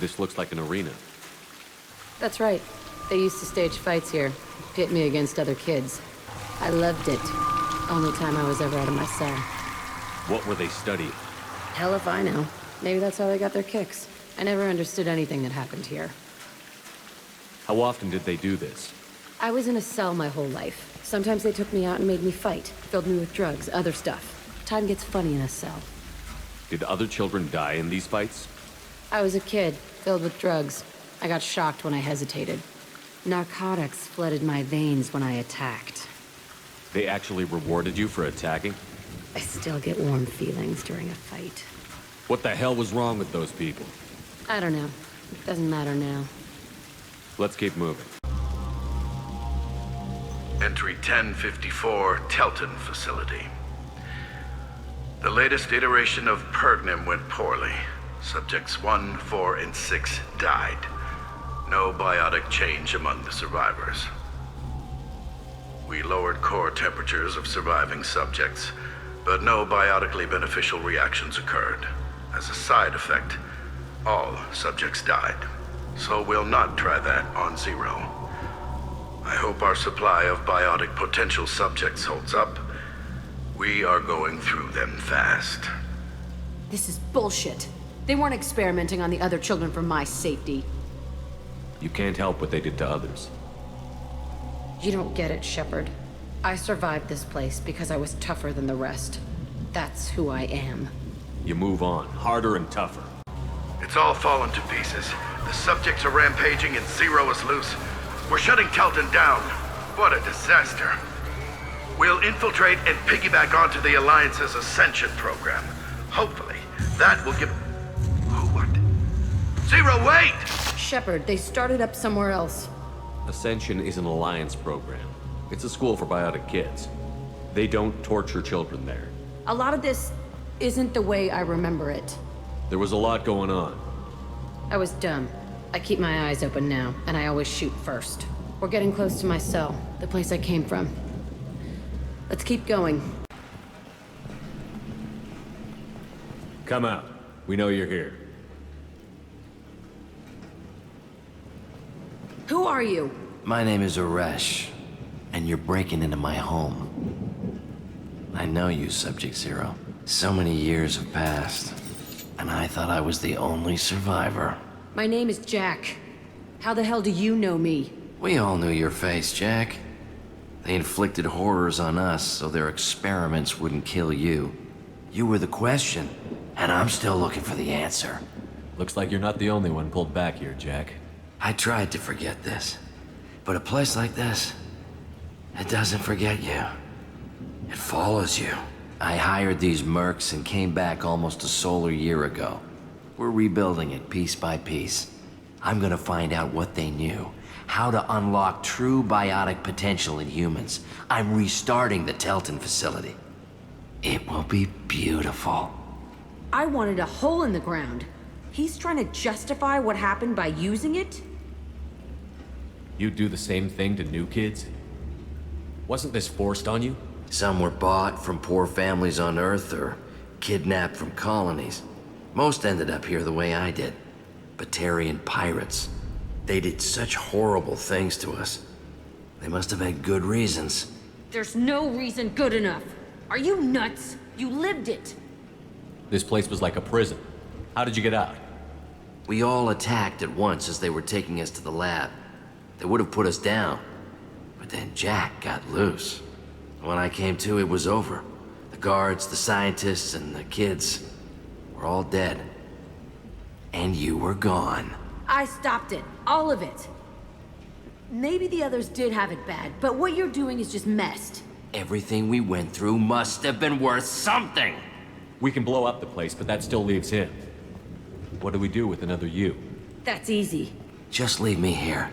This looks like an arena. That's right. They used to stage fights here, pit me against other kids. I loved it. Only time I was ever out of my cell. What were they studying? Hell if I know. Maybe that's how they got their kicks. I never understood anything that happened here. How often did they do this? I was in a cell my whole life. Sometimes they took me out and made me fight, filled me with drugs, other stuff. Time gets funny in a cell. Did other children die in these fights? I was a kid, filled with drugs. I got shocked when I hesitated. Narcotics flooded my veins when I attacked. They actually rewarded you for attacking? I still get warm feelings during a fight. What the hell was wrong with those people? I don't know. It doesn't matter now. Let's keep moving. Entry 1054, Telton Facility. The latest iteration of Pergnim went poorly. Subjects 1, 4, and 6 died. No biotic change among the survivors. We lowered core temperatures of surviving subjects, but no biotically beneficial reactions occurred. As a side effect, all subjects died. So we'll not try that on Zero. I hope our supply of biotic potential subjects holds up. We are going through them fast. This is bullshit. They weren't experimenting on the other children for my safety. You can't help what they did to others. You don't get it, Shepard. I survived this place because I was tougher than the rest. That's who I am. You move on, harder and tougher. It's all fallen to pieces. The subjects are rampaging and Zero is loose. We're shutting Telton down. What a disaster. We'll infiltrate and piggyback onto the Alliance's Ascension program. Hopefully, that will give... Oh, what? Zero, wait! Shepard, they started up somewhere else. Ascension is an Alliance program. It's a school for biotic kids. They don't torture children there. A lot of this isn't the way I remember it. There was a lot going on. I was dumb. I keep my eyes open now, and I always shoot first. We're getting close to my cell, the place I came from. Let's keep going. Come out. We know you're here. Who are you? My name is Uresh, and you're breaking into my home. I know you, Subject Zero. So many years have passed, and I thought I was the only survivor. My name is Jack. How the hell do you know me? We all knew your face, Jack. They inflicted horrors on us so their experiments wouldn't kill you. You were the question, and I'm still looking for the answer. Looks like you're not the only one pulled back here, Jack. I tried to forget this, but a place like this, it doesn't forget you. It follows you. I hired these mercs and came back almost a solar year ago. We're rebuilding it piece by piece. I'm gonna find out what they knew, how to unlock true biotic potential in humans. I'm restarting the Telton facility. It will be beautiful. I wanted a hole in the ground. He's trying to justify what happened by using it? You'd do the same thing to new kids? Wasn't this forced on you? Some were bought from poor families on Earth or kidnapped from colonies. Most ended up here the way I did. Batarian pirates. They did such horrible things to us. They must have had good reasons. There's no reason good enough. Are you nuts? You lived it. This place was like a prison. How did you get out? We all attacked at once as they were taking us to the lab. They would have put us down. But then Jack got loose. When I came to, it was over. The guards, the scientists, and the kids were all dead. And you were gone. I stopped it. All of it. Maybe the others did have it bad, but what you're doing is just messed. Everything we went through must have been worth something. We can blow up the place, but that still leaves him. What do we do with another you? That's easy. Just leave me here.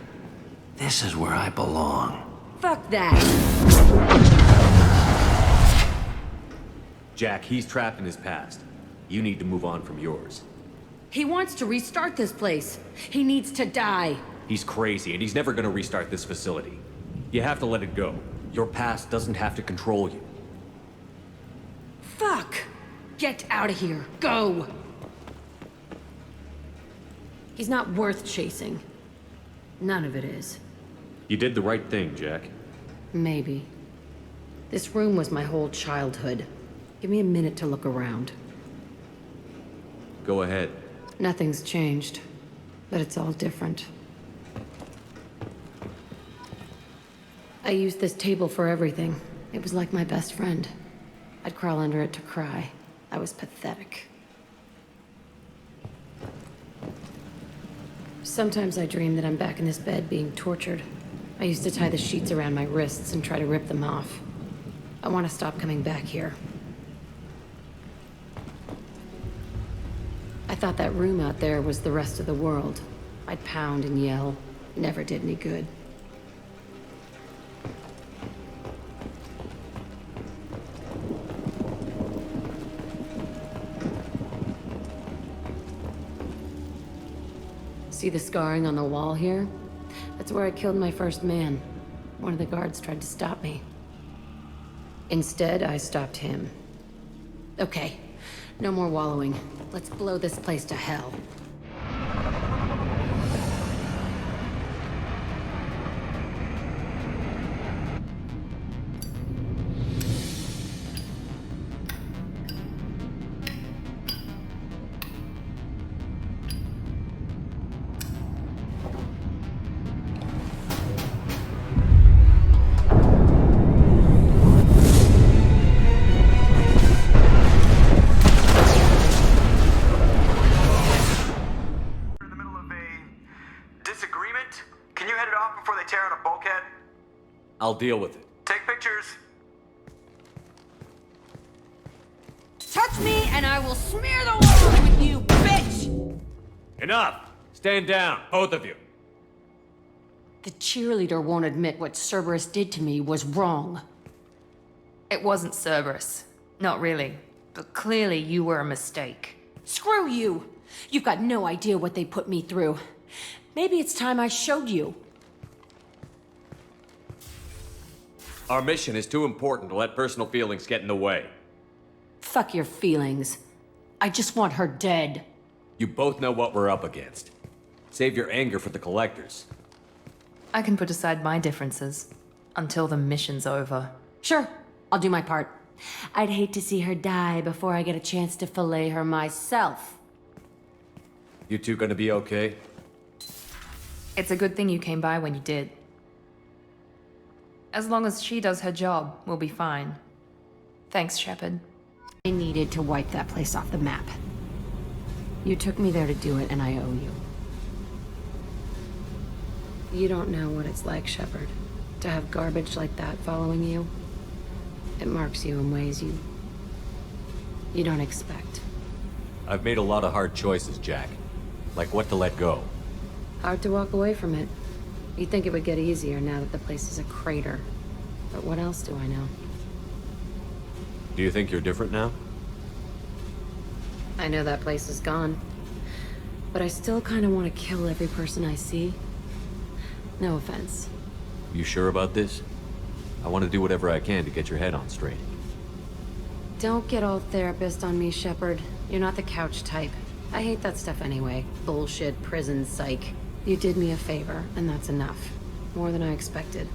This is where I belong. Fuck that. Jack, he's trapped in his past. You need to move on from yours. He wants to restart this place. He needs to die. He's crazy, and he's never gonna restart this facility. You have to let it go. Your past doesn't have to control you. Fuck! Get out of here. Go! He's not worth chasing. None of it is. You did the right thing, Jack. Maybe. This room was my whole childhood. Give me a minute to look around. Go ahead. Nothing's changed, but it's all different. I used this table for everything. It was like my best friend. I'd crawl under it to cry. I was pathetic. Sometimes I dream that I'm back in this bed being tortured. I used to tie the sheets around my wrists and try to rip them off. I want to stop coming back here. I thought that room out there was the rest of the world. I'd pound and yell. It never did any good. See the scarring on the wall here? That's where I killed my first man. One of the guards tried to stop me. Instead, I stopped him. Okay, no more wallowing. Let's blow this place to hell. I'll deal with it. Take pictures. Touch me and I will smear the walls with you, bitch! Enough! Stand down, both of you. The cheerleader won't admit what Cerberus did to me was wrong. It wasn't Cerberus. Not really. But clearly you were a mistake. Screw you! You've got no idea what they put me through. Maybe it's time I showed you. Our mission is too important to let personal feelings get in the way. Fuck your feelings. I just want her dead. You both know what we're up against. Save your anger for the collectors. I can put aside my differences until the mission's over. Sure, I'll do my part. I'd hate to see her die before I get a chance to fillet her myself. You two gonna be okay? It's a good thing you came by when you did. As long as she does her job, we'll be fine. Thanks, Shepard. I needed to wipe that place off the map. You took me there to do it, and I owe you. You don't know what it's like, Shepard, to have garbage like that following you. It marks you in ways you don't expect. I've made a lot of hard choices, Jack. Like what to let go. Hard to walk away from it. You'd think it would get easier now that the place is a crater. But what else do I know? Do you think you're different now? I know that place is gone. But I still kind of want to kill every person I see. No offense. You sure about this? I want to do whatever I can to get your head on straight. Don't get all therapist on me, Shepard. You're not the couch type. I hate that stuff anyway. Bullshit, prison, psych. You did me a favor, and that's enough. More than I expected.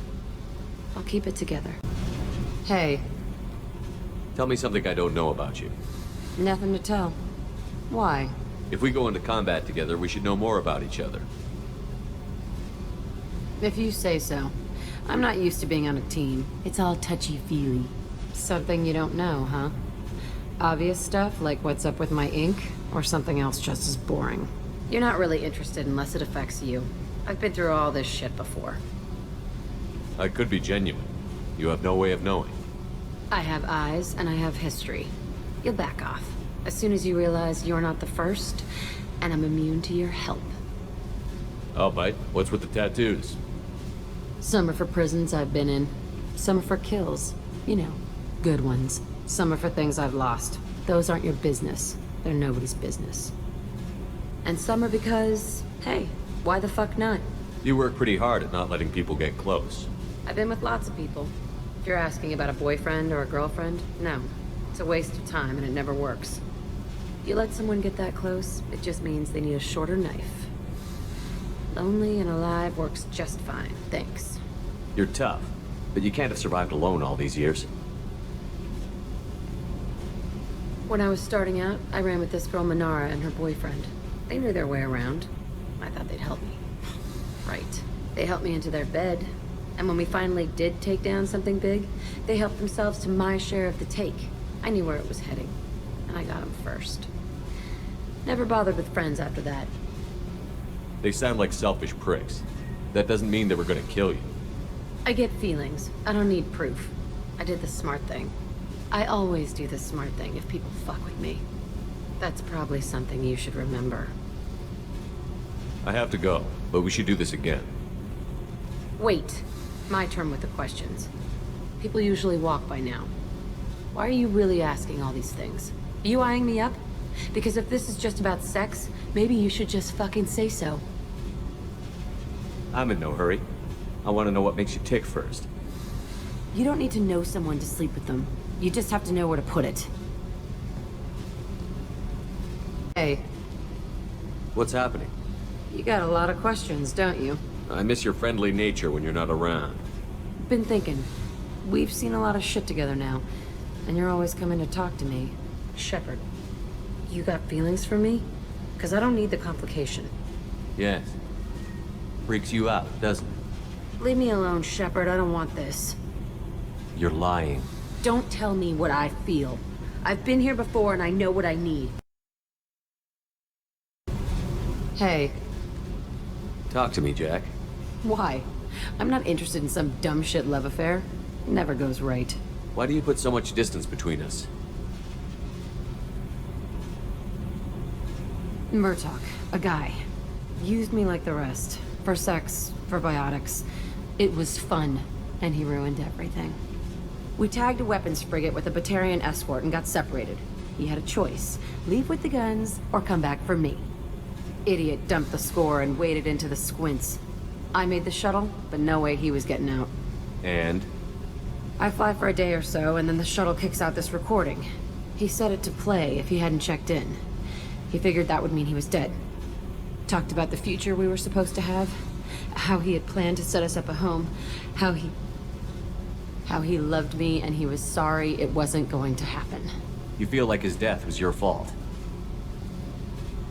I'll keep it together. Hey. Tell me something I don't know about you. Nothing to tell. Why? If we go into combat together, we should know more about each other. If you say so. I'm not used to being on a team. It's all touchy-feely. Something you don't know, huh? Obvious stuff, like what's up with my ink, or something else just as boring? You're not really interested unless it affects you. I've been through all this shit before. I could be genuine. You have no way of knowing. I have eyes, and I have history. You'll back off. As soon as you realize you're not the first, and I'm immune to your help. I'll bite. What's with the tattoos? Some are for prisons I've been in. Some are for kills. You know, good ones. Some are for things I've lost. Those aren't your business. They're nobody's business. And some are because, hey, why the fuck not? You work pretty hard at not letting people get close. I've been with lots of people. If you're asking about a boyfriend or a girlfriend, no. It's a waste of time and it never works. You let someone get that close, it just means they need a shorter knife. Lonely and alive works just fine, thanks. You're tough, but you can't have survived alone all these years. When I was starting out, I ran with this girl Manara and her boyfriend. They knew their way around. I thought they'd help me. Right. They helped me into their bed. And when we finally did take down something big, they helped themselves to my share of the take. I knew where it was heading, and I got them first. Never bothered with friends after that. They sound like selfish pricks. That doesn't mean they were gonna kill you. I get feelings. I don't need proof. I did the smart thing. I always do the smart thing if people fuck with me. That's probably something you should remember. I have to go, but we should do this again. Wait. My turn with the questions. People usually walk by now. Why are you really asking all these things? Are you eyeing me up? Because if this is just about sex, maybe you should just fucking say so. I'm in no hurry. I want to know what makes you tick first. You don't need to know someone to sleep with them. You just have to know where to put it. Hey. What's happening? You got a lot of questions, don't you? I miss your friendly nature when you're not around. Been thinking. We've seen a lot of shit together now. And you're always coming to talk to me. Shepard, you got feelings for me? Because I don't need the complication. Yes. Freaks you out, doesn't it? Leave me alone, Shepard. I don't want this. You're lying. Don't tell me what I feel. I've been here before and I know what I need. Hey. Talk to me, Jack. Why? I'm not interested in some dumb shit love affair. Never goes right. Why do you put so much distance between us? Murtaugh, a guy. Used me like the rest. For sex, for biotics. It was fun, and he ruined everything. We tagged a weapons frigate with a Batarian escort and got separated. He had a choice. Leave with the guns, or come back for me. Idiot dumped the score and waded into the squints. I made the shuttle, but no way he was getting out. And? I fly for a day or so, and then the shuttle kicks out this recording. He set it to play if he hadn't checked in. He figured that would mean he was dead. Talked about the future we were supposed to have. How he had planned to set us up a home. How he loved me and he was sorry it wasn't going to happen. You feel like his death was your fault?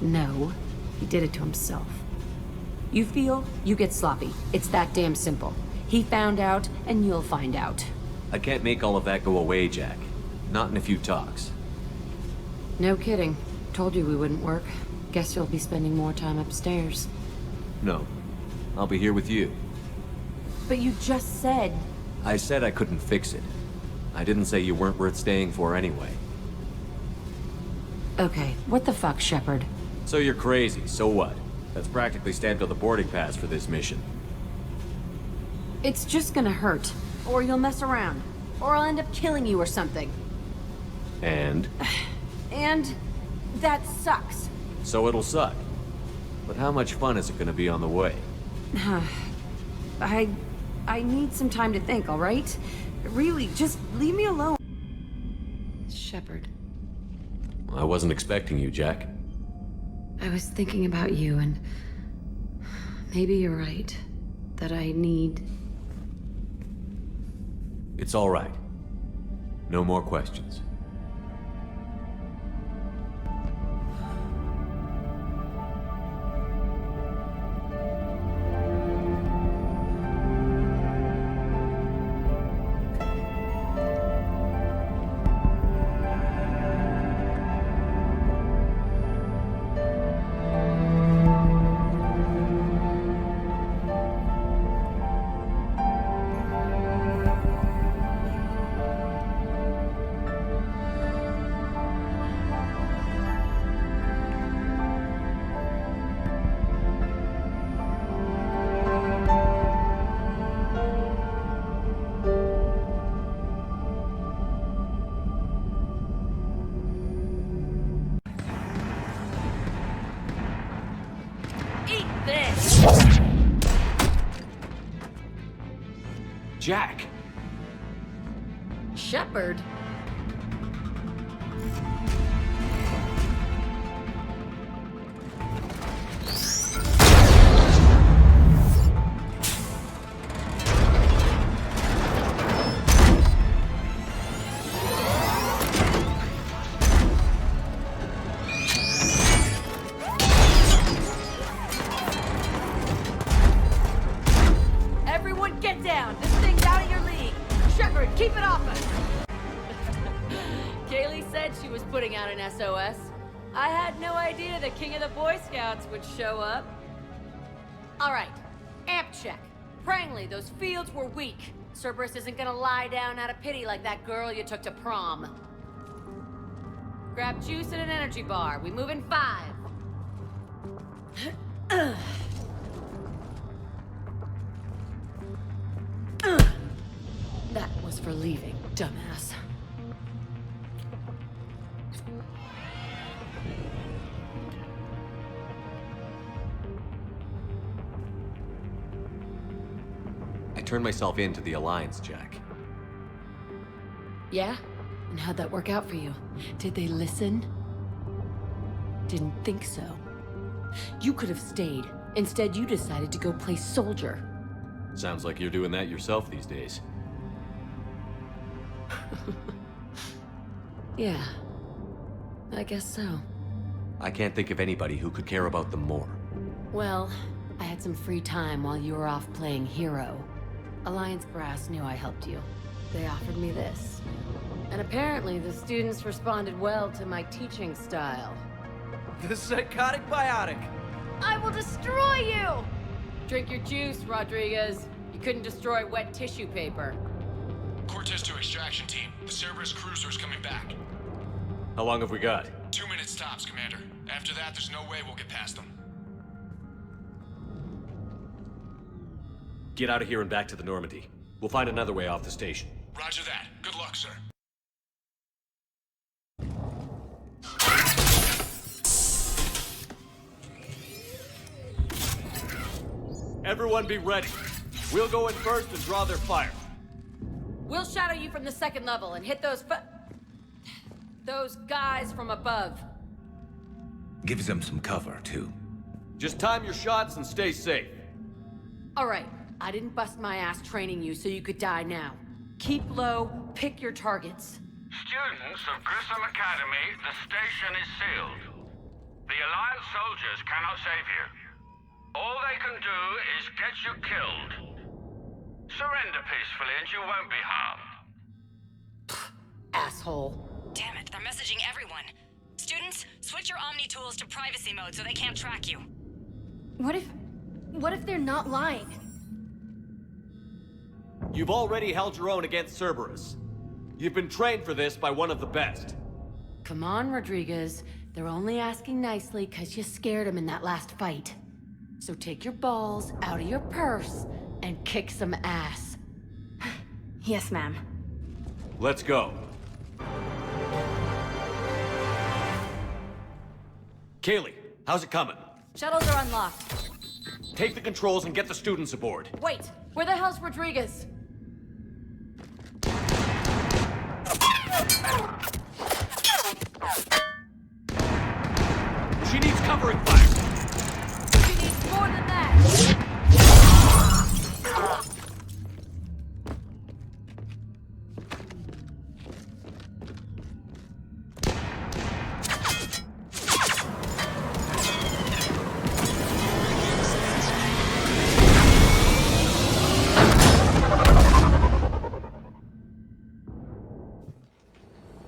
No. He did it to himself. You feel, you get sloppy. It's that damn simple. He found out, and you'll find out. I can't make all of that go away, Jack. Not in a few talks. No kidding. Told you we wouldn't work. Guess you'll be spending more time upstairs. No. I'll be here with you. But you just said... I said I couldn't fix it. I didn't say you weren't worth staying for anyway. Okay, what the fuck, Shepard? So you're crazy, so what? That's practically stamped on the boarding pass for this mission. It's just gonna hurt. Or you'll mess around. Or I'll end up killing you or something. And? And... that sucks. So it'll suck. But how much fun is it gonna be on the way? I need some time to think, all right? Really, just leave me alone. Shepard. I wasn't expecting you, Jack. I was thinking about you, and maybe you're right. That I need... It's all right. No more questions. Jack! Shepard? off us! Kaylee said she was putting out an SOS. I had no idea the king of the Boy Scouts would show up. Alright, amp check. Prangley, those fields were weak. Cerberus isn't gonna lie down out of pity like that girl you took to prom. Grab juice and an energy bar. We move in 5. That was for leaving, dumbass. I turned myself in to the Alliance, Jack. Yeah? And how'd that work out for you? Did they listen? Didn't think so. You could have stayed. Instead, you decided to go play soldier. Sounds like you're doing that yourself these days. Yeah. I guess so. I can't think of anybody who could care about them more. Well, I had some free time while you were off playing hero. Alliance Brass knew I helped you. They offered me this. And apparently the students responded well to my teaching style. The psychotic biotic! I will destroy you! Drink your juice, Rodriguez. You couldn't destroy wet tissue paper. Cortez to extraction team. The Cerberus cruiser is coming back. How long have we got? 2 minutes tops, Commander. After that, there's no way we'll get past them. Get out of here and back to the Normandy. We'll find another way off the station. Roger that. Good luck, sir. Everyone be ready. We'll go in first and draw their fire. We'll shadow you from the 2nd level and hit those guys from above. Gives them some cover, too. Just time your shots and stay safe. All right. I didn't bust my ass training you so you could die now. Keep low, pick your targets. Students of Grissom Academy, the station is sealed. The Alliance soldiers cannot save you. All they can do is get you killed. Surrender peacefully and you won't be harmed. Asshole. Damn it, they're messaging everyone. Students, switch your Omni tools to privacy mode so they can't track you. What if they're not lying? You've already held your own against Cerberus. You've been trained for this by one of the best. Come on, Rodriguez. They're only asking nicely because you scared them in that last fight. So take your balls out of your purse and kick some ass. Yes, ma'am. Let's go. Kaylee, how's it coming? Shuttles are unlocked. Take the controls and get the students aboard. Wait, where the hell's Rodriguez? She needs covering fire. She needs more than that.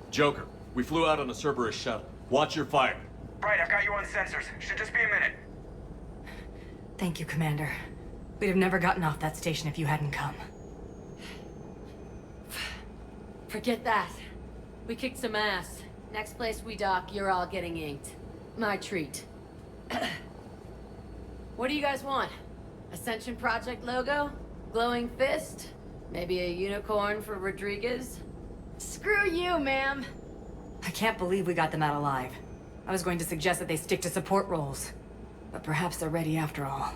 Joker, we flew out on a Cerberus shuttle. Watch your fire. Right, I've got you on sensors. Should just be a minute. Thank you, Commander. We'd have never gotten off that station if you hadn't come. Forget that. We kicked some ass. Next place we dock, you're all getting inked. My treat. What do you guys want? Ascension Project logo? Glowing fist? Maybe a unicorn for Rodriguez? Screw you, ma'am. I can't believe we got them out alive. I was going to suggest that they stick to support roles. But perhaps they're ready after all.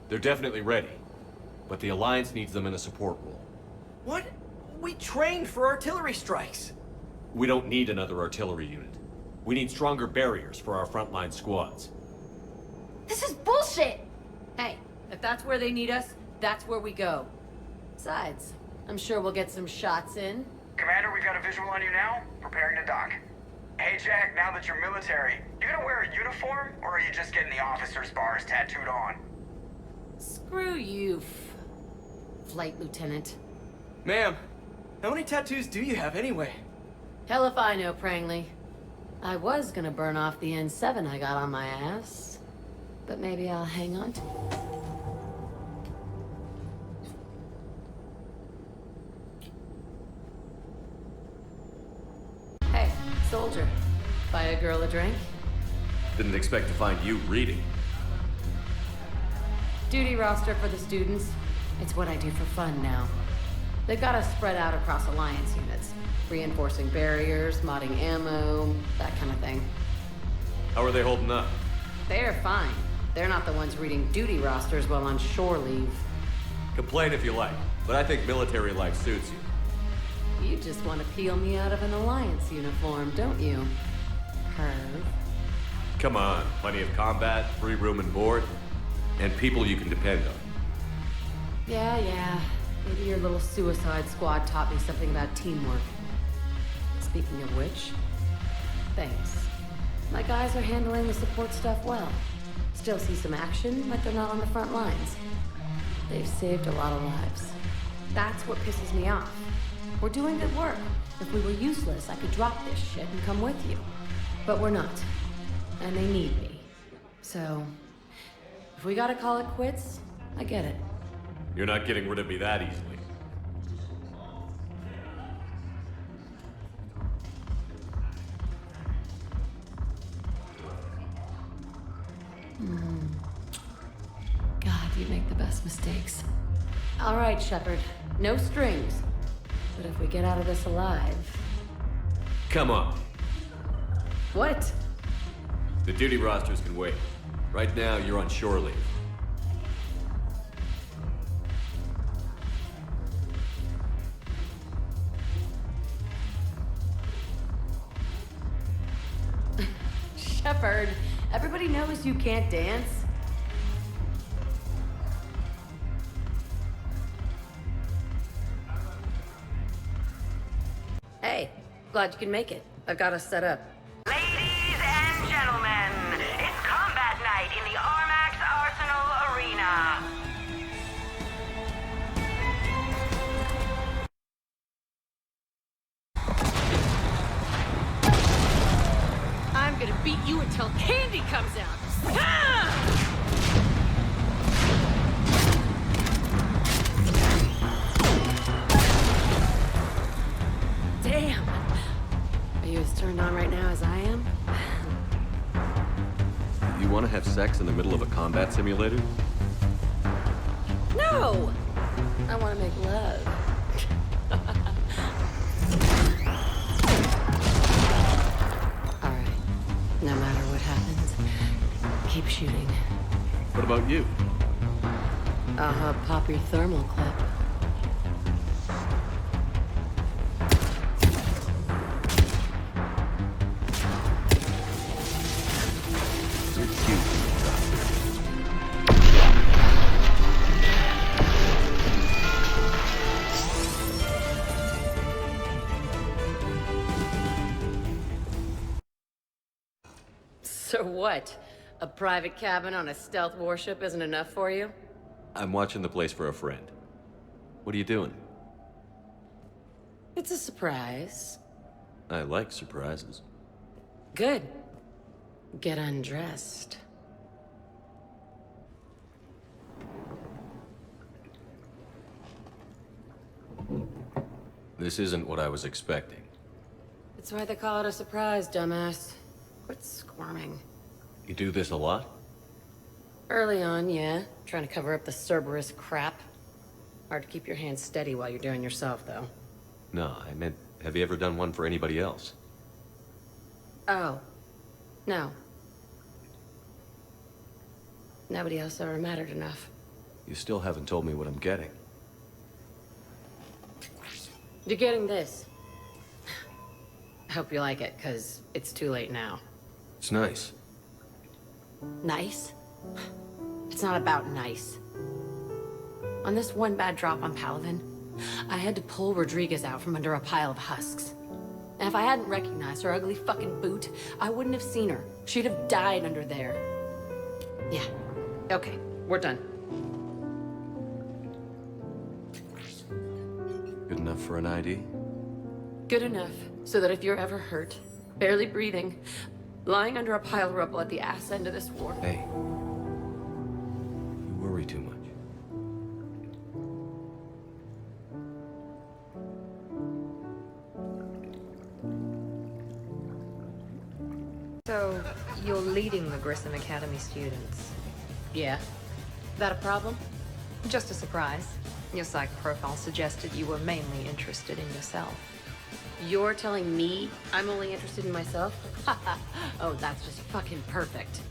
They're definitely ready. But the Alliance needs them in a support role. What? We trained for artillery strikes. We don't need another artillery unit. We need stronger barriers for our frontline squads. This is bullshit! Hey, if that's where they need us, that's where we go. Besides, I'm sure we'll get some shots in. Commander, we've got a visual on you now. Preparing to dock. Hey, Jack, now that you're military, you gonna wear a uniform, or are you just getting the officer's bars tattooed on? Screw you, Flight Lieutenant. Ma'am, how many tattoos do you have anyway? Hell if I know, Prangley. I was gonna burn off the N7 I got on my ass. But maybe I'll hang on to it. Hey, soldier. Buy a girl a drink? Didn't expect to find you reading. Duty roster for the students. It's what I do for fun now. They've got us spread out across Alliance units. Reinforcing barriers, modding ammo, that kind of thing. How are they holding up? They're fine. They're not the ones reading duty rosters while on shore leave. Complain if you like, but I think military life suits you. You just want to peel me out of an Alliance uniform, don't you? Herb. Come on, plenty of combat, free room and board, and people you can depend on. Yeah. Maybe your little suicide squad taught me something about teamwork. Speaking of which, thanks. My guys are handling the support stuff well. Still see some action, but they're not on the front lines. They've saved a lot of lives. That's what pisses me off. We're doing good work. If we were useless, I could drop this shit and come with you. But we're not. And they need me. So, if we gotta call it quits, I get it. You're not getting rid of me that easily. God, you make the best mistakes. All right, Shepard. No strings. But if we get out of this alive... Come on. What? The duty rosters can wait. Right now, you're on shore leave. Shepard, everybody knows you can't dance. Hey, glad you can make it. I've got us set up. Ladies and gentlemen, it's combat night in the Armax Arsenal Arena. I'm gonna beat you until candy comes out. Ah! Damn. Are you as turned on right now as I am? You want to have sex in the middle of a combat simulator? No! I want to make love. All right. No matter what happens, keep shooting. What about you? I'll pop your thermal clip. You're cute. So what? A private cabin on a stealth warship isn't enough for you? I'm watching the place for a friend. What are you doing? It's a surprise. I like surprises. Good. Get undressed. This isn't what I was expecting. That's why they call it a surprise, dumbass. Quit squirming. You do this a lot? Early on, yeah. Trying to cover up the Cerberus crap. Hard to keep your hands steady while you're doing yourself, though. No, I meant, have you ever done one for anybody else? Oh. No. Nobody else ever mattered enough. You still haven't told me what I'm getting. You're getting this. I hope you like it, because it's too late now. It's nice. Nice? It's not about nice. On this one bad drop on Paladin, I had to pull Rodriguez out from under a pile of husks. And if I hadn't recognized her ugly fucking boot, I wouldn't have seen her. She'd have died under there. Yeah. Okay, we're done. Good enough for an ID? Good enough, so that if you're ever hurt, barely breathing, lying under a pile of rubble at the ass end of this war... Hey. You worry too much. So, you're leading the Grissom Academy students? Yeah. That a problem? Just a surprise. Your psych profile suggested you were mainly interested in yourself. You're telling me I'm only interested in myself? Oh, that's just fucking perfect.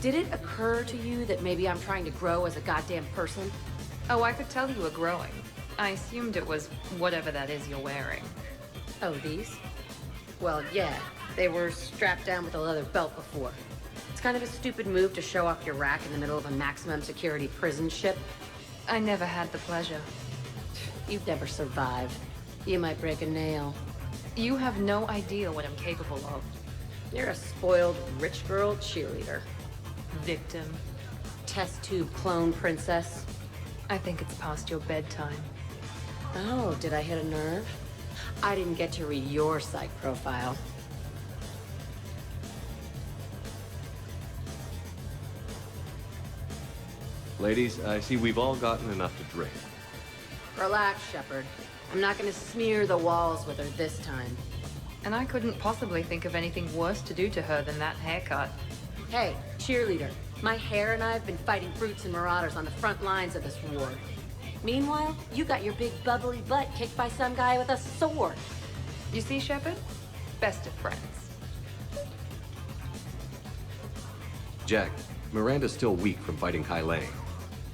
Did it occur to you that maybe I'm trying to grow as a goddamn person? Oh, I could tell you were growing. I assumed it was whatever that is you're wearing. Oh, these? Well, yeah. They were strapped down with a leather belt before. It's kind of a stupid move to show off your rack in the middle of a maximum security prison ship. I never had the pleasure. You'd never survive. You might break a nail. You have no idea what I'm capable of. You're a spoiled rich girl cheerleader. Victim. Test tube clone princess. I think it's past your bedtime. Oh, did I hit a nerve? I didn't get to read your psych profile. Ladies, I see we've all gotten enough to drink. Relax, Shepard. I'm not gonna smear the walls with her this time. And I couldn't possibly think of anything worse to do to her than that haircut. Hey, cheerleader. My hair and I have been fighting brutes and marauders on the front lines of this war. Meanwhile, you got your big bubbly butt kicked by some guy with a sword. You see, Shepard? Best of friends. Jack, Miranda's still weak from fighting Kai Lang.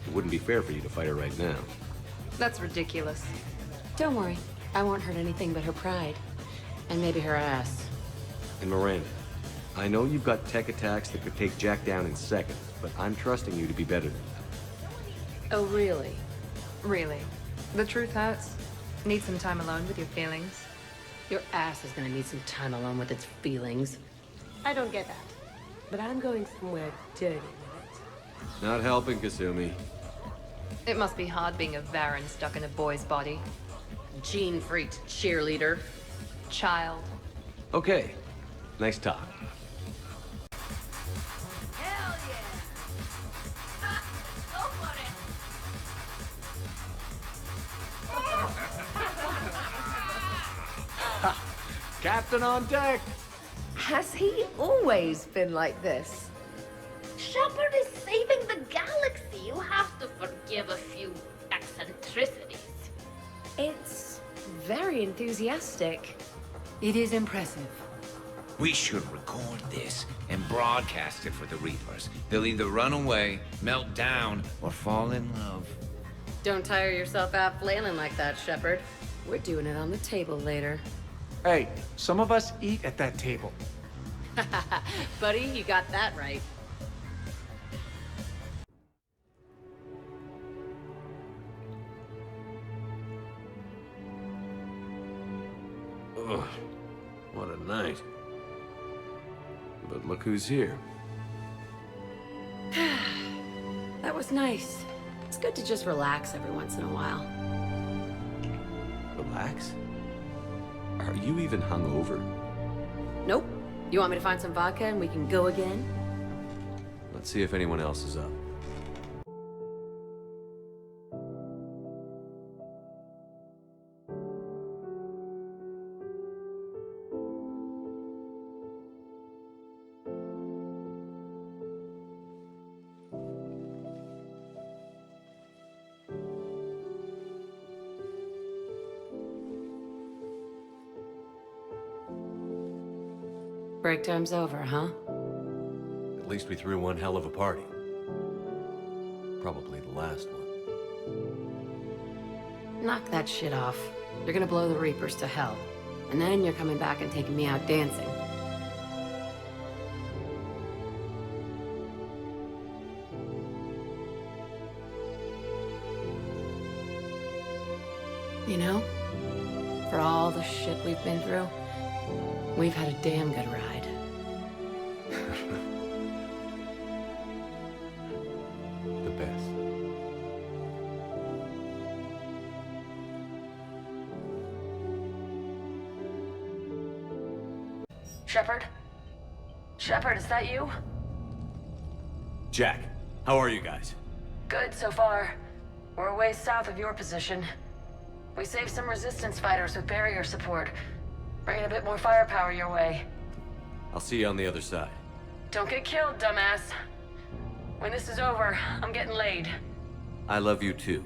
It wouldn't be fair for you to fight her right now. That's ridiculous. Don't worry. I won't hurt anything but her pride. And maybe her ass. And Miranda, I know you've got tech attacks that could take Jack down in seconds, but I'm trusting you to be better than that. Oh, really? Really. The truth hurts. Need some time alone with your feelings. Your ass is gonna need some time alone with its feelings. I don't get that. But I'm going somewhere dirty with it. Not helping, Kasumi. It must be hard being a Varan stuck in a boy's body. Gene-freaked cheerleader. Child. Okay. Nice talk. Hell yeah! Go for it! Captain on deck! Has he always been like this? Shepard is saving the galaxy. You have to forgive a few eccentricities. It's very enthusiastic. It is impressive. We should record this and broadcast it for the Reapers. They'll either run away, melt down, or fall in love. Don't tire yourself out flailing like that, Shepard. We're doing it on the table later. Hey, some of us eat at that table. Buddy, you got that right. Ugh, what a night. But look who's here. That was nice. It's good to just relax every once in a while. Relax? Are you even hungover? Nope. You want me to find some vodka and we can go again? Let's see if anyone else is up. Break time's over, huh? At least we threw one hell of a party. Probably the last one. Knock that shit off. You're gonna blow the Reapers to hell. And then you're coming back and taking me out dancing. You know, for all the shit we've been through, we've had a damn good ride. The best. Shepard? Shepard, is that you? Jack, how are you guys? Good so far. We're a ways south of your position. We saved some resistance fighters with barrier support. Bringing a bit more firepower your way. I'll see you on the other side. Don't get killed, dumbass. When this is over, I'm getting laid. I love you too.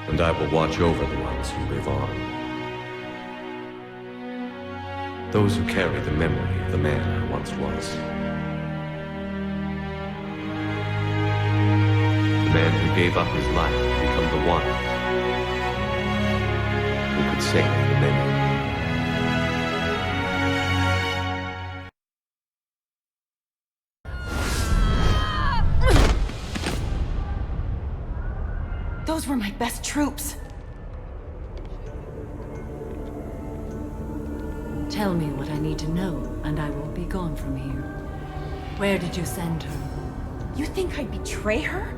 And I will watch over the ones who live on. Those who carry the memory of the man I once was. The man who gave up his life to become the one who could save the many. Those were my best troops. Tell me what I need to know, and I will be gone from here. Where did you send her? You think I'd betray her?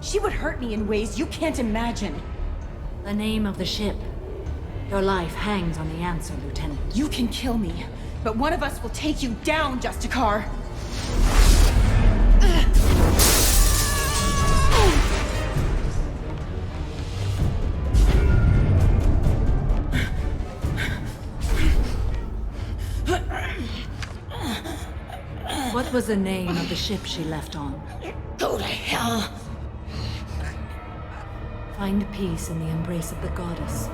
She would hurt me in ways you can't imagine. The name of the ship. Your life hangs on the answer, Lieutenant. You can kill me, but one of us will take you down, Justicar. What was the name of the ship she left on? Go to hell! Find peace in the embrace of the goddess.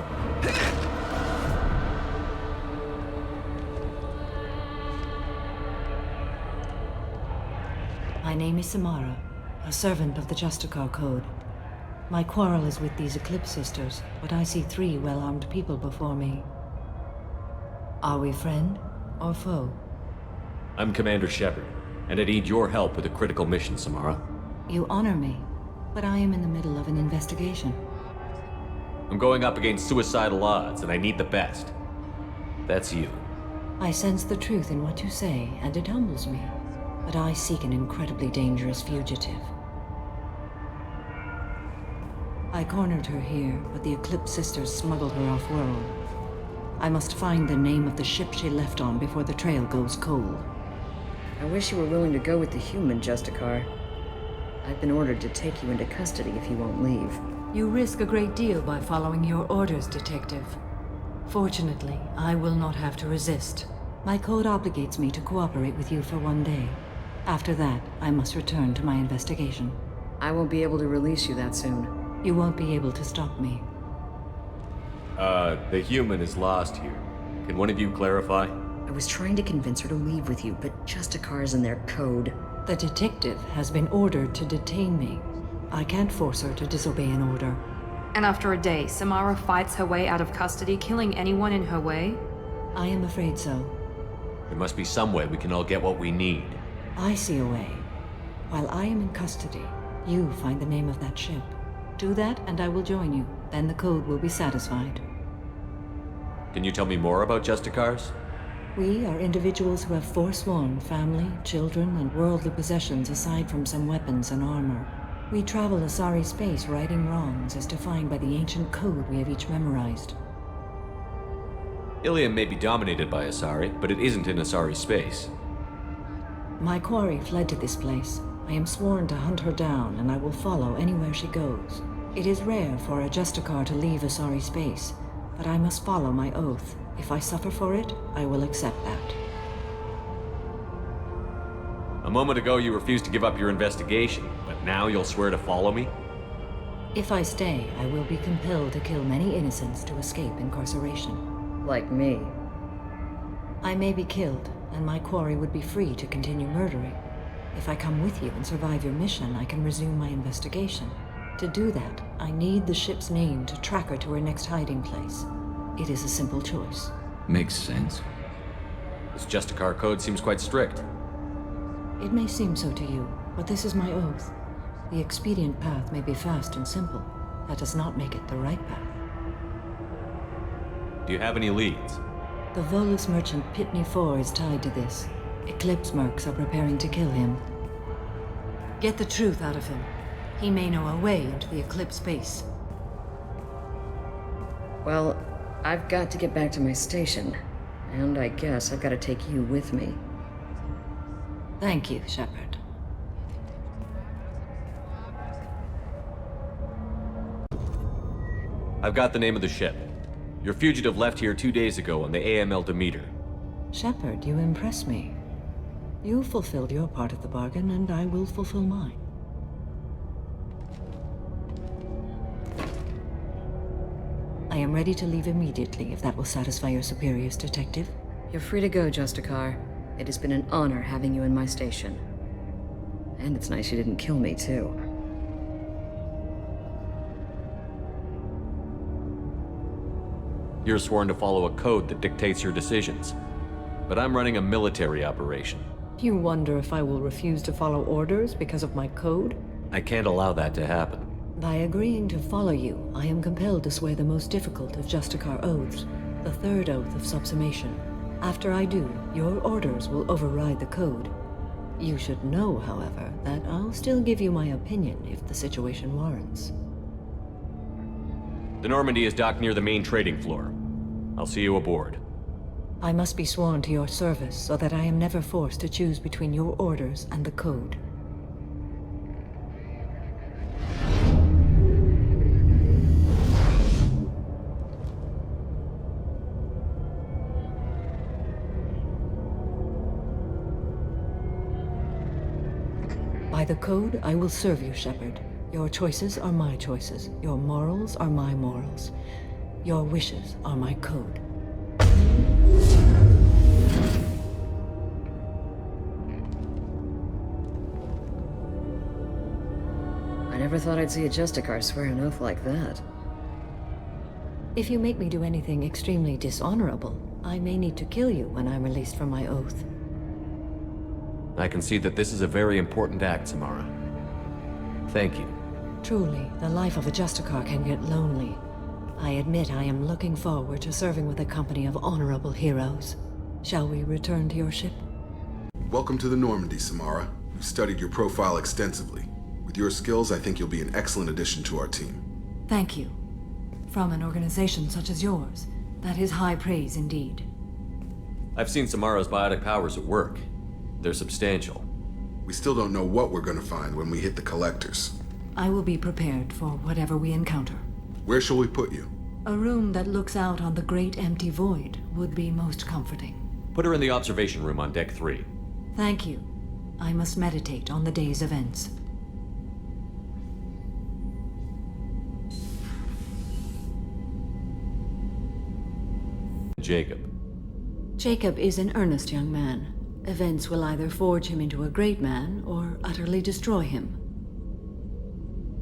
My name is Samara, a servant of the Justicar Code. My quarrel is with these Eclipse Sisters, but I see 3 well-armed people before me. Are we friend or foe? I'm Commander Shepard, and I need your help with a critical mission, Samara. You honor me, but I am in the middle of an investigation. I'm going up against suicidal odds, and I need the best. That's you. I sense the truth in what you say, and it humbles me. But I seek an incredibly dangerous fugitive. I cornered her here, but the Eclipse Sisters smuggled her off-world. I must find the name of the ship she left on before the trail goes cold. I wish you were willing to go with the human, Justicar. I've been ordered to take you into custody if you won't leave. You risk a great deal by following your orders, Detective. Fortunately, I will not have to resist. My code obligates me to cooperate with you for 1 day. After that, I must return to my investigation. I won't be able to release you that soon. You won't be able to stop me. The human is lost here. Can one of you clarify? I was trying to convince her to leave with you, but Justicar's in their code. The detective has been ordered to detain me. I can't force her to disobey an order. And after a day, Samara fights her way out of custody, killing anyone in her way? I am afraid so. There must be some way we can all get what we need. I see a way. While I am in custody, you find the name of that ship. Do that, and I will join you. Then the code will be satisfied. Can you tell me more about Justicars? We are individuals who have forsworn family, children, and worldly possessions aside from some weapons and armor. We travel Asari space righting wrongs as defined by the ancient code we have each memorized. Ilium may be dominated by Asari, but it isn't in Asari space. My quarry fled to this place. I am sworn to hunt her down, and I will follow anywhere she goes. It is rare for a Justicar to leave Asari space, but I must follow my oath. If I suffer for it, I will accept that. A moment ago you refused to give up your investigation, but now you'll swear to follow me? If I stay, I will be compelled to kill many innocents to escape incarceration. Like me. I may be killed, and my quarry would be free to continue murdering. If I come with you and survive your mission, I can resume my investigation. To do that, I need the ship's name to track her to her next hiding place. It is a simple choice. Makes sense. This Justicar code seems quite strict. It may seem so to you, but this is my oath. The expedient path may be fast and simple. That does not make it the right path. Do you have any leads? The Volus merchant Pitney 4 is tied to this. Eclipse mercs are preparing to kill him. Get the truth out of him. He may know a way into the Eclipse base. Well, I've got to get back to my station. And I guess I've got to take you with me. Thank you, Shepard. I've got the name of the ship. Your fugitive left here 2 days ago on the AML Demeter. Shepard, you impress me. You fulfilled your part of the bargain, and I will fulfill mine. I am ready to leave immediately if that will satisfy your superiors, Detective. You're free to go, Justicar. It has been an honor having you in my station. And it's nice you didn't kill me, too. You're sworn to follow a code that dictates your decisions. But I'm running a military operation. You wonder if I will refuse to follow orders because of my code? I can't allow that to happen. By agreeing to follow you, I am compelled to swear the most difficult of Justicar oaths, the third oath of subsumation. After I do, your orders will override the code. You should know, however, that I'll still give you my opinion if the situation warrants. The Normandy is docked near the main trading floor. I'll see you aboard. I must be sworn to your service so that I am never forced to choose between your orders and the code. By the code, I will serve you, Shepard. Your choices are my choices. Your morals are my morals. Your wishes are my code. I never thought I'd see a Justicar swear an oath like that. If you make me do anything extremely dishonorable, I may need to kill you when I'm released from my oath. I can see that this is a very important act, Samara. Thank you. Truly, the life of a Justicar can get lonely. I admit I am looking forward to serving with a company of honorable heroes. Shall we return to your ship? Welcome to the Normandy, Samara. We've studied your profile extensively. With your skills, I think you'll be an excellent addition to our team. Thank you. From an organization such as yours, that is high praise indeed. I've seen Samara's biotic powers at work. They're substantial. We still don't know what we're going to find when we hit the collectors. I will be prepared for whatever we encounter. Where shall we put you? A room that looks out on the great empty void would be most comforting. Put her in the observation room on deck 3. Thank you. I must meditate on the day's events. Jacob. Jacob is an earnest young man. Events will either forge him into a great man or utterly destroy him.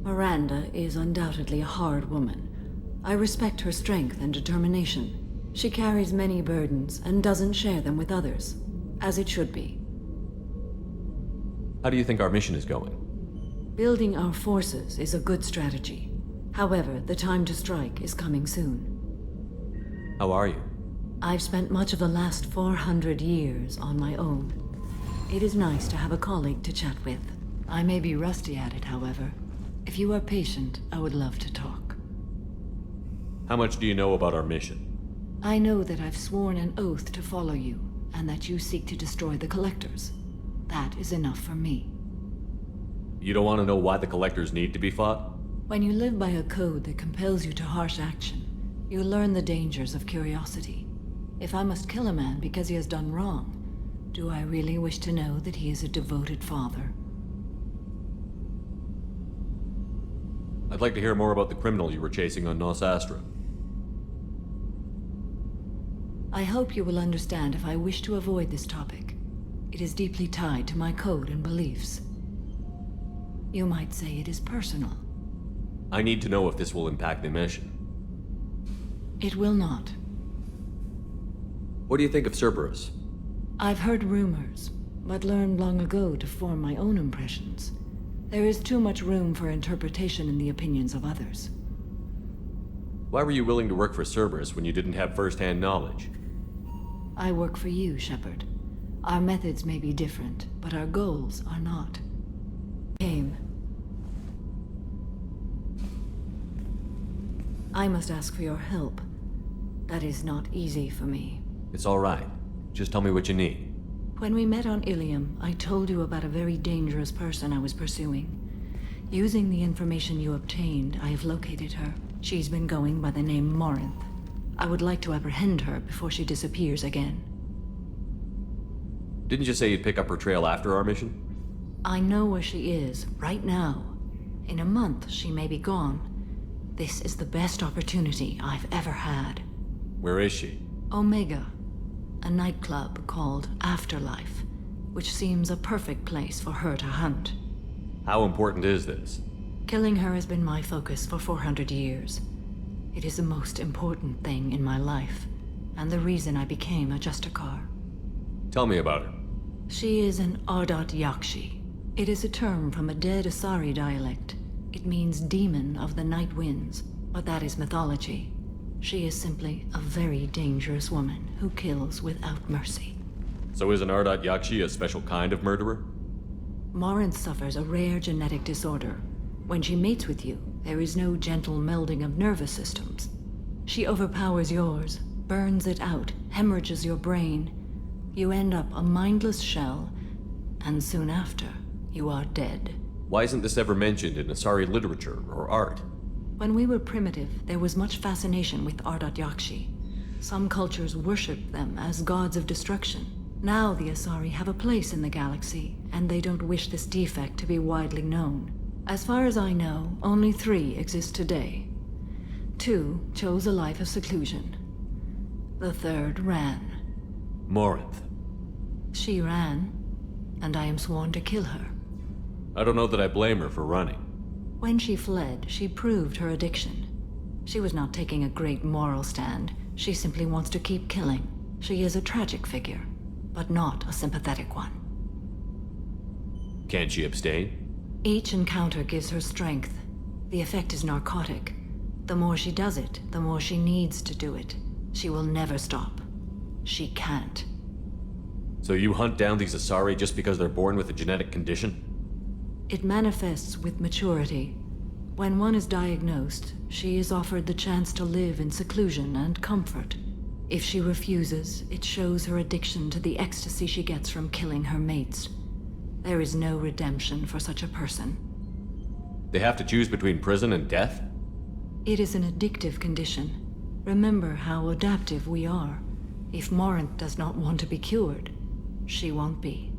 Miranda is undoubtedly a hard woman. I respect her strength and determination. She carries many burdens and doesn't share them with others, as it should be. How do you think our mission is going? Building our forces is a good strategy. However, the time to strike is coming soon. How are you? I've spent much of the last 400 years on my own. It is nice to have a colleague to chat with. I may be rusty at it, however. If you are patient, I would love to talk. How much do you know about our mission? I know that I've sworn an oath to follow you, and that you seek to destroy the Collectors. That is enough for me. You don't want to know why the Collectors need to be fought? When you live by a code that compels you to harsh action, you learn the dangers of curiosity. If I must kill a man because he has done wrong, Do I really wish to know that he is a devoted father? I'd like to hear more about the criminal you were chasing on Nos Astra. I hope you will understand if I wish to avoid this topic. It is deeply tied to my code and beliefs. You might say it is personal. I need to know if this will impact the mission. It will not. What do you think of Cerberus? I've heard rumors, but learned long ago to form my own impressions. There is too much room for interpretation in the opinions of others. Why were you willing to work for Cerberus when you didn't have first-hand knowledge? I work for you, Shepard. Our methods may be different, but our goals are not. Aim. I must ask for your help. That is not easy for me. It's all right. Just tell me what you need. When we met on Ilium, I told you about a very dangerous person I was pursuing. Using the information you obtained, I have located her. She's been going by the name Morinth. I would like to apprehend her before she disappears again. Didn't you say you'd pick up her trail after our mission? I know where she is, right now. In a month, she may be gone. This is the best opportunity I've ever had. Where is she? Omega. A nightclub called Afterlife, which seems a perfect place for her to hunt. How important is this? Killing her has been my focus for 400 years. It is the most important thing in my life, and the reason I became a Justicar. Tell me about her. She is an Ardat Yakshi. It is a term from a dead Asari dialect. It means demon of the night winds, but that is mythology. She is simply a very dangerous woman who kills without mercy. So is an Ardat Yakshi a special kind of murderer? Morinth suffers a rare genetic disorder. When she mates with you, there is no gentle melding of nervous systems. She overpowers yours, burns it out, hemorrhages your brain. You end up a mindless shell, and soon after, you are dead. Why isn't this ever mentioned in Asari literature or art? When we were primitive, there was much fascination with Ardat Yakshi. Some cultures worshipped them as gods of destruction. Now the Asari have a place in the galaxy, and they don't wish this defect to be widely known. As far as I know, only 3 exist today. 2 chose a life of seclusion. The 3rd ran. Morinth. She ran, and I am sworn to kill her. I don't know that I blame her for running. When she fled, she proved her addiction. She was not taking a great moral stand. She simply wants to keep killing. She is a tragic figure, but not a sympathetic one. Can't she abstain? Each encounter gives her strength. The effect is narcotic. The more she does it, the more she needs to do it. She will never stop. She can't. So you hunt down these Asari just because they're born with a genetic condition? It manifests with maturity. When one is diagnosed, she is offered the chance to live in seclusion and comfort. If she refuses, it shows her addiction to the ecstasy she gets from killing her mates. There is no redemption for such a person. They have to choose between prison and death? It is an addictive condition. Remember how adaptive we are. If Morinth does not want to be cured, she won't be.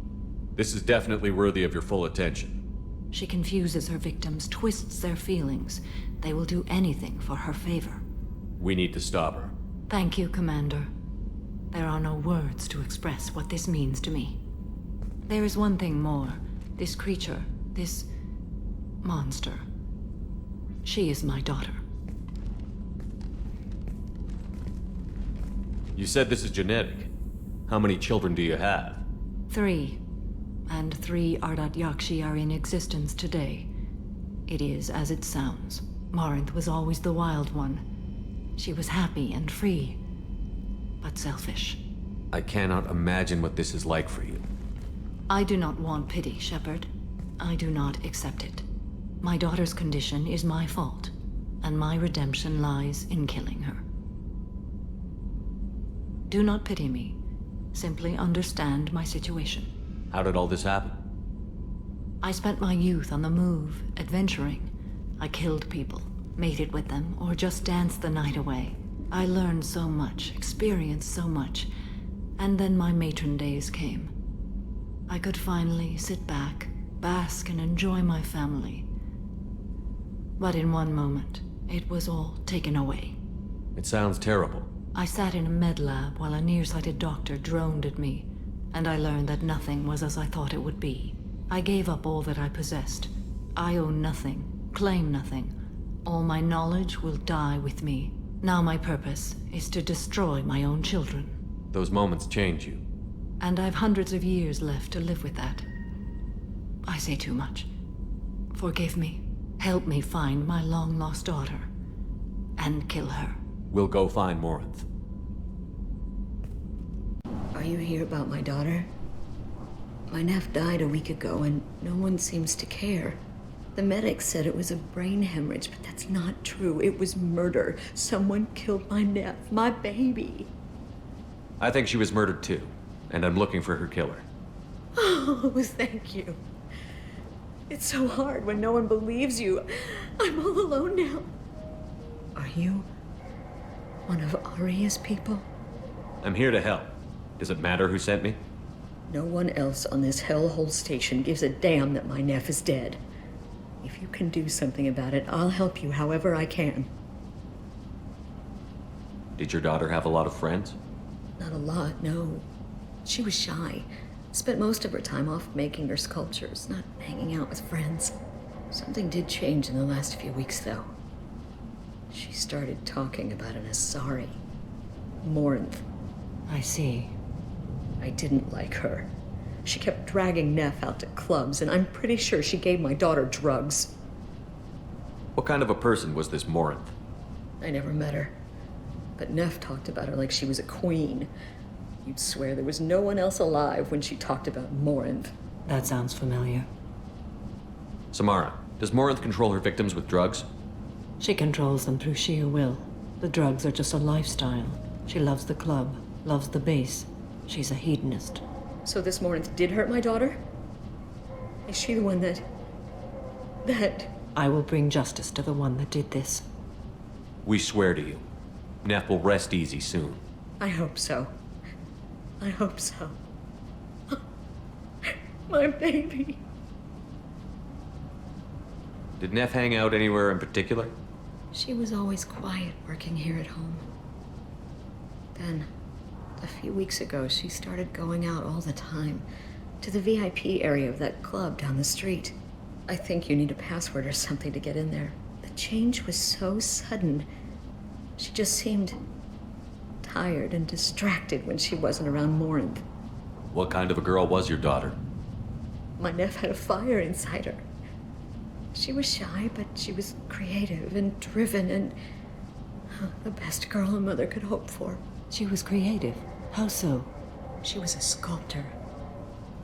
This is definitely worthy of your full attention. She confuses her victims, twists their feelings. They will do anything for her favor. We need to stop her. Thank you, Commander. There are no words to express what this means to me. There is one thing more. This creature, this monster. She is my daughter. You said this is genetic. How many children do you have? 3. And 3 Ardat Yakshi are in existence today. It is as it sounds. Morinth was always the wild one. She was happy and free, but selfish. I cannot imagine what this is like for you. I do not want pity, Shepard. I do not accept it. My daughter's condition is my fault, and my redemption lies in killing her. Do not pity me. Simply understand my situation. How did all this happen? I spent my youth on the move, adventuring. I killed people, mated with them, or just danced the night away. I learned so much, experienced so much, and then my matron days came. I could finally sit back, bask, and enjoy my family. But in one moment, it was all taken away. It sounds terrible. I sat in a med lab while a nearsighted doctor droned at me, and I learned that nothing was as I thought it would be. I gave up all that I possessed. I own nothing, claim nothing. All my knowledge will die with me. Now my purpose is to destroy my own children. Those moments change you. And I've hundreds of years left to live with that. I say too much. Forgive me. Help me find my long-lost daughter. And kill her. We'll go find Morinth. Are you here about my daughter? My nephew died a week ago and no one seems to care. The medics said it was a brain hemorrhage, but that's not true. It was murder. Someone killed my nephew, my baby. I think she was murdered too, and I'm looking for her killer. Oh, thank you. It's so hard when no one believes you. I'm all alone now. Are you one of Aria's people? I'm here to help. Does it matter who sent me? No one else on this hellhole station gives a damn that my nephew is dead. If you can do something about it, I'll help you however I can. Did your daughter have a lot of friends? Not a lot, no. She was shy. Spent most of her time off making her sculptures, not hanging out with friends. Something did change in the last few weeks, though. She started talking about an Asari. Morinth. I see. I didn't like her. She kept dragging Neff out to clubs, and I'm pretty sure she gave my daughter drugs. What kind of a person was this Morinth? I never met her. But Neff talked about her like she was a queen. You'd swear there was no one else alive when she talked about Morinth. That sounds familiar. Samara, does Morinth control her victims with drugs? She controls them through sheer will. The drugs are just a lifestyle. She loves the club, loves the base. She's a hedonist. So this Morinth did hurt my daughter? Is she the one that... I will bring justice to the one that did this. We swear to you. Neff will rest easy soon. I hope so. I hope so. My baby. Did Neff hang out anywhere in particular? She was always quiet working here at home. Then, a few weeks ago, she started going out all the time to the VIP area of that club down the street. I think you need a password or something to get in there. The change was so sudden. She just seemed tired and distracted when she wasn't around Morinth. What kind of a girl was your daughter? My nephew had a fire inside her. She was shy, but she was creative and driven and the best girl a mother could hope for. She was creative? How so? She was a sculptor.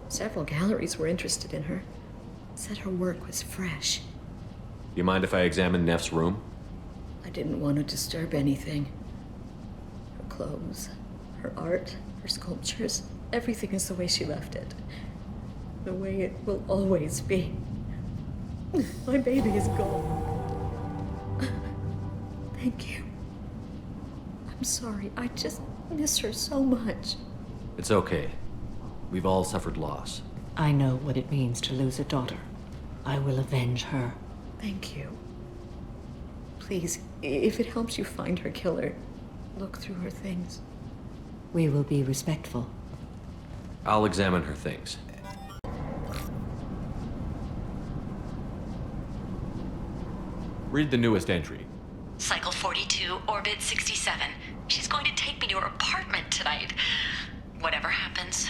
Several galleries were interested in her. Said her work was fresh. You mind if I examine Neff's room? I didn't want to disturb anything. Her clothes, her art, her sculptures, everything is the way she left it. The way it will always be. My baby is gone. Thank you. I'm sorry, I just miss her so much. It's okay. We've all suffered loss. I know what it means to lose a daughter. I will avenge her. Thank you. Please, if it helps you find her killer, look through her things. We will be respectful. I'll examine her things. Read the newest entry. Cycle 42, orbit 67. She's going to take me to her apartment tonight. Whatever happens,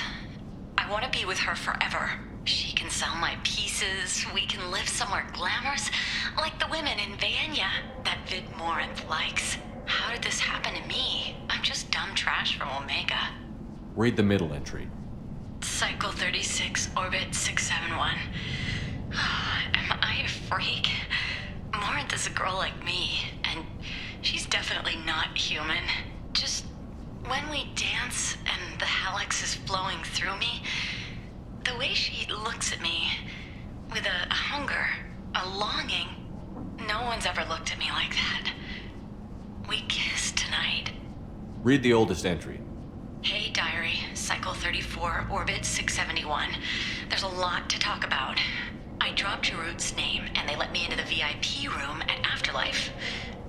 I want to be with her forever. She can sell my pieces. We can live somewhere glamorous, like the women in Vanya that Vid Morinth likes. How did this happen to me? I'm just dumb trash from Omega. Read the middle entry. Cycle 36, orbit 671. Am I a freak? Morinth is a girl like me, and she's definitely not human. Just when we dance and the Hallex is flowing through me, the way she looks at me with a hunger, a longing, no one's ever looked at me like that. We kissed tonight. Read the oldest entry. Hey, diary. Cycle 34, Orbit 671. There's a lot to talk about. I dropped Jarut's name, and they let me into the VIP room at Afterlife.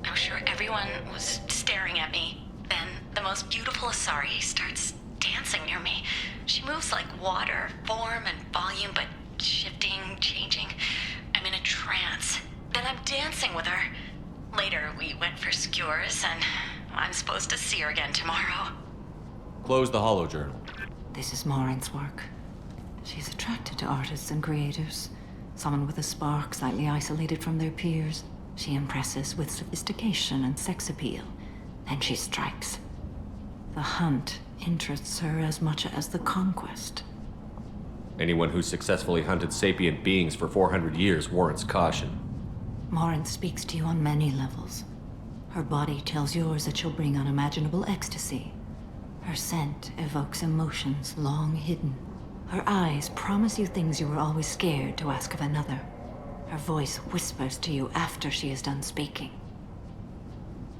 I was sure everyone was staring at me. Then the most beautiful Asari starts dancing near me. She moves like water, form and volume, but shifting, changing. I'm in a trance. Then I'm dancing with her. Later, we went for skewers, and I'm supposed to see her again tomorrow. Close the holo journal. This is Morinth's work. She's attracted to artists and creators. Someone with a spark, slightly isolated from their peers. She impresses with sophistication and sex appeal. Then she strikes. The hunt interests her as much as the conquest. Anyone who's successfully hunted sapient beings for 400 years warrants caution. Morinth speaks to you on many levels. Her body tells yours that she'll bring unimaginable ecstasy. Her scent evokes emotions long hidden. Her eyes promise you things you were always scared to ask of another. Her voice whispers to you after she is done speaking.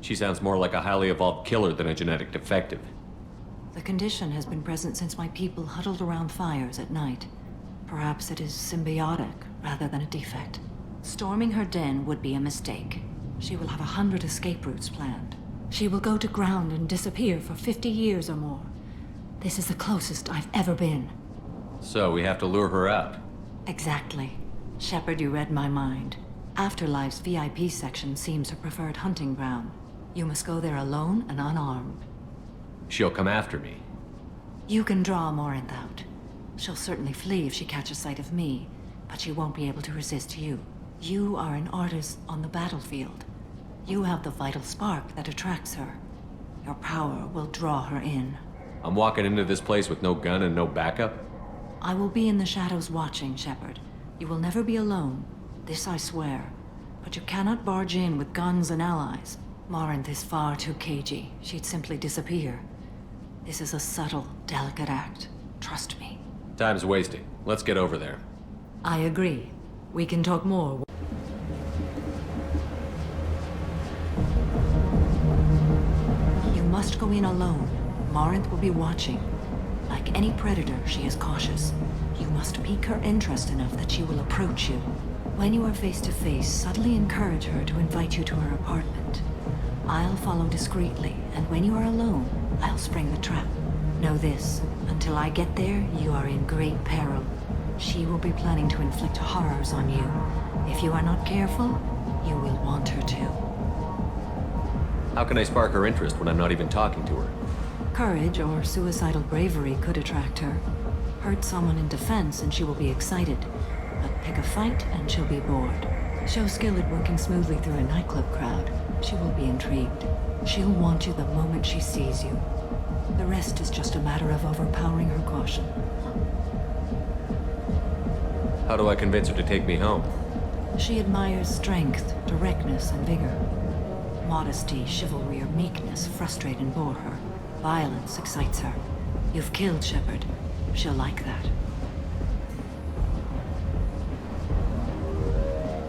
She sounds more like a highly evolved killer than a genetic defective. The condition has been present since my people huddled around fires at night. Perhaps it is symbiotic rather than a defect. Storming her den would be a mistake. She will have 100 escape routes planned. She will go to ground and disappear for 50 years or more. This is the closest I've ever been. So we have to lure her out. Exactly. Shepard, you read my mind. Afterlife's VIP section seems her preferred hunting ground. You must go there alone and unarmed. She'll come after me. You can draw Morinth out. She'll certainly flee if she catches sight of me, but she won't be able to resist you. You are an artist on the battlefield. You have the vital spark that attracts her. Your power will draw her in. I'm walking into this place with no gun and no backup? I will be in the shadows watching, Shepard. You will never be alone. This I swear. But you cannot barge in with guns and allies. Morinth is far too cagey. She'd simply disappear. This is a subtle, delicate act. Trust me. Time's wasting. Let's get over there. I agree. We can talk more. You must go in alone. Morinth will be watching. Like any predator, she is cautious. You must pique her interest enough that she will approach you. When you are face to face, subtly encourage her to invite you to her apartment. I'll follow discreetly, and when you are alone, I'll spring the trap. Know this, until I get there, you are in great peril. She will be planning to inflict horrors on you. If you are not careful, you will want her to. How can I spark her interest when I'm not even talking to her? Courage or suicidal bravery could attract her. Hurt someone in defense and she will be excited. But pick a fight and she'll be bored. Show skill at working smoothly through a nightclub crowd. She will be intrigued. She'll want you the moment she sees you. The rest is just a matter of overpowering her caution. How do I convince her to take me home? She admires strength, directness, and vigor. Modesty, chivalry, or meekness frustrate and bore her. Violence excites her. You've killed Shepard. She'll like that.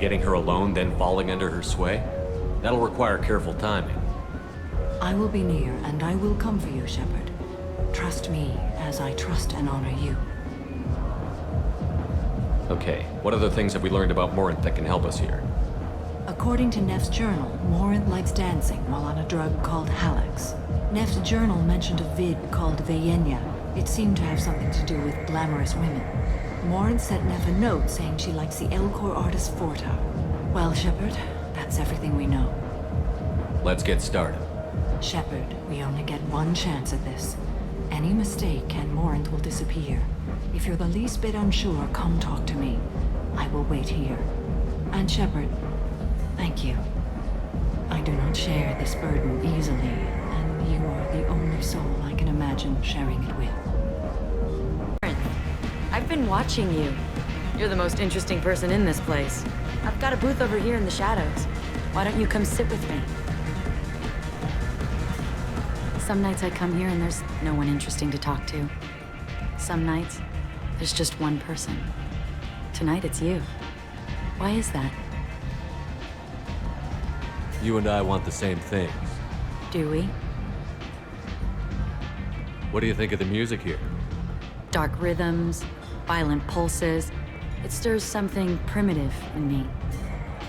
Getting her alone, then falling under her sway? That'll require careful timing. I will be near, and I will come for you, Shepard. Trust me as I trust and honor you. Okay, what other things have we learned about Morinth that can help us here? According to Neff's journal, Morinth likes dancing while on a drug called Halax. Neff's journal mentioned a vid called Veyenya. It seemed to have something to do with glamorous women. Morinth sent Neff a note saying she likes the Elcor artist Forta. Well, Shepard, that's everything we know. Let's get started. Shepard, we only get one chance at this. Any mistake and Morinth will disappear. If you're the least bit unsure, come talk to me. I will wait here. And Shepard, thank you. I do not share this burden easily, and you are the only soul I can imagine sharing it with. I've been watching you. You're the most interesting person in this place. I've got a booth over here in the shadows. Why don't you come sit with me? Some nights I come here and there's no one interesting to talk to. Some nights, there's just one person. Tonight it's you. Why is that? You and I want the same things. Do we? What do you think of the music here? Dark rhythms, violent pulses. It stirs something primitive in me.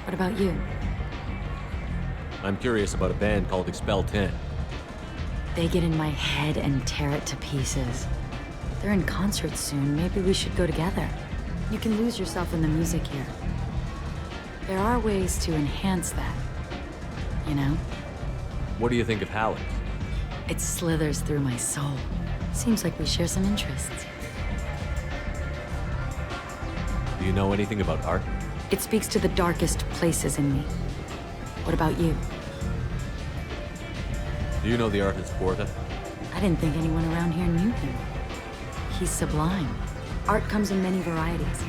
What about you? I'm curious about a band called Expel 10. They get in my head and tear it to pieces. They're in concert soon. Maybe we should go together. You can lose yourself in the music here. There are ways to enhance that, you know? What do you think of Hallex? It slithers through my soul. Seems like we share some interests. Do you know anything about art? It speaks to the darkest places in me. What about you? Do you know the artist Porta? I didn't think anyone around here knew him. He's sublime. Art comes in many varieties.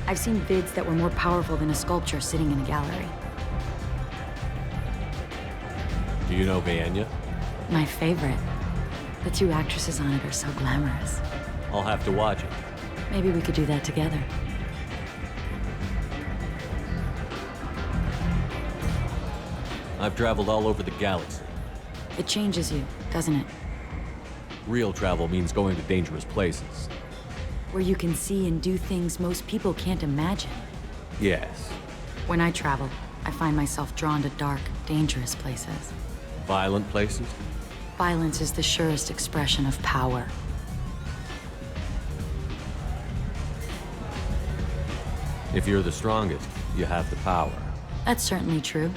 I've seen vids that were more powerful than a sculpture sitting in a gallery. Do you know Vienya? My favorite. The two actresses on it are so glamorous. I'll have to watch it. Maybe we could do that together. I've traveled all over the galaxy. It changes you, doesn't it? Real travel means going to dangerous places. Where you can see and do things most people can't imagine. Yes. When I travel, I find myself drawn to dark, dangerous places. Violent places? Violence is the surest expression of power. If you're the strongest, you have the power. That's certainly true.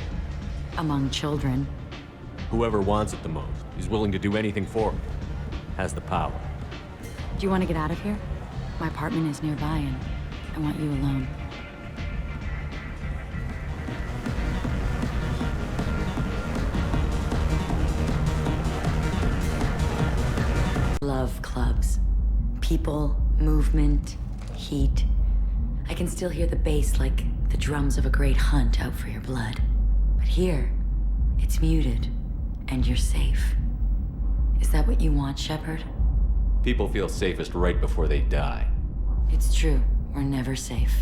Among children. Whoever wants it the most is willing to do anything for it. Has the power. Do you want to get out of here? My apartment is nearby and I want you alone. Love clubs. People, movement, heat. I can still hear the bass like the drums of a great hunt out for your blood. But here, it's muted, and you're safe. Is that what you want, Shepard? People feel safest right before they die. It's true. We're never safe.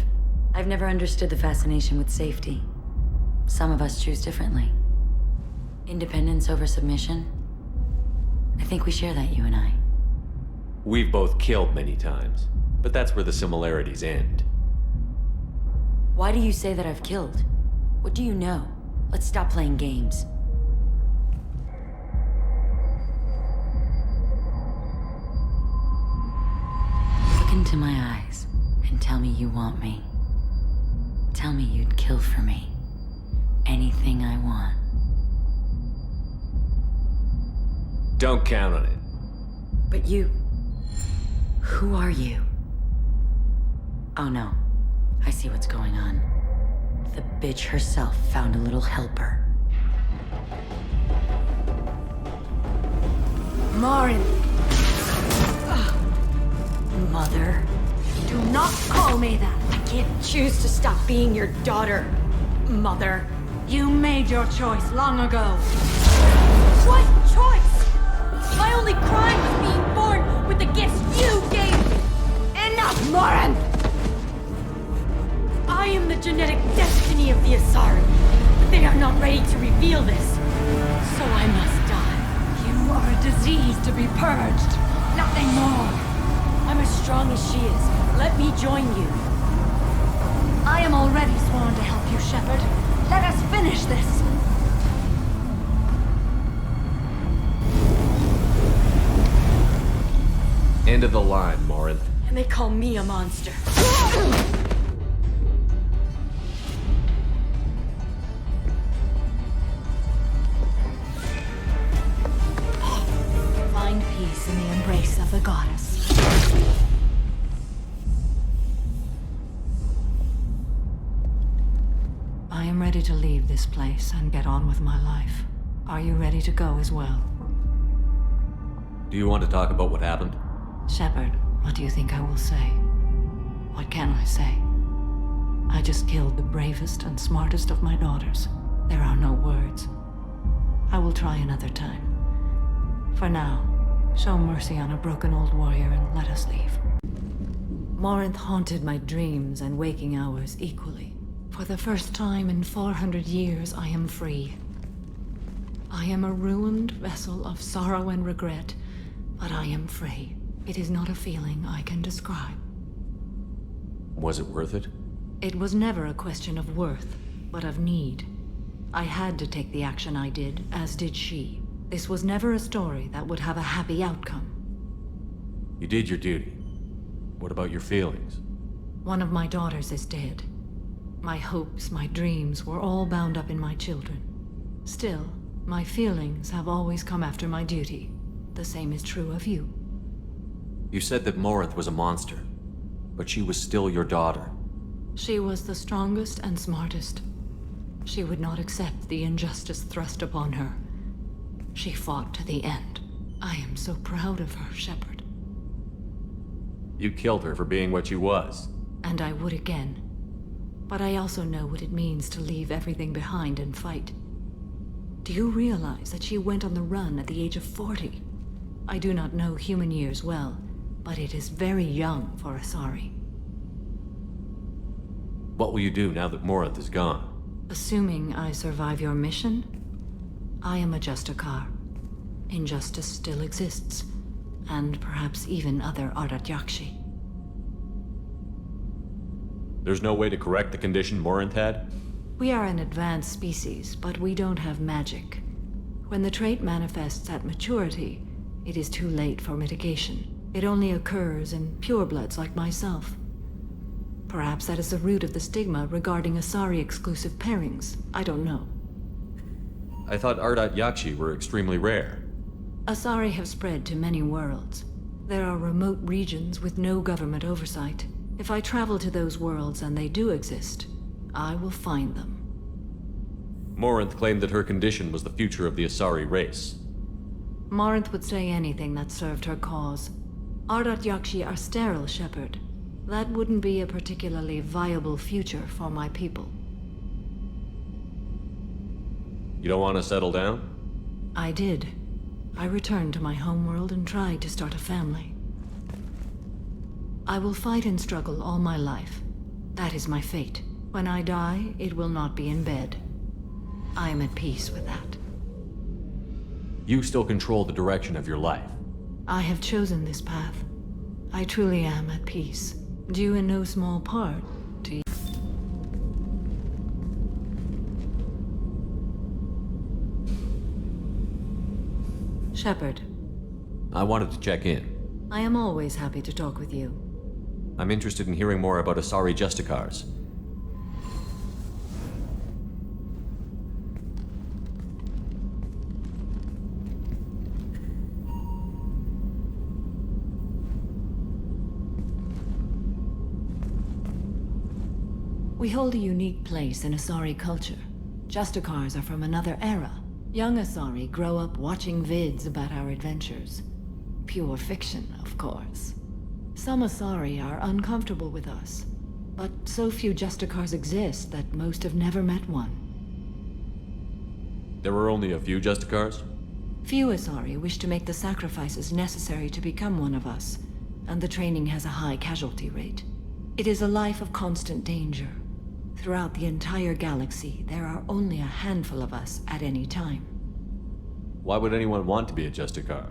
I've never understood the fascination with safety. Some of us choose differently. Independence over submission? I think we share that, you and I. We've both killed many times, but that's where the similarities end. Why do you say that I've killed? What do you know? Let's stop playing games. Look into my eyes and tell me you want me. Tell me you'd kill for me. Anything I want. Don't count on it. But you... Who are you? Oh no. I see what's going on. The bitch herself found a little helper. Morinth! Mother. Do not call me that! I can't choose to stop being your daughter, Mother. You made your choice long ago. What choice? My only crime was being born with the gifts you gave me! Enough, Morinth! I am the genetic destiny of the Asari, but they are not ready to reveal this. So I must die. You are a disease to be purged. Nothing more. I'm as strong as she is. Let me join you. I am already sworn to help you, Shepard. Let us finish this. End of the line, Morinth. And they call me a monster. Find peace in the embrace of the goddess. I am ready to leave this place and get on with my life. Are you ready to go as well? Do you want to talk about what happened? Shepard, what do you think I will say? What can I say? I just killed the bravest and smartest of my daughters. There are no words. I will try another time. For now, show mercy on a broken old warrior and let us leave. Morinth haunted my dreams and waking hours equally. For the first time in 400 years, I am free. I am a ruined vessel of sorrow and regret, but I am free. It is not a feeling I can describe. Was it worth it? It was never a question of worth, but of need. I had to take the action I did, as did she. This was never a story that would have a happy outcome. You did your duty. What about your feelings? One of my daughters is dead. My hopes, my dreams were all bound up in my children. Still, my feelings have always come after my duty. The same is true of you. You said that Morinth was a monster, but she was still your daughter. She was the strongest and smartest. She would not accept the injustice thrust upon her. She fought to the end. I am so proud of her, Shepard. You killed her for being what she was. And I would again. But I also know what it means to leave everything behind and fight. Do you realize that she went on the run at the age of 40? I do not know human years well, but it is very young for Asari. What will you do now that Morinth is gone? Assuming I survive your mission, I am a Justicar. Injustice still exists, and perhaps even other Ardat-Yakshi. There's no way to correct the condition Morinth had? We are an advanced species, but we don't have magic. When the trait manifests at maturity, it is too late for mitigation. It only occurs in purebloods like myself. Perhaps that is the root of the stigma regarding Asari-exclusive pairings. I don't know. I thought Ardat-Yakshi were extremely rare. Asari have spread to many worlds. There are remote regions with no government oversight. If I travel to those worlds and they do exist, I will find them. Morinth claimed that her condition was the future of the Asari race. Morinth would say anything that served her cause. Ardat-Yakshi are sterile, Shepard. That wouldn't be a particularly viable future for my people. You don't want to settle down? I did. I returned to my homeworld and tried to start a family. I will fight and struggle all my life. That is my fate. When I die, it will not be in bed. I am at peace with that. You still control the direction of your life. I have chosen this path. I truly am at peace, due in no small part to you. Shepard. I wanted to check in. I am always happy to talk with you. I'm interested in hearing more about Asari Justicars. We hold a unique place in Asari culture. Justicars are from another era. Young Asari grow up watching vids about our adventures. Pure fiction, of course. Some Asari are uncomfortable with us, but so few Justicars exist that most have never met one. There were only a few Justicars? Few Asari wish to make the sacrifices necessary to become one of us, and the training has a high casualty rate. It is a life of constant danger. Throughout the entire galaxy, there are only a handful of us at any time. Why would anyone want to be a Justicar?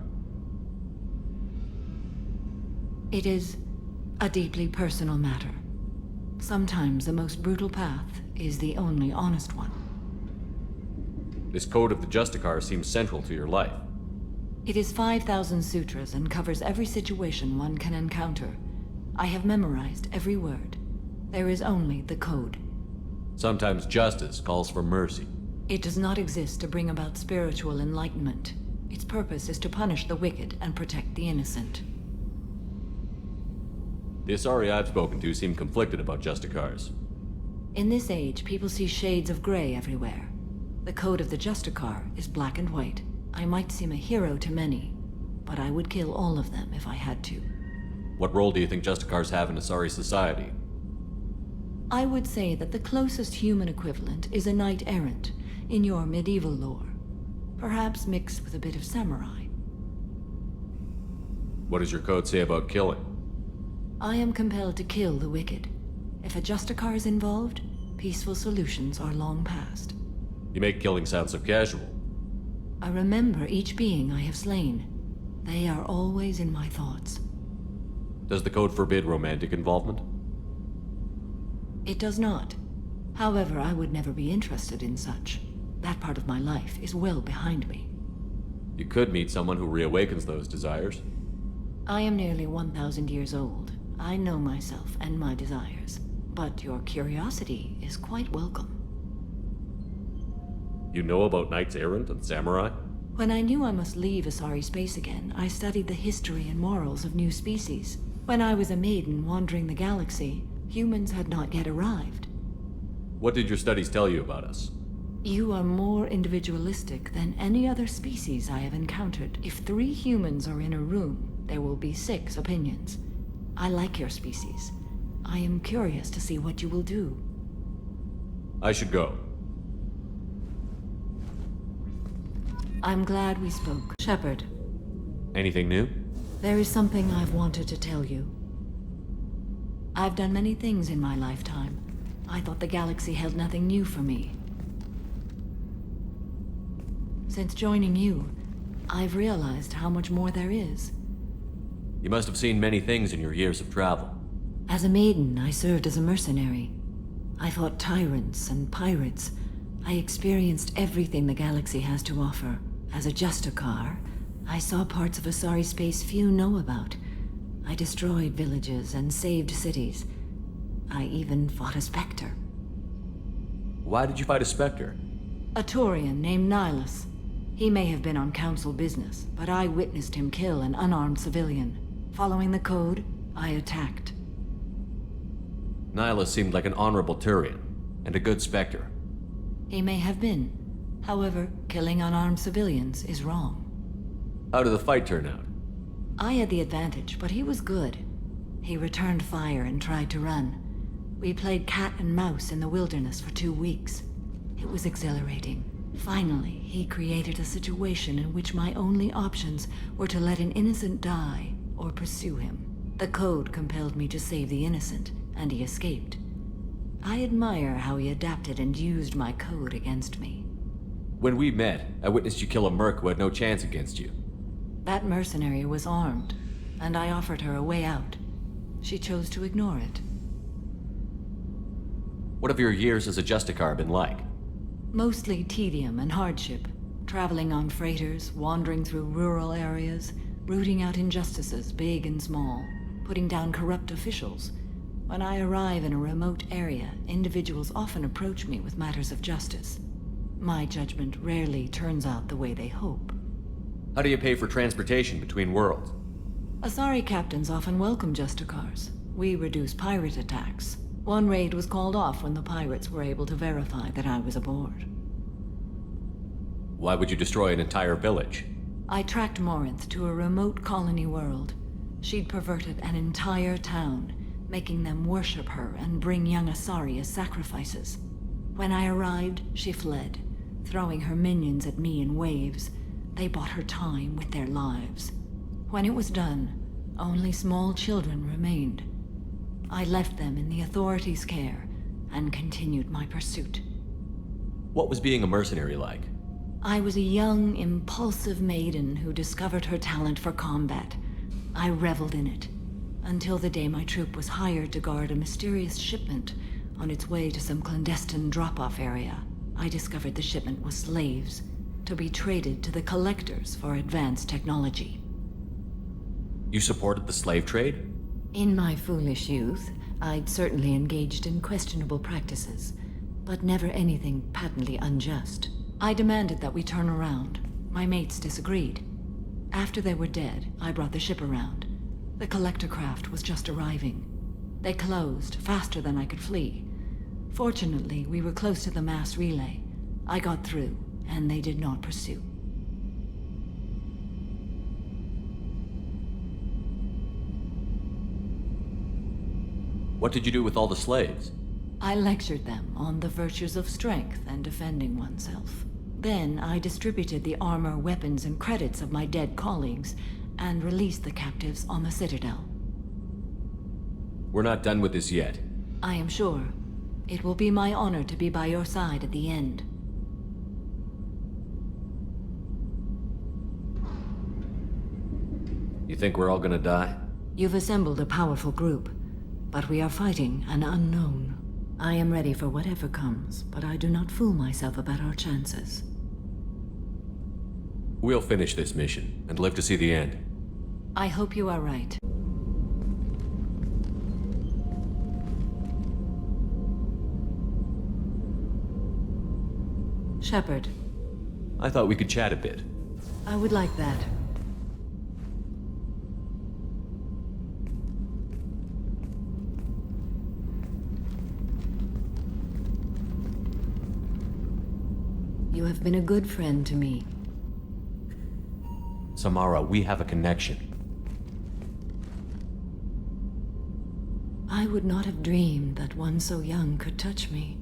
It is a deeply personal matter. Sometimes the most brutal path is the only honest one. This code of the Justicar seems central to your life. It is 5,000 sutras and covers every situation one can encounter. I have memorized every word. There is only the code. Sometimes justice calls for mercy. It does not exist to bring about spiritual enlightenment. Its purpose is to punish the wicked and protect the innocent. The Asari I've spoken to seem conflicted about Justicars. In this age, people see shades of gray everywhere. The code of the Justicar is black and white. I might seem a hero to many, but I would kill all of them if I had to. What role do you think Justicars have in Asari society? I would say that the closest human equivalent is a knight-errant in your medieval lore. Perhaps mixed with a bit of samurai. What does your code say about killing? I am compelled to kill the wicked. If a Justicar is involved, peaceful solutions are long past. You make killing sound so casual. I remember each being I have slain. They are always in my thoughts. Does the code forbid romantic involvement? It does not. However, I would never be interested in such. That part of my life is well behind me. You could meet someone who reawakens those desires. I am nearly 1,000 years old. I know myself and my desires. But your curiosity is quite welcome. You know about knights errant and samurai? When I knew I must leave Asari space again, I studied the history and morals of new species. When I was a maiden wandering the galaxy, humans had not yet arrived. What did your studies tell you about us? You are more individualistic than any other species I have encountered. If 3 humans are in a room, there will be 6 opinions. I like your species. I am curious to see what you will do. I should go. I'm glad we spoke. Shepard. Anything new? There is something I've wanted to tell you. I've done many things in my lifetime. I thought the galaxy held nothing new for me. Since joining you, I've realized how much more there is. You must have seen many things in your years of travel. As a maiden, I served as a mercenary. I fought tyrants and pirates. I experienced everything the galaxy has to offer. As a Justicar, I saw parts of Asari space few know about. I destroyed villages and saved cities. I even fought a Spectre. Why did you fight a Spectre? A Turian named Nihilus. He may have been on council business, but I witnessed him kill an unarmed civilian. Following the code, I attacked. Nihilus seemed like an honorable Turian, and a good Spectre. He may have been. However, killing unarmed civilians is wrong. How did the fight turn out? I had the advantage, but he was good. He returned fire and tried to run. We played cat and mouse in the wilderness for 2 weeks. It was exhilarating. Finally, he created a situation in which my only options were to let an innocent die or pursue him. The code compelled me to save the innocent, and he escaped. I admire how he adapted and used my code against me. When we met, I witnessed you kill a merc who had no chance against you. That mercenary was armed, and I offered her a way out. She chose to ignore it. What have your years as a Justicar been like? Mostly tedium and hardship. Traveling on freighters, wandering through rural areas, rooting out injustices, big and small, putting down corrupt officials. When I arrive in a remote area, individuals often approach me with matters of justice. My judgment rarely turns out the way they hope. How do you pay for transportation between worlds? Asari captains often welcome Justicars. We reduce pirate attacks. One raid was called off when the pirates were able to verify that I was aboard. Why would you destroy an entire village? I tracked Morinth to a remote colony world. She'd perverted an entire town, making them worship her and bring young Asari as sacrifices. When I arrived, she fled, throwing her minions at me in waves. They bought her time with their lives. When it was done, only small children remained. I left them in the authorities' care and continued my pursuit. What was being a mercenary like? I was a young, impulsive maiden who discovered her talent for combat. I reveled in it, until the day my troop was hired to guard a mysterious shipment on its way to some clandestine drop-off area. I discovered the shipment was slaves, to be traded to the collectors for advanced technology. You supported the slave trade? In my foolish youth, I'd certainly engaged in questionable practices, but never anything patently unjust. I demanded that we turn around. My mates disagreed. After they were dead, I brought the ship around. The collector craft was just arriving. They closed faster than I could flee. Fortunately, we were close to the mass relay. I got through, and they did not pursue. What did you do with all the slaves? I lectured them on the virtues of strength and defending oneself. Then I distributed the armor, weapons, and credits of my dead colleagues, and released the captives on the Citadel. We're not done with this yet. I am sure. It will be my honor to be by your side at the end. You think we're all gonna die? You've assembled a powerful group, but we are fighting an unknown. I am ready for whatever comes, but I do not fool myself about our chances. We'll finish this mission and live to see the end. I hope you are right. Shepard. I thought we could chat a bit. I would like that. You have been a good friend to me. Samara, we have a connection. I would not have dreamed that one so young could touch me.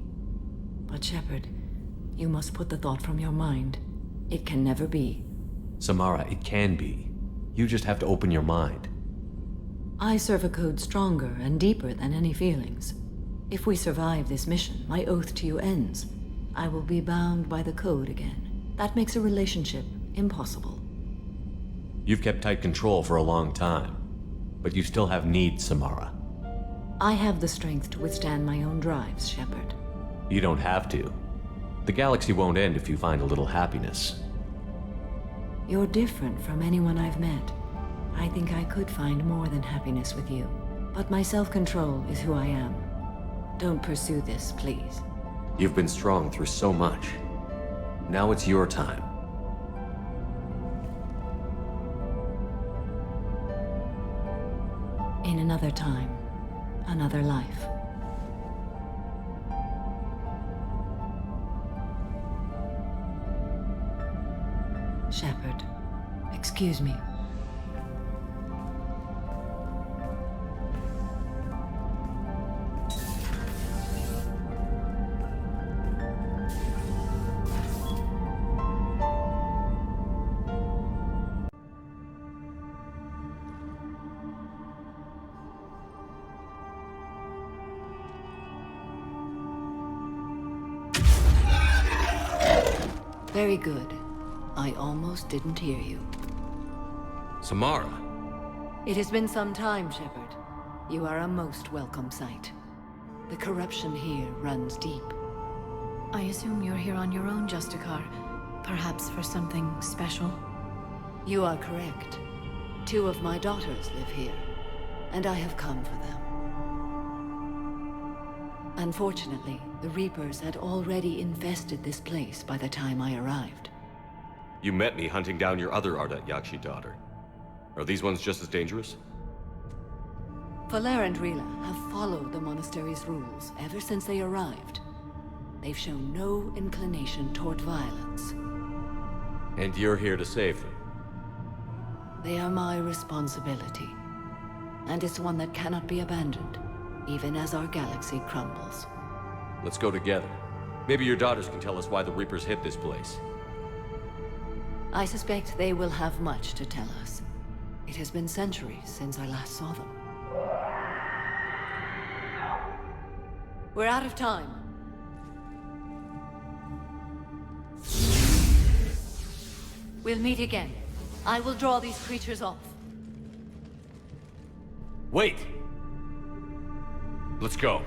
But Shepard, you must put the thought from your mind. It can never be. Samara, it can be. You just have to open your mind. I serve a code stronger and deeper than any feelings. If we survive this mission, my oath to you ends. I will be bound by the code again. That makes a relationship impossible. You've kept tight control for a long time, but you still have needs, Samara. I have the strength to withstand my own drives, Shepard. You don't have to. The galaxy won't end if you find a little happiness. You're different from anyone I've met. I think I could find more than happiness with you. But my self-control is who I am. Don't pursue this, please. You've been strong through so much. Now it's your time. In another time, another life. Shepard, excuse me. Very good. I almost didn't hear you. Samara. It has been some time, Shepard. You are a most welcome sight. The corruption here runs deep. I assume you're here on your own, Justicar. Perhaps for something special? You are correct. 2 of my daughters live here, and I have come for them. Unfortunately, the Reapers had already infested this place by the time I arrived. You met me hunting down your other Ardat Yakshi daughter. Are these ones just as dangerous? Valere and Rila have followed the monastery's rules ever since they arrived. They've shown no inclination toward violence. And you're here to save them? They are my responsibility. And it's one that cannot be abandoned, even as our galaxy crumbles. Let's go together. Maybe your daughters can tell us why the Reapers hit this place. I suspect they will have much to tell us. It has been centuries since I last saw them. We're out of time. We'll meet again. I will draw these creatures off. Wait! Let's go.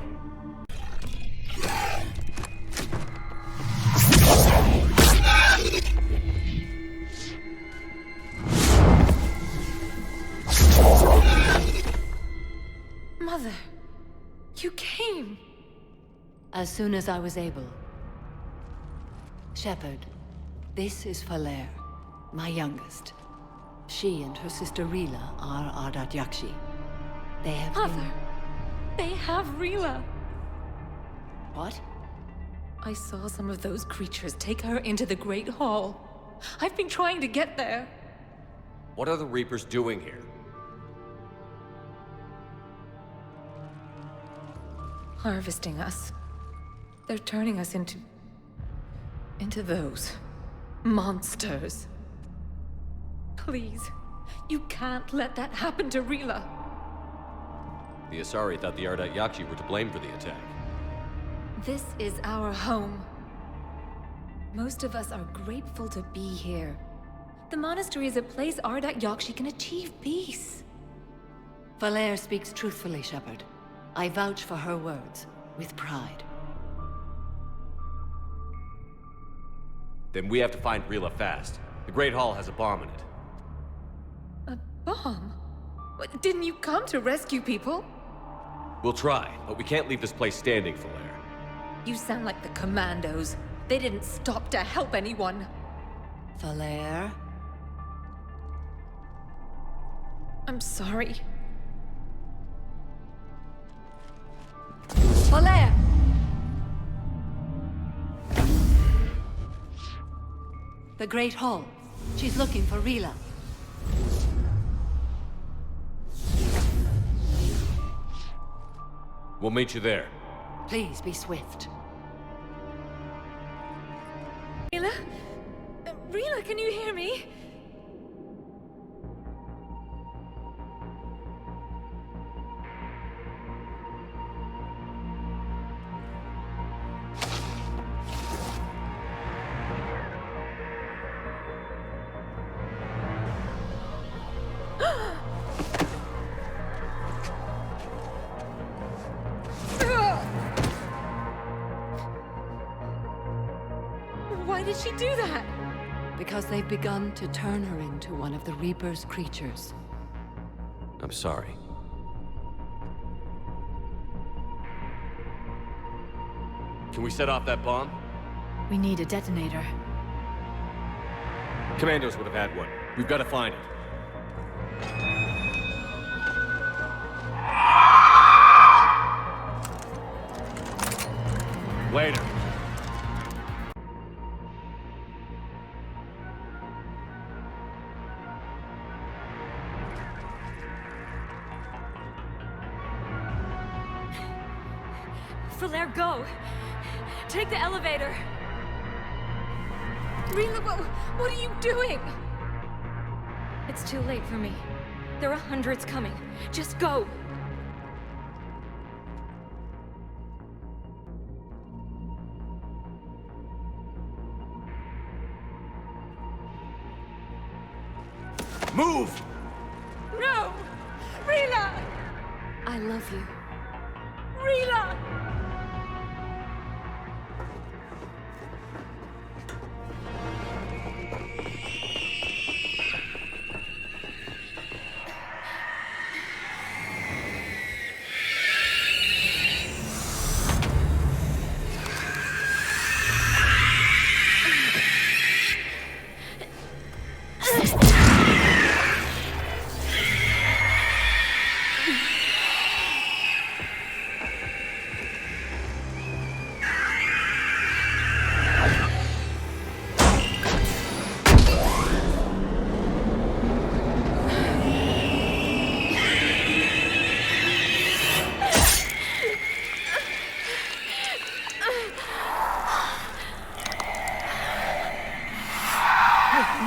Mother, you came. As soon as I was able. Shepard, this is Valere, my youngest. She and her sister Rila are Ardat Yakshi. They have Mother, they have Rila. What? I saw some of those creatures take her into the Great Hall. I've been trying to get there. What are the Reapers doing here? Harvesting us. They're turning us into those monsters. Please, you can't let that happen to Rila. The Asari thought the Ardat Yakshi were to blame for the attack. This is our home. Most of us are grateful to be here. The monastery is a place Ardat Yakshi can achieve peace. Valere speaks truthfully, Shepard. I vouch for her words, with pride. Then we have to find Rila fast. The Great Hall has a bomb in it. A bomb? What, didn't you come to rescue people? We'll try, but we can't leave this place standing, Valere. You sound like the Commandos. They didn't stop to help anyone. Valere? I'm sorry. Valere! The Great Hall. She's looking for Rila. We'll meet you there. Please be swift. Rila? Rila, can you hear me? Why did she do that? Because they've begun to turn her into one of the Reaper's creatures. I'm sorry. Can we set off that bomb? We need a detonator. Commandos would have had one. We've got to find it. Later. Valere, go! Take the elevator! Rila, what are you doing? It's too late for me. There are hundreds coming. Just go! Move! No! Rila! I love you. Rila!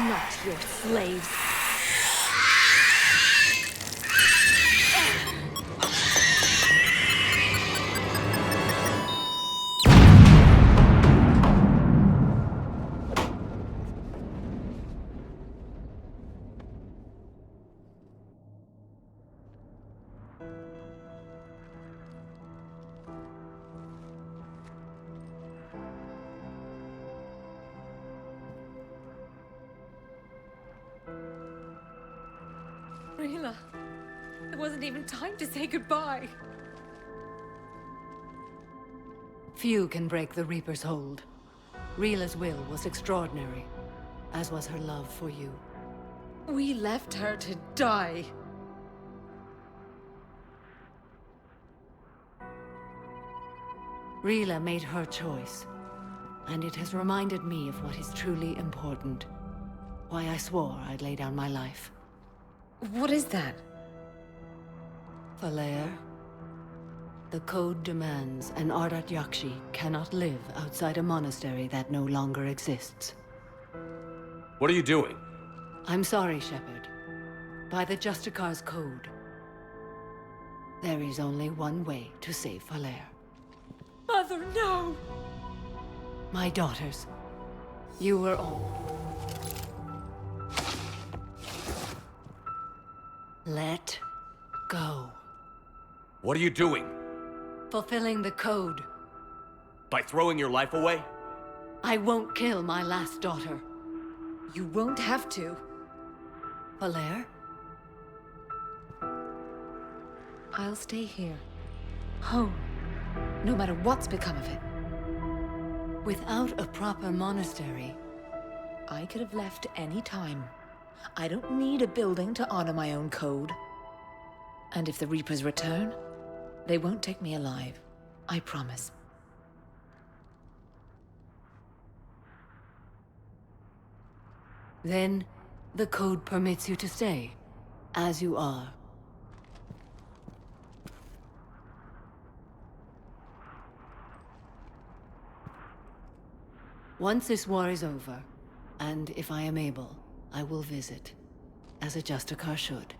Not your slaves. Rila, it wasn't even time to say goodbye. Few can break the Reaper's hold. Rila's will was extraordinary, as was her love for you. We left her to die. Rila made her choice, and it has reminded me of what is truly important. Why I swore I'd lay down my life. What is that? Valere, the code demands an Ardat Yakshi cannot live outside a monastery that no longer exists. What are you doing? I'm sorry, Shepard. By the Justicar's code, there is only one way to save Valere. Mother, no! My daughters, you were all. Let go. What are you doing? Fulfilling the code. By throwing your life away? I won't kill my last daughter. You won't have to. Valere? I'll stay here. Home. No matter what's become of it. Without a proper monastery, I could have left any time. I don't need a building to honor my own code. And if the Reapers return, they won't take me alive. I promise. Then, the code permits you to stay, as you are. Once this war is over, and if I am able, I will visit, as a Justicar should.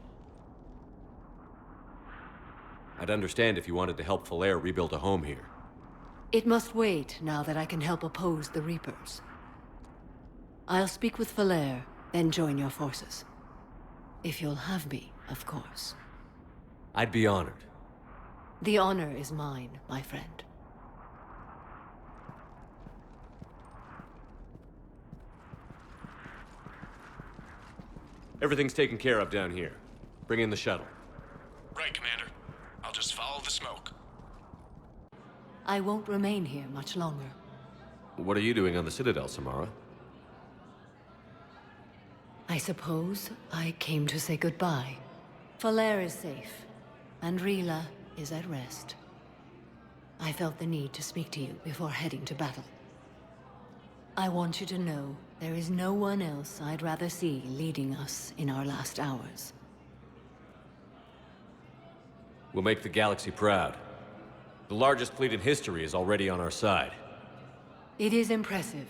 I'd understand if you wanted to help Valere rebuild a home here. It must wait now that I can help oppose the Reapers. I'll speak with Valere, then join your forces. If you'll have me, of course. I'd be honored. The honor is mine, my friend. Everything's taken care of down here. Bring in the shuttle. Right, Commander. I'll just follow the smoke. I won't remain here much longer. What are you doing on the Citadel, Samara? I suppose I came to say goodbye. Valere is safe, and Rila is at rest. I felt the need to speak to you before heading to battle. I want you to know there is no one else I'd rather see leading us in our last hours. We'll make the galaxy proud. The largest fleet in history is already on our side. It is impressive.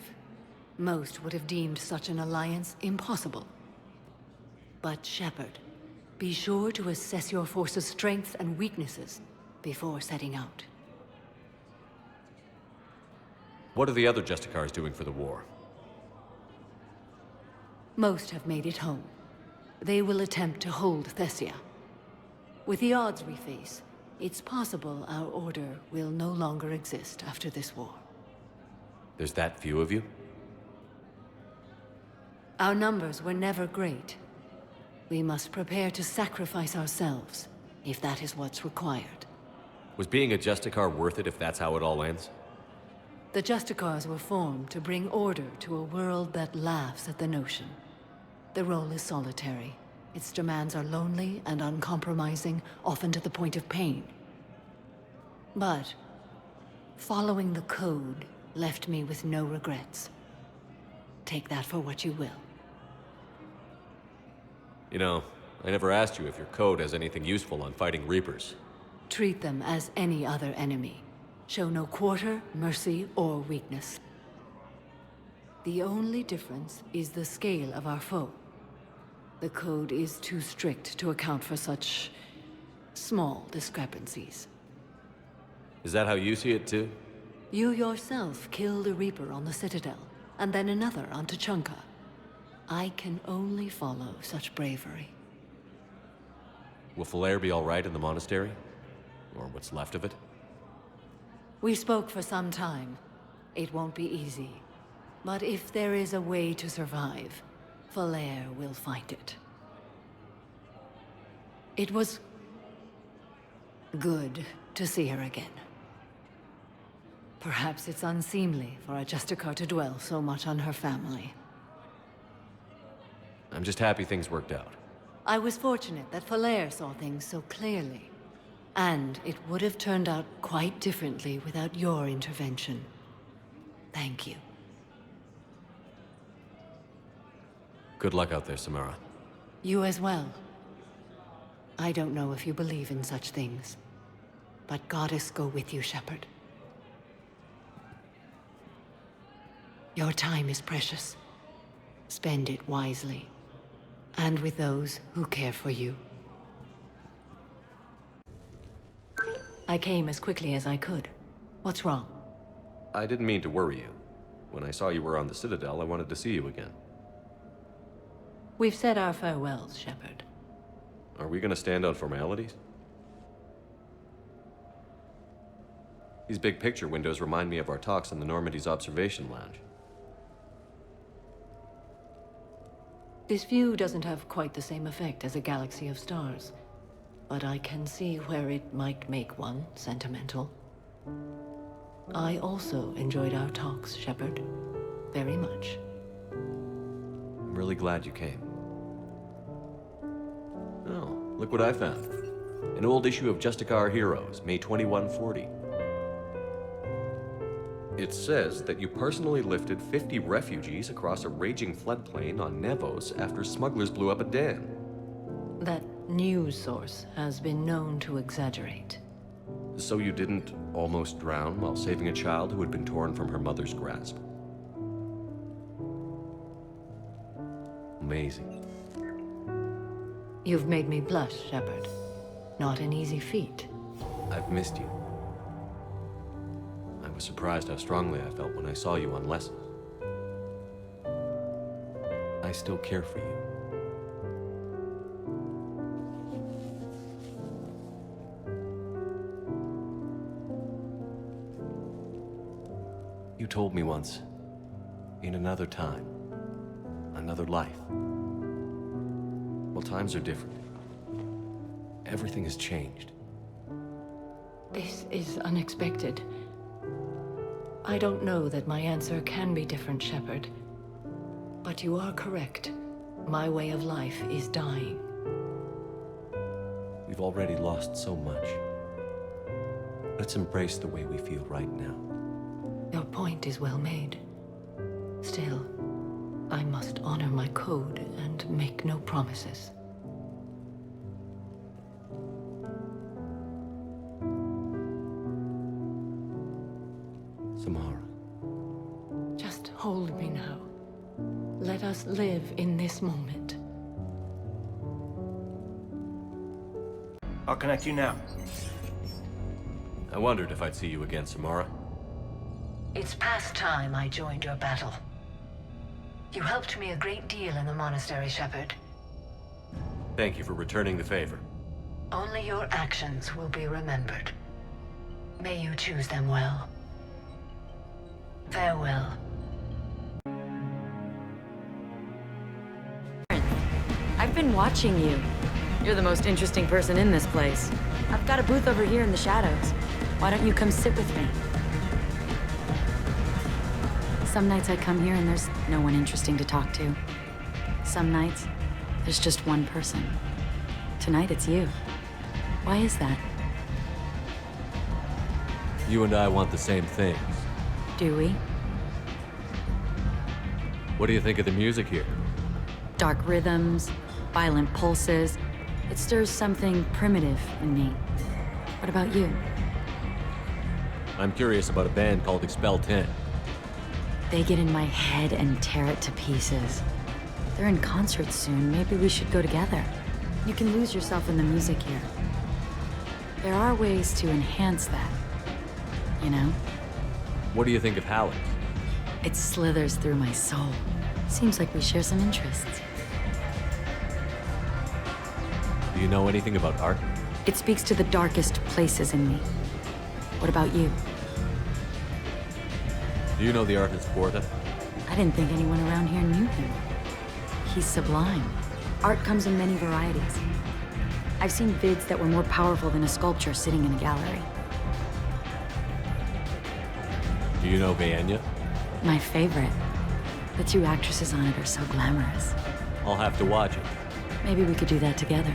Most would have deemed such an alliance impossible. But Shepard, be sure to assess your force's strengths and weaknesses before setting out. What are the other Justicars doing for the war? Most have made it home. They will attempt to hold Thessia. With the odds we face, it's possible our order will no longer exist after this war. There's that few of you? Our numbers were never great. We must prepare to sacrifice ourselves, if that is what's required. Was being a Justicar worth it if that's how it all ends? The Justicars were formed to bring order to a world that laughs at the notion. The role is solitary. Its demands are lonely and uncompromising, often to the point of pain. But following the code left me with no regrets. Take that for what you will. You know, I never asked you if your code has anything useful on fighting Reapers. Treat them as any other enemy. Show no quarter, mercy, or weakness. The only difference is the scale of our foe. The code is too strict to account for such small discrepancies. Is that how you see it too? You yourself killed a Reaper on the Citadel, and then another on Tuchanka. I can only follow such bravery. Will Valere be all right in the monastery? Or what's left of it? We spoke for some time. It won't be easy. But if there is a way to survive, Valere will find it. It was good to see her again. Perhaps it's unseemly for a Justicar to dwell so much on her family. I'm just happy things worked out. I was fortunate that Valere saw things so clearly. And it would have turned out quite differently without your intervention. Thank you. Good luck out there, Samara. You as well. I don't know if you believe in such things, but Goddess go with you, Shepard. Your time is precious. Spend it wisely, and with those who care for you. I came as quickly as I could. What's wrong? I didn't mean to worry you. When I saw you were on the Citadel, I wanted to see you again. We've said our farewells, Shepard. Are we gonna stand on formalities? These big picture windows remind me of our talks in the Normandy's observation lounge. This view doesn't have quite the same effect as a galaxy of stars, but I can see where it might make one sentimental. I also enjoyed our talks, Shepard. Very much. I'm really glad you came. Oh, look what I found. An old issue of Justicar Heroes, May 2140. It says that you personally lifted 50 refugees across a raging floodplain on Nevos after smugglers blew up a dam. That news source has been known to exaggerate. So you didn't almost drown while saving a child who had been torn from her mother's grasp? Amazing. You've made me blush, Shepard. Not an easy feat. I've missed you. I was surprised how strongly I felt when I saw you on lessons. I still care for you. You told me once, in another time, another life. Well, times are different. Everything has changed. This is unexpected. I don't know that my answer can be different, Shepard. But you are correct. My way of life is dying. We've already lost so much. Let's embrace the way we feel right now. Your point is well made. Still, I must honor my code and make no promises. Samara. Just hold me now. Let us live in this moment. I'll connect you now. I wondered if I'd see you again, Samara. It's past time I joined your battle. You helped me a great deal in the monastery, Shepard. Thank you for returning the favor. Only your actions will be remembered. May you choose them well. Farewell. I've been watching you. You're the most interesting person in this place. I've got a booth over here in the shadows. Why don't you come sit with me? Some nights I come here and there's no one interesting to talk to. Some nights, there's just one person. Tonight it's you. Why is that? You and I want the same things. Do we? What do you think of the music here? Dark rhythms, violent pulses. It stirs something primitive in me. What about you? I'm curious about a band called Expel 10. They get in my head and tear it to pieces. They're in concert soon. Maybe we should go together. You can lose yourself in the music here. There are ways to enhance that, you know? What do you think of Hallex? It slithers through my soul. Seems like we share some interests. Do you know anything about art? It speaks to the darkest places in me. What about you? Do you know the artist Porta? I didn't think anyone around here knew him. He's sublime. Art comes in many varieties. I've seen vids that were more powerful than a sculpture sitting in a gallery. Do you know Vaenya? My favorite. The two actresses on it are so glamorous. I'll have to watch it. Maybe we could do that together.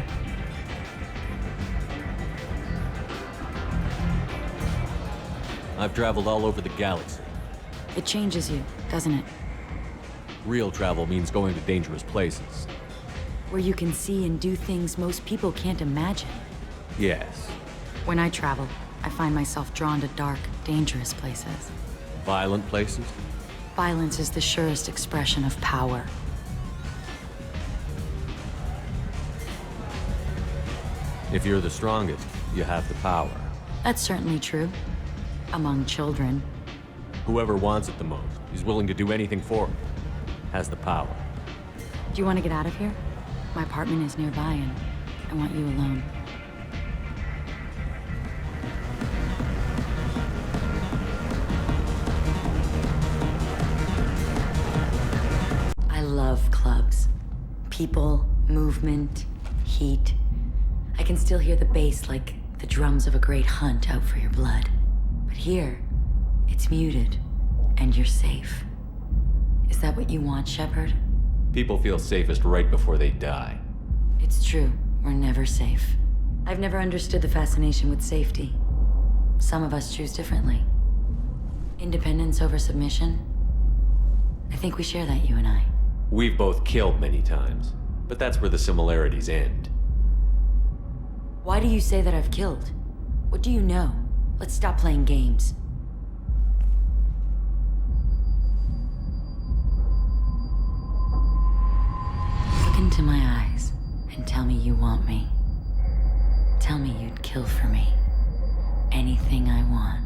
I've traveled all over the galaxy. It changes you, doesn't it? Real travel means going to dangerous places. Where you can see and do things most people can't imagine. Yes. When I travel, I find myself drawn to dark, dangerous places. Violent places? Violence is the surest expression of power. If you're the strongest, you have the power. That's certainly true. Among children. Whoever wants it the most is willing to do anything for it. Has the power. Do you want to get out of here? My apartment is nearby and I want you alone. People, movement, heat. I can still hear the bass like the drums of a great hunt out for your blood. But here, it's muted, and you're safe. Is that what you want, Shepard? People feel safest right before they die. It's true. We're never safe. I've never understood the fascination with safety. Some of us choose differently. Independence over submission? I think we share that, you and I. We've both killed many times, but that's where the similarities end. Why do you say that I've killed? What do you know? Let's stop playing games. Look into my eyes and tell me you want me. Tell me you'd kill for me. Anything I want.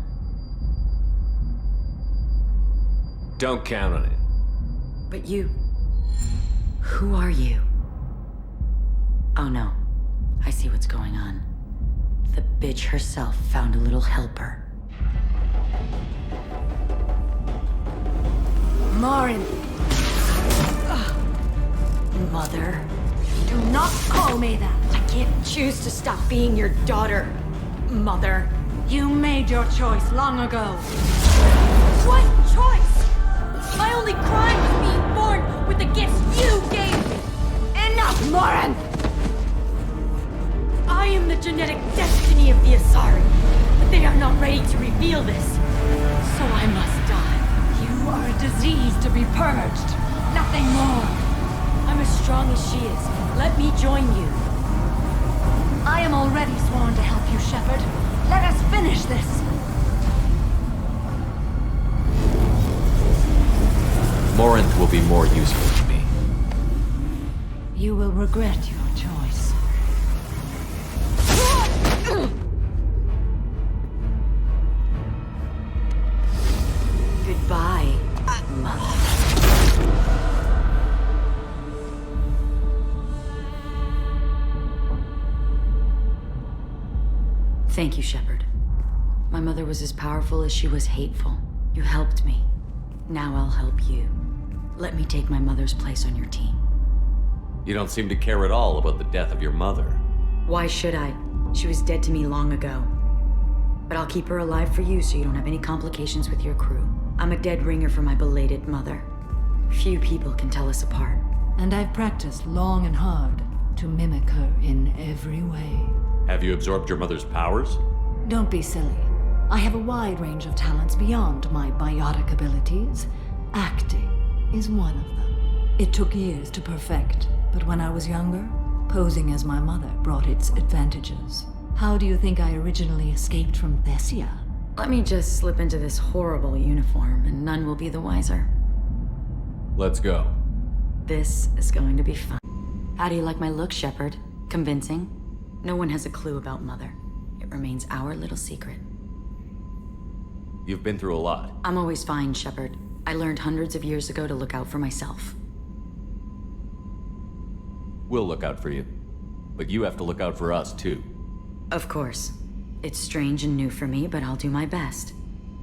Don't count on it. But you... Who are you? Oh no. I see what's going on. The bitch herself found a little helper. Morinth! Mother. Do not call me that! I can't choose to stop being your daughter, Mother. You made your choice long ago. What choice? My only crime was being born with the gifts you gave me! Enough, Morinth! I am the genetic destiny of the Asari, but they are not ready to reveal this. So I must die. You are a disease to be purged. Nothing more. I'm as strong as she is. Let me join you. I am already sworn to help you, Shepard. Let us finish this. Morinth will be more useful to me. You will regret your choice. Goodbye, Mother. Thank you, Shepard. My mother was as powerful as she was hateful. You helped me. Now I'll help you. Let me take my mother's place on your team. You don't seem to care at all about the death of your mother. Why should I? She was dead to me long ago. But I'll keep her alive for you so you don't have any complications with your crew. I'm a dead ringer for my belated mother. Few people can tell us apart. And I've practiced long and hard to mimic her in every way. Have you absorbed your mother's powers? Don't be silly. I have a wide range of talents beyond my biotic abilities. Acting is one of them. It took years to perfect, but when I was younger, posing as my mother brought its advantages. How do you think I originally escaped from Thessia? Let me just slip into this horrible uniform and none will be the wiser. Let's go. This is going to be fun. How do you like my look, Shepard? Convincing? No one has a clue about Mother. It remains our little secret. You've been through a lot. I'm always fine, Shepard. I learned hundreds of years ago to look out for myself. We'll look out for you. But you have to look out for us, too. Of course. It's strange and new for me, but I'll do my best.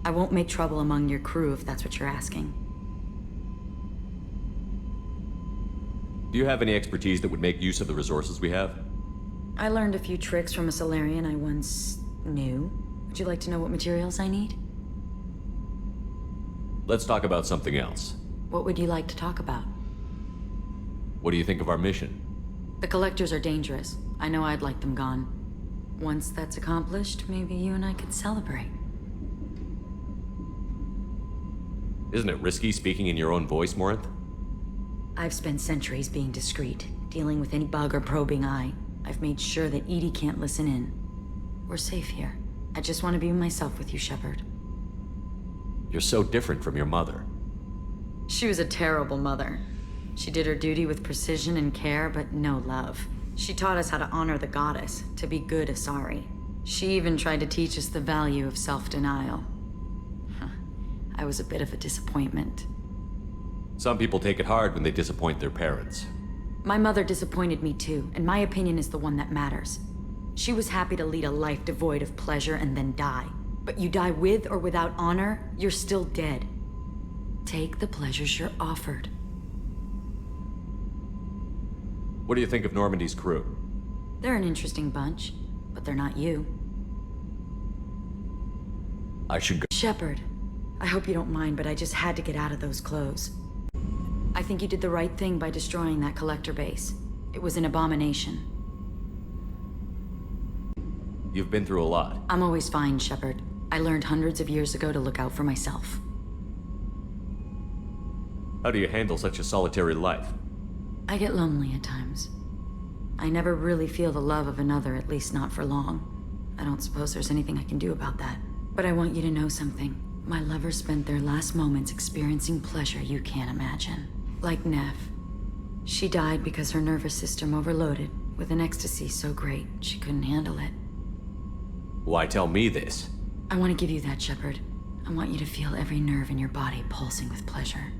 I won't make trouble among your crew if that's what you're asking. Do you have any expertise that would make use of the resources we have? I learned a few tricks from a Solarian I once knew. Would you like to know what materials I need? Let's talk about something else. What would you like to talk about? What do you think of our mission? The Collectors are dangerous. I know I'd like them gone. Once that's accomplished, maybe you and I could celebrate. Isn't it risky speaking in your own voice, Morinth? I've spent centuries being discreet, dealing with any bug or probing eye. I've made sure that Edie can't listen in. We're safe here. I just want to be myself with you, Shepard. You're so different from your mother. She was a terrible mother. She did her duty with precision and care, but no love. She taught us how to honor the goddess, to be good Asari. She even tried to teach us the value of self-denial. I was a bit of a disappointment. Some people take it hard when they disappoint their parents. My mother disappointed me too, and my opinion is the one that matters. She was happy to lead a life devoid of pleasure and then die. But you die with or without honor, you're still dead. Take the pleasures you're offered. What do you think of Normandy's crew? They're an interesting bunch, but they're not you. I should go. Shepard, I hope you don't mind, but I just had to get out of those clothes. I think you did the right thing by destroying that collector base. It was an abomination. You've been through a lot. I'm always fine, Shepard. I learned hundreds of years ago to look out for myself. How do you handle such a solitary life? I get lonely at times. I never really feel the love of another, at least not for long. I don't suppose there's anything I can do about that. But I want you to know something. My lovers spent their last moments experiencing pleasure you can't imagine. Like Neff. She died because her nervous system overloaded with an ecstasy so great she couldn't handle it. Why tell me this? I want to give you that, Shepard. I want you to feel every nerve in your body pulsing with pleasure.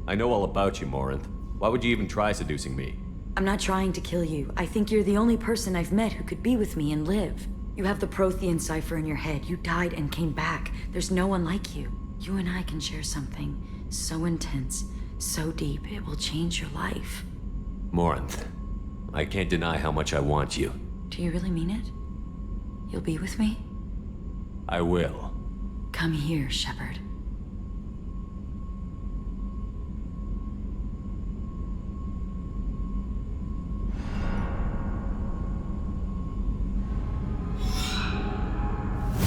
I know all about you, Morinth. Why would you even try seducing me? I'm not trying to kill you. I think you're the only person I've met who could be with me and live. You have the Prothean cipher in your head. You died and came back. There's no one like you. You and I can share something so intense, so deep, it will change your life. Morinth, I can't deny how much I want you. Do you really mean it? You'll be with me? I will. Come here, Shepard.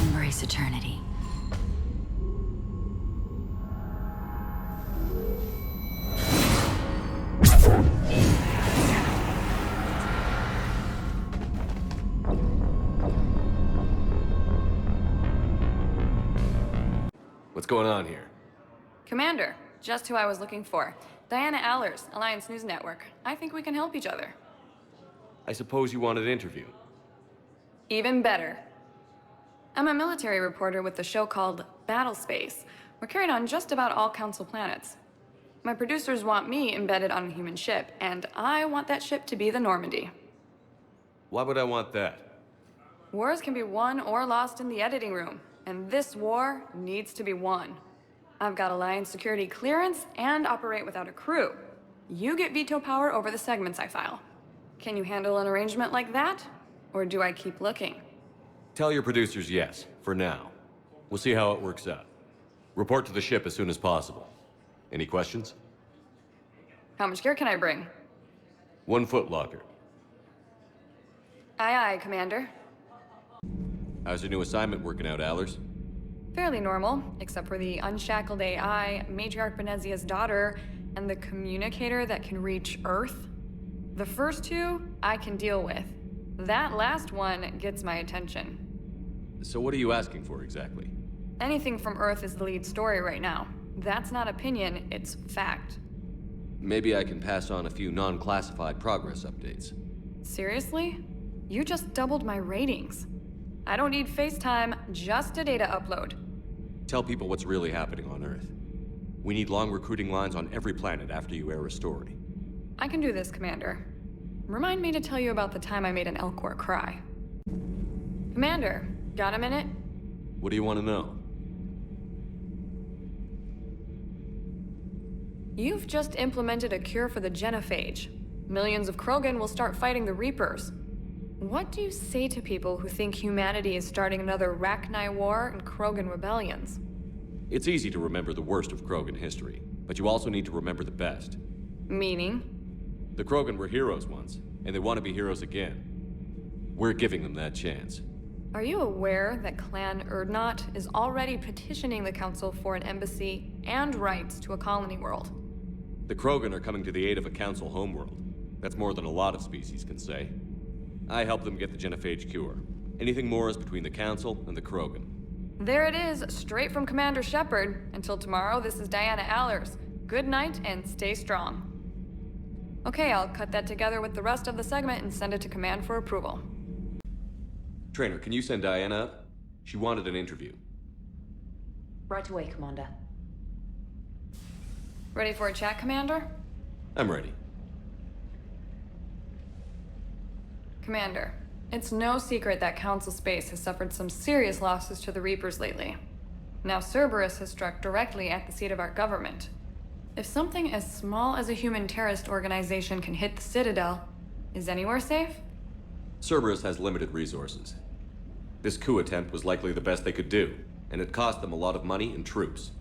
Embrace eternity. What's going on here? Commander, just who I was looking for. Diana Allers, Alliance News Network. I think we can help each other. I suppose you want an interview. Even better. I'm a military reporter with the show called Battle Space. We're carried on just about all Council planets. My producers want me embedded on a human ship, and I want that ship to be the Normandy. Why would I want that? Wars can be won or lost in the editing room, and this war needs to be won. I've got Alliance security clearance and operate without a crew. You get veto power over the segments I file. Can you handle an arrangement like that? Or do I keep looking? Tell your producers yes, for now. We'll see how it works out. Report to the ship as soon as possible. Any questions? How much gear can I bring? 1 foot locker. Aye, aye, Commander. How's your new assignment working out, Allers? Fairly normal, except for the unshackled AI, Matriarch Benezia's daughter, and the communicator that can reach Earth. The first two, I can deal with. That last one gets my attention. So what are you asking for exactly? Anything from Earth is the lead story right now. That's not opinion, it's fact. Maybe I can pass on a few non-classified progress updates. Seriously? You just doubled my ratings. I don't need FaceTime, just a data upload. Tell people what's really happening on Earth. We need long recruiting lines on every planet after you air a story. I can do this, Commander. Remind me to tell you about the time I made an Elcor cry. Commander, got a minute? What do you want to know? You've just implemented a cure for the genophage. Millions of Krogan will start fighting the Reapers. What do you say to people who think humanity is starting another Rachni War and Krogan rebellions? It's easy to remember the worst of Krogan history, but you also need to remember the best. Meaning? The Krogan were heroes once, and they want to be heroes again. We're giving them that chance. Are you aware that Clan Urdnot is already petitioning the Council for an embassy and rights to a colony world? The Krogan are coming to the aid of a Council homeworld. That's more than a lot of species can say. I help them get the genophage cure. Anything more is between the Council and the Krogan. There it is, straight from Commander Shepard. Until tomorrow, this is Diana Allers. Good night and stay strong. Okay, I'll cut that together with the rest of the segment and send it to Command for approval. Trainer, can you send Diana up? She wanted an interview. Right away, Commander. Ready for a chat, Commander? I'm ready. Commander, it's no secret that Council Space has suffered some serious losses to the Reapers lately. Now Cerberus has struck directly at the seat of our government. If something as small as a human terrorist organization can hit the Citadel, is anywhere safe? Cerberus has limited resources. This coup attempt was likely the best they could do, and it cost them a lot of money and troops.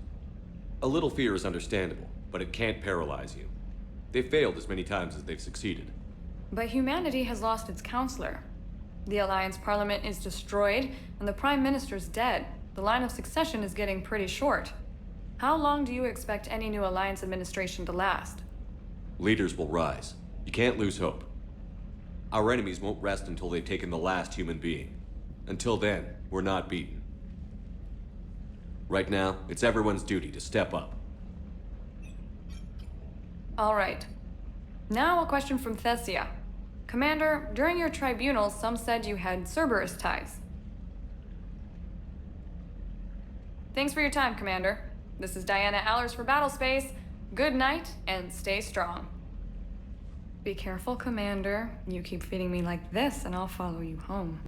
A little fear is understandable, but it can't paralyze you. They've failed as many times as they've succeeded. But humanity has lost its counselor. The Alliance Parliament is destroyed, and the Prime Minister's dead. The line of succession is getting pretty short. How long do you expect any new Alliance administration to last? Leaders will rise. You can't lose hope. Our enemies won't rest until they've taken the last human being. Until then, we're not beaten. Right now, it's everyone's duty to step up. All right. Now a question from Thessia. Commander, during your tribunal, some said you had Cerberus ties. Thanks for your time, Commander. This is Diana Allers for Battlespace. Good night, and stay strong. Be careful, Commander. You keep feeding me like this, and I'll follow you home.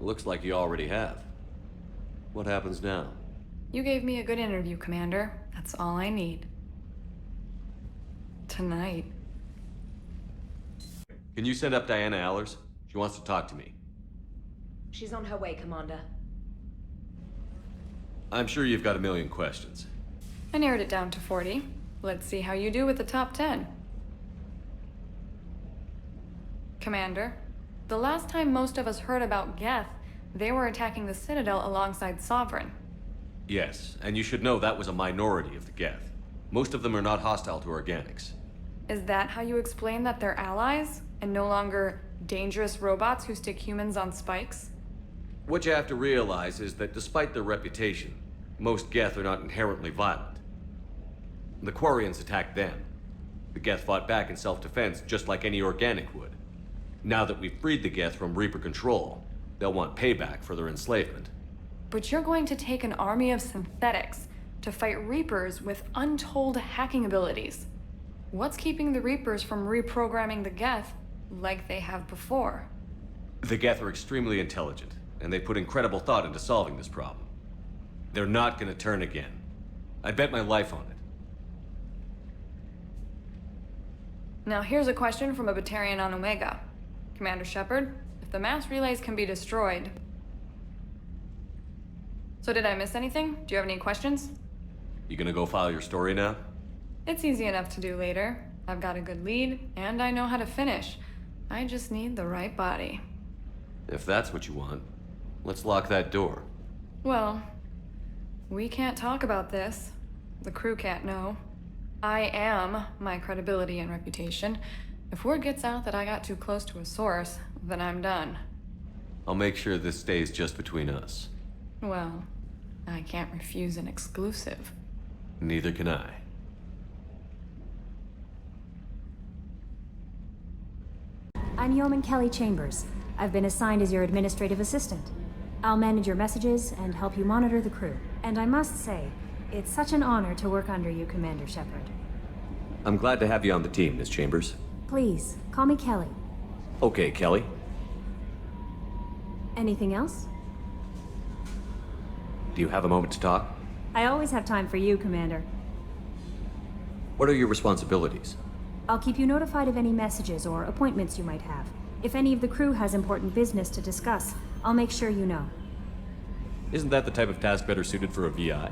Looks like you already have. What happens now? You gave me a good interview, Commander. That's all I need. Tonight. Can you send up Diana Allers? She wants to talk to me. She's on her way, Commander. I'm sure you've got a million questions. I narrowed it down to 40. Let's see how you do with the top 10. Commander, the last time most of us heard about Geth, they were attacking the Citadel alongside Sovereign. Yes, and you should know that was a minority of the Geth. Most of them are not hostile to organics. Is that how you explain that they're allies, and no longer dangerous robots who stick humans on spikes? What you have to realize is that despite their reputation, most Geth are not inherently violent. The Quarians attacked them. The Geth fought back in self-defense just like any organic would. Now that we've freed the Geth from Reaper control, they'll want payback for their enslavement. But you're going to take an army of synthetics to fight Reapers with untold hacking abilities. What's keeping the Reapers from reprogramming the Geth like they have before? The Geth are extremely intelligent, and they put incredible thought into solving this problem. They're not gonna turn again. I bet my life on it. Now here's a question from a Batarian on Omega. Commander Shepard, if the mass relays can be destroyed... So did I miss anything? Do you have any questions? You gonna go file your story now? It's easy enough to do later. I've got a good lead, and I know how to finish. I just need the right body. If that's what you want, let's lock that door. Well, we can't talk about this. The crew can't know. I am my credibility and reputation. If word gets out that I got too close to a source, then I'm done. I'll make sure this stays just between us. Well, I can't refuse an exclusive. Neither can I. I'm Yeoman Kelly Chambers. I've been assigned as your administrative assistant. I'll manage your messages and help you monitor the crew. And I must say, it's such an honor to work under you, Commander Shepard. I'm glad to have you on the team, Miss Chambers. Please, call me Kelly. Okay, Kelly. Anything else? Do you have a moment to talk? I always have time for you, Commander. What are your responsibilities? I'll keep you notified of any messages or appointments you might have. If any of the crew has important business to discuss, I'll make sure you know. Isn't that the type of task better suited for a VI?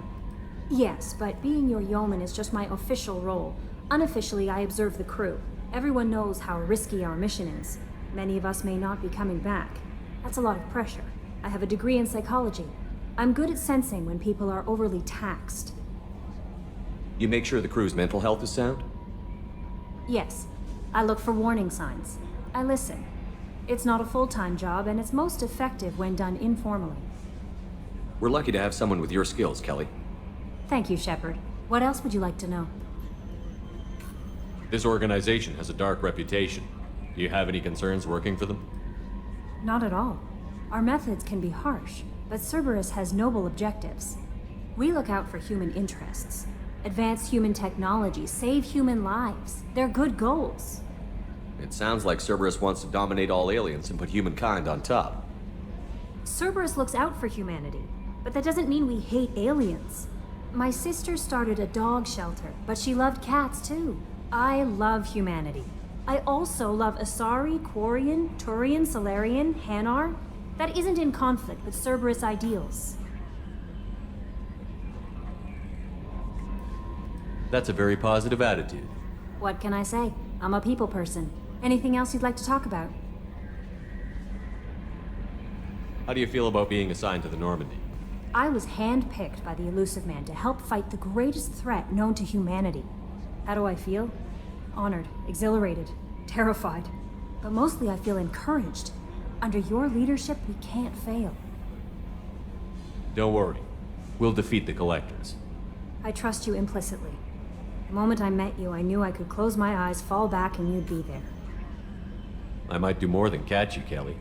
Yes, but being your yeoman is just my official role. Unofficially, I observe the crew. Everyone knows how risky our mission is. Many of us may not be coming back. That's a lot of pressure. I have a degree in psychology. I'm good at sensing when people are overly taxed. You make sure the crew's mental health is sound? Yes. I look for warning signs. I listen. It's not a full-time job, and it's most effective when done informally. We're lucky to have someone with your skills, Kelly. Thank you, Shepard. What else would you like to know? This organization has a dark reputation. Do you have any concerns working for them? Not at all. Our methods can be harsh, but Cerberus has noble objectives. We look out for human interests. Advance human technology, save human lives. They're good goals. It sounds like Cerberus wants to dominate all aliens and put humankind on top. Cerberus looks out for humanity, but that doesn't mean we hate aliens. My sister started a dog shelter, but she loved cats too. I love humanity. I also love Asari, Quarian, Turian, Solarian, Hanar. That isn't in conflict with Cerberus ideals. That's a very positive attitude. What can I say? I'm a people person. Anything else you'd like to talk about? How do you feel about being assigned to the Normandy? I was handpicked by the Elusive Man to help fight the greatest threat known to humanity. How do I feel? Honored, exhilarated, terrified. But mostly I feel encouraged. Under your leadership, we can't fail. Don't worry. We'll defeat the Collectors. I trust you implicitly. The moment I met you, I knew I could close my eyes, fall back, and you'd be there. I might do more than catch you, Kelly.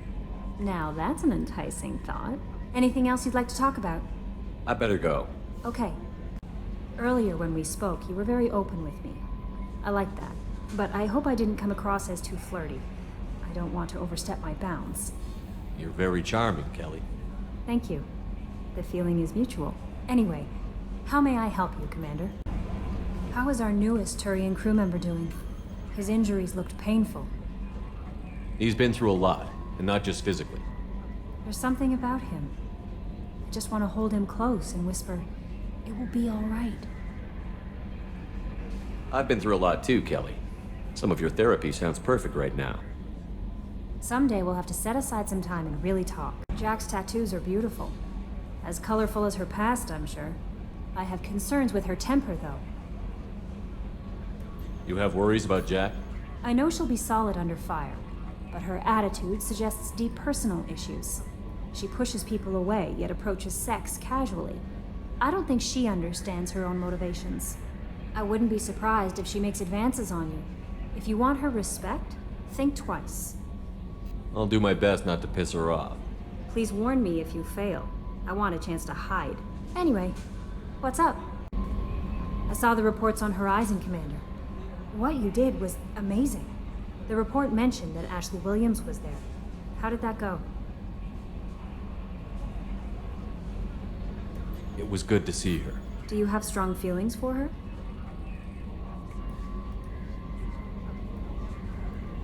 Now that's an enticing thought. Anything else you'd like to talk about? I better go. Okay. Earlier when we spoke, you were very open with me. I like that. But I hope I didn't come across as too flirty. I don't want to overstep my bounds. You're very charming, Kelly. Thank you. The feeling is mutual. Anyway, how may I help you, Commander? How is our newest Turian crew member doing? His injuries looked painful. He's been through a lot, and not just physically. There's something about him. I just want to hold him close and whisper, "It will be all right." I've been through a lot too, Kelly. Some of your therapy sounds perfect right now. Someday we'll have to set aside some time and really talk. Jack's tattoos are beautiful. As colorful as her past, I'm sure. I have concerns with her temper, though. You have worries about Jack? I know she'll be solid under fire, but her attitude suggests deep personal issues. She pushes people away, yet approaches sex casually. I don't think she understands her own motivations. I wouldn't be surprised if she makes advances on you. If you want her respect, think twice. I'll do my best not to piss her off. Please warn me if you fail. I want a chance to hide. Anyway, what's up? I saw the reports on Horizon, Commander. What you did was amazing. The report mentioned that Ashley Williams was there. How did that go? It was good to see her. Do you have strong feelings for her?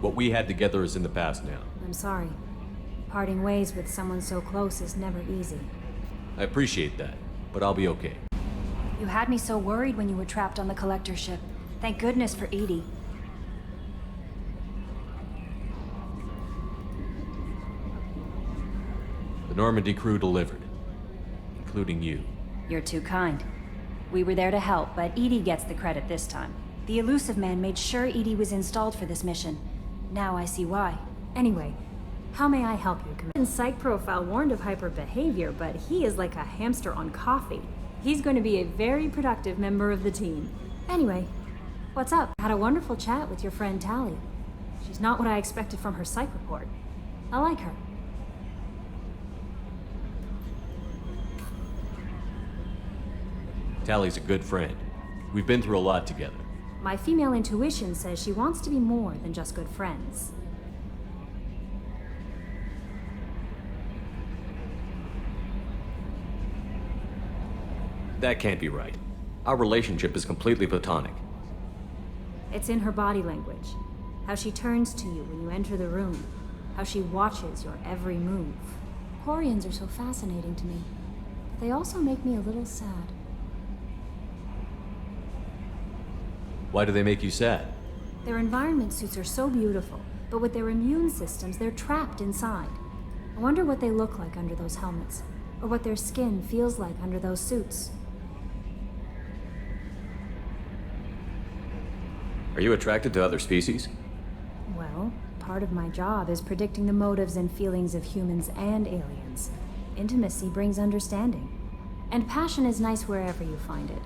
What we had together is in the past now. I'm sorry. Parting ways with someone so close is never easy. I appreciate that, but I'll be okay. You had me so worried when you were trapped on the Collector ship. Thank goodness for Edie. The Normandy crew delivered, including you. You're too kind. We were there to help, but Edie gets the credit this time. The Elusive Man made sure Edie was installed for this mission. Now I see why. Anyway, how may I help you, Commander? Psych profile warned of hyper behavior, but he is like a hamster on coffee. He's going to be a very productive member of the team. Anyway, what's up? I had a wonderful chat with your friend Tali. She's not what I expected from her psych report. I like her. Tally's a good friend. We've been through a lot together. My female intuition says she wants to be more than just good friends. That can't be right. Our relationship is completely platonic. It's in her body language. How she turns to you when you enter the room. How she watches your every move. Quarians are so fascinating to me, but they also make me a little sad. Why do they make you sad? Their environment suits are so beautiful, but with their immune systems, they're trapped inside. I wonder what they look like under those helmets, or what their skin feels like under those suits. Are you attracted to other species? Well, part of my job is predicting the motives and feelings of humans and aliens. Intimacy brings understanding. And passion is nice wherever you find it.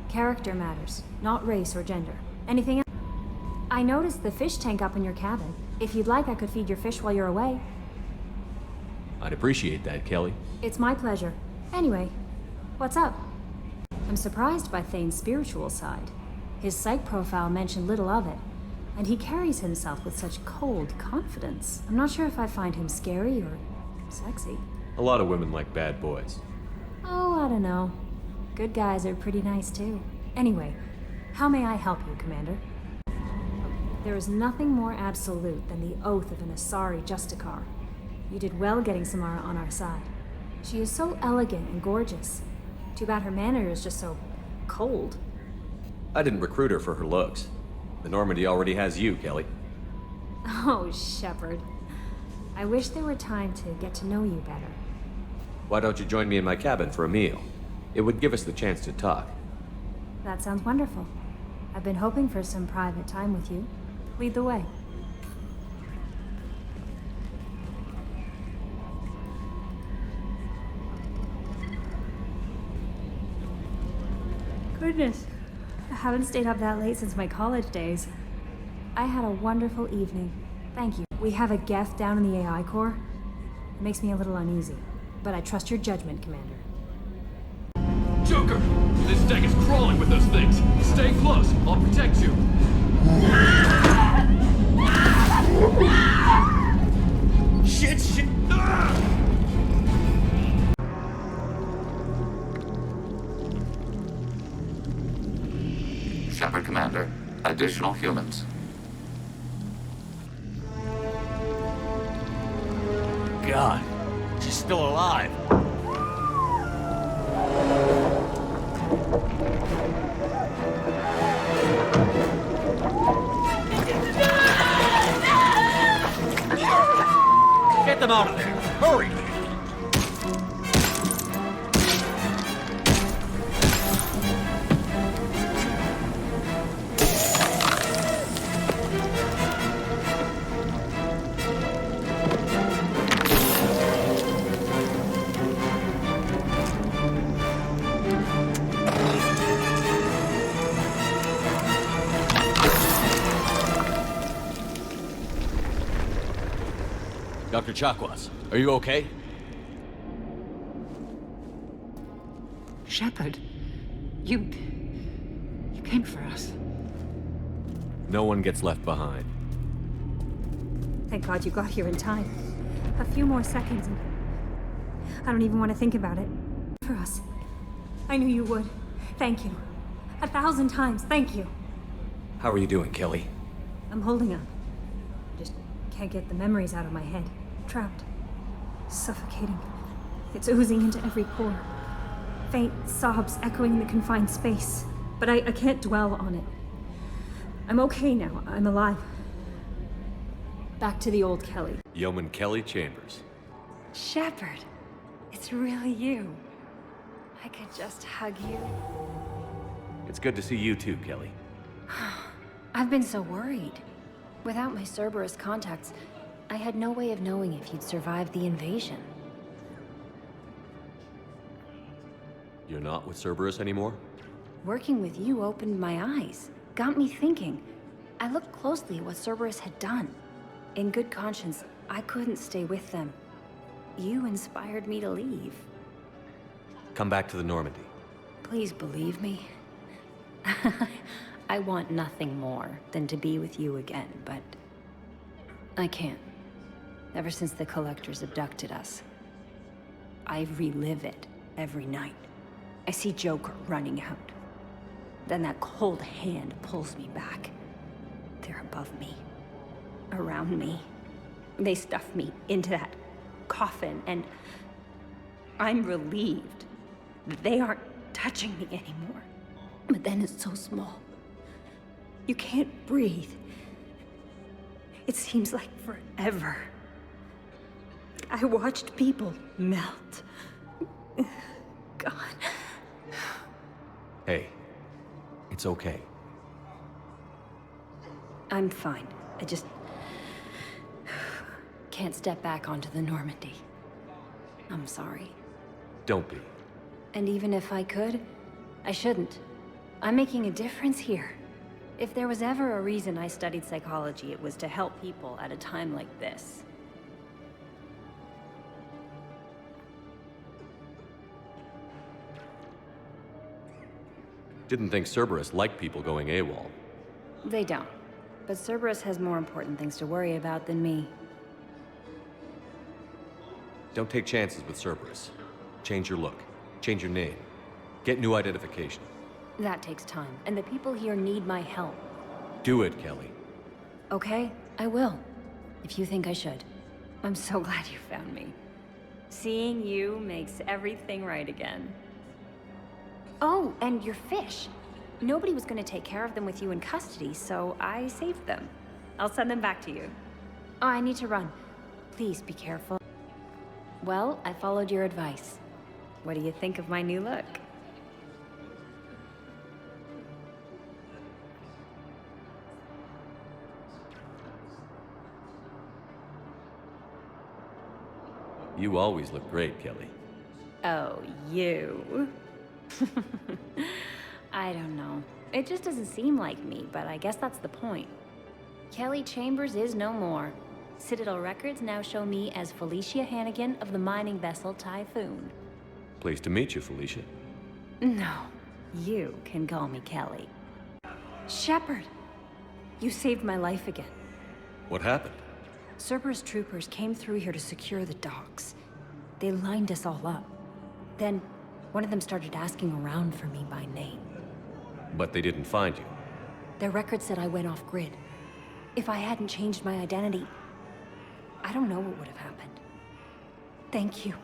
Character matters, not race or gender. Anything else? I noticed the fish tank up in your cabin. If you'd like, I could feed your fish while you're away. I'd appreciate that, Kelly. It's my pleasure. Anyway, what's up? I'm surprised by Thane's spiritual side. His psych profile mentioned little of it, and he carries himself with such cold confidence. I'm not sure if I find him scary or sexy. A lot of women like bad boys. Oh, I don't know. Good guys are pretty nice too. Anyway, how may I help you, Commander? There is nothing more absolute than the oath of an Asari Justicar. You did well getting Samara on our side. She is so elegant and gorgeous. Too bad her manner is just so cold. I didn't recruit her for her looks. The Normandy already has you, Kelly. Oh, Shepard. I wish there were time to get to know you better. Why don't you join me in my cabin for a meal? It would give us the chance to talk. That sounds wonderful. I've been hoping for some private time with you. Lead the way. Goodness, I haven't stayed up that late since my college days. I had a wonderful evening. Thank you. We have a Geth down in the AI Corps. It makes me a little uneasy, but I trust your judgment, Commander. Joker! This deck is crawling with those things. Stay close. I'll protect you. Shit! Shepard Commander, additional humans. God, she's still alive. Get them out of there! Hurry! Dr. Chakwas, are you okay? Shepard, you came for us. No one gets left behind. Thank God you got here in time. A few more seconds and I don't even want to think about it. For us. I knew you would. Thank you. 1,000 times, thank you. How are you doing, Kelly? I'm holding up. Just can't get the memories out of my head. Trapped. Suffocating. It's oozing into every pore. Faint sobs echoing in the confined space. But I can't dwell on it. I'm okay now. I'm alive. Back to the old Kelly. Yeoman Kelly Chambers. Shepard, it's really you. I could just hug you. It's good to see you too, Kelly. I've been so worried. Without my Cerberus contacts, I had no way of knowing if you'd survived the invasion. You're not with Cerberus anymore? Working with you opened my eyes, got me thinking. I looked closely at what Cerberus had done. In good conscience, I couldn't stay with them. You inspired me to leave. Come back to the Normandy. Please believe me. I want nothing more than to be with you again, but I can't. Ever since the Collectors abducted us, I relive it every night. I see Joker running out. Then that cold hand pulls me back. They're above me, around me. They stuff me into that coffin, and I'm relieved that they aren't touching me anymore. But then it's so small. You can't breathe. It seems like forever. I watched people melt. God. Hey, it's okay. I'm fine. I just can't step back onto the Normandy. I'm sorry. Don't be. And even if I could, I shouldn't. I'm making a difference here. If there was ever a reason I studied psychology, it was to help people at a time like this. Didn't think Cerberus liked people going AWOL. They don't. But Cerberus has more important things to worry about than me. Don't take chances with Cerberus. Change your look. Change your name. Get new identification. That takes time, and the people here need my help. Do it, Kelly. Okay, I will. If you think I should. I'm so glad you found me. Seeing you makes everything right again. Oh, and your fish. Nobody was going to take care of them with you in custody, so I saved them. I'll send them back to you. Oh, I need to run. Please be careful. Well, I followed your advice. What do you think of my new look? You always look great, Kelly. Oh, you. I don't know. It just doesn't seem like me, but I guess that's the point. Kelly Chambers is no more. Citadel records now show me as Felicia Hannigan of the mining vessel Typhoon. Pleased to meet you, Felicia. No, you can call me Kelly. Shepard! You saved my life again. What happened? Cerberus troopers came through here to secure the docks. They lined us all up. Then, one of them started asking around for me by name. But they didn't find you. Their record said I went off-grid. If I hadn't changed my identity, I don't know what would have happened. Thank you.